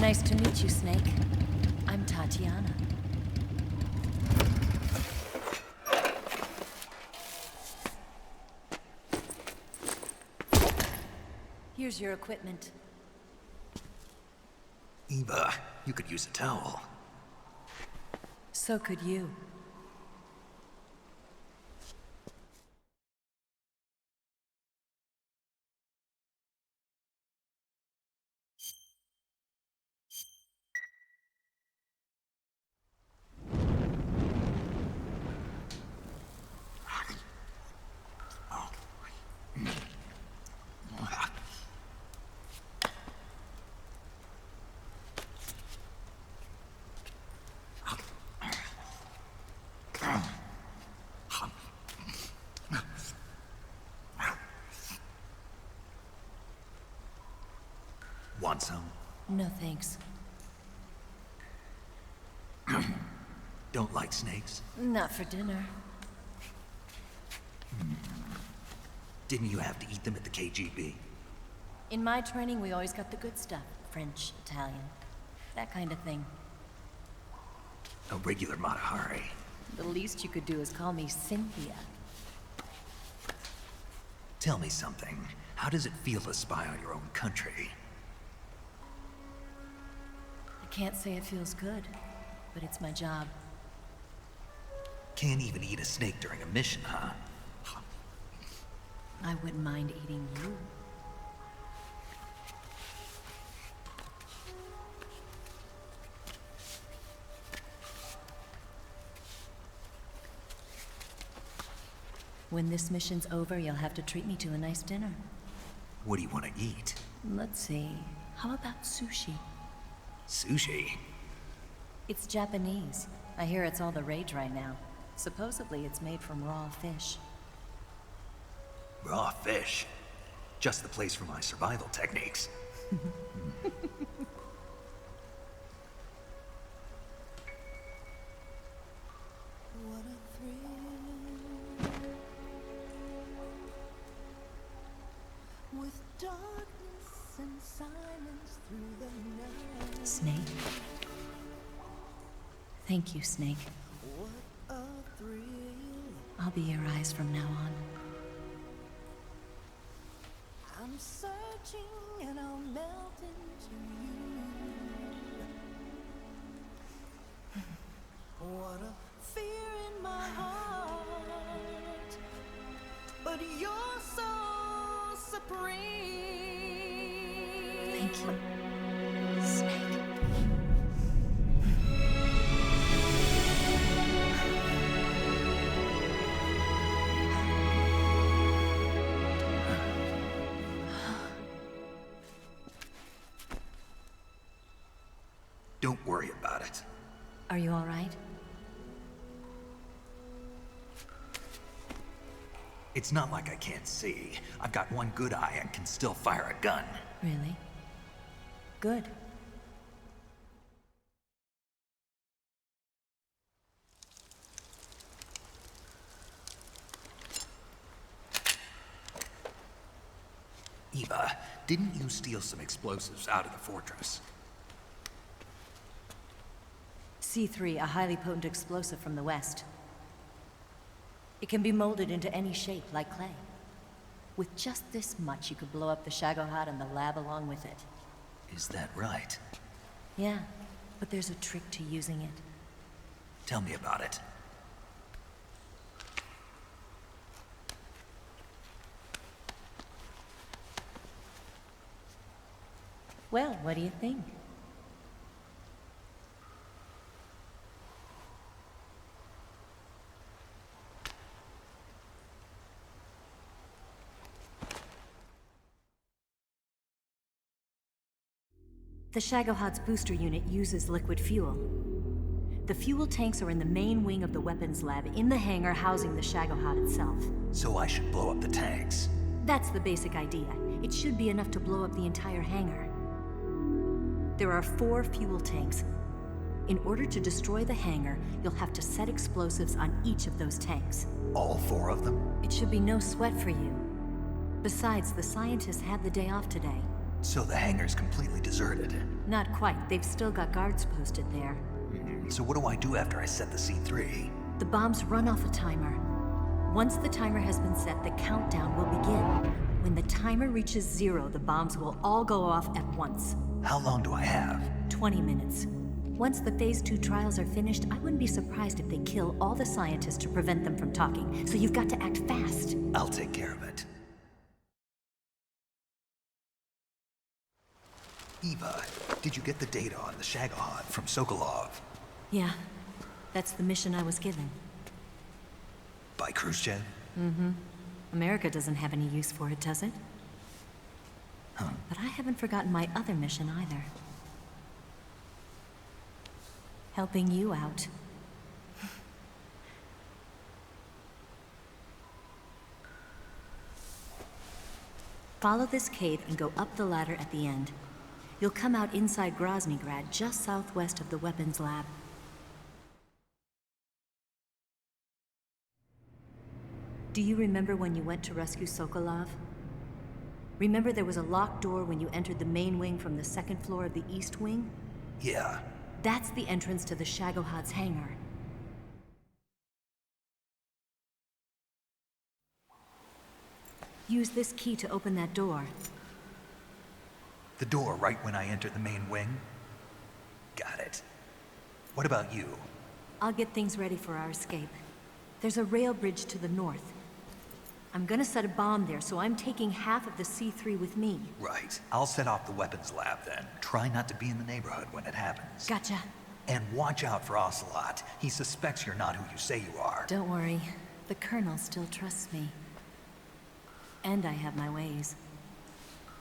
Nice to meet you, Snake. I'm Tatiana. Here's your equipment. Eva, you could use a towel. So could you. Want some? No thanks. Don't like snakes? Not for dinner. Didn't you have to eat them at the KGB? In my training, we always got the good stuff. French, Italian, that kind of thing. A regular Matahari. The least you could do is call me Cynthia. Tell me something. How does it feel to spy on your own country? I can't say it feels good, but it's my job. Can't even eat a snake during a mission, huh? I wouldn't mind eating you. When this mission's over, you'll have to treat me to a nice dinner. What do you want to eat? Let's see. How about sushi? Sushi? It's Japanese. I hear it's all the rage right now. Supposedly it's made from raw fish. Raw fish? Just the place for my survival techniques. Snake. Thank you, Snake. I'll be your eyes from now on. I'm searching and I'll melt into you. What a fear in my heart, but you're so supreme. Thank you, Snake. Don't worry about it. Are you all right? It's not like I can't see. I've got one good eye and can still fire a gun. Really? Good. Eva, didn't you steal some explosives out of the fortress? C3, a highly potent explosive from the west. It can be molded into any shape, like clay. With just this much, you could blow up the Shagohod and the lab along with it. Is that right? Yeah, but there's a trick to using it. Tell me about it. Well, what do you think? The Shagohod's booster unit uses liquid fuel. The fuel tanks are in the main wing of the weapons lab in the hangar housing the Shagohod itself. So I should blow up the tanks. That's the basic idea. It should be enough to blow up the entire hangar. There are 4 fuel tanks. In order to destroy the hangar, you'll have to set explosives on each of those tanks. All 4 of them? It should be no sweat for you. Besides, the scientists had the day off today. So the hangar's completely deserted. Not quite. They've still got guards posted there. So what do I do after I set the C3? The bombs run off a timer. Once the timer has been set, the countdown will begin. When the timer reaches 0, the bombs will all go off at once. How long do I have? 20 minutes. Once the Phase 2 trials are finished, I wouldn't be surprised if they kill all the scientists to prevent them from talking. So you've got to act fast. I'll take care of it. Eva, did you get the data on the Shagohod from Sokolov? Yeah, that's the mission I was given. By Khrushchev? Mm-hmm. America doesn't have any use for it, does it? Huh. But I haven't forgotten my other mission either. Helping you out. Follow this cave and go up the ladder at the end. You'll come out inside Groznygrad, just southwest of the weapons lab. Do you remember when you went to rescue Sokolov? Remember there was a locked door when you entered the main wing from the second floor of the east wing? Yeah. That's the entrance to the Shagohod's hangar. Use this key to open that door. The door right when I enter the main wing? Got it. What about you? I'll get things ready for our escape. There's a rail bridge to the north. I'm gonna set a bomb there, so I'm taking half of the C3 with me. Right. I'll set off the weapons lab then. Try not to be in the neighborhood when it happens. Gotcha. And watch out for Ocelot. He suspects you're not who you say you are. Don't worry. The Colonel still trusts me. And I have my ways.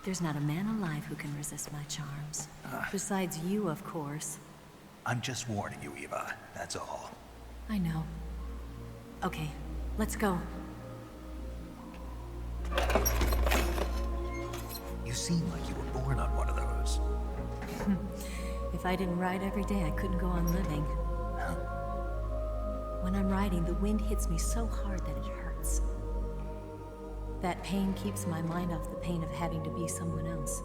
There's not a man alive who can resist my charms. Besides you, of course. I'm just warning you, Eva. That's all. I know. Okay, let's go. You seem like you were born on one of those. If I didn't ride every day, I couldn't go on living. When I'm riding, the wind hits me so hard that it hurts. That pain keeps my mind off the pain of having to be someone else.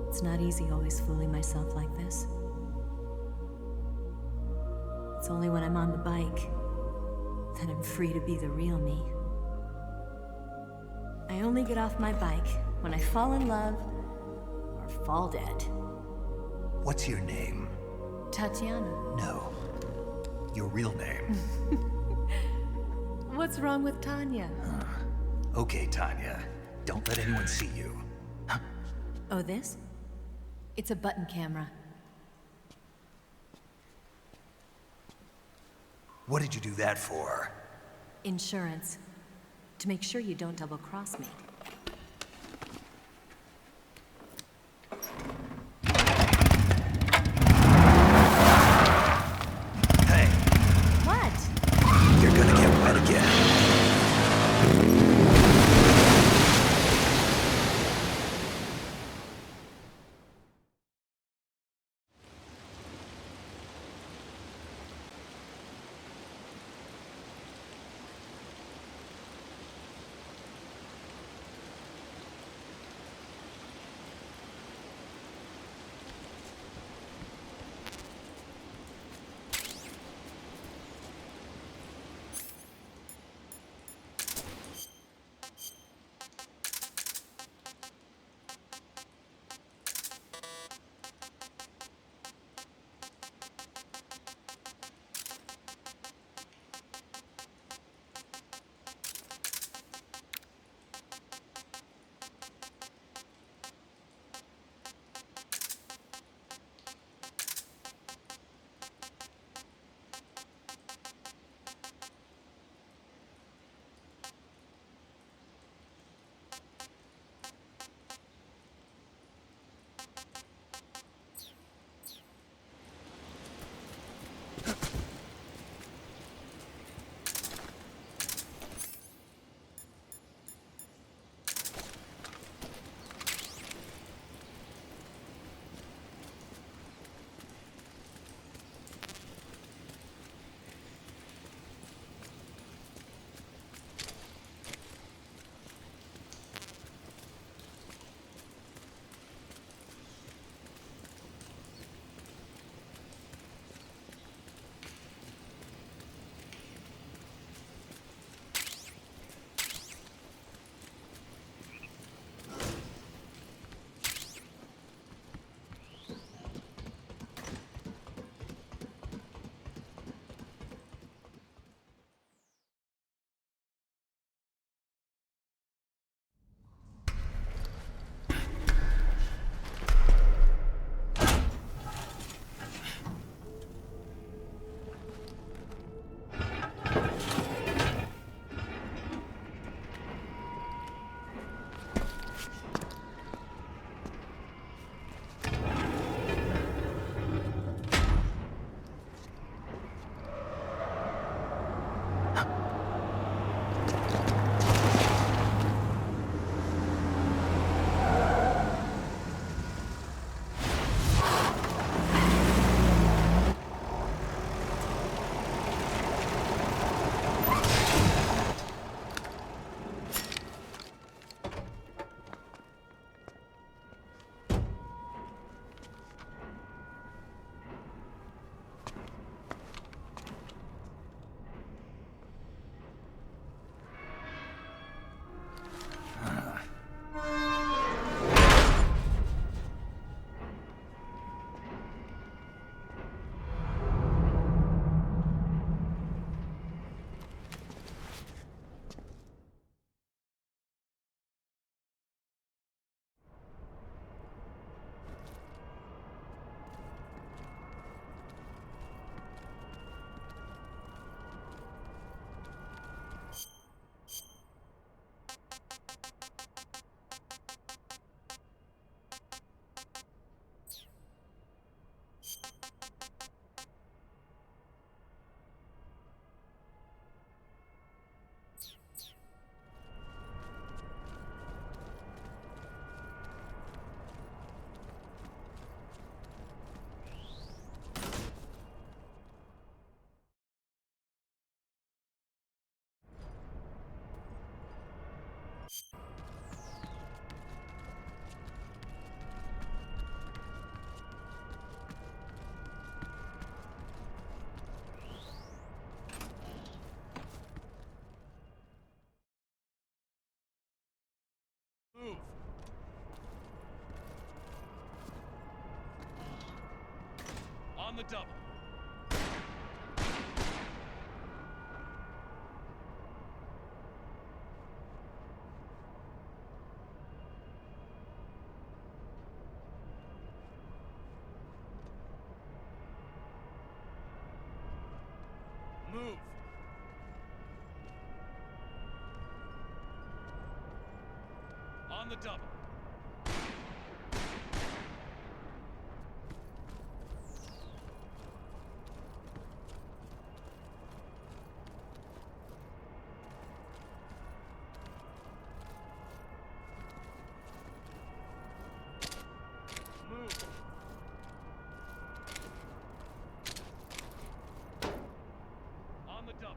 It's not easy always fooling myself like this. It's only when I'm on the bike that I'm free to be the real me. I only get off my bike when I fall in love or fall dead. What's your name? Tatiana. No. Your real name. What's wrong with Tanya? Okay, Tanya. Don't let anyone see you. Oh, this? It's a button camera. What did you do that for? Insurance. To make sure you don't double-cross me. Hey. What? You're gonna get wet again. On the double. Move. On the double. Move. On the double.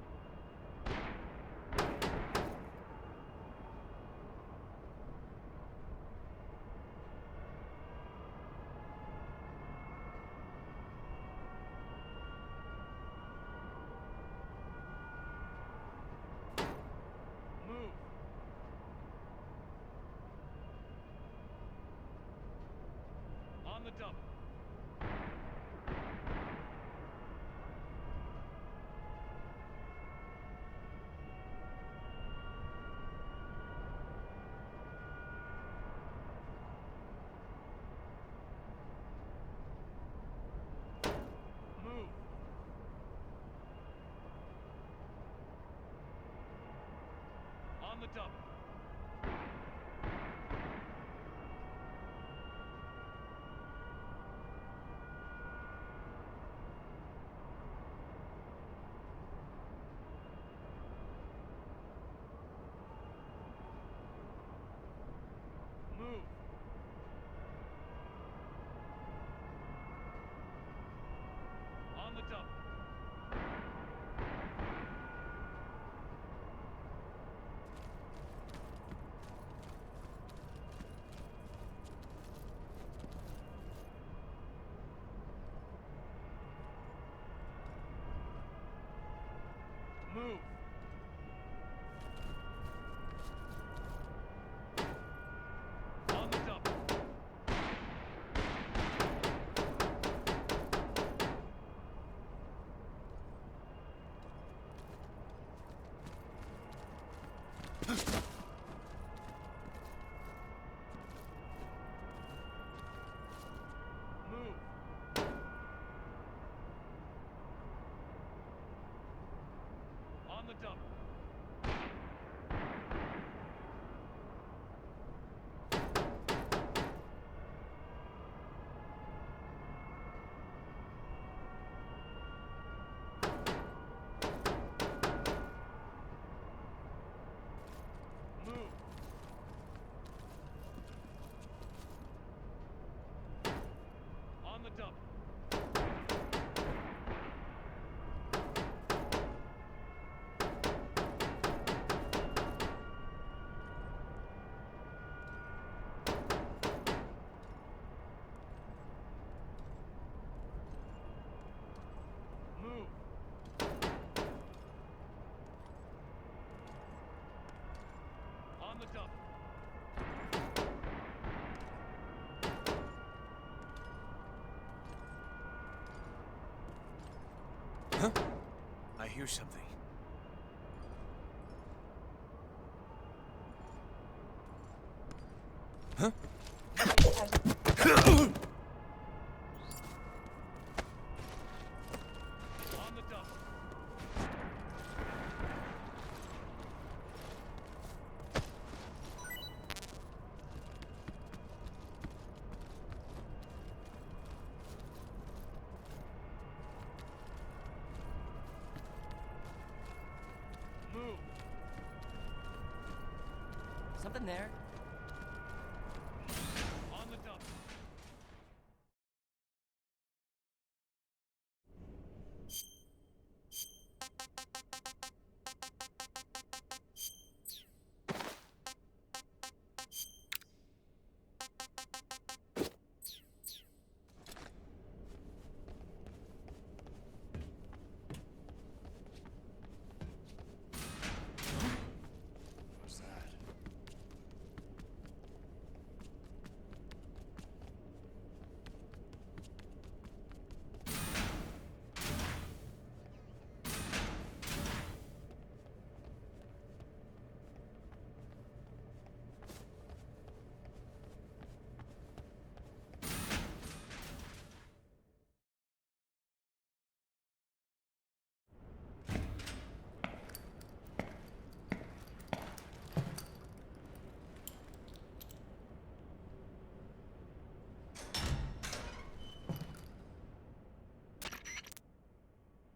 Move. On the double. Move. On the double. Move. On the double. Move. On the double. Move. On the double. Move. On the double. Move. On the double. Huh? I hear something. Huh? On the double. Move. Something there? On the double. What's that?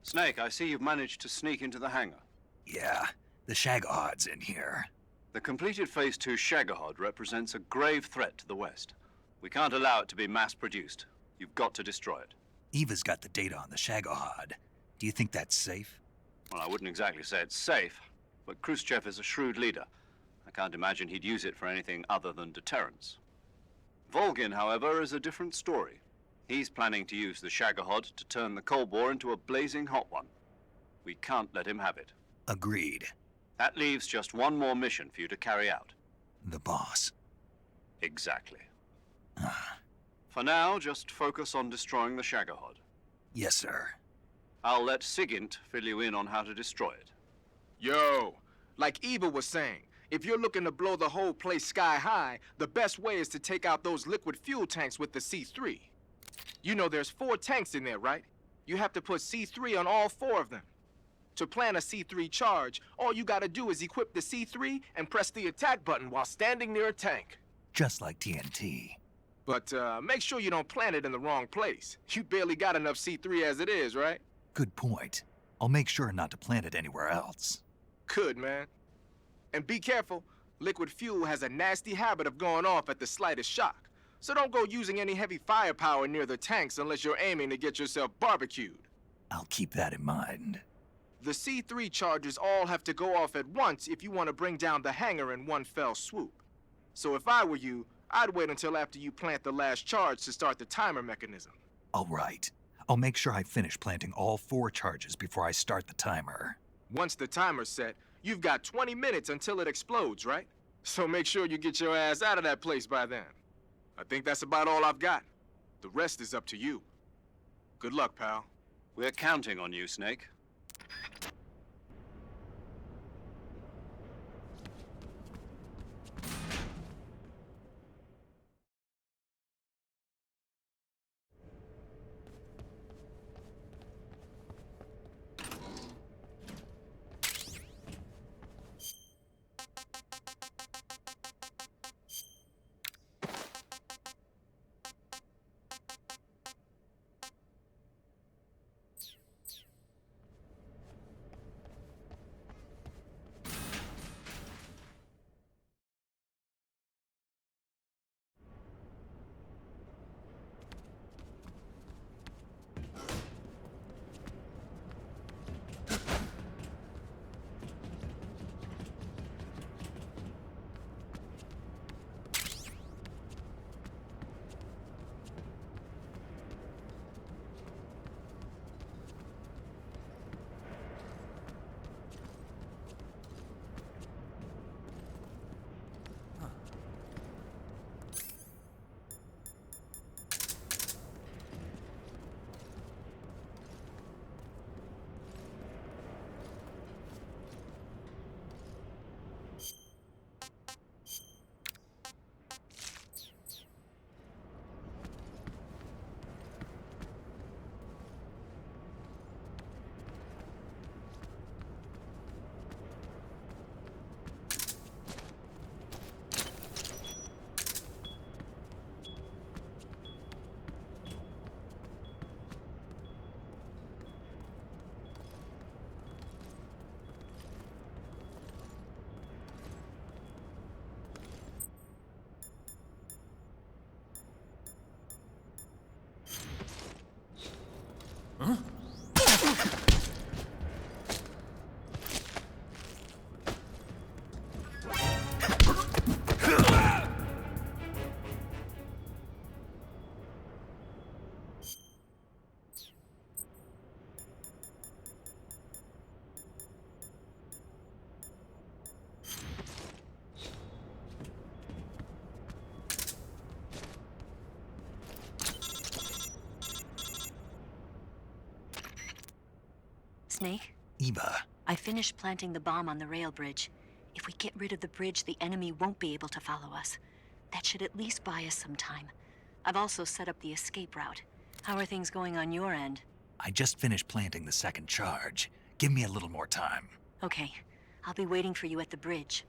Snake, I see you've managed to sneak into the hangar. Yeah, the Shagahod's in here. The completed Phase 2 Shagahod represents a grave threat to the West. We can't allow it to be mass-produced. You've got to destroy it. Eva's got the data on the Shagahod. Do you think that's safe? Well, I wouldn't exactly say it's safe, but Khrushchev is a shrewd leader. I can't imagine he'd use it for anything other than deterrence. Volgin, however, is a different story. He's planning to use the Shagahod to turn the Cold War into a blazing hot one. We can't let him have it. Agreed. That leaves just one more mission for you to carry out. The boss. Exactly. For now, just focus on destroying the Shagahod. Yes, sir. I'll let Sigint fill you in on how to destroy it. Yo, like Eva was saying, if you're looking to blow the whole place sky high, the best way is to take out those liquid fuel tanks with the C3. You know there's 4 tanks in there, right? You have to put C3 on all 4 of them. To plant a C3 charge, all you gotta do is equip the C3 and press the attack button while standing near a tank. Just like TNT. But make sure you don't plant it in the wrong place. You barely got enough C3 as it is, right? Good point. I'll make sure not to plant it anywhere else. Good, man. And be careful. Liquid fuel has a nasty habit of going off at the slightest shock. So don't go using any heavy firepower near the tanks unless you're aiming to get yourself barbecued. I'll keep that in mind. The C3 charges all have to go off at once if you want to bring down the hangar in one fell swoop. So if I were you, I'd wait until after you plant the last charge to start the timer mechanism. All right. I'll make sure I finish planting all 4 charges before I start the timer. Once the timer's set, you've got 20 minutes until it explodes, right? So make sure you get your ass out of that place by then. I think that's about all I've got. The rest is up to you. Good luck, pal. We're counting on you, Snake. Huh? Snake? Eva. I finished planting the bomb on the rail bridge. If we get rid of the bridge, the enemy won't be able to follow us. That should at least buy us some time. I've also set up the escape route. How are things going on your end? I just finished planting the second charge. Give me a little more time. Okay. I'll be waiting for you at the bridge.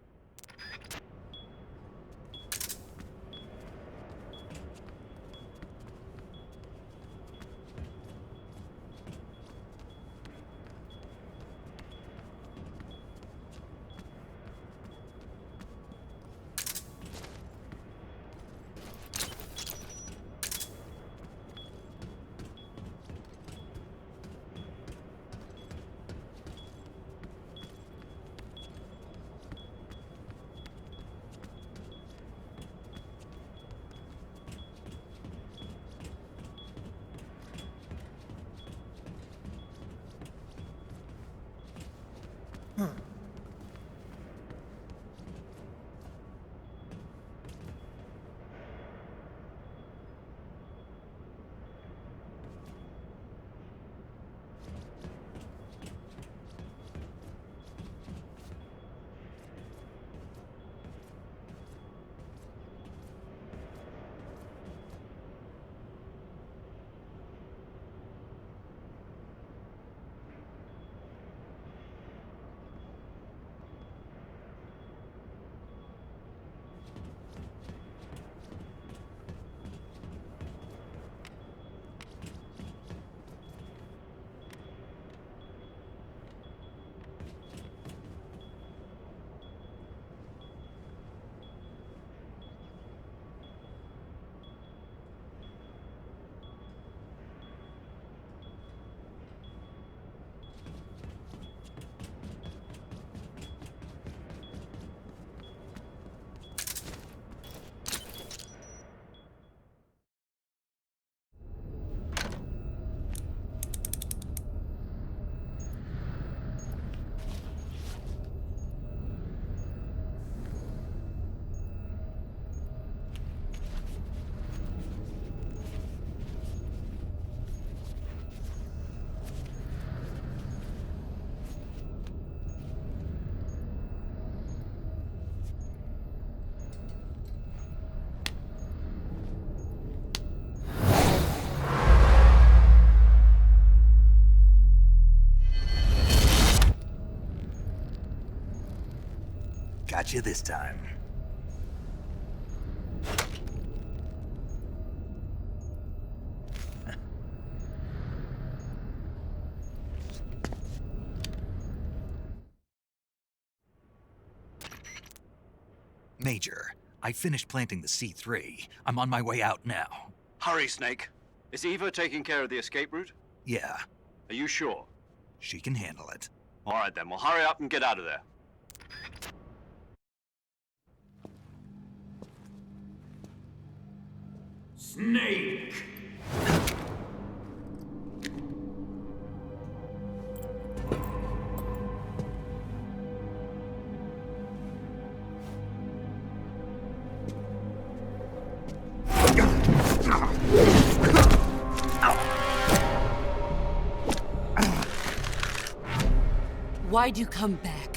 got you this time. Major, I finished planting the C3. I'm on my way out now. Hurry, Snake. Is Eva taking care of the escape route? Yeah, Are you sure? she can handle it. All right, then. Well, hurry up and get out of there. Snake! Why'd you come back?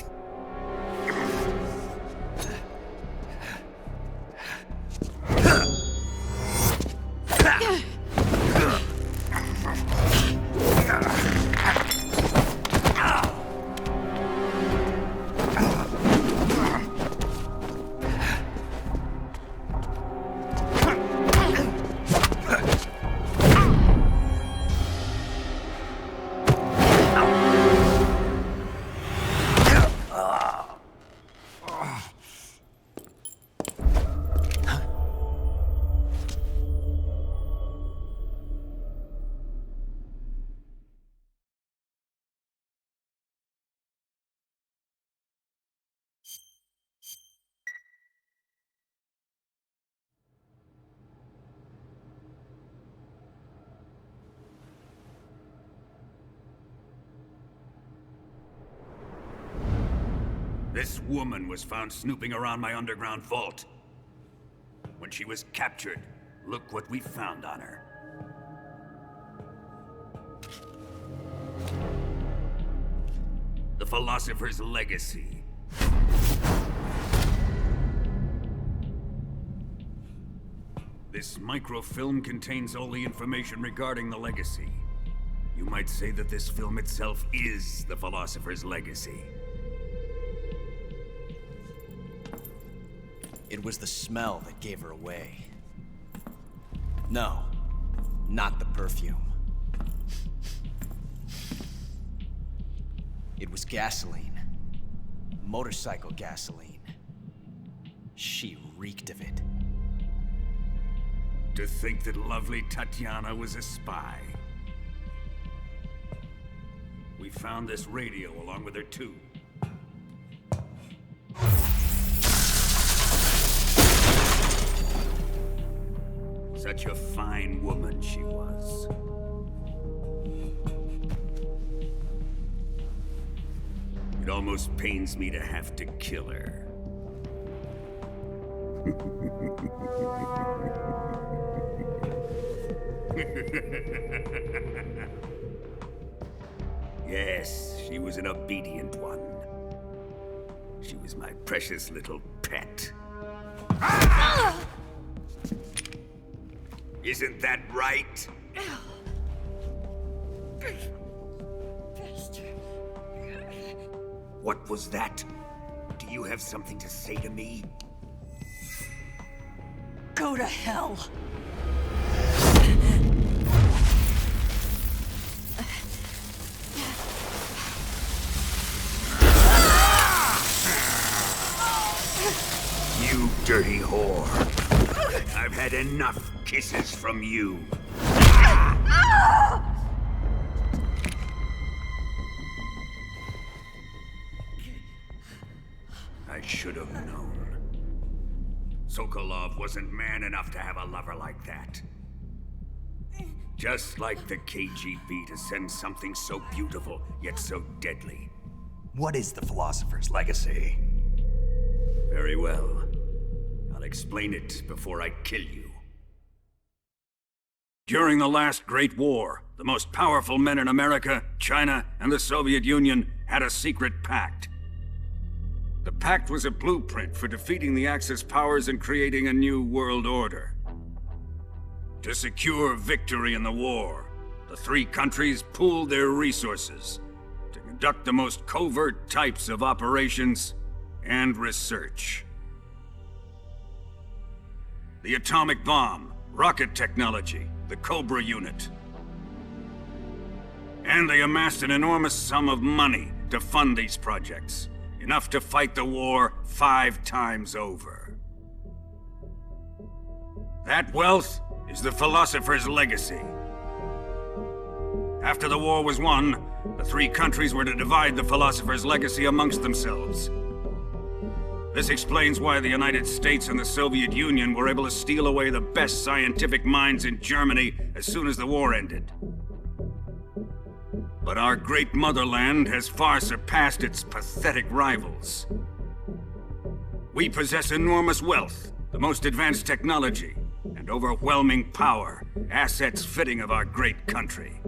This woman was found snooping around my underground vault. When she was captured, look what we found on her. The Philosopher's Legacy. This microfilm contains all the information regarding the Legacy. You might say that this film itself is the Philosopher's Legacy. It was the smell that gave her away. No, not the perfume. It was gasoline. Motorcycle gasoline. She reeked of it. To think that lovely Tatiana was a spy. We found this radio along with her too. Such a fine woman she was. It almost pains me to have to kill her. Yes, she was an obedient one. She was my precious little pet. Isn't that right? What was that? Do you have something to say to me? Go to hell. You dirty whore. I've had enough kisses from you. I should have known. Sokolov wasn't man enough to have a lover like that. Just like the KGB to send something so beautiful, yet so deadly. What is the Philosopher's Legacy? Very well. I'll explain it before I kill you. During the last Great War, the most powerful men in America, China, and the Soviet Union had a secret pact. The pact was a blueprint for defeating the Axis powers and creating a new world order. To secure victory in the war, the three countries pooled their resources to conduct the most covert types of operations and research. The atomic bomb, rocket technology, the Cobra unit. And they amassed an enormous sum of money to fund these projects. Enough to fight the war 5 times over. That wealth is the philosopher's legacy. After the war was won, the 3 countries were to divide the philosopher's legacy amongst themselves. This explains why the United States and the Soviet Union were able to steal away the best scientific minds in Germany as soon as the war ended. But our great motherland has far surpassed its pathetic rivals. We possess enormous wealth, the most advanced technology, and overwhelming power, assets fitting of our great country.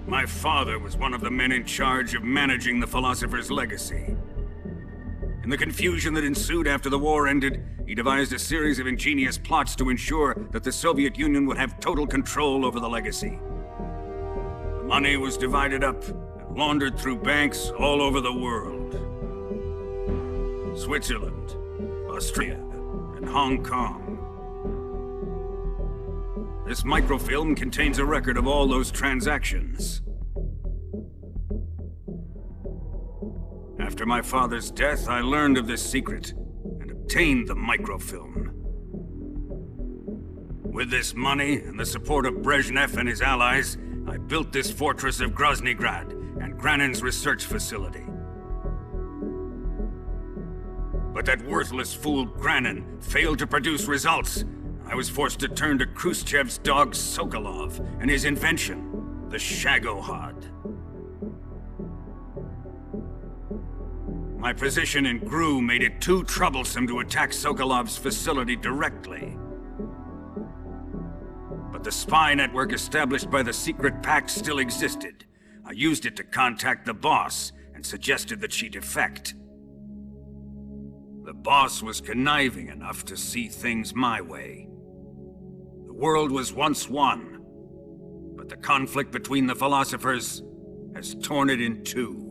My father was one of the men in charge of managing the philosopher's legacy. In the confusion that ensued after the war ended, he devised a series of ingenious plots to ensure that the Soviet Union would have total control over the legacy. The money was divided up and laundered through banks all over the world. Switzerland, Austria, and Hong Kong. This microfilm contains a record of all those transactions. After my father's death, I learned of this secret and obtained the microfilm. With this money and the support of Brezhnev and his allies, I built this fortress of Groznygrad and Granin's research facility. But that worthless fool Granin failed to produce results. I was forced to turn to Khrushchev's dog Sokolov and his invention, the Shagohod. My position in GRU made it too troublesome to attack Sokolov's facility directly. But the spy network established by the secret pact still existed. I used it to contact the boss and suggested that she defect. The boss was conniving enough to see things my way. The world was once one, but the conflict between the philosophers has torn it in two.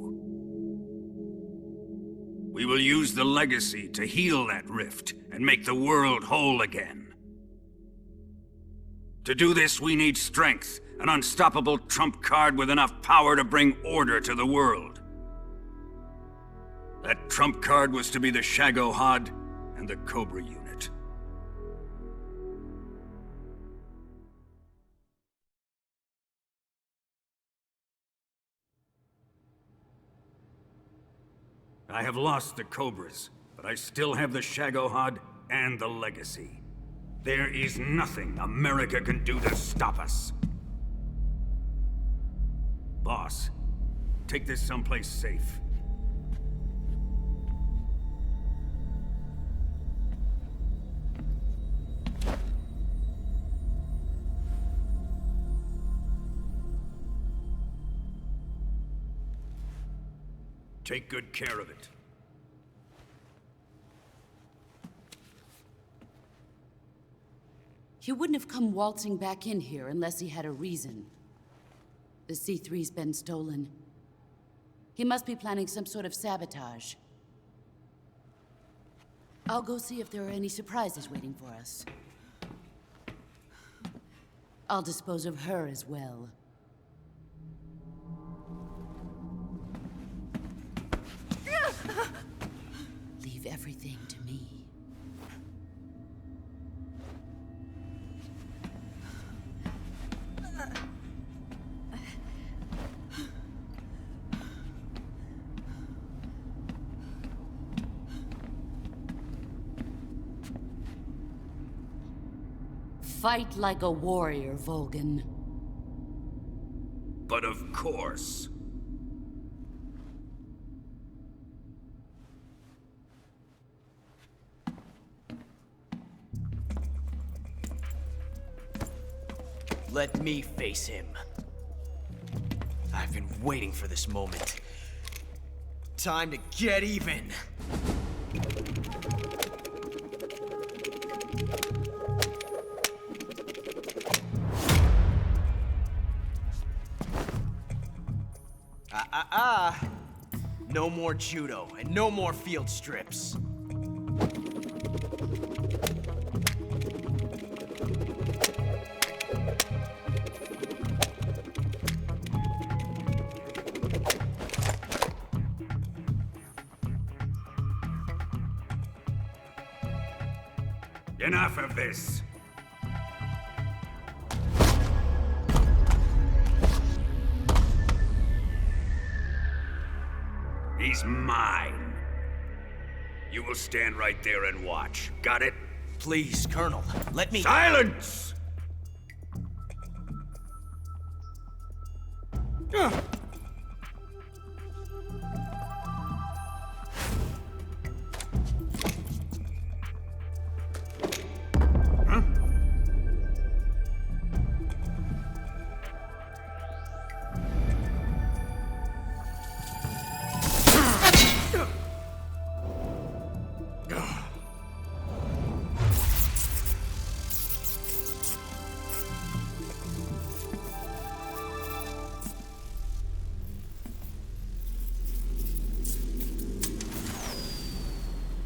We will use the legacy to heal that rift and make the world whole again. To do this, we need strength, an unstoppable trump card with enough power to bring order to the world. That trump card was to be the Shagohod and the Cobra unit. I have lost the Cobras, but I still have the Shagohod and the legacy. There is nothing America can do to stop us. Boss, take this someplace safe. Take good care of it. He wouldn't have come waltzing back in here unless he had a reason. The C3's been stolen. He must be planning some sort of sabotage. I'll go see if there are any surprises waiting for us. I'll dispose of her as well. Leave everything to me. Fight like a warrior, Volgin. But of course. Let me face him. I've been waiting for this moment. Time to get even. No more judo, and no more field strips. Enough of this. He's mine. You will stand right there and watch. Got it? Please, Colonel, let me— Silence!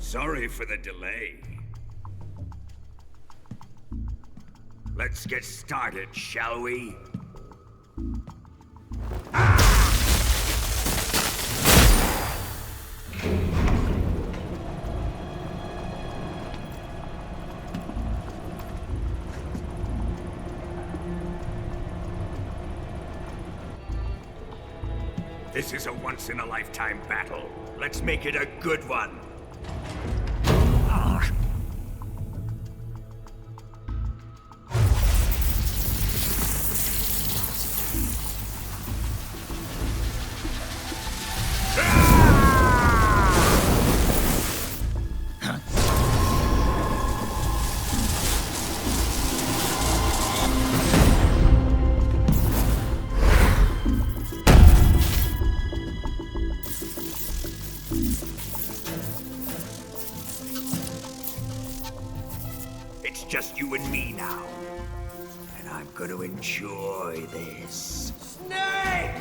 Sorry for the delay. Let's get started, shall we? This is a once-in-a-lifetime battle. Let's make it a good one. It's just you and me now. And I'm gonna enjoy this. Snake!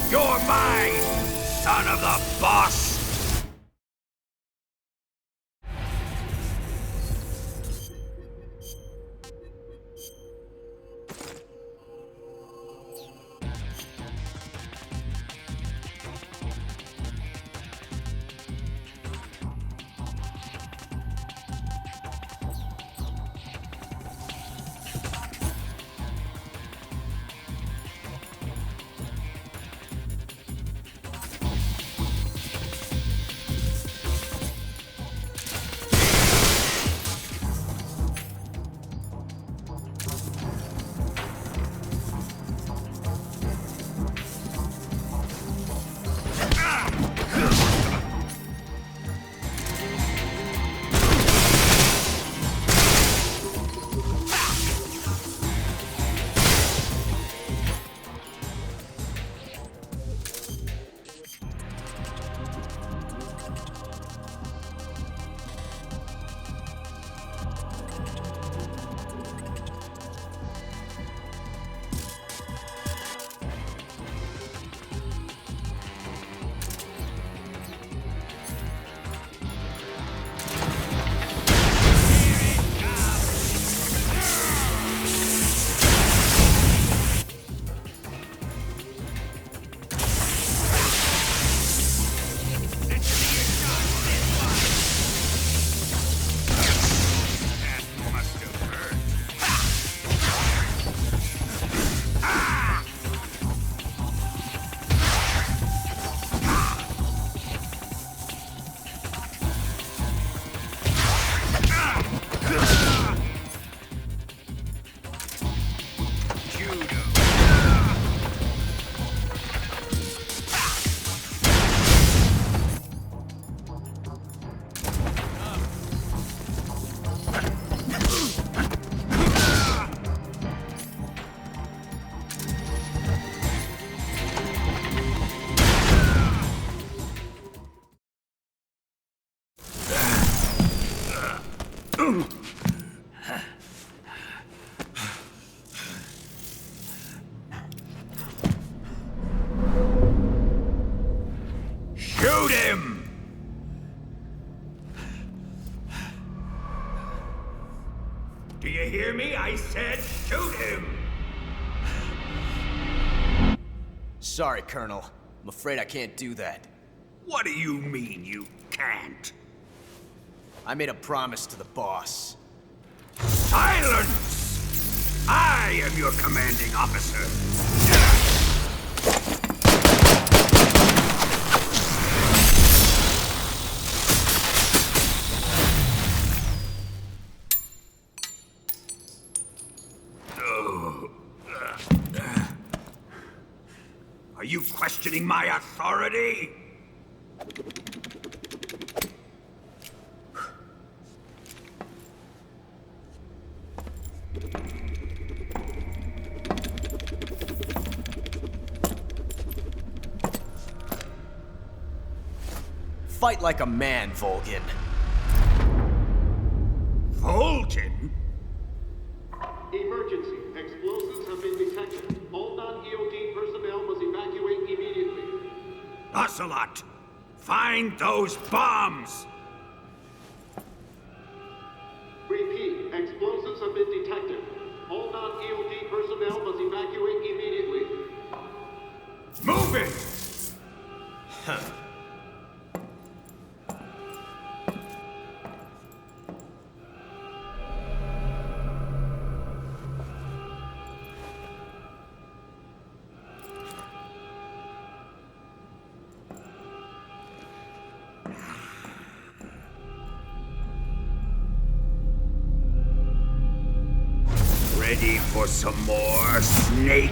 You're mine, son of the boss! me? I said shoot him! Sorry, Colonel. I'm afraid I can't do that. What do you mean you can't? I made a promise to the boss. Silence! I am your commanding officer. Are you questioning my authority? Fight like a man, Volgin. Volgin? Emergency. Explosives have been detected. All non-EOD personnel must evacuate immediately. Ocelot! Find those bombs! Repeat. Explosives have been detected. All non-EOD personnel must evacuate immediately. Move it! Huh. Ready for some more, Snake?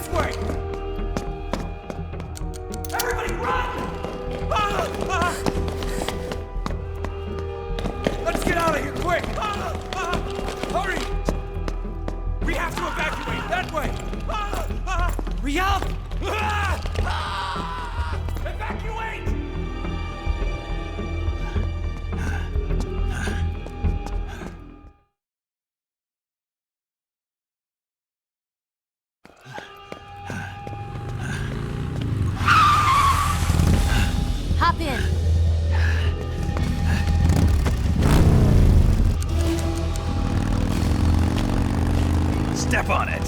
This way! Everybody run! Let's get out of here, quick! Hurry! We have to evacuate, that way! Hurry up! Evacuate! Hop in. Step on it!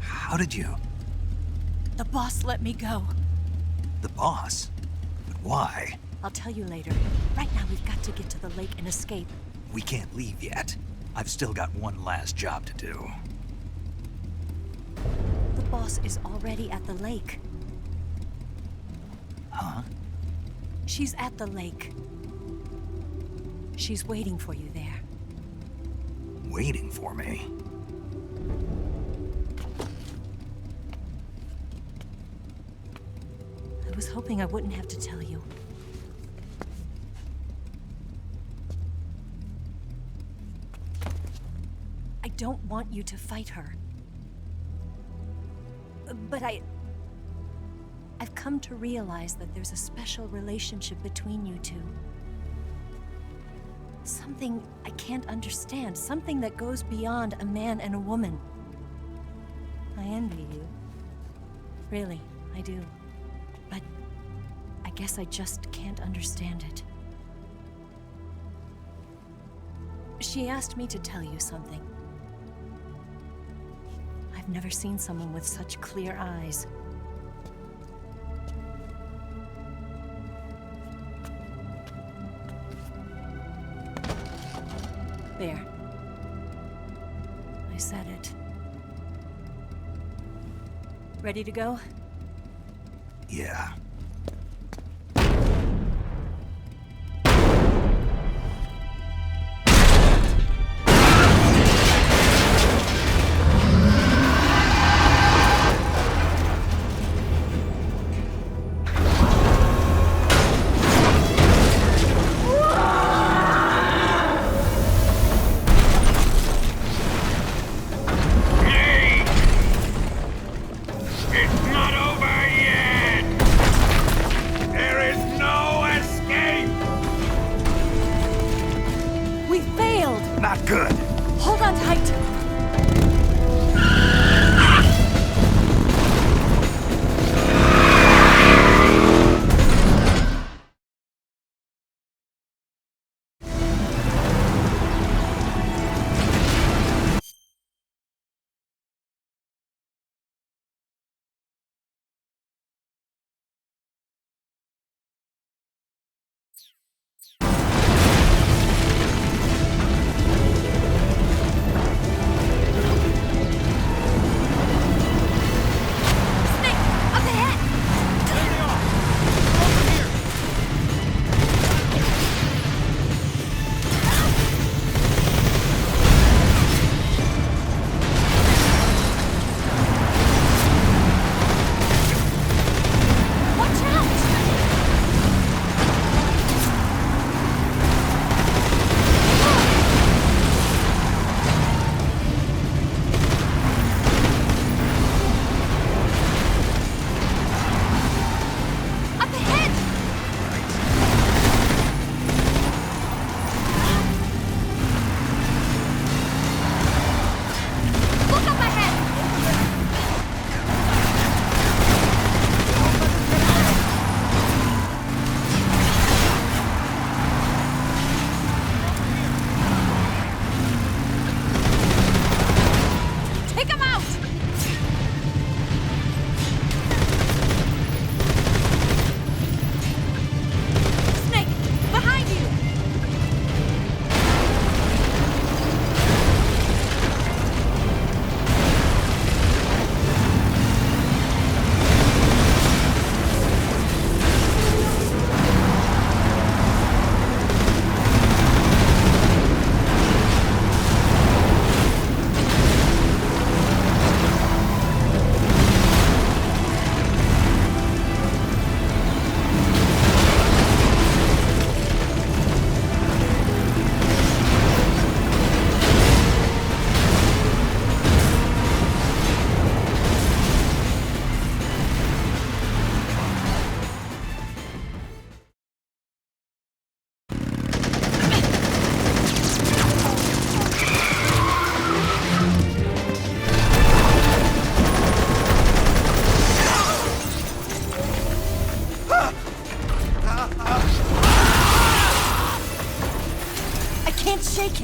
How did you? The boss let me go. The boss? But why? I'll tell you later. Right now, we've got to get to the lake and escape. We can't leave yet. I've still got one last job to do. The boss is already at the lake. Huh? She's at the lake. She's waiting for you there. Waiting for me? I was hoping I wouldn't have to tell you. I don't want you to fight her. But I've come to realize that there's a special relationship between you two. Something I can't understand. Something that goes beyond a man and a woman. I envy you. Really, I do. But I guess I just can't understand it. She asked me to tell you something. I've never seen someone with such clear eyes. There. I said it. Ready to go? Yeah. Not good. Hold on tight.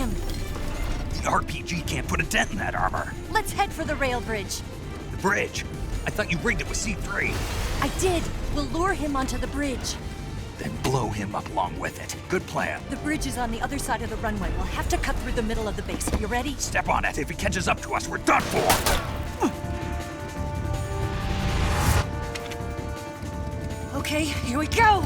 him. The RPG can't put a dent in that armor. Let's head for the rail bridge. The bridge? I thought you rigged it with C3. I did. We'll lure him onto the bridge. Then blow him up along with it. Good plan. The bridge is on the other side of the runway. We'll have to cut through the middle of the base. You ready? Step on it. If he catches up to us, we're done for. Okay, here we go!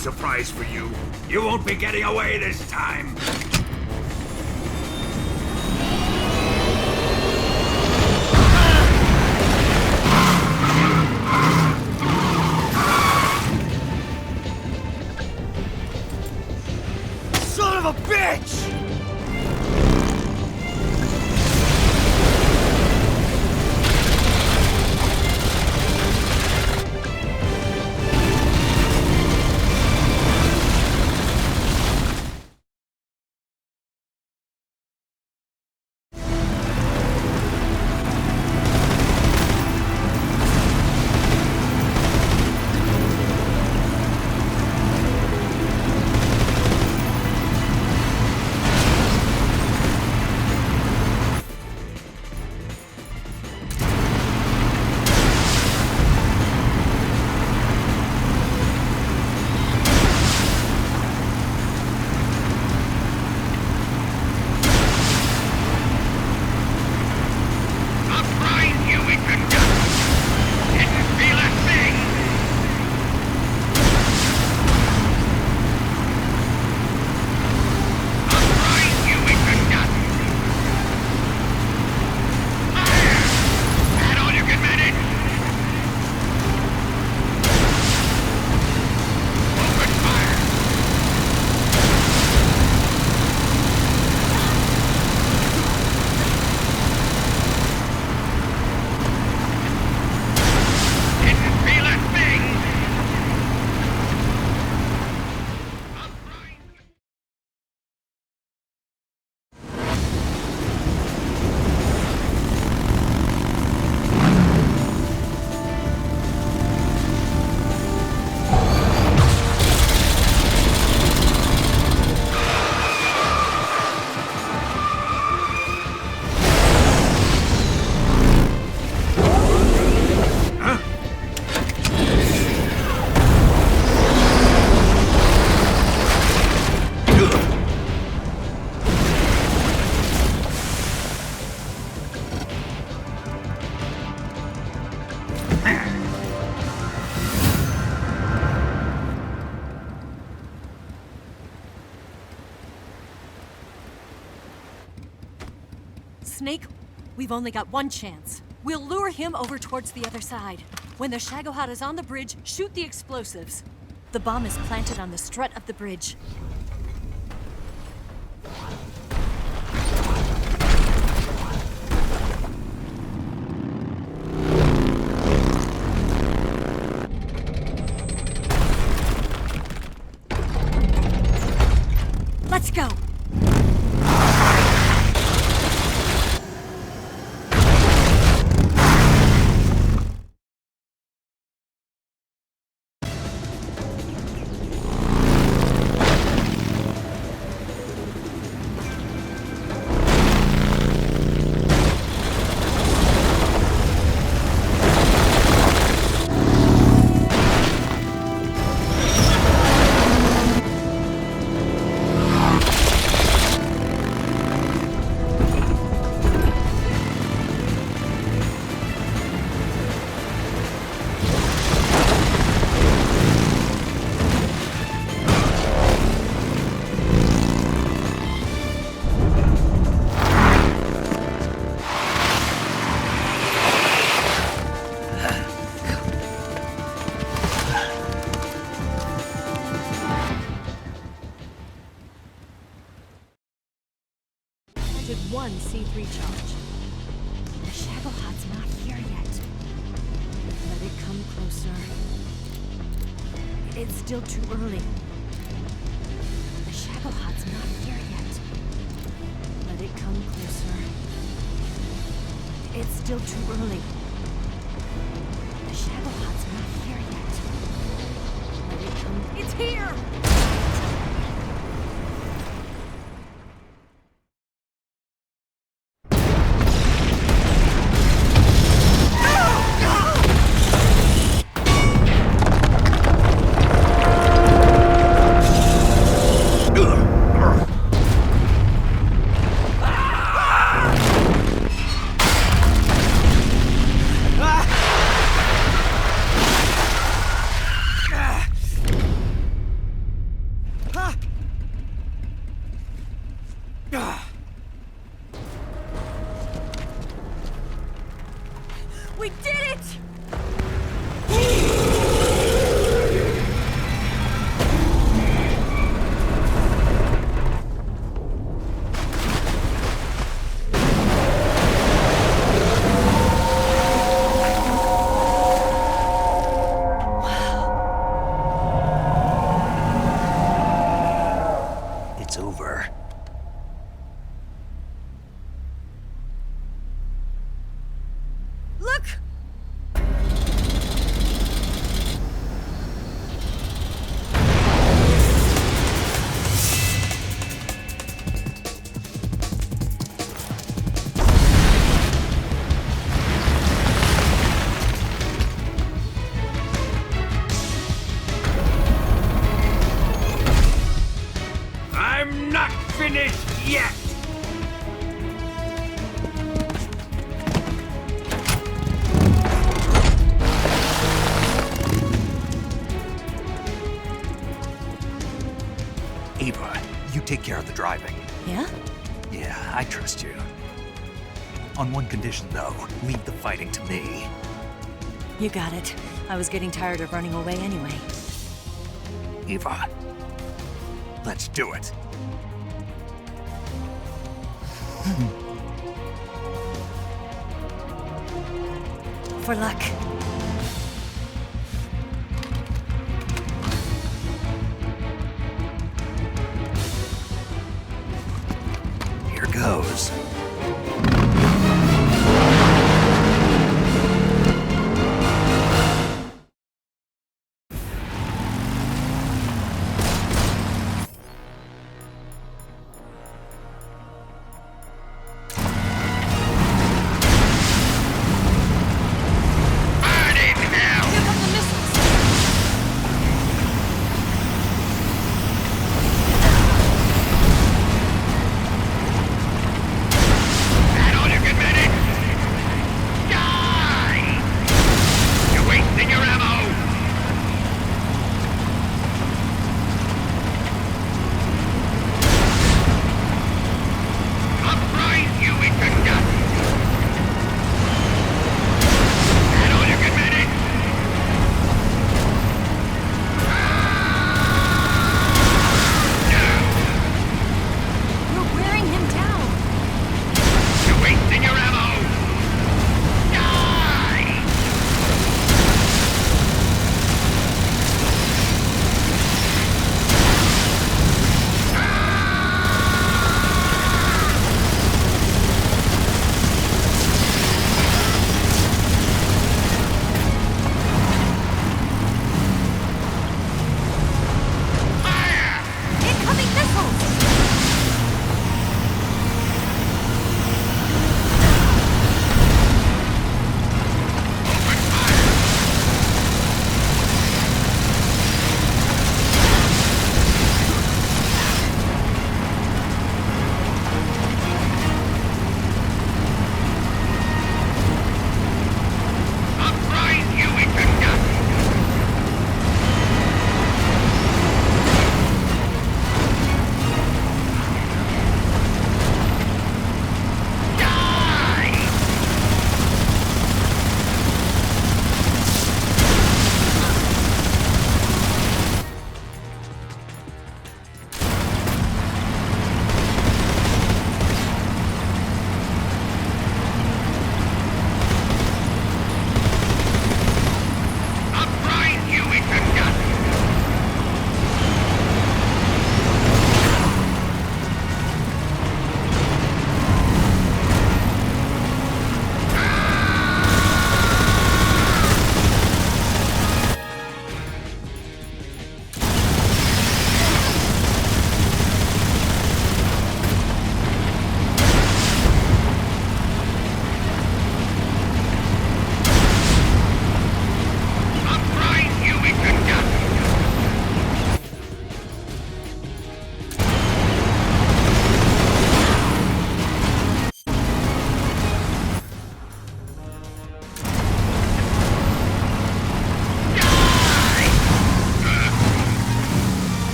surprise for you. You won't be getting away this time. Son of a bitch! Snake, we've only got one chance. We'll lure him over towards the other side. When the Shagohod is on the bridge, shoot the explosives. The bomb is planted on the strut of the bridge. Let's go! One C3 charge. The Shagohod's not here yet. Let it come closer. It's still too early. The Shagohod's not here yet. Let it come closer. It's still too early. The Shagohod's not here yet. Let it come. It's here! We did it! It's over. Look! I'm not finished yet! Ava, you take care of the driving. Yeah? Yeah, I trust you. On one condition, though, leave the fighting to me. You got it. I was getting tired of running away anyway. Ava, let's do it. For luck. Here goes.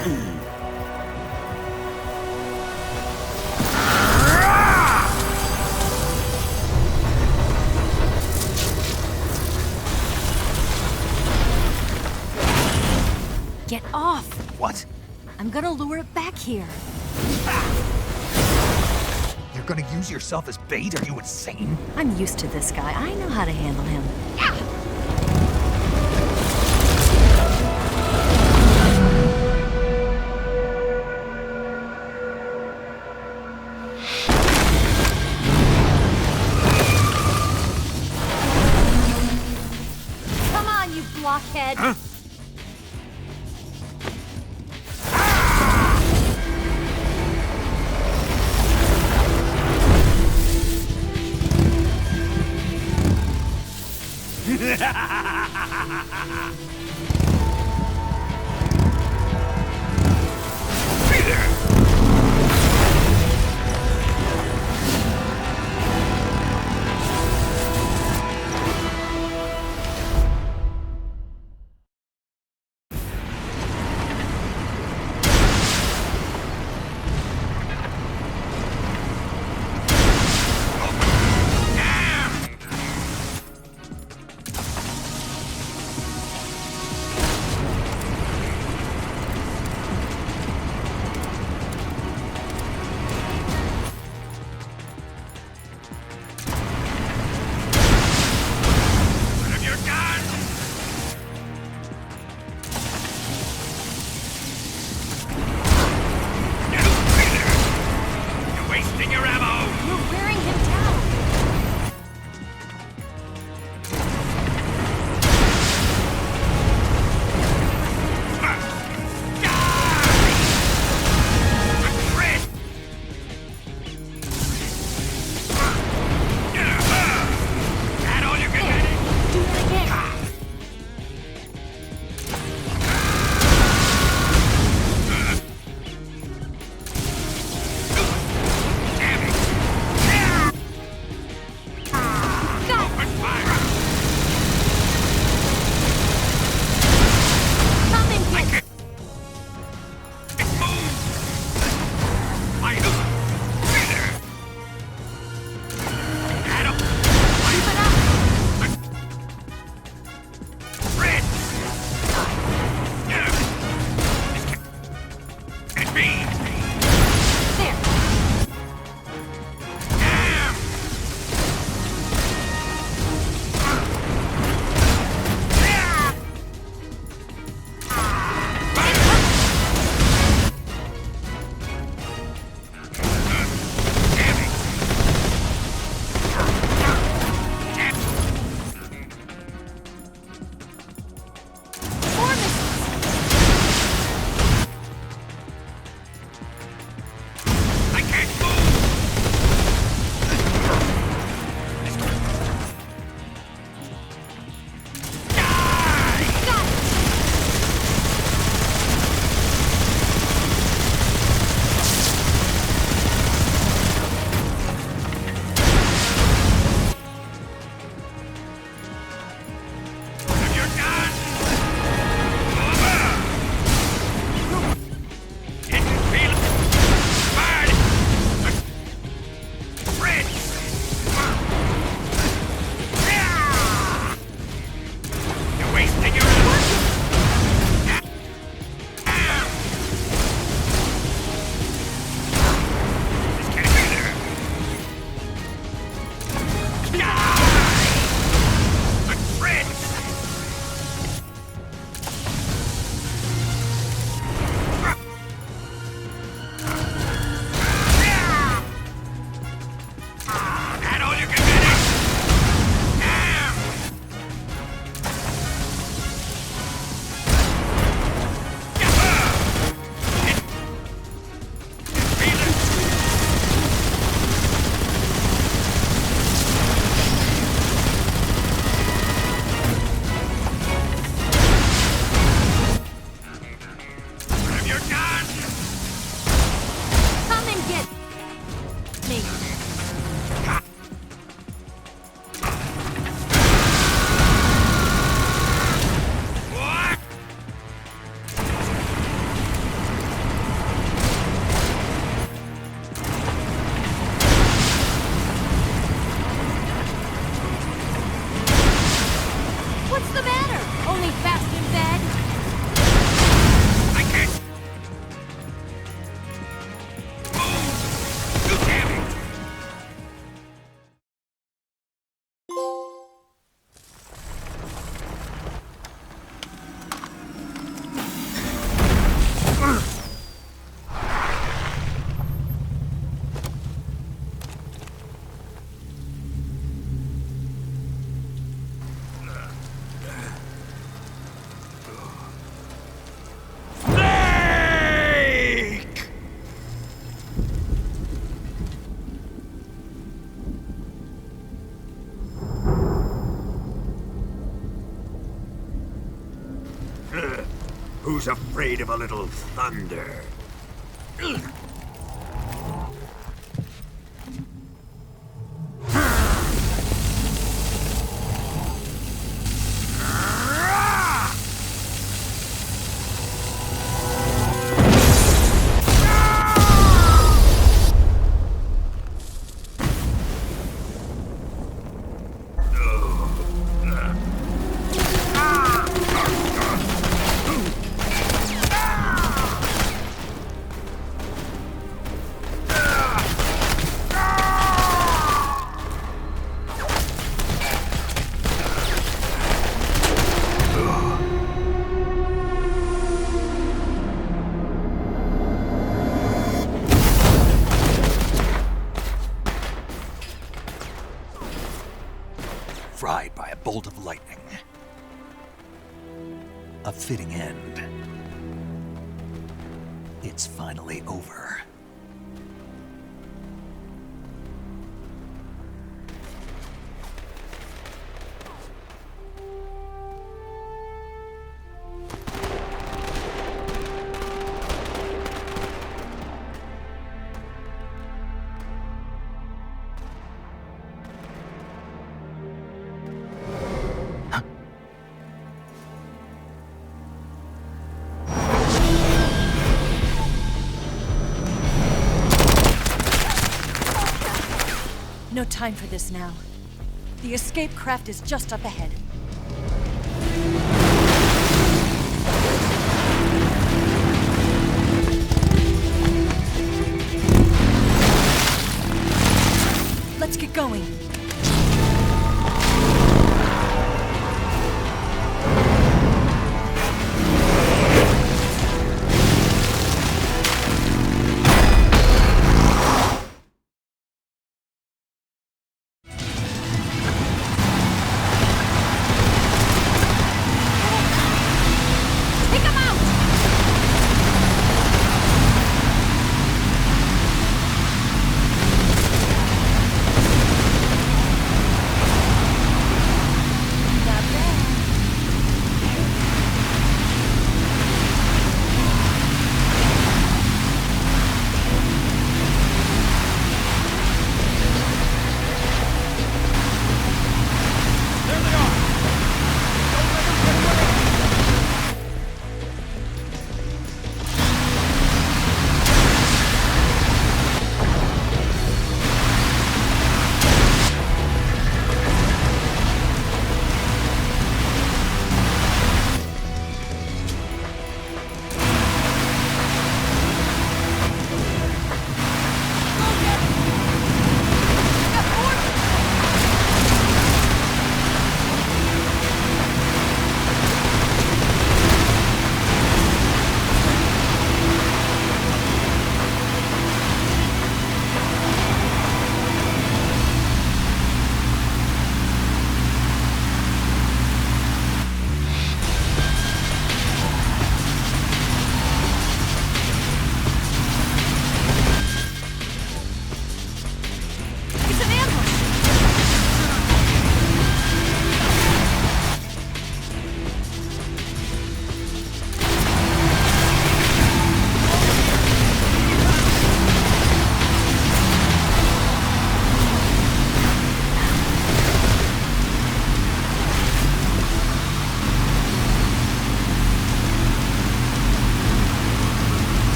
Get off! What? I'm gonna lure it back here. You're gonna use yourself as bait? Are you insane? I'm used to this guy. I know how to handle him. Come on, you blockhead! Huh? Hey there! Who's afraid of a little thunder? Fried by a bolt of lightning. A fitting end. It's finally over. No time for this now. The escape craft is just up ahead. Let's get going.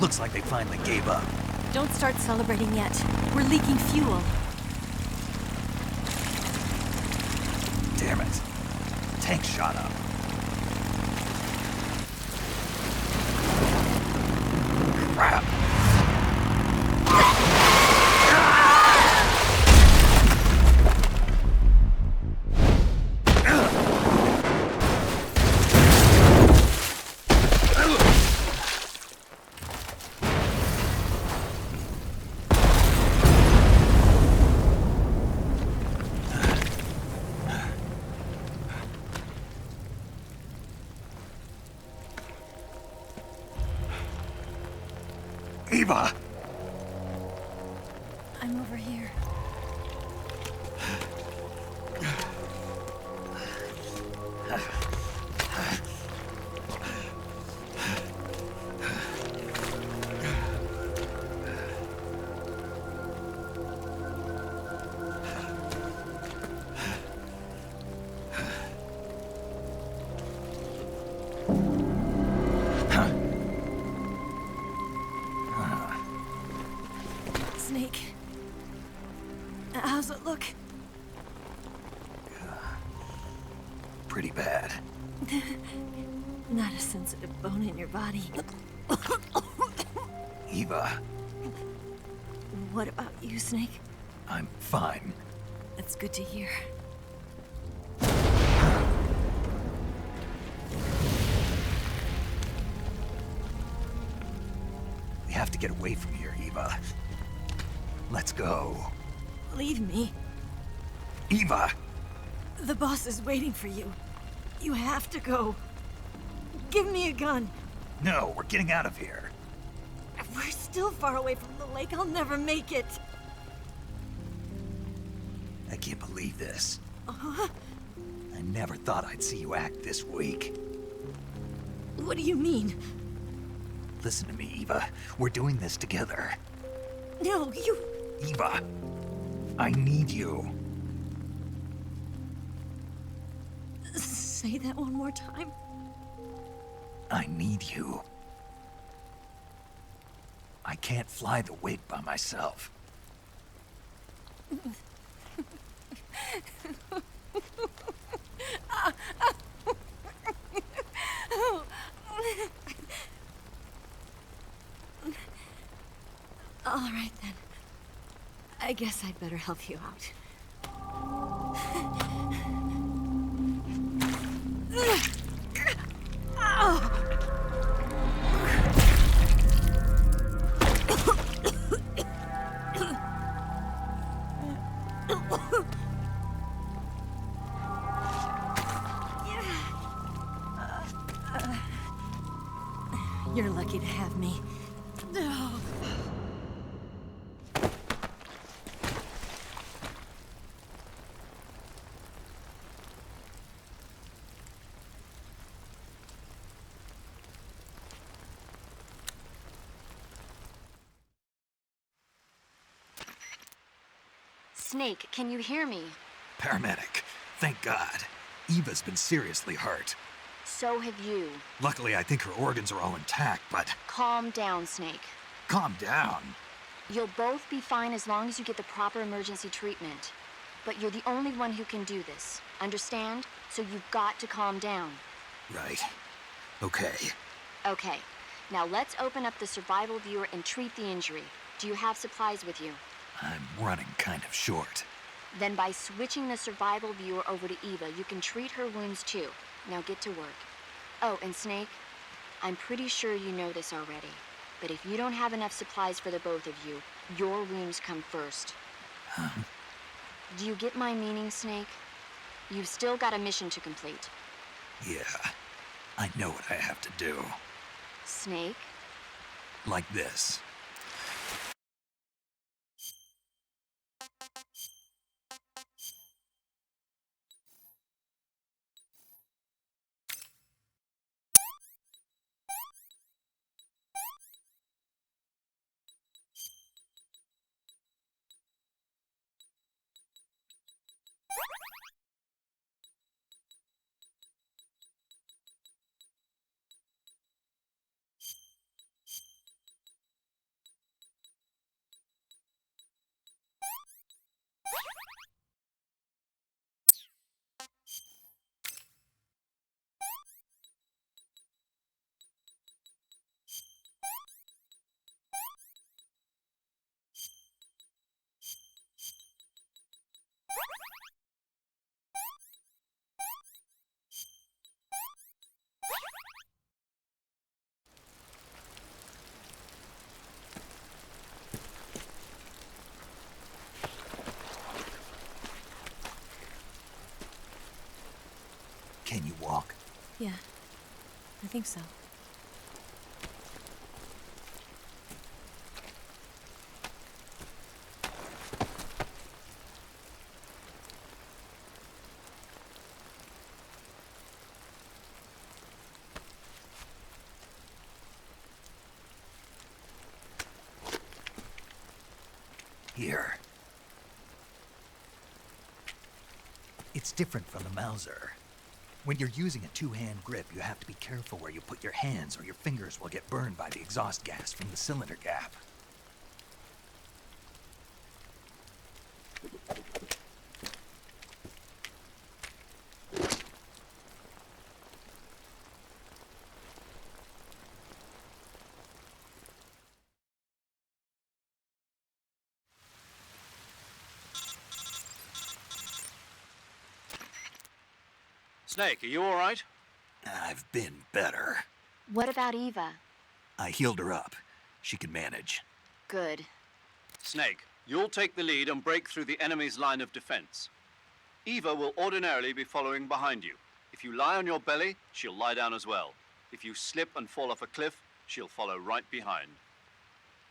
Looks like they finally gave up. Don't start celebrating yet. We're leaking fuel. Damn it. Tank shot up. Crap. Eva! I'm over here. Snake. How's it look? Pretty bad. Not a sensitive bone in your body. Eva, What about you, Snake? I'm fine. That's good to hear. We have to get away from here, Eva. Let's go. Leave me. Eva! The boss is waiting for you. You have to go. Give me a gun. No, we're getting out of here. We're still far away from the lake. I'll never make it. I can't believe this. Uh-huh. I never thought I'd see you act this weak. What do you mean? Listen to me, Eva. We're doing this together. No, you... Eva, I need you. Say that one more time. I need you. I can't fly the wig by myself. All right, then. I guess I'd better help you out. You're lucky to have me. Snake, can you hear me? Paramedic, thank God. Eva's been seriously hurt. So have you. Luckily, I think her organs are all intact, but... Calm down, Snake. Calm down. You'll both be fine as long as you get the proper emergency treatment. But you're the only one who can do this. Understand? So you've got to calm down. Right. Okay. Okay. Now let's open up the survival viewer and treat the injury. Do you have supplies with you? I'm running kind of short. Then by switching the survival viewer over to Eva, you can treat her wounds too. Now get to work. Oh, and Snake, I'm pretty sure you know this already, but if you don't have enough supplies for the both of you, your wounds come first. Do you get my meaning, Snake? You've still got a mission to complete. Yeah, I know what I have to do. Snake? Like this. walk? Yeah, I think so. Here. It's different from the Mauser. When you're using a two-hand grip, you have to be careful where you put your hands or your fingers will get burned by the exhaust gas from the cylinder gap. Snake, are you all right? I've been better. What about Eva? I healed her up. She can manage. Good. Snake, you'll take the lead and break through the enemy's line of defense. Eva will ordinarily be following behind you. If you lie on your belly, she'll lie down as well. If you slip and fall off a cliff, she'll follow right behind.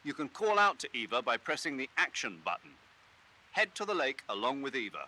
You can call out to Eva by pressing the action button. Head to the lake along with Eva.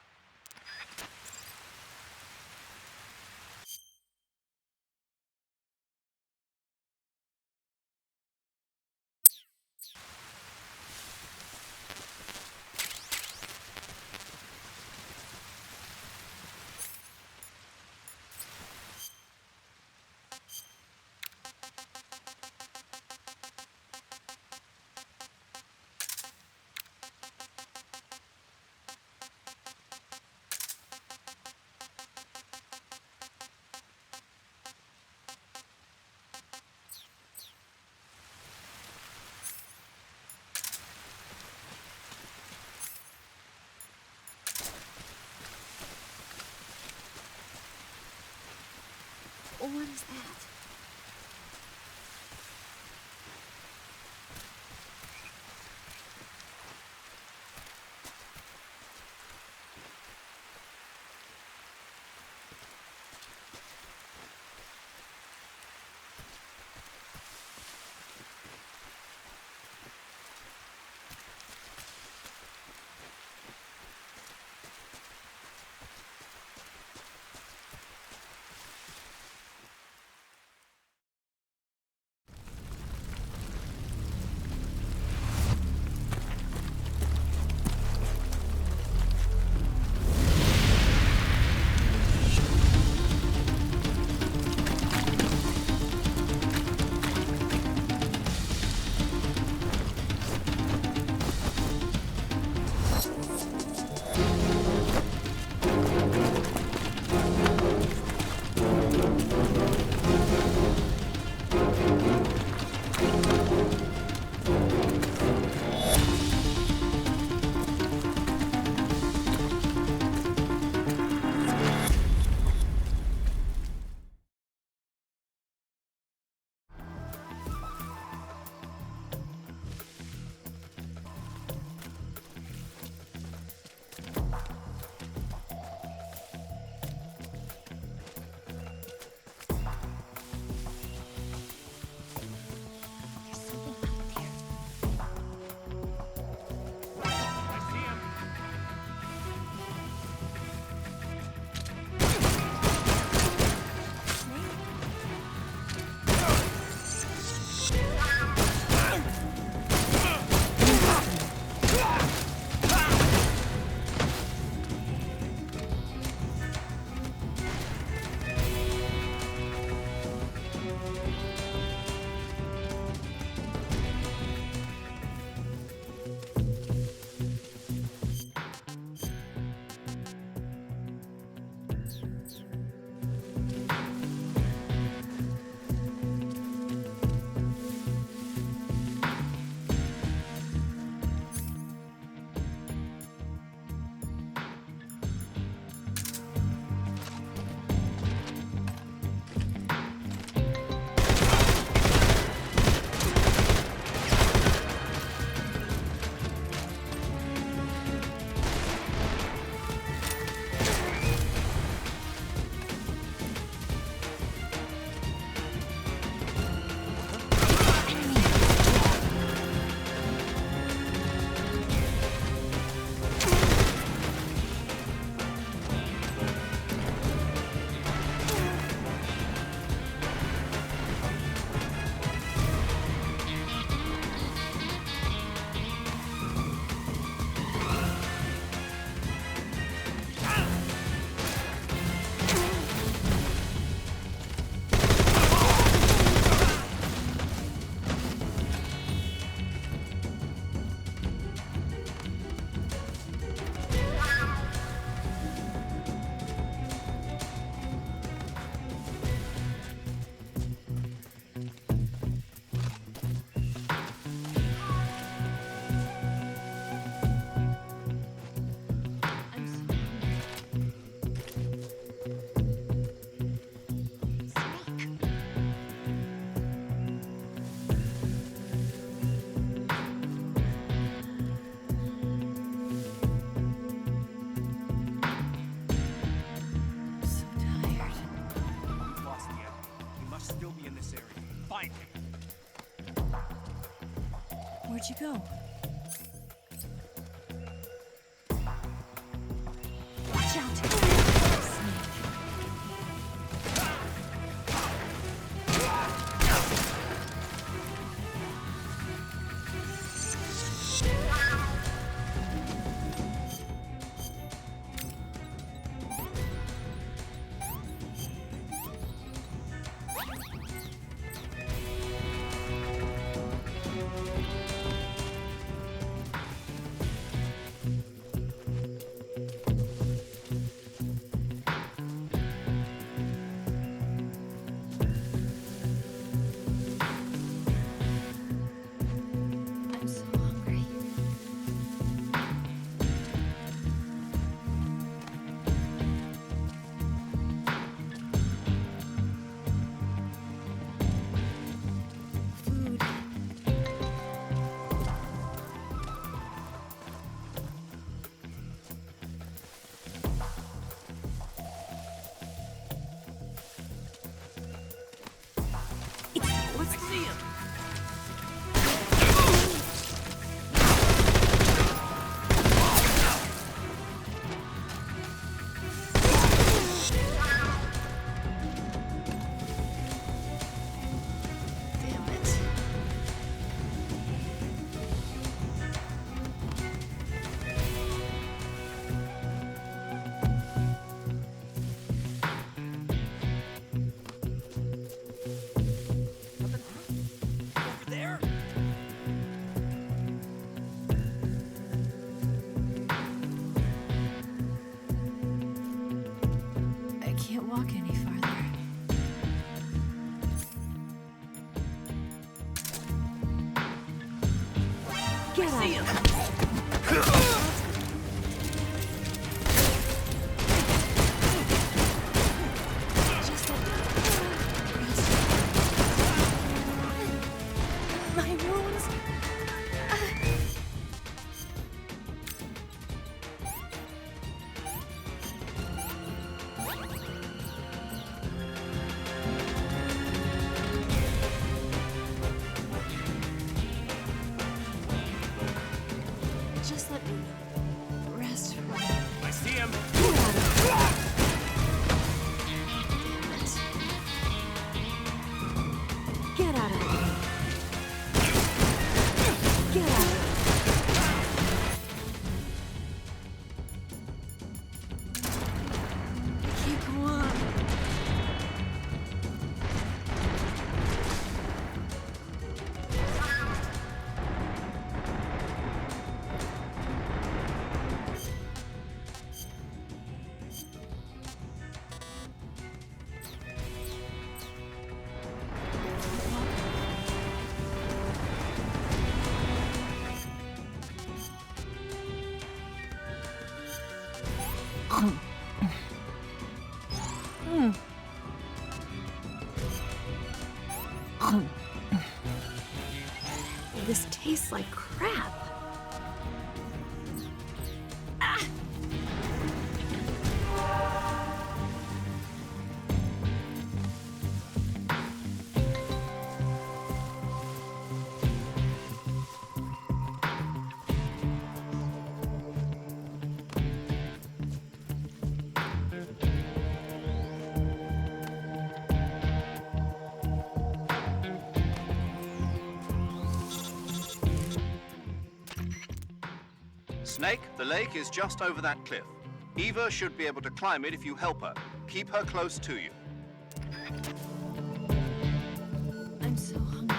What is that? fight. Where'd you go? Watch out! This tastes like crap. Snake, the lake is just over that cliff. Eva should be able to climb it if you help her. Keep her close to you. I'm so hungry.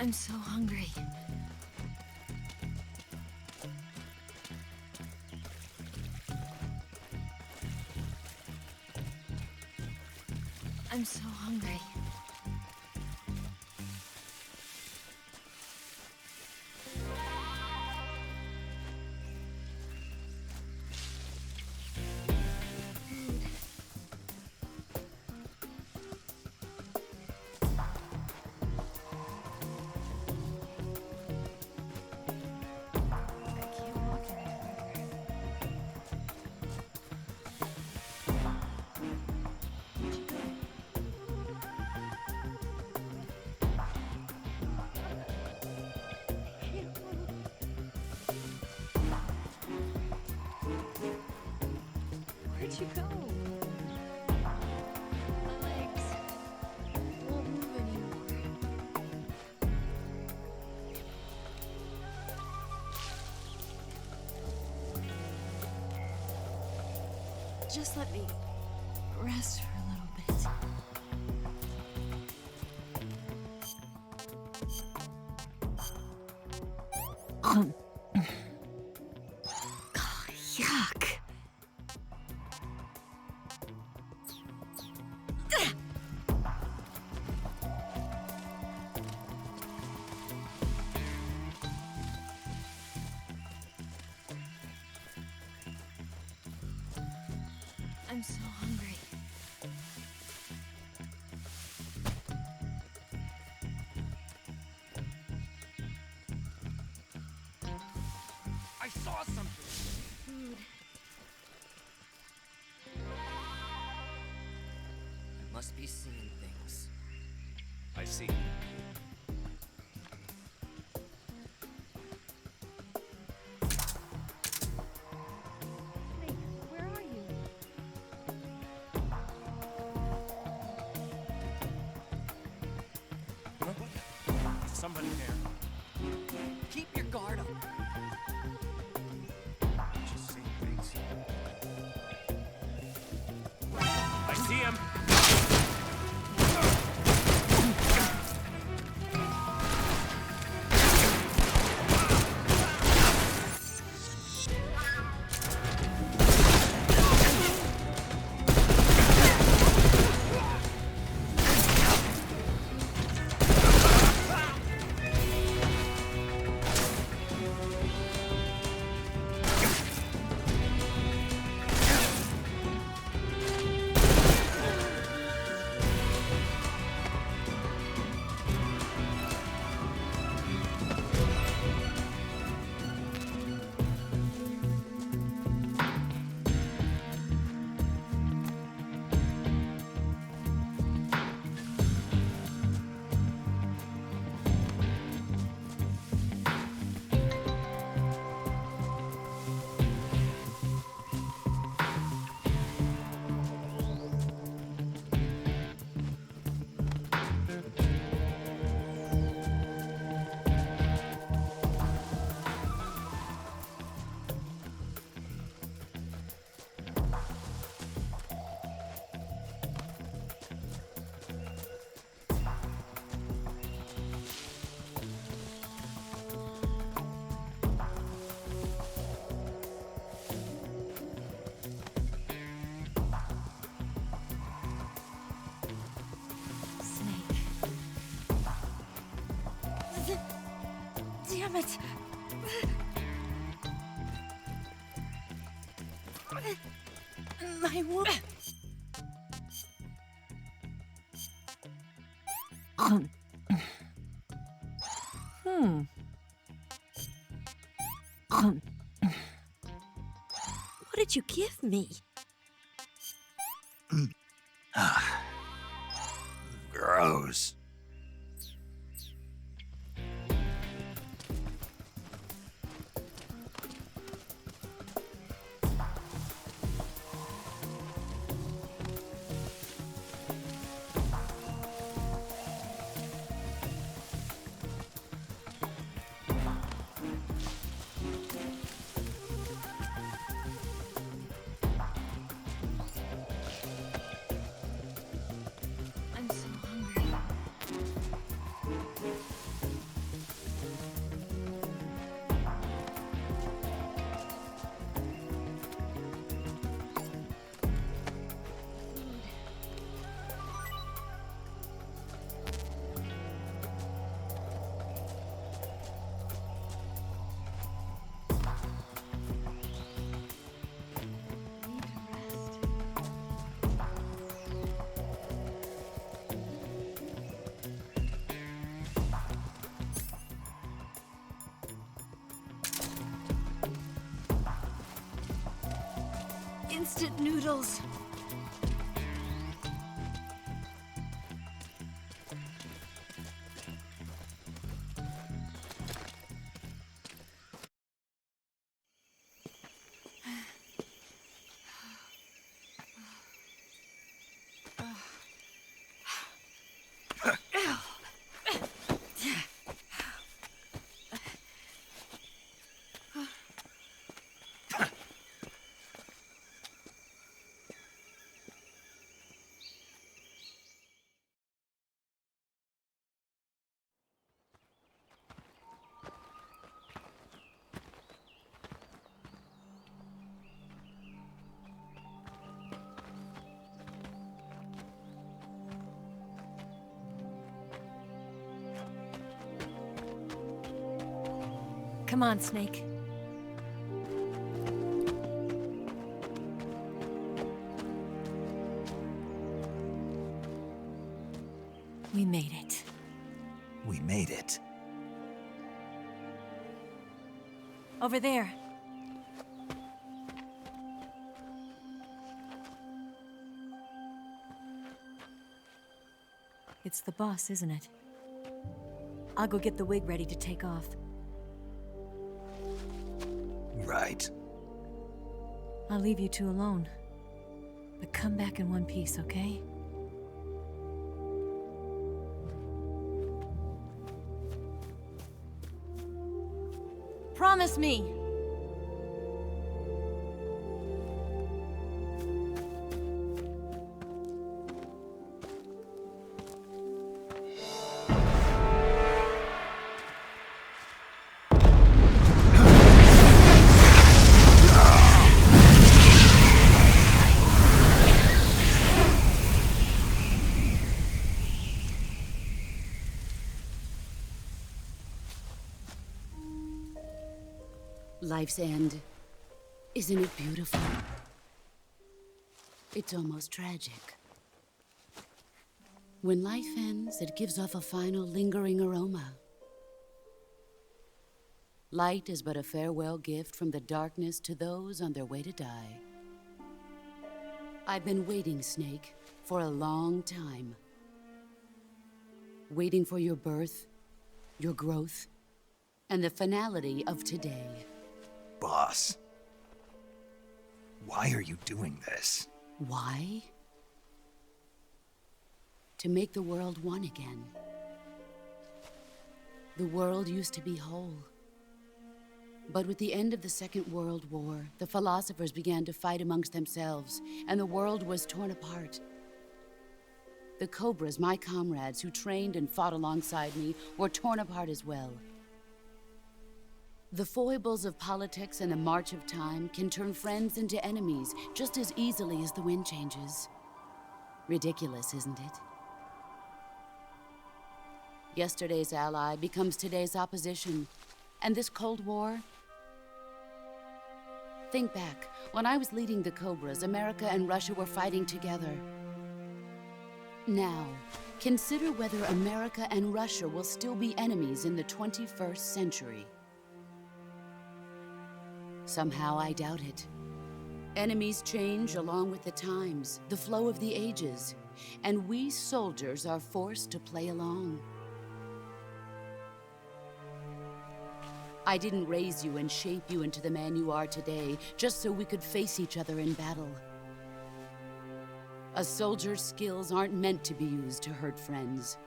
I'm so hungry. I'm so hungry. Where'd you go? My legs won't move anymore. Just let me rest for a little bit. Yuck. I'm so hungry. I saw something. Food. I must be seeing things. I see. Snake, where are you? Is somebody there? Keep your guard up. Just see things. I see him. Damn it! My wound. What did you give me? Gross. I'm so hungry. instant noodles. Come on, Snake. We made it. We made it. Over there. It's the boss, isn't it? I'll go get the wig ready to take off. Right. I'll leave you two alone. But come back in one piece, okay? Promise me! Life's end. Isn't it beautiful? It's almost tragic. When life ends, it gives off a final lingering aroma. Light is but a farewell gift from the darkness to those on their way to die. I've been waiting, Snake, for a long time. Waiting for your birth, your growth, and the finality of today. Boss. Why are you doing this? Why? To make the world one again. The world used to be whole. But with the end of the Second World War, the philosophers began to fight amongst themselves, and the world was torn apart. The Cobras, my comrades who trained and fought alongside me, were torn apart as well. The foibles of politics and the march of time can turn friends into enemies just as easily as the wind changes. Ridiculous, isn't it? Yesterday's ally becomes today's opposition, and this Cold War... Think back. When I was leading the Cobras, America and Russia were fighting together. Now, consider whether America and Russia will still be enemies in the 21st century. Somehow I doubt it. Enemies change along with the times, the flow of the ages, and we soldiers are forced to play along. I didn't raise you and shape you into the man you are today just so we could face each other in battle. A soldier's skills aren't meant to be used to hurt friends.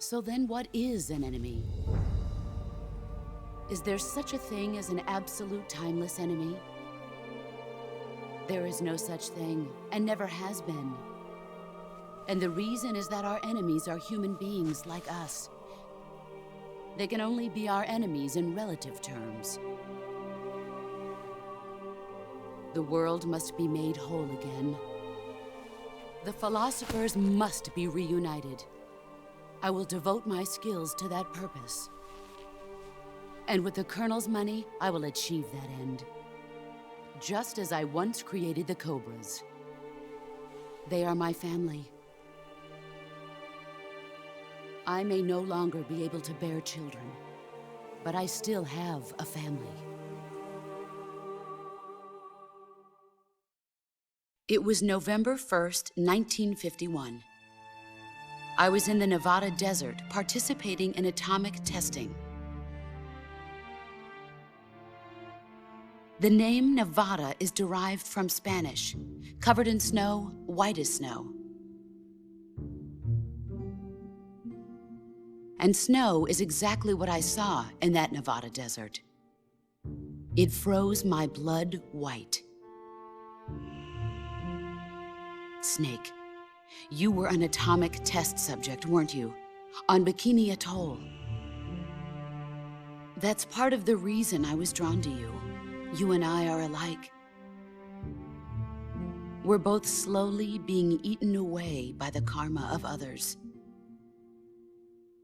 So then what is an enemy? Is there such a thing as an absolute timeless enemy? There is no such thing, and never has been. And the reason is that our enemies are human beings like us. They can only be our enemies in relative terms. The world must be made whole again. The philosophers must be reunited. I will devote my skills to that purpose. And with the Colonel's money, I will achieve that end. Just as I once created the Cobras. They are my family. I may no longer be able to bear children, but I still have a family. It was November 1st, 1951. I was in the Nevada desert participating in atomic testing. The name Nevada is derived from Spanish, covered in snow, white as snow. And snow is exactly what I saw in that Nevada desert. It froze my blood white. Snake, you were an atomic test subject, weren't you? On Bikini Atoll. That's part of the reason I was drawn to you. You and I are alike. We're both slowly being eaten away by the karma of others.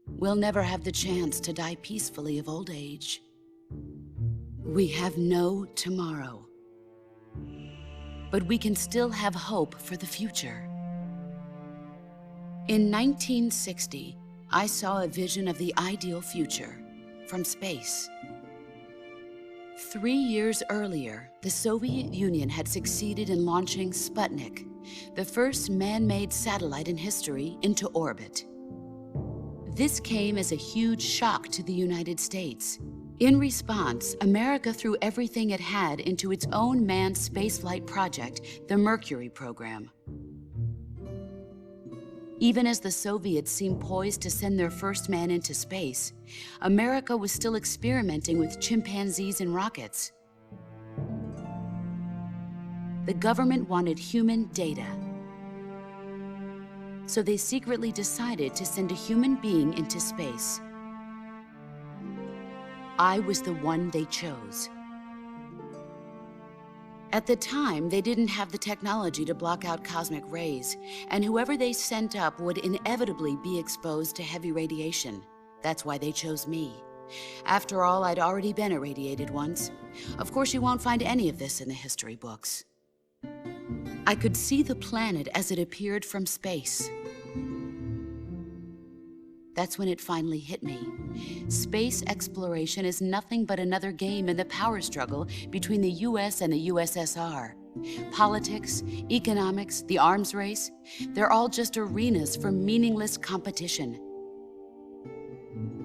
We'll never have the chance to die peacefully of old age. We have no tomorrow. But we can still have hope for the future. In 1960, I saw a vision of the ideal future from space. 3 years earlier, the Soviet Union had succeeded in launching Sputnik, the first man-made satellite in history, into orbit. This came as a huge shock to the United States. In response, America threw everything it had into its own manned spaceflight project, the Mercury program. Even as the Soviets seemed poised to send their first man into space, America was still experimenting with chimpanzees and rockets. The government wanted human data. So they secretly decided to send a human being into space. I was the one they chose. At the time, they didn't have the technology to block out cosmic rays, and whoever they sent up would inevitably be exposed to heavy radiation. That's why they chose me. After all, I'd already been irradiated once. Of course, you won't find any of this in the history books. I could see the planet as it appeared from space. That's when it finally hit me. Space exploration is nothing but another game in the power struggle between the US and the USSR. Politics, economics, the arms race, they're all just arenas for meaningless competition.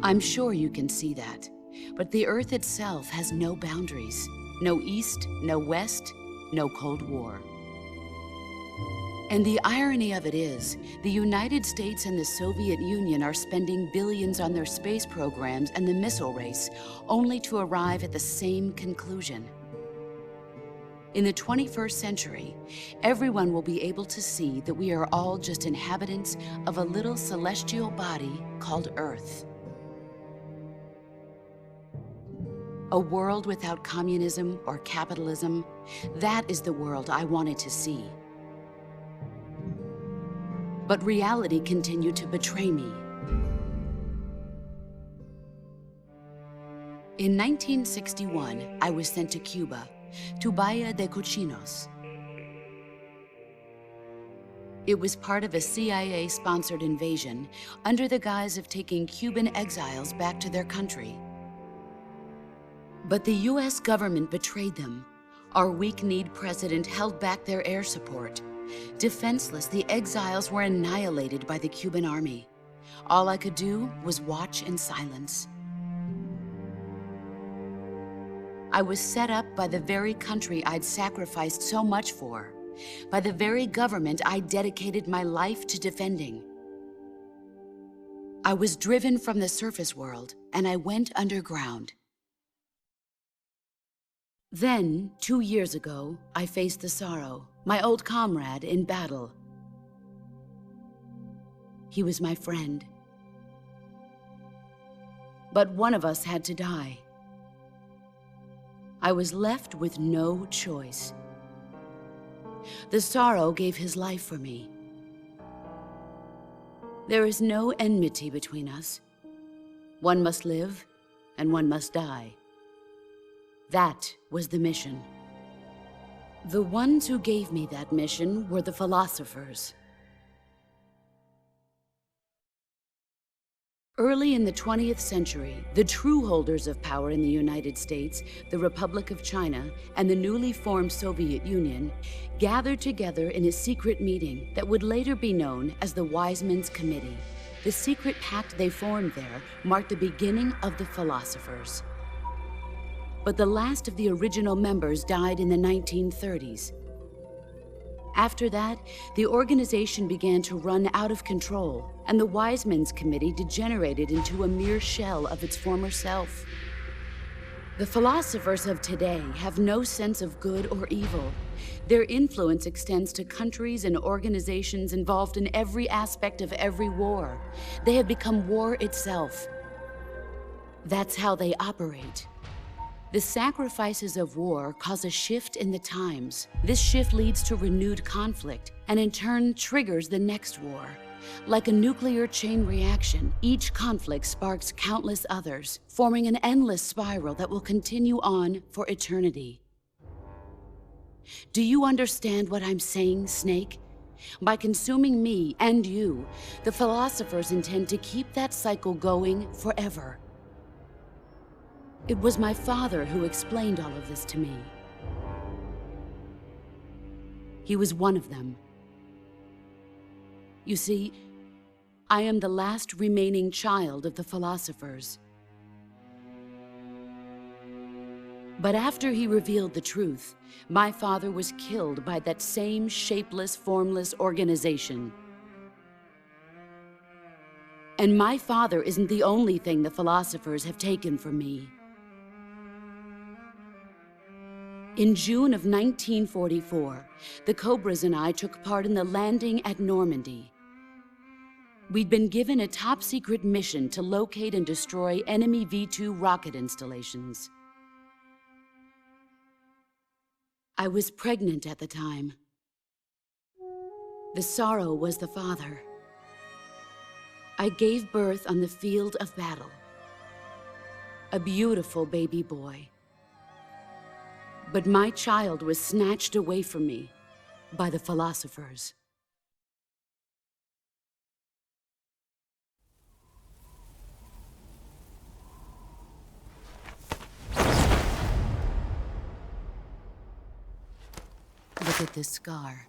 I'm sure you can see that, but the Earth itself has no boundaries. No East, no West, no Cold War. And the irony of it is, the United States and the Soviet Union are spending billions on their space programs and the missile race, only to arrive at the same conclusion. In the 21st century, everyone will be able to see that we are all just inhabitants of a little celestial body called Earth. A world without communism or capitalism, that is the world I wanted to see. But reality continued to betray me. In 1961, I was sent to Cuba, to Bahia de Cochinos. It was part of a CIA-sponsored invasion under the guise of taking Cuban exiles back to their country. But the US government betrayed them. Our weak-kneed president held back their air support. Defenseless, the exiles were annihilated by the Cuban army. All I could do was watch in silence. I was set up by the very country I'd sacrificed so much for, by the very government I dedicated my life to defending. I was driven from the surface world, and I went underground. Then, 2 years ago, I faced the Sorrow, my old comrade in battle. He was my friend. But one of us had to die. I was left with no choice. The Sorrow gave his life for me. There is no enmity between us. One must live, and one must die. That was the mission. The ones who gave me that mission were the philosophers. Early in the 20th century, the true holders of power in the United States, the Republic of China, and the newly formed Soviet Union gathered together in a secret meeting that would later be known as the Wise Men's Committee. The secret pact they formed there marked the beginning of the philosophers. But the last of the original members died in the 1930s. After that, the organization began to run out of control, and the Wise Men's Committee degenerated into a mere shell of its former self. The philosophers of today have no sense of good or evil. Their influence extends to countries and organizations involved in every aspect of every war. They have become war itself. That's how they operate. The sacrifices of war cause a shift in the times. This shift leads to renewed conflict, and in turn triggers the next war. Like a nuclear chain reaction, each conflict sparks countless others, forming an endless spiral that will continue on for eternity. Do you understand what I'm saying, Snake? By consuming me and you, the philosophers intend to keep that cycle going forever. It was my father who explained all of this to me. He was one of them. You see, I am the last remaining child of the philosophers. But after he revealed the truth, my father was killed by that same shapeless, formless organization. And my father isn't the only thing the philosophers have taken from me. In June of 1944, the Cobras and I took part in the landing at Normandy. We'd been given a top-secret mission to locate and destroy enemy V-2 rocket installations. I was pregnant at the time. The sorrow was the father. I gave birth on the field of battle. A beautiful baby boy. But my child was snatched away from me by the philosophers. Look at this scar.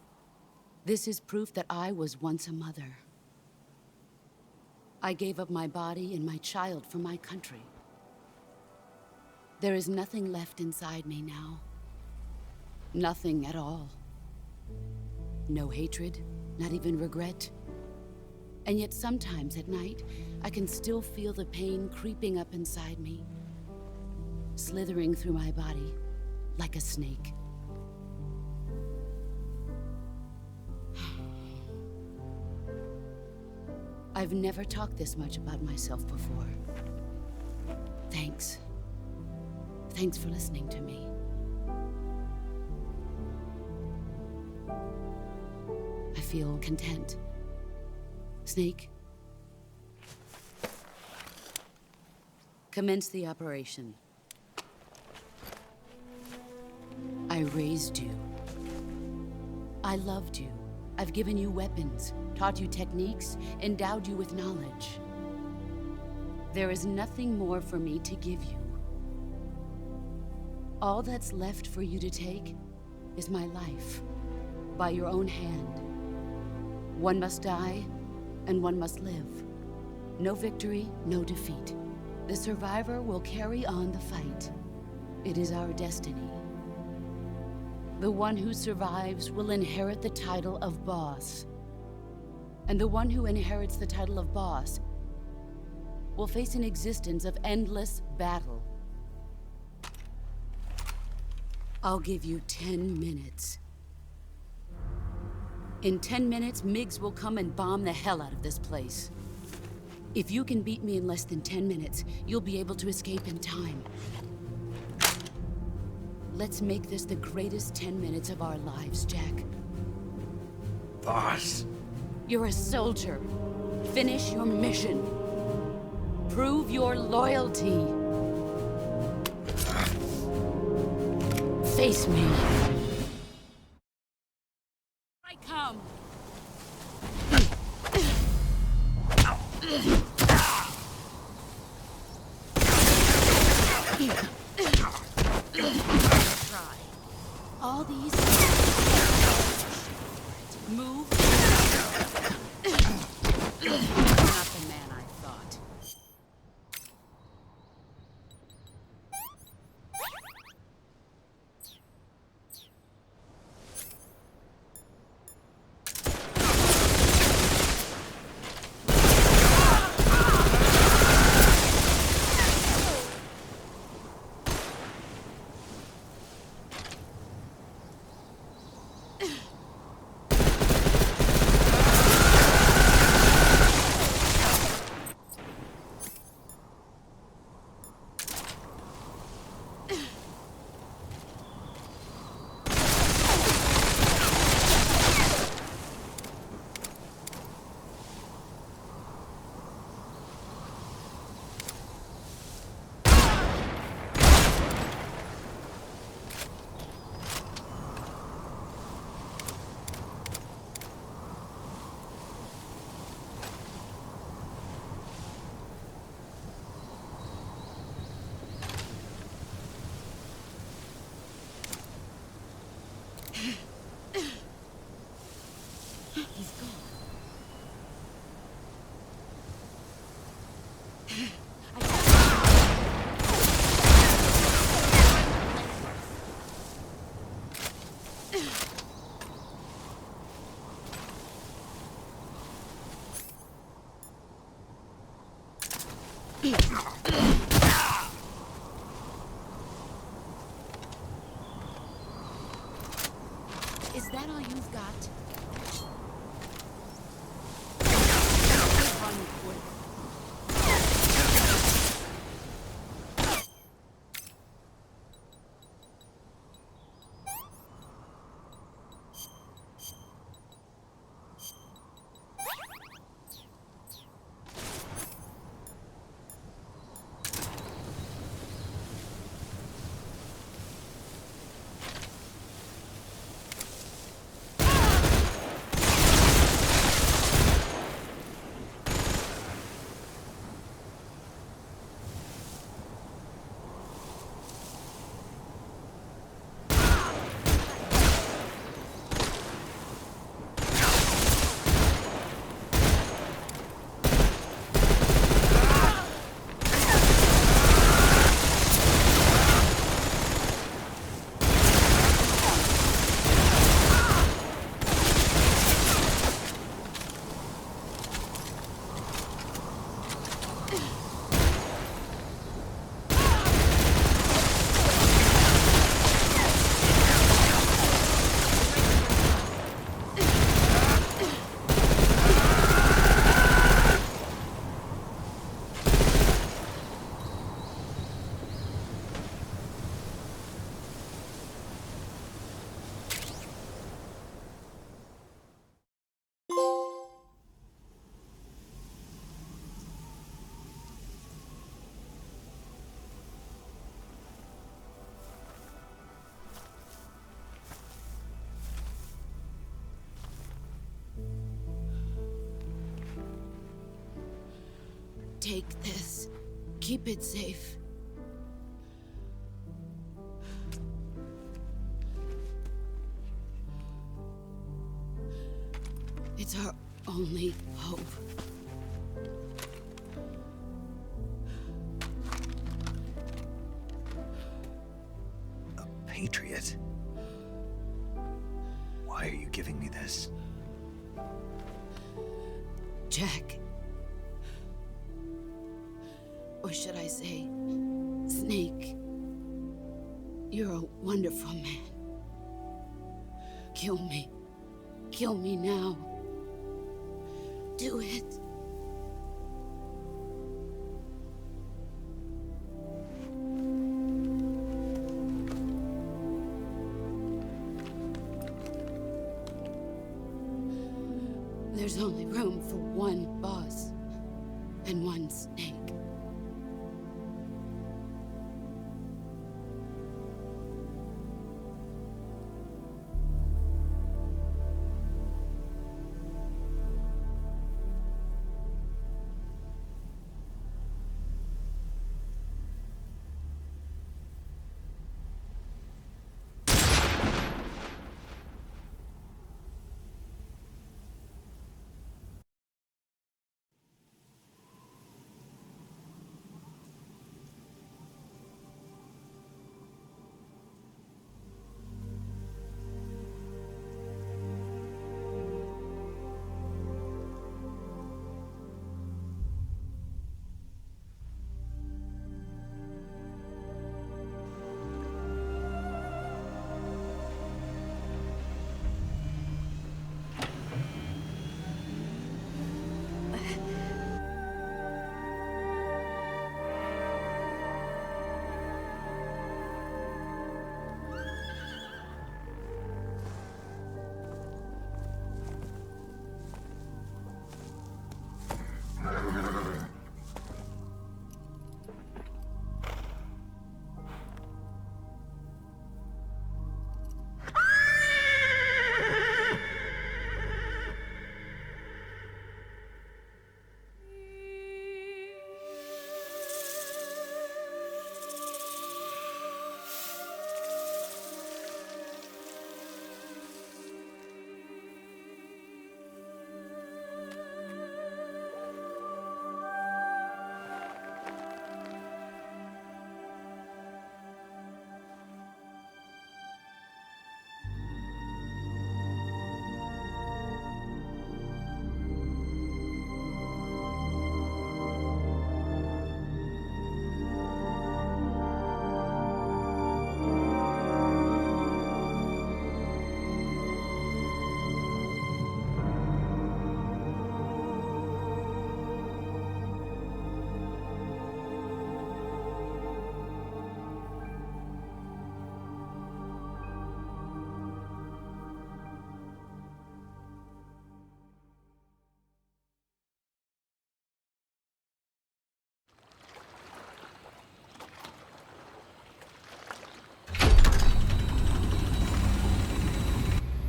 This is proof that I was once a mother. I gave up my body and my child for my country. There is nothing left inside me now. Nothing at all. No hatred, not even regret. And yet sometimes at night, I can still feel the pain creeping up inside me, slithering through my body like a snake. I've never talked this much about myself before. Thanks. Thanks for listening to me. I feel content. Snake, commence the operation. I raised you. I loved you. I've given you weapons, taught you techniques, endowed you with knowledge. There is nothing more for me to give you. All that's left for you to take is my life, by your own hand. One must die, and one must live. No victory, no defeat. The survivor will carry on the fight. It is our destiny. The one who survives will inherit the title of boss. And the one who inherits the title of boss will face an existence of endless battle. I'll give you 10 minutes. In 10 minutes, MiGs will come and bomb the hell out of this place. If you can beat me in less than 10 minutes, you'll be able to escape in time. Let's make this the greatest 10 minutes of our lives, Jack. Boss. You're a soldier. Finish your mission. Prove your loyalty. Face me. I come. Try. All these... Move. Not the man I thought. He's gone. Is that all you've got? Run for it. Take this. Keep it safe. It's our only hope. A patriot? Why are you giving me this? Jack. Or should I say, Snake. You're a wonderful man. Kill me. Kill me now. Do it. There's only room for one boss and one Snake.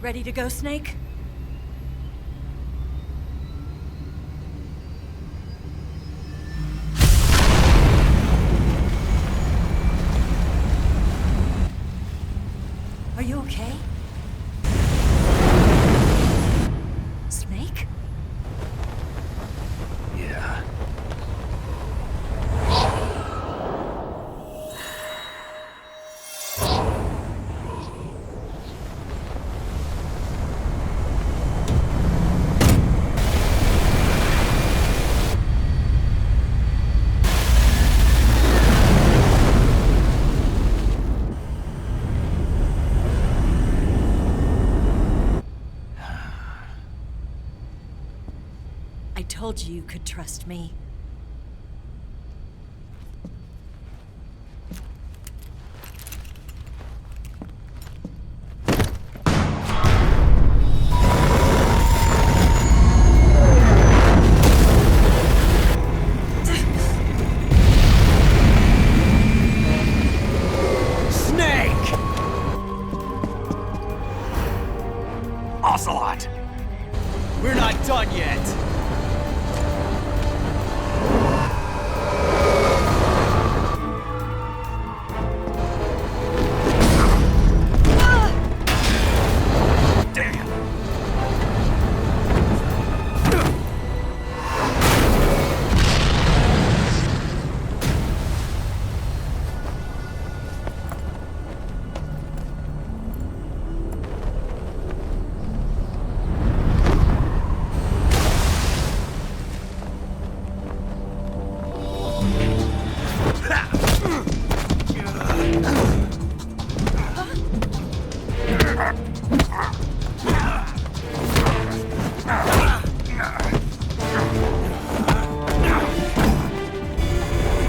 Ready to go, Snake? Are you okay? Snake? Yeah. I told you you could trust me. Snake! Ocelot! We're not done yet!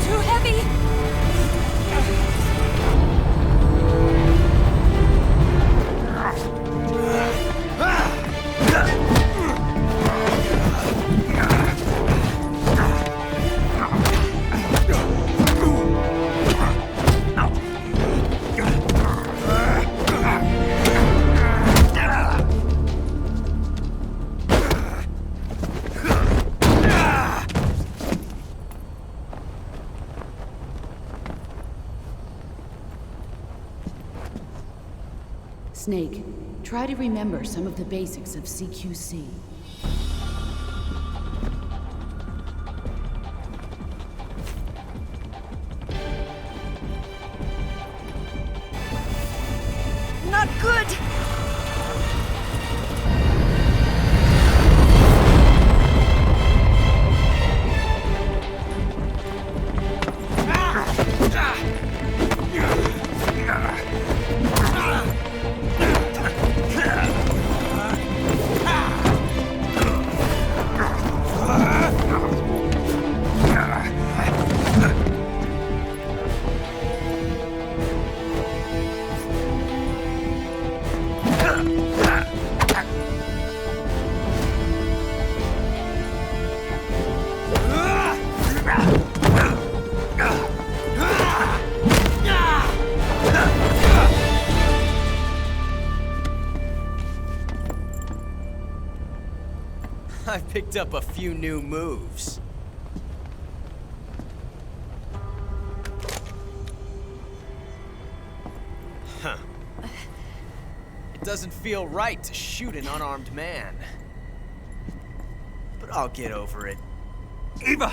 Too heavy! Snake, try to remember some of the basics of CQC. Not good! I picked up a few new moves. Huh. It doesn't feel right to shoot an unarmed man. But I'll get over it. Eva!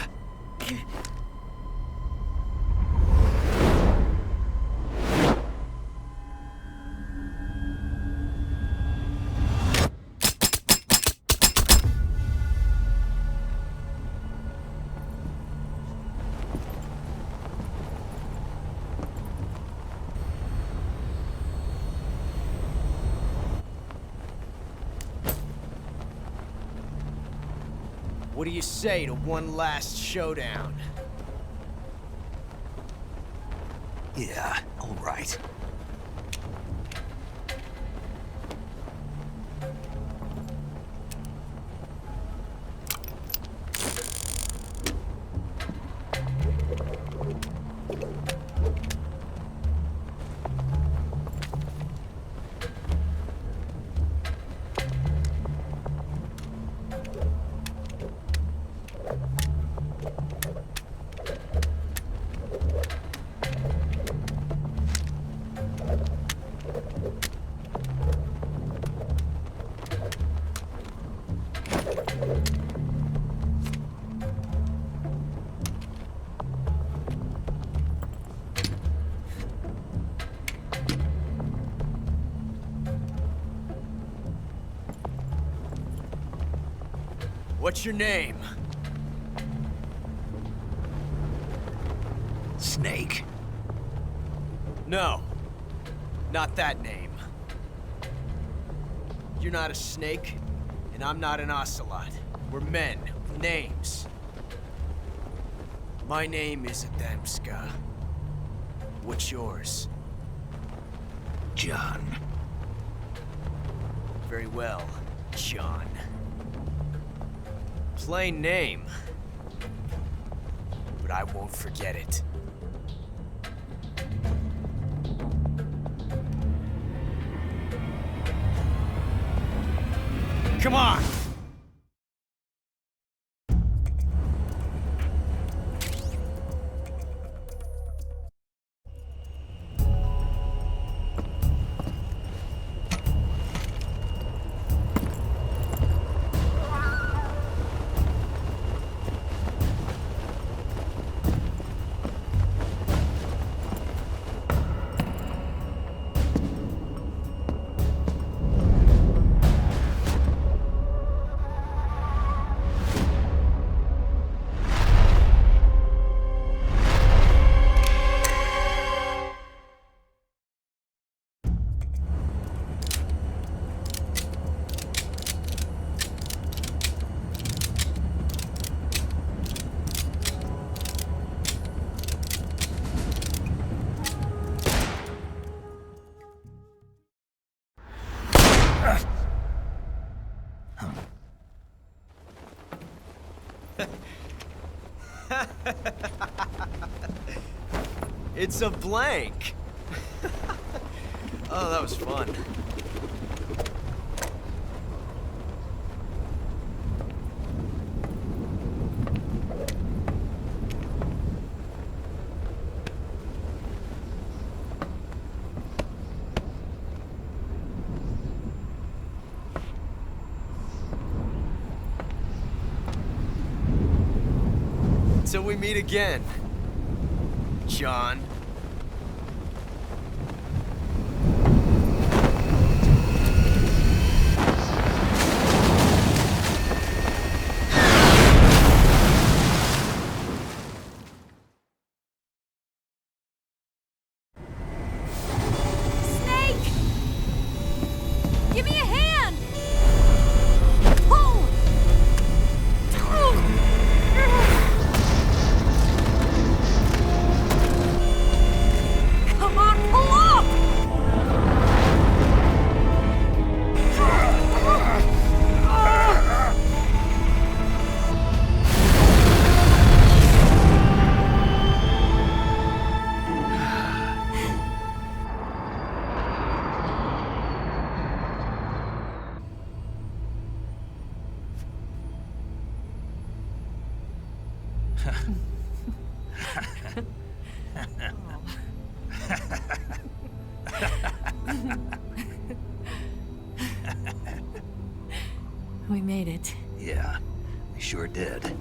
What do you say to one last showdown? Yeah, all right. What's your name? Snake. No. Not that name. You're not a snake, and I'm not an ocelot. We're men with names. My name is Adamska. What's yours? John. Very well, John. Plain name. But I won't forget it. Come on! It's a blank. Oh, that was fun. Till we meet again, John. Snake! Give me a hand! Pull! Come on, pull up! We made it. Yeah, we sure did.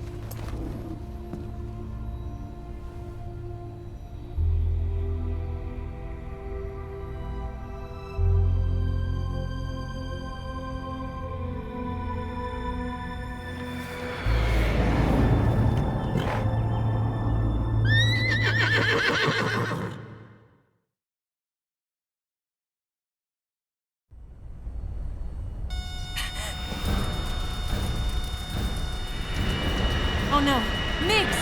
Oh no, Miggs!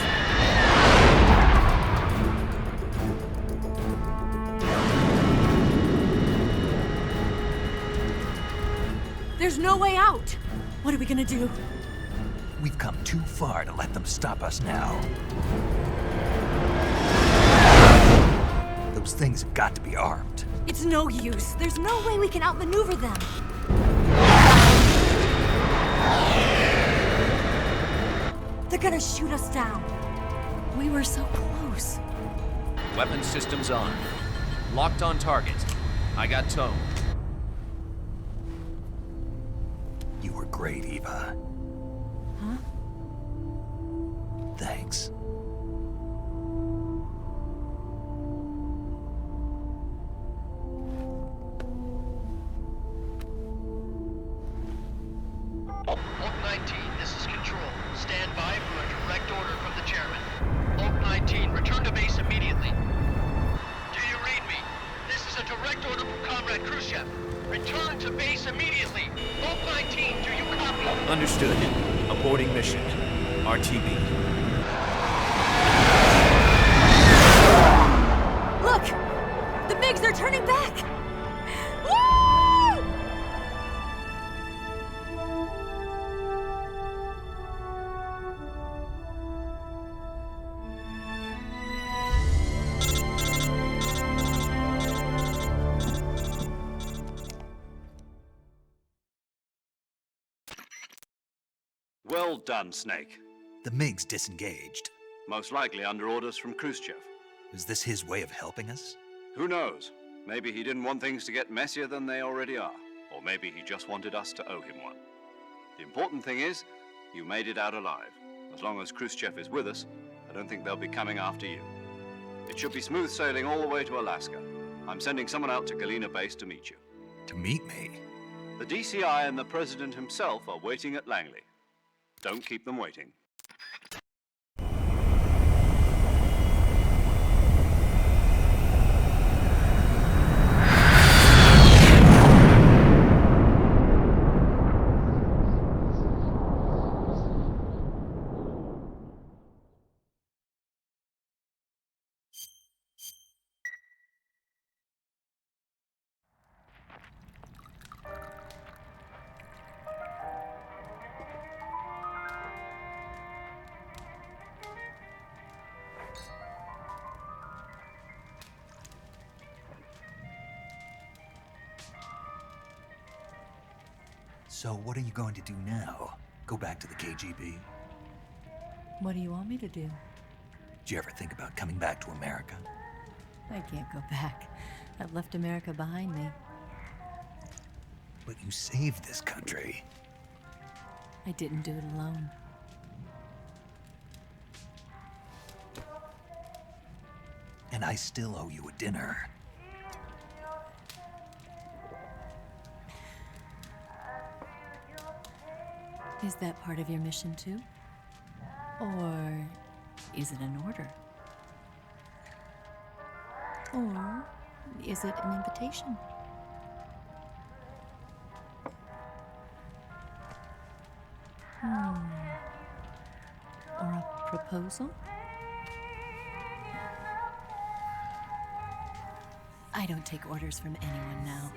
There's no way out! What are we gonna do? We've come too far to let them stop us now. Those things have got to be armed. It's no use. There's no way we can outmaneuver them. They're gonna shoot us down. We were so close. Weapon systems on. Locked on target. I got tow. You were great, Eva. Huh? Thanks. Hulk 19, this is Control. Khrushchev. Return to base immediately. Vault 19, do you copy? Understood. Aborting mission. RTB. Look! The MiGs are turning back! Woo! Well done, Snake. The MiGs disengaged. Most likely under orders from Khrushchev. Is this his way of helping us? Who knows? Maybe he didn't want things to get messier than they already are. Or maybe he just wanted us to owe him one. The important thing is, you made it out alive. As long as Khrushchev is with us, I don't think they'll be coming after you. It should be smooth sailing all the way to Alaska. I'm sending someone out to Galena Base to meet you. To meet me? The DCI and the President himself are waiting at Langley. Don't keep them waiting. So what are you going to do now? Go back to the KGB? What do you want me to do? Did you ever think about coming back to America? I can't go back. I've left America behind me. But you saved this country. I didn't do it alone. And I still owe you a dinner. Is that part of your mission too? Or is it an order? Or is it an invitation? Or a proposal? I don't take orders from anyone now.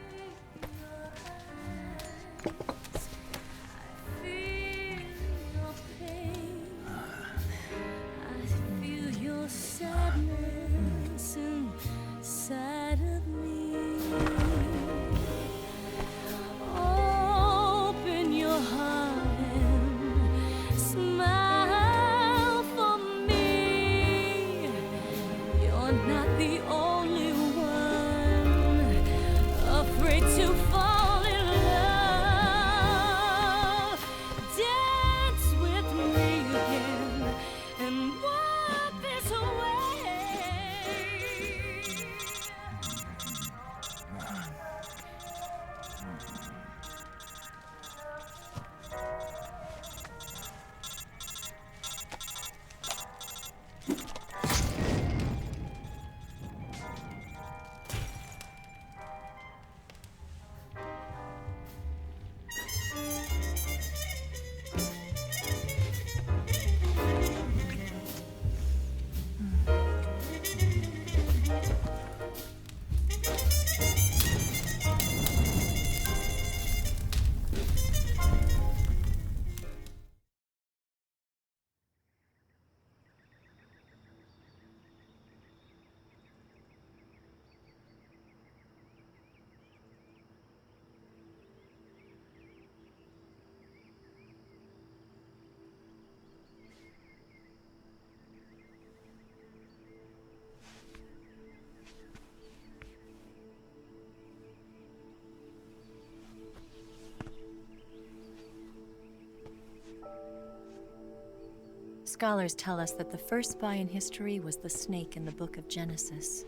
Scholars tell us that the first spy in history was the snake in the book of Genesis.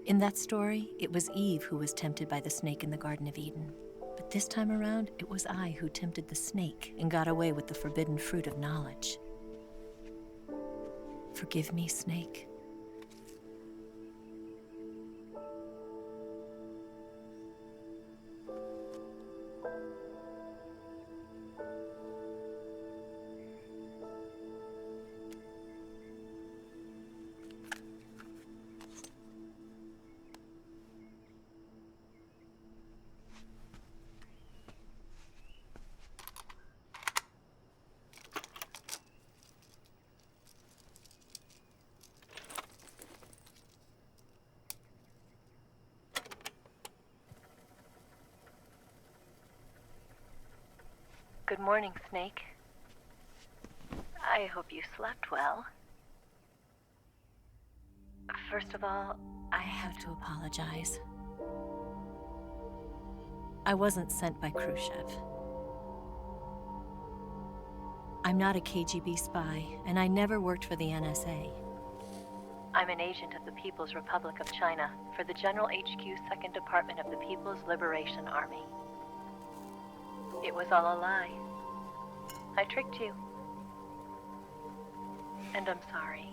In that story, it was Eve who was tempted by the snake in the Garden of Eden. But this time around, it was I who tempted the snake and got away with the forbidden fruit of knowledge. Forgive me, Snake. Good morning, Snake. I hope you slept well. First of all, I have to apologize. I wasn't sent by Khrushchev. I'm not a KGB spy, and I never worked for the NSA. I'm an agent of the People's Republic of China for the General HQ 2nd Department of the People's Liberation Army. It was all a lie. I tricked you. And I'm sorry.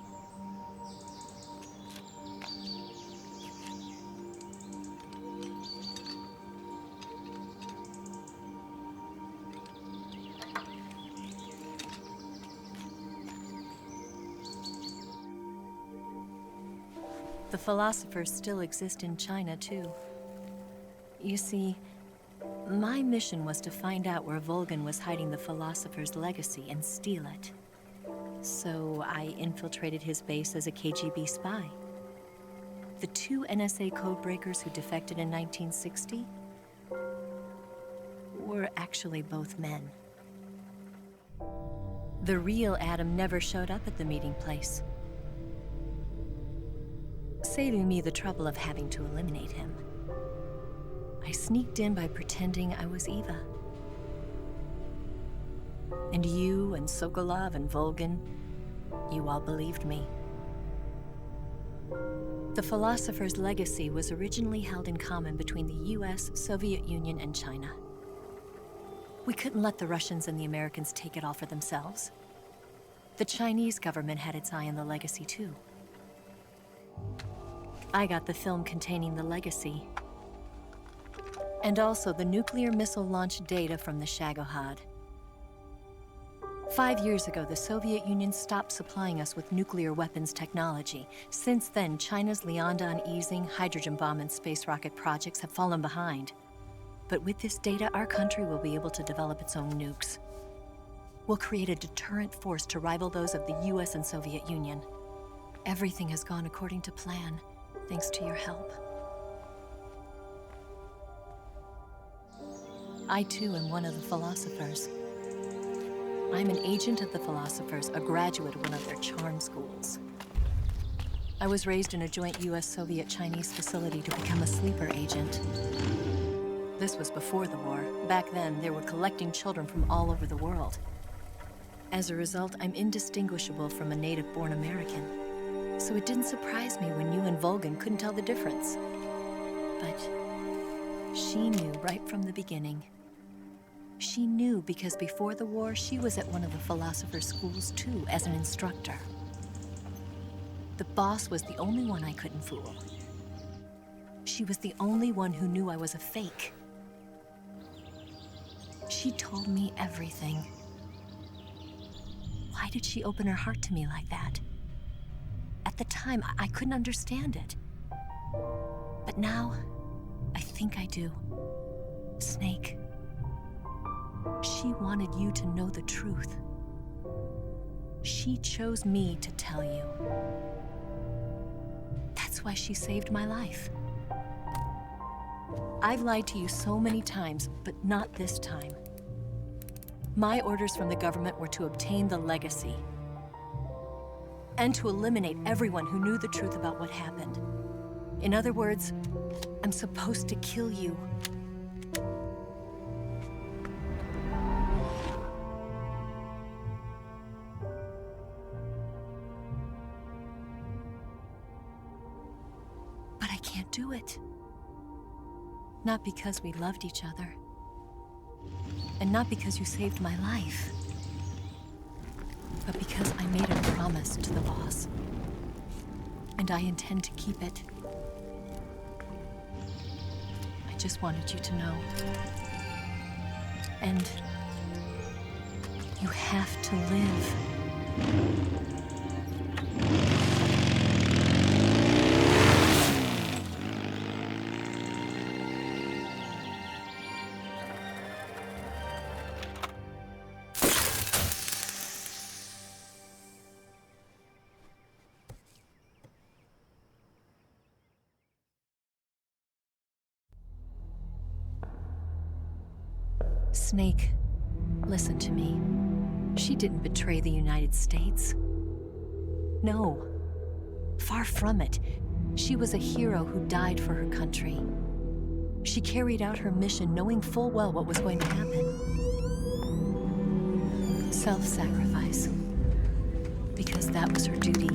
The philosophers still exist in China, too. You see, my mission was to find out where Volgin was hiding the philosopher's legacy and steal it. So I infiltrated his base as a KGB spy. The 2 NSA codebreakers who defected in 1960 were actually both men. The real Adam never showed up at the meeting place, saving me the trouble of having to eliminate him. I sneaked in by pretending I was Eva. And you and Sokolov and Volgin, you all believed me. The philosopher's legacy was originally held in common between the US, Soviet Union, and China. We couldn't let the Russians and the Americans take it all for themselves. The Chinese government had its eye on the legacy, too. I got the film containing the legacy, and also the nuclear missile launch data from the Shagohod. 5 years ago, the Soviet Union stopped supplying us with nuclear weapons technology. Since then, China's Liaodong easing, hydrogen bomb, and space rocket projects have fallen behind. But with this data, our country will be able to develop its own nukes. We'll create a deterrent force to rival those of the US and Soviet Union. Everything has gone according to plan, thanks to your help. I too am one of the philosophers. I'm an agent of the philosophers, a graduate of one of their charm schools. I was raised in a joint US-Soviet-Chinese facility to become a sleeper agent. This was before the war. Back then, they were collecting children from all over the world. As a result, I'm indistinguishable from a native-born American. So it didn't surprise me when you and Volgin couldn't tell the difference. But she knew right from the beginning. She knew because before the war, she was at one of the philosopher's schools too, as an instructor. The boss was the only one I couldn't fool. She was the only one who knew I was a fake. She told me everything. Why did she open her heart to me like that? At the time, I couldn't understand it. But now, I think I do. Snake. She wanted you to know the truth. She chose me to tell you. That's why she saved my life. I've lied to you so many times, but not this time. My orders from the government were to obtain the legacy and to eliminate everyone who knew the truth about what happened. In other words, I'm supposed to kill you. But I can't do it. Not because we loved each other. And not because you saved my life. But because I made a promise to the boss. And I intend to keep it. I just wanted you to know. And you have to live. Snake, Listen to me. She didn't betray the United States. No. Far from it. She was a hero who died for her country. She carried out her mission knowing full well what was going to happen. Self-sacrifice. Because that was her duty.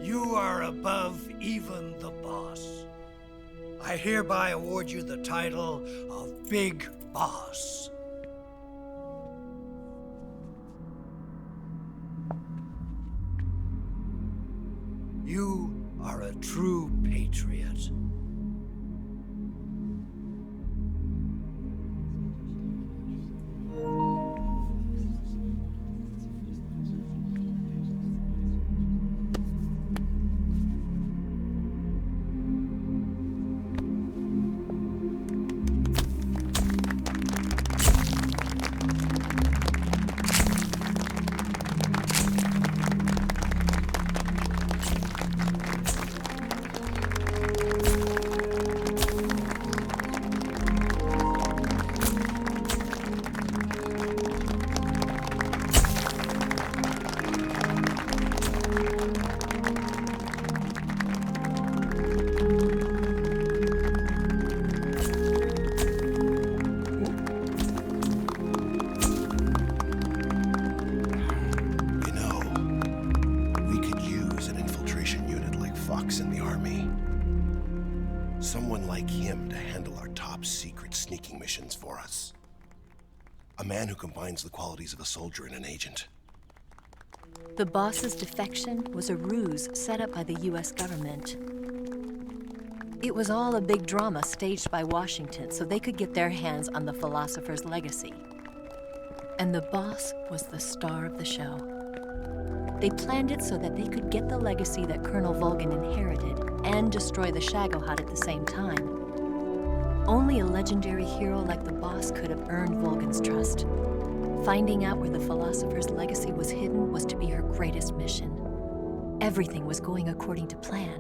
You are above even the boss. I hereby award you the title of Big Boss. You are a true patriot. Someone like him to handle our top secret sneaking missions for us. A man who combines the qualities of a soldier and an agent. The boss's defection was a ruse set up by the US government. It was all a big drama staged by Washington so they could get their hands on the philosopher's legacy. And the boss was the star of the show. They planned it so that they could get the legacy that Colonel Volgin inherited and destroy the Shagohod at the same time. Only a legendary hero like the boss could have earned Volgin's trust. Finding out where the philosopher's legacy was hidden was to be her greatest mission. Everything was going according to plan.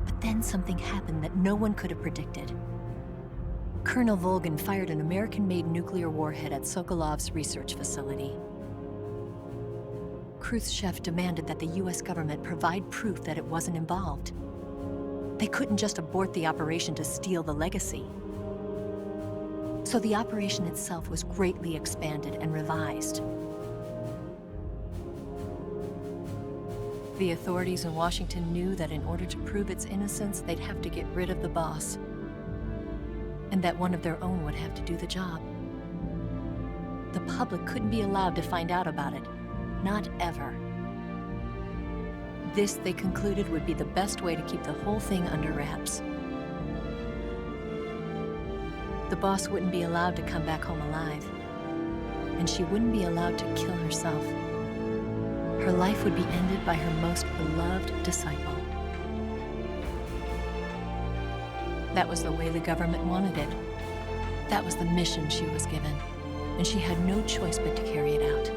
But then something happened that no one could have predicted. Colonel Volgin fired an American-made nuclear warhead at Sokolov's research facility. Khrushchev demanded that the US government provide proof that it wasn't involved. They couldn't just abort the operation to steal the legacy. So the operation itself was greatly expanded and revised. The authorities in Washington knew that in order to prove its innocence, they'd have to get rid of the boss, and that one of their own would have to do the job. The public couldn't be allowed to find out about it. Not ever. This, they concluded, would be the best way to keep the whole thing under wraps. The boss wouldn't be allowed to come back home alive, and she wouldn't be allowed to kill herself. Her life would be ended by her most beloved disciple. That was the way the government wanted it. That was the mission she was given, and she had no choice but to carry it out.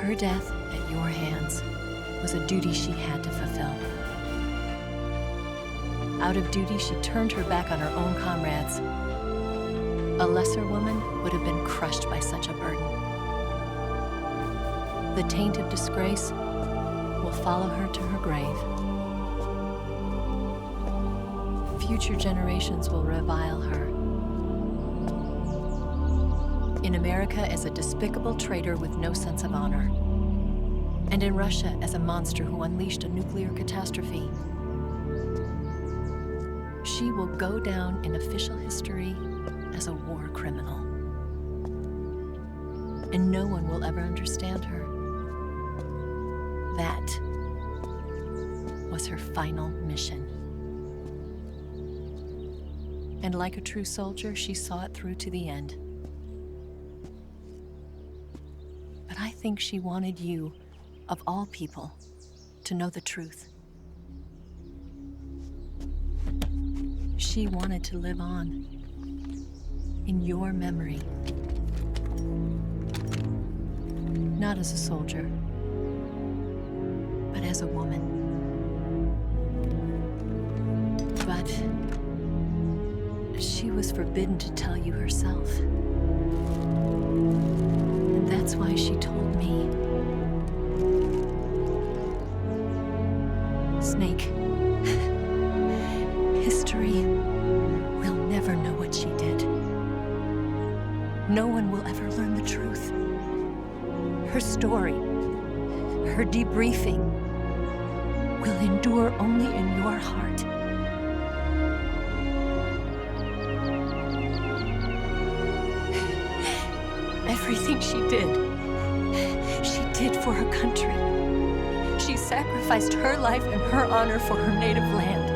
Her death at your hands was a duty she had to fulfill. Out of duty, she turned her back on her own comrades. A lesser woman would have been crushed by such a burden. The taint of disgrace will follow her to her grave. Future generations will revile her. In America as a despicable traitor with no sense of honor. And in Russia as a monster who unleashed a nuclear catastrophe. She will go down in official history as a war criminal. And no one will ever understand her. That was her final mission. And like a true soldier, she saw it through to the end. But I think she wanted you of all people, to know the truth. She wanted to live on, in your memory. Not as a soldier, but as a woman. But she was forbidden to tell you herself. And that's why she told me. Snake, history will never know what she did. No one will ever learn the truth. Her story, her debriefing, will endure only in your heart. Everything she did for her country. She sacrificed her life and her honor for her native land.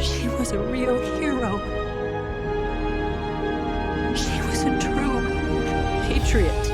She was a real hero. She was a true patriot.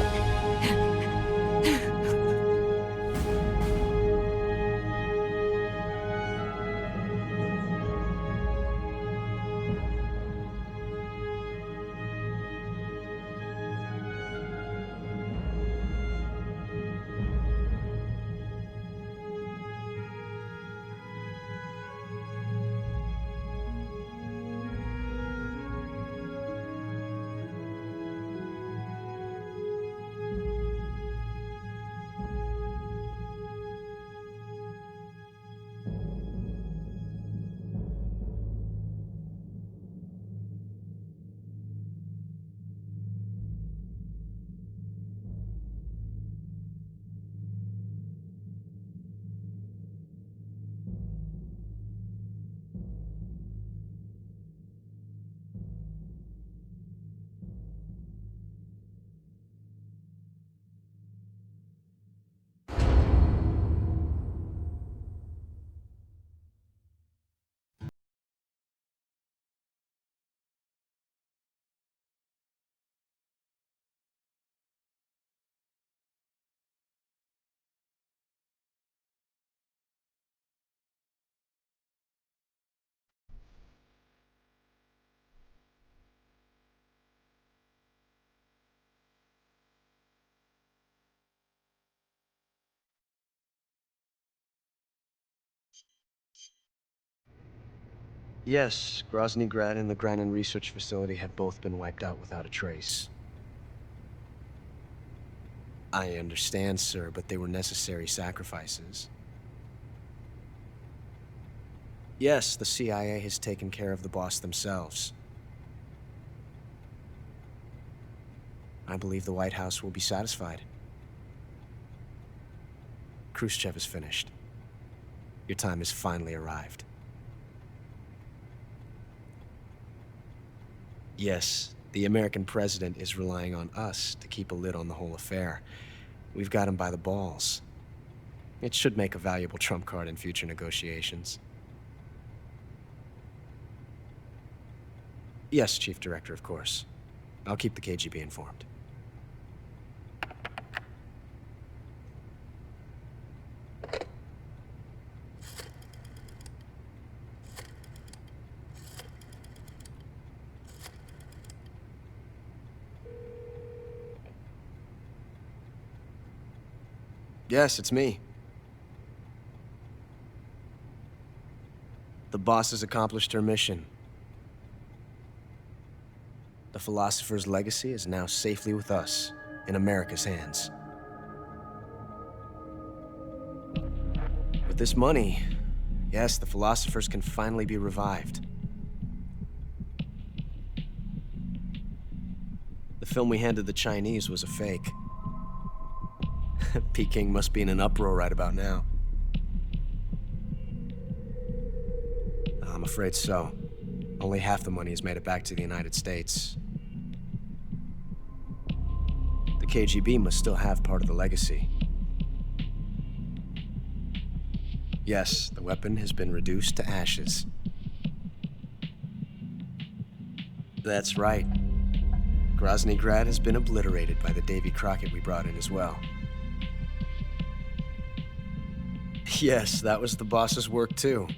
Yes, Grozny Grad and the Granin Research Facility have both been wiped out without a trace. I understand, sir, but they were necessary sacrifices. Yes, the CIA has taken care of the boss themselves. I believe the White House will be satisfied. Khrushchev is finished. Your time has finally arrived. Yes, the American president is relying on us to keep a lid on the whole affair. We've got him by the balls. It should make a valuable trump card in future negotiations. Yes, Chief Director, of course. I'll keep the KGB informed. Yes, it's me. The boss has accomplished her mission. The philosopher's legacy is now safely with us, in America's hands. With this money, yes, the philosophers can finally be revived. The film we handed the Chinese was a fake. Peking must be in an uproar right about now. I'm afraid so. Only half the money has made it back to the United States. The KGB must still have part of the legacy. Yes, the weapon has been reduced to ashes. That's right. Grozny Grad has been obliterated by the Davy Crockett we brought in as well. Yes, that was the boss's work too.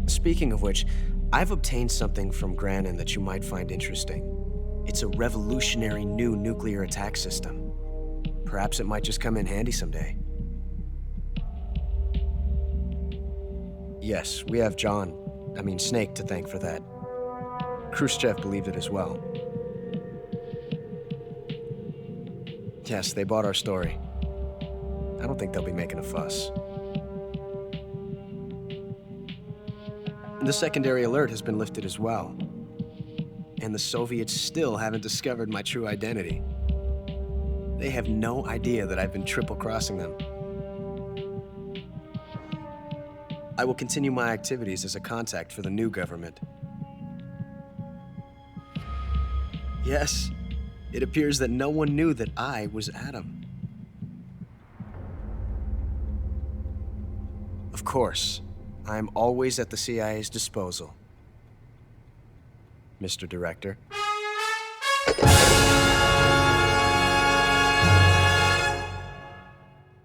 Speaking of which, I've obtained something from Granin that you might find interesting. It's a revolutionary new nuclear attack system. Perhaps it might just come in handy someday. Yes, we have Snake to thank for that. Khrushchev believed it as well. Yes, they bought our story. I don't think they'll be making a fuss. The secondary alert has been lifted as well. And the Soviets still haven't discovered my true identity. They have no idea that I've been triple-crossing them. I will continue my activities as a contact for the new government. Yes, it appears that no one knew that I was Adam. Of course, I'm always at the CIA's disposal, Mr. Director.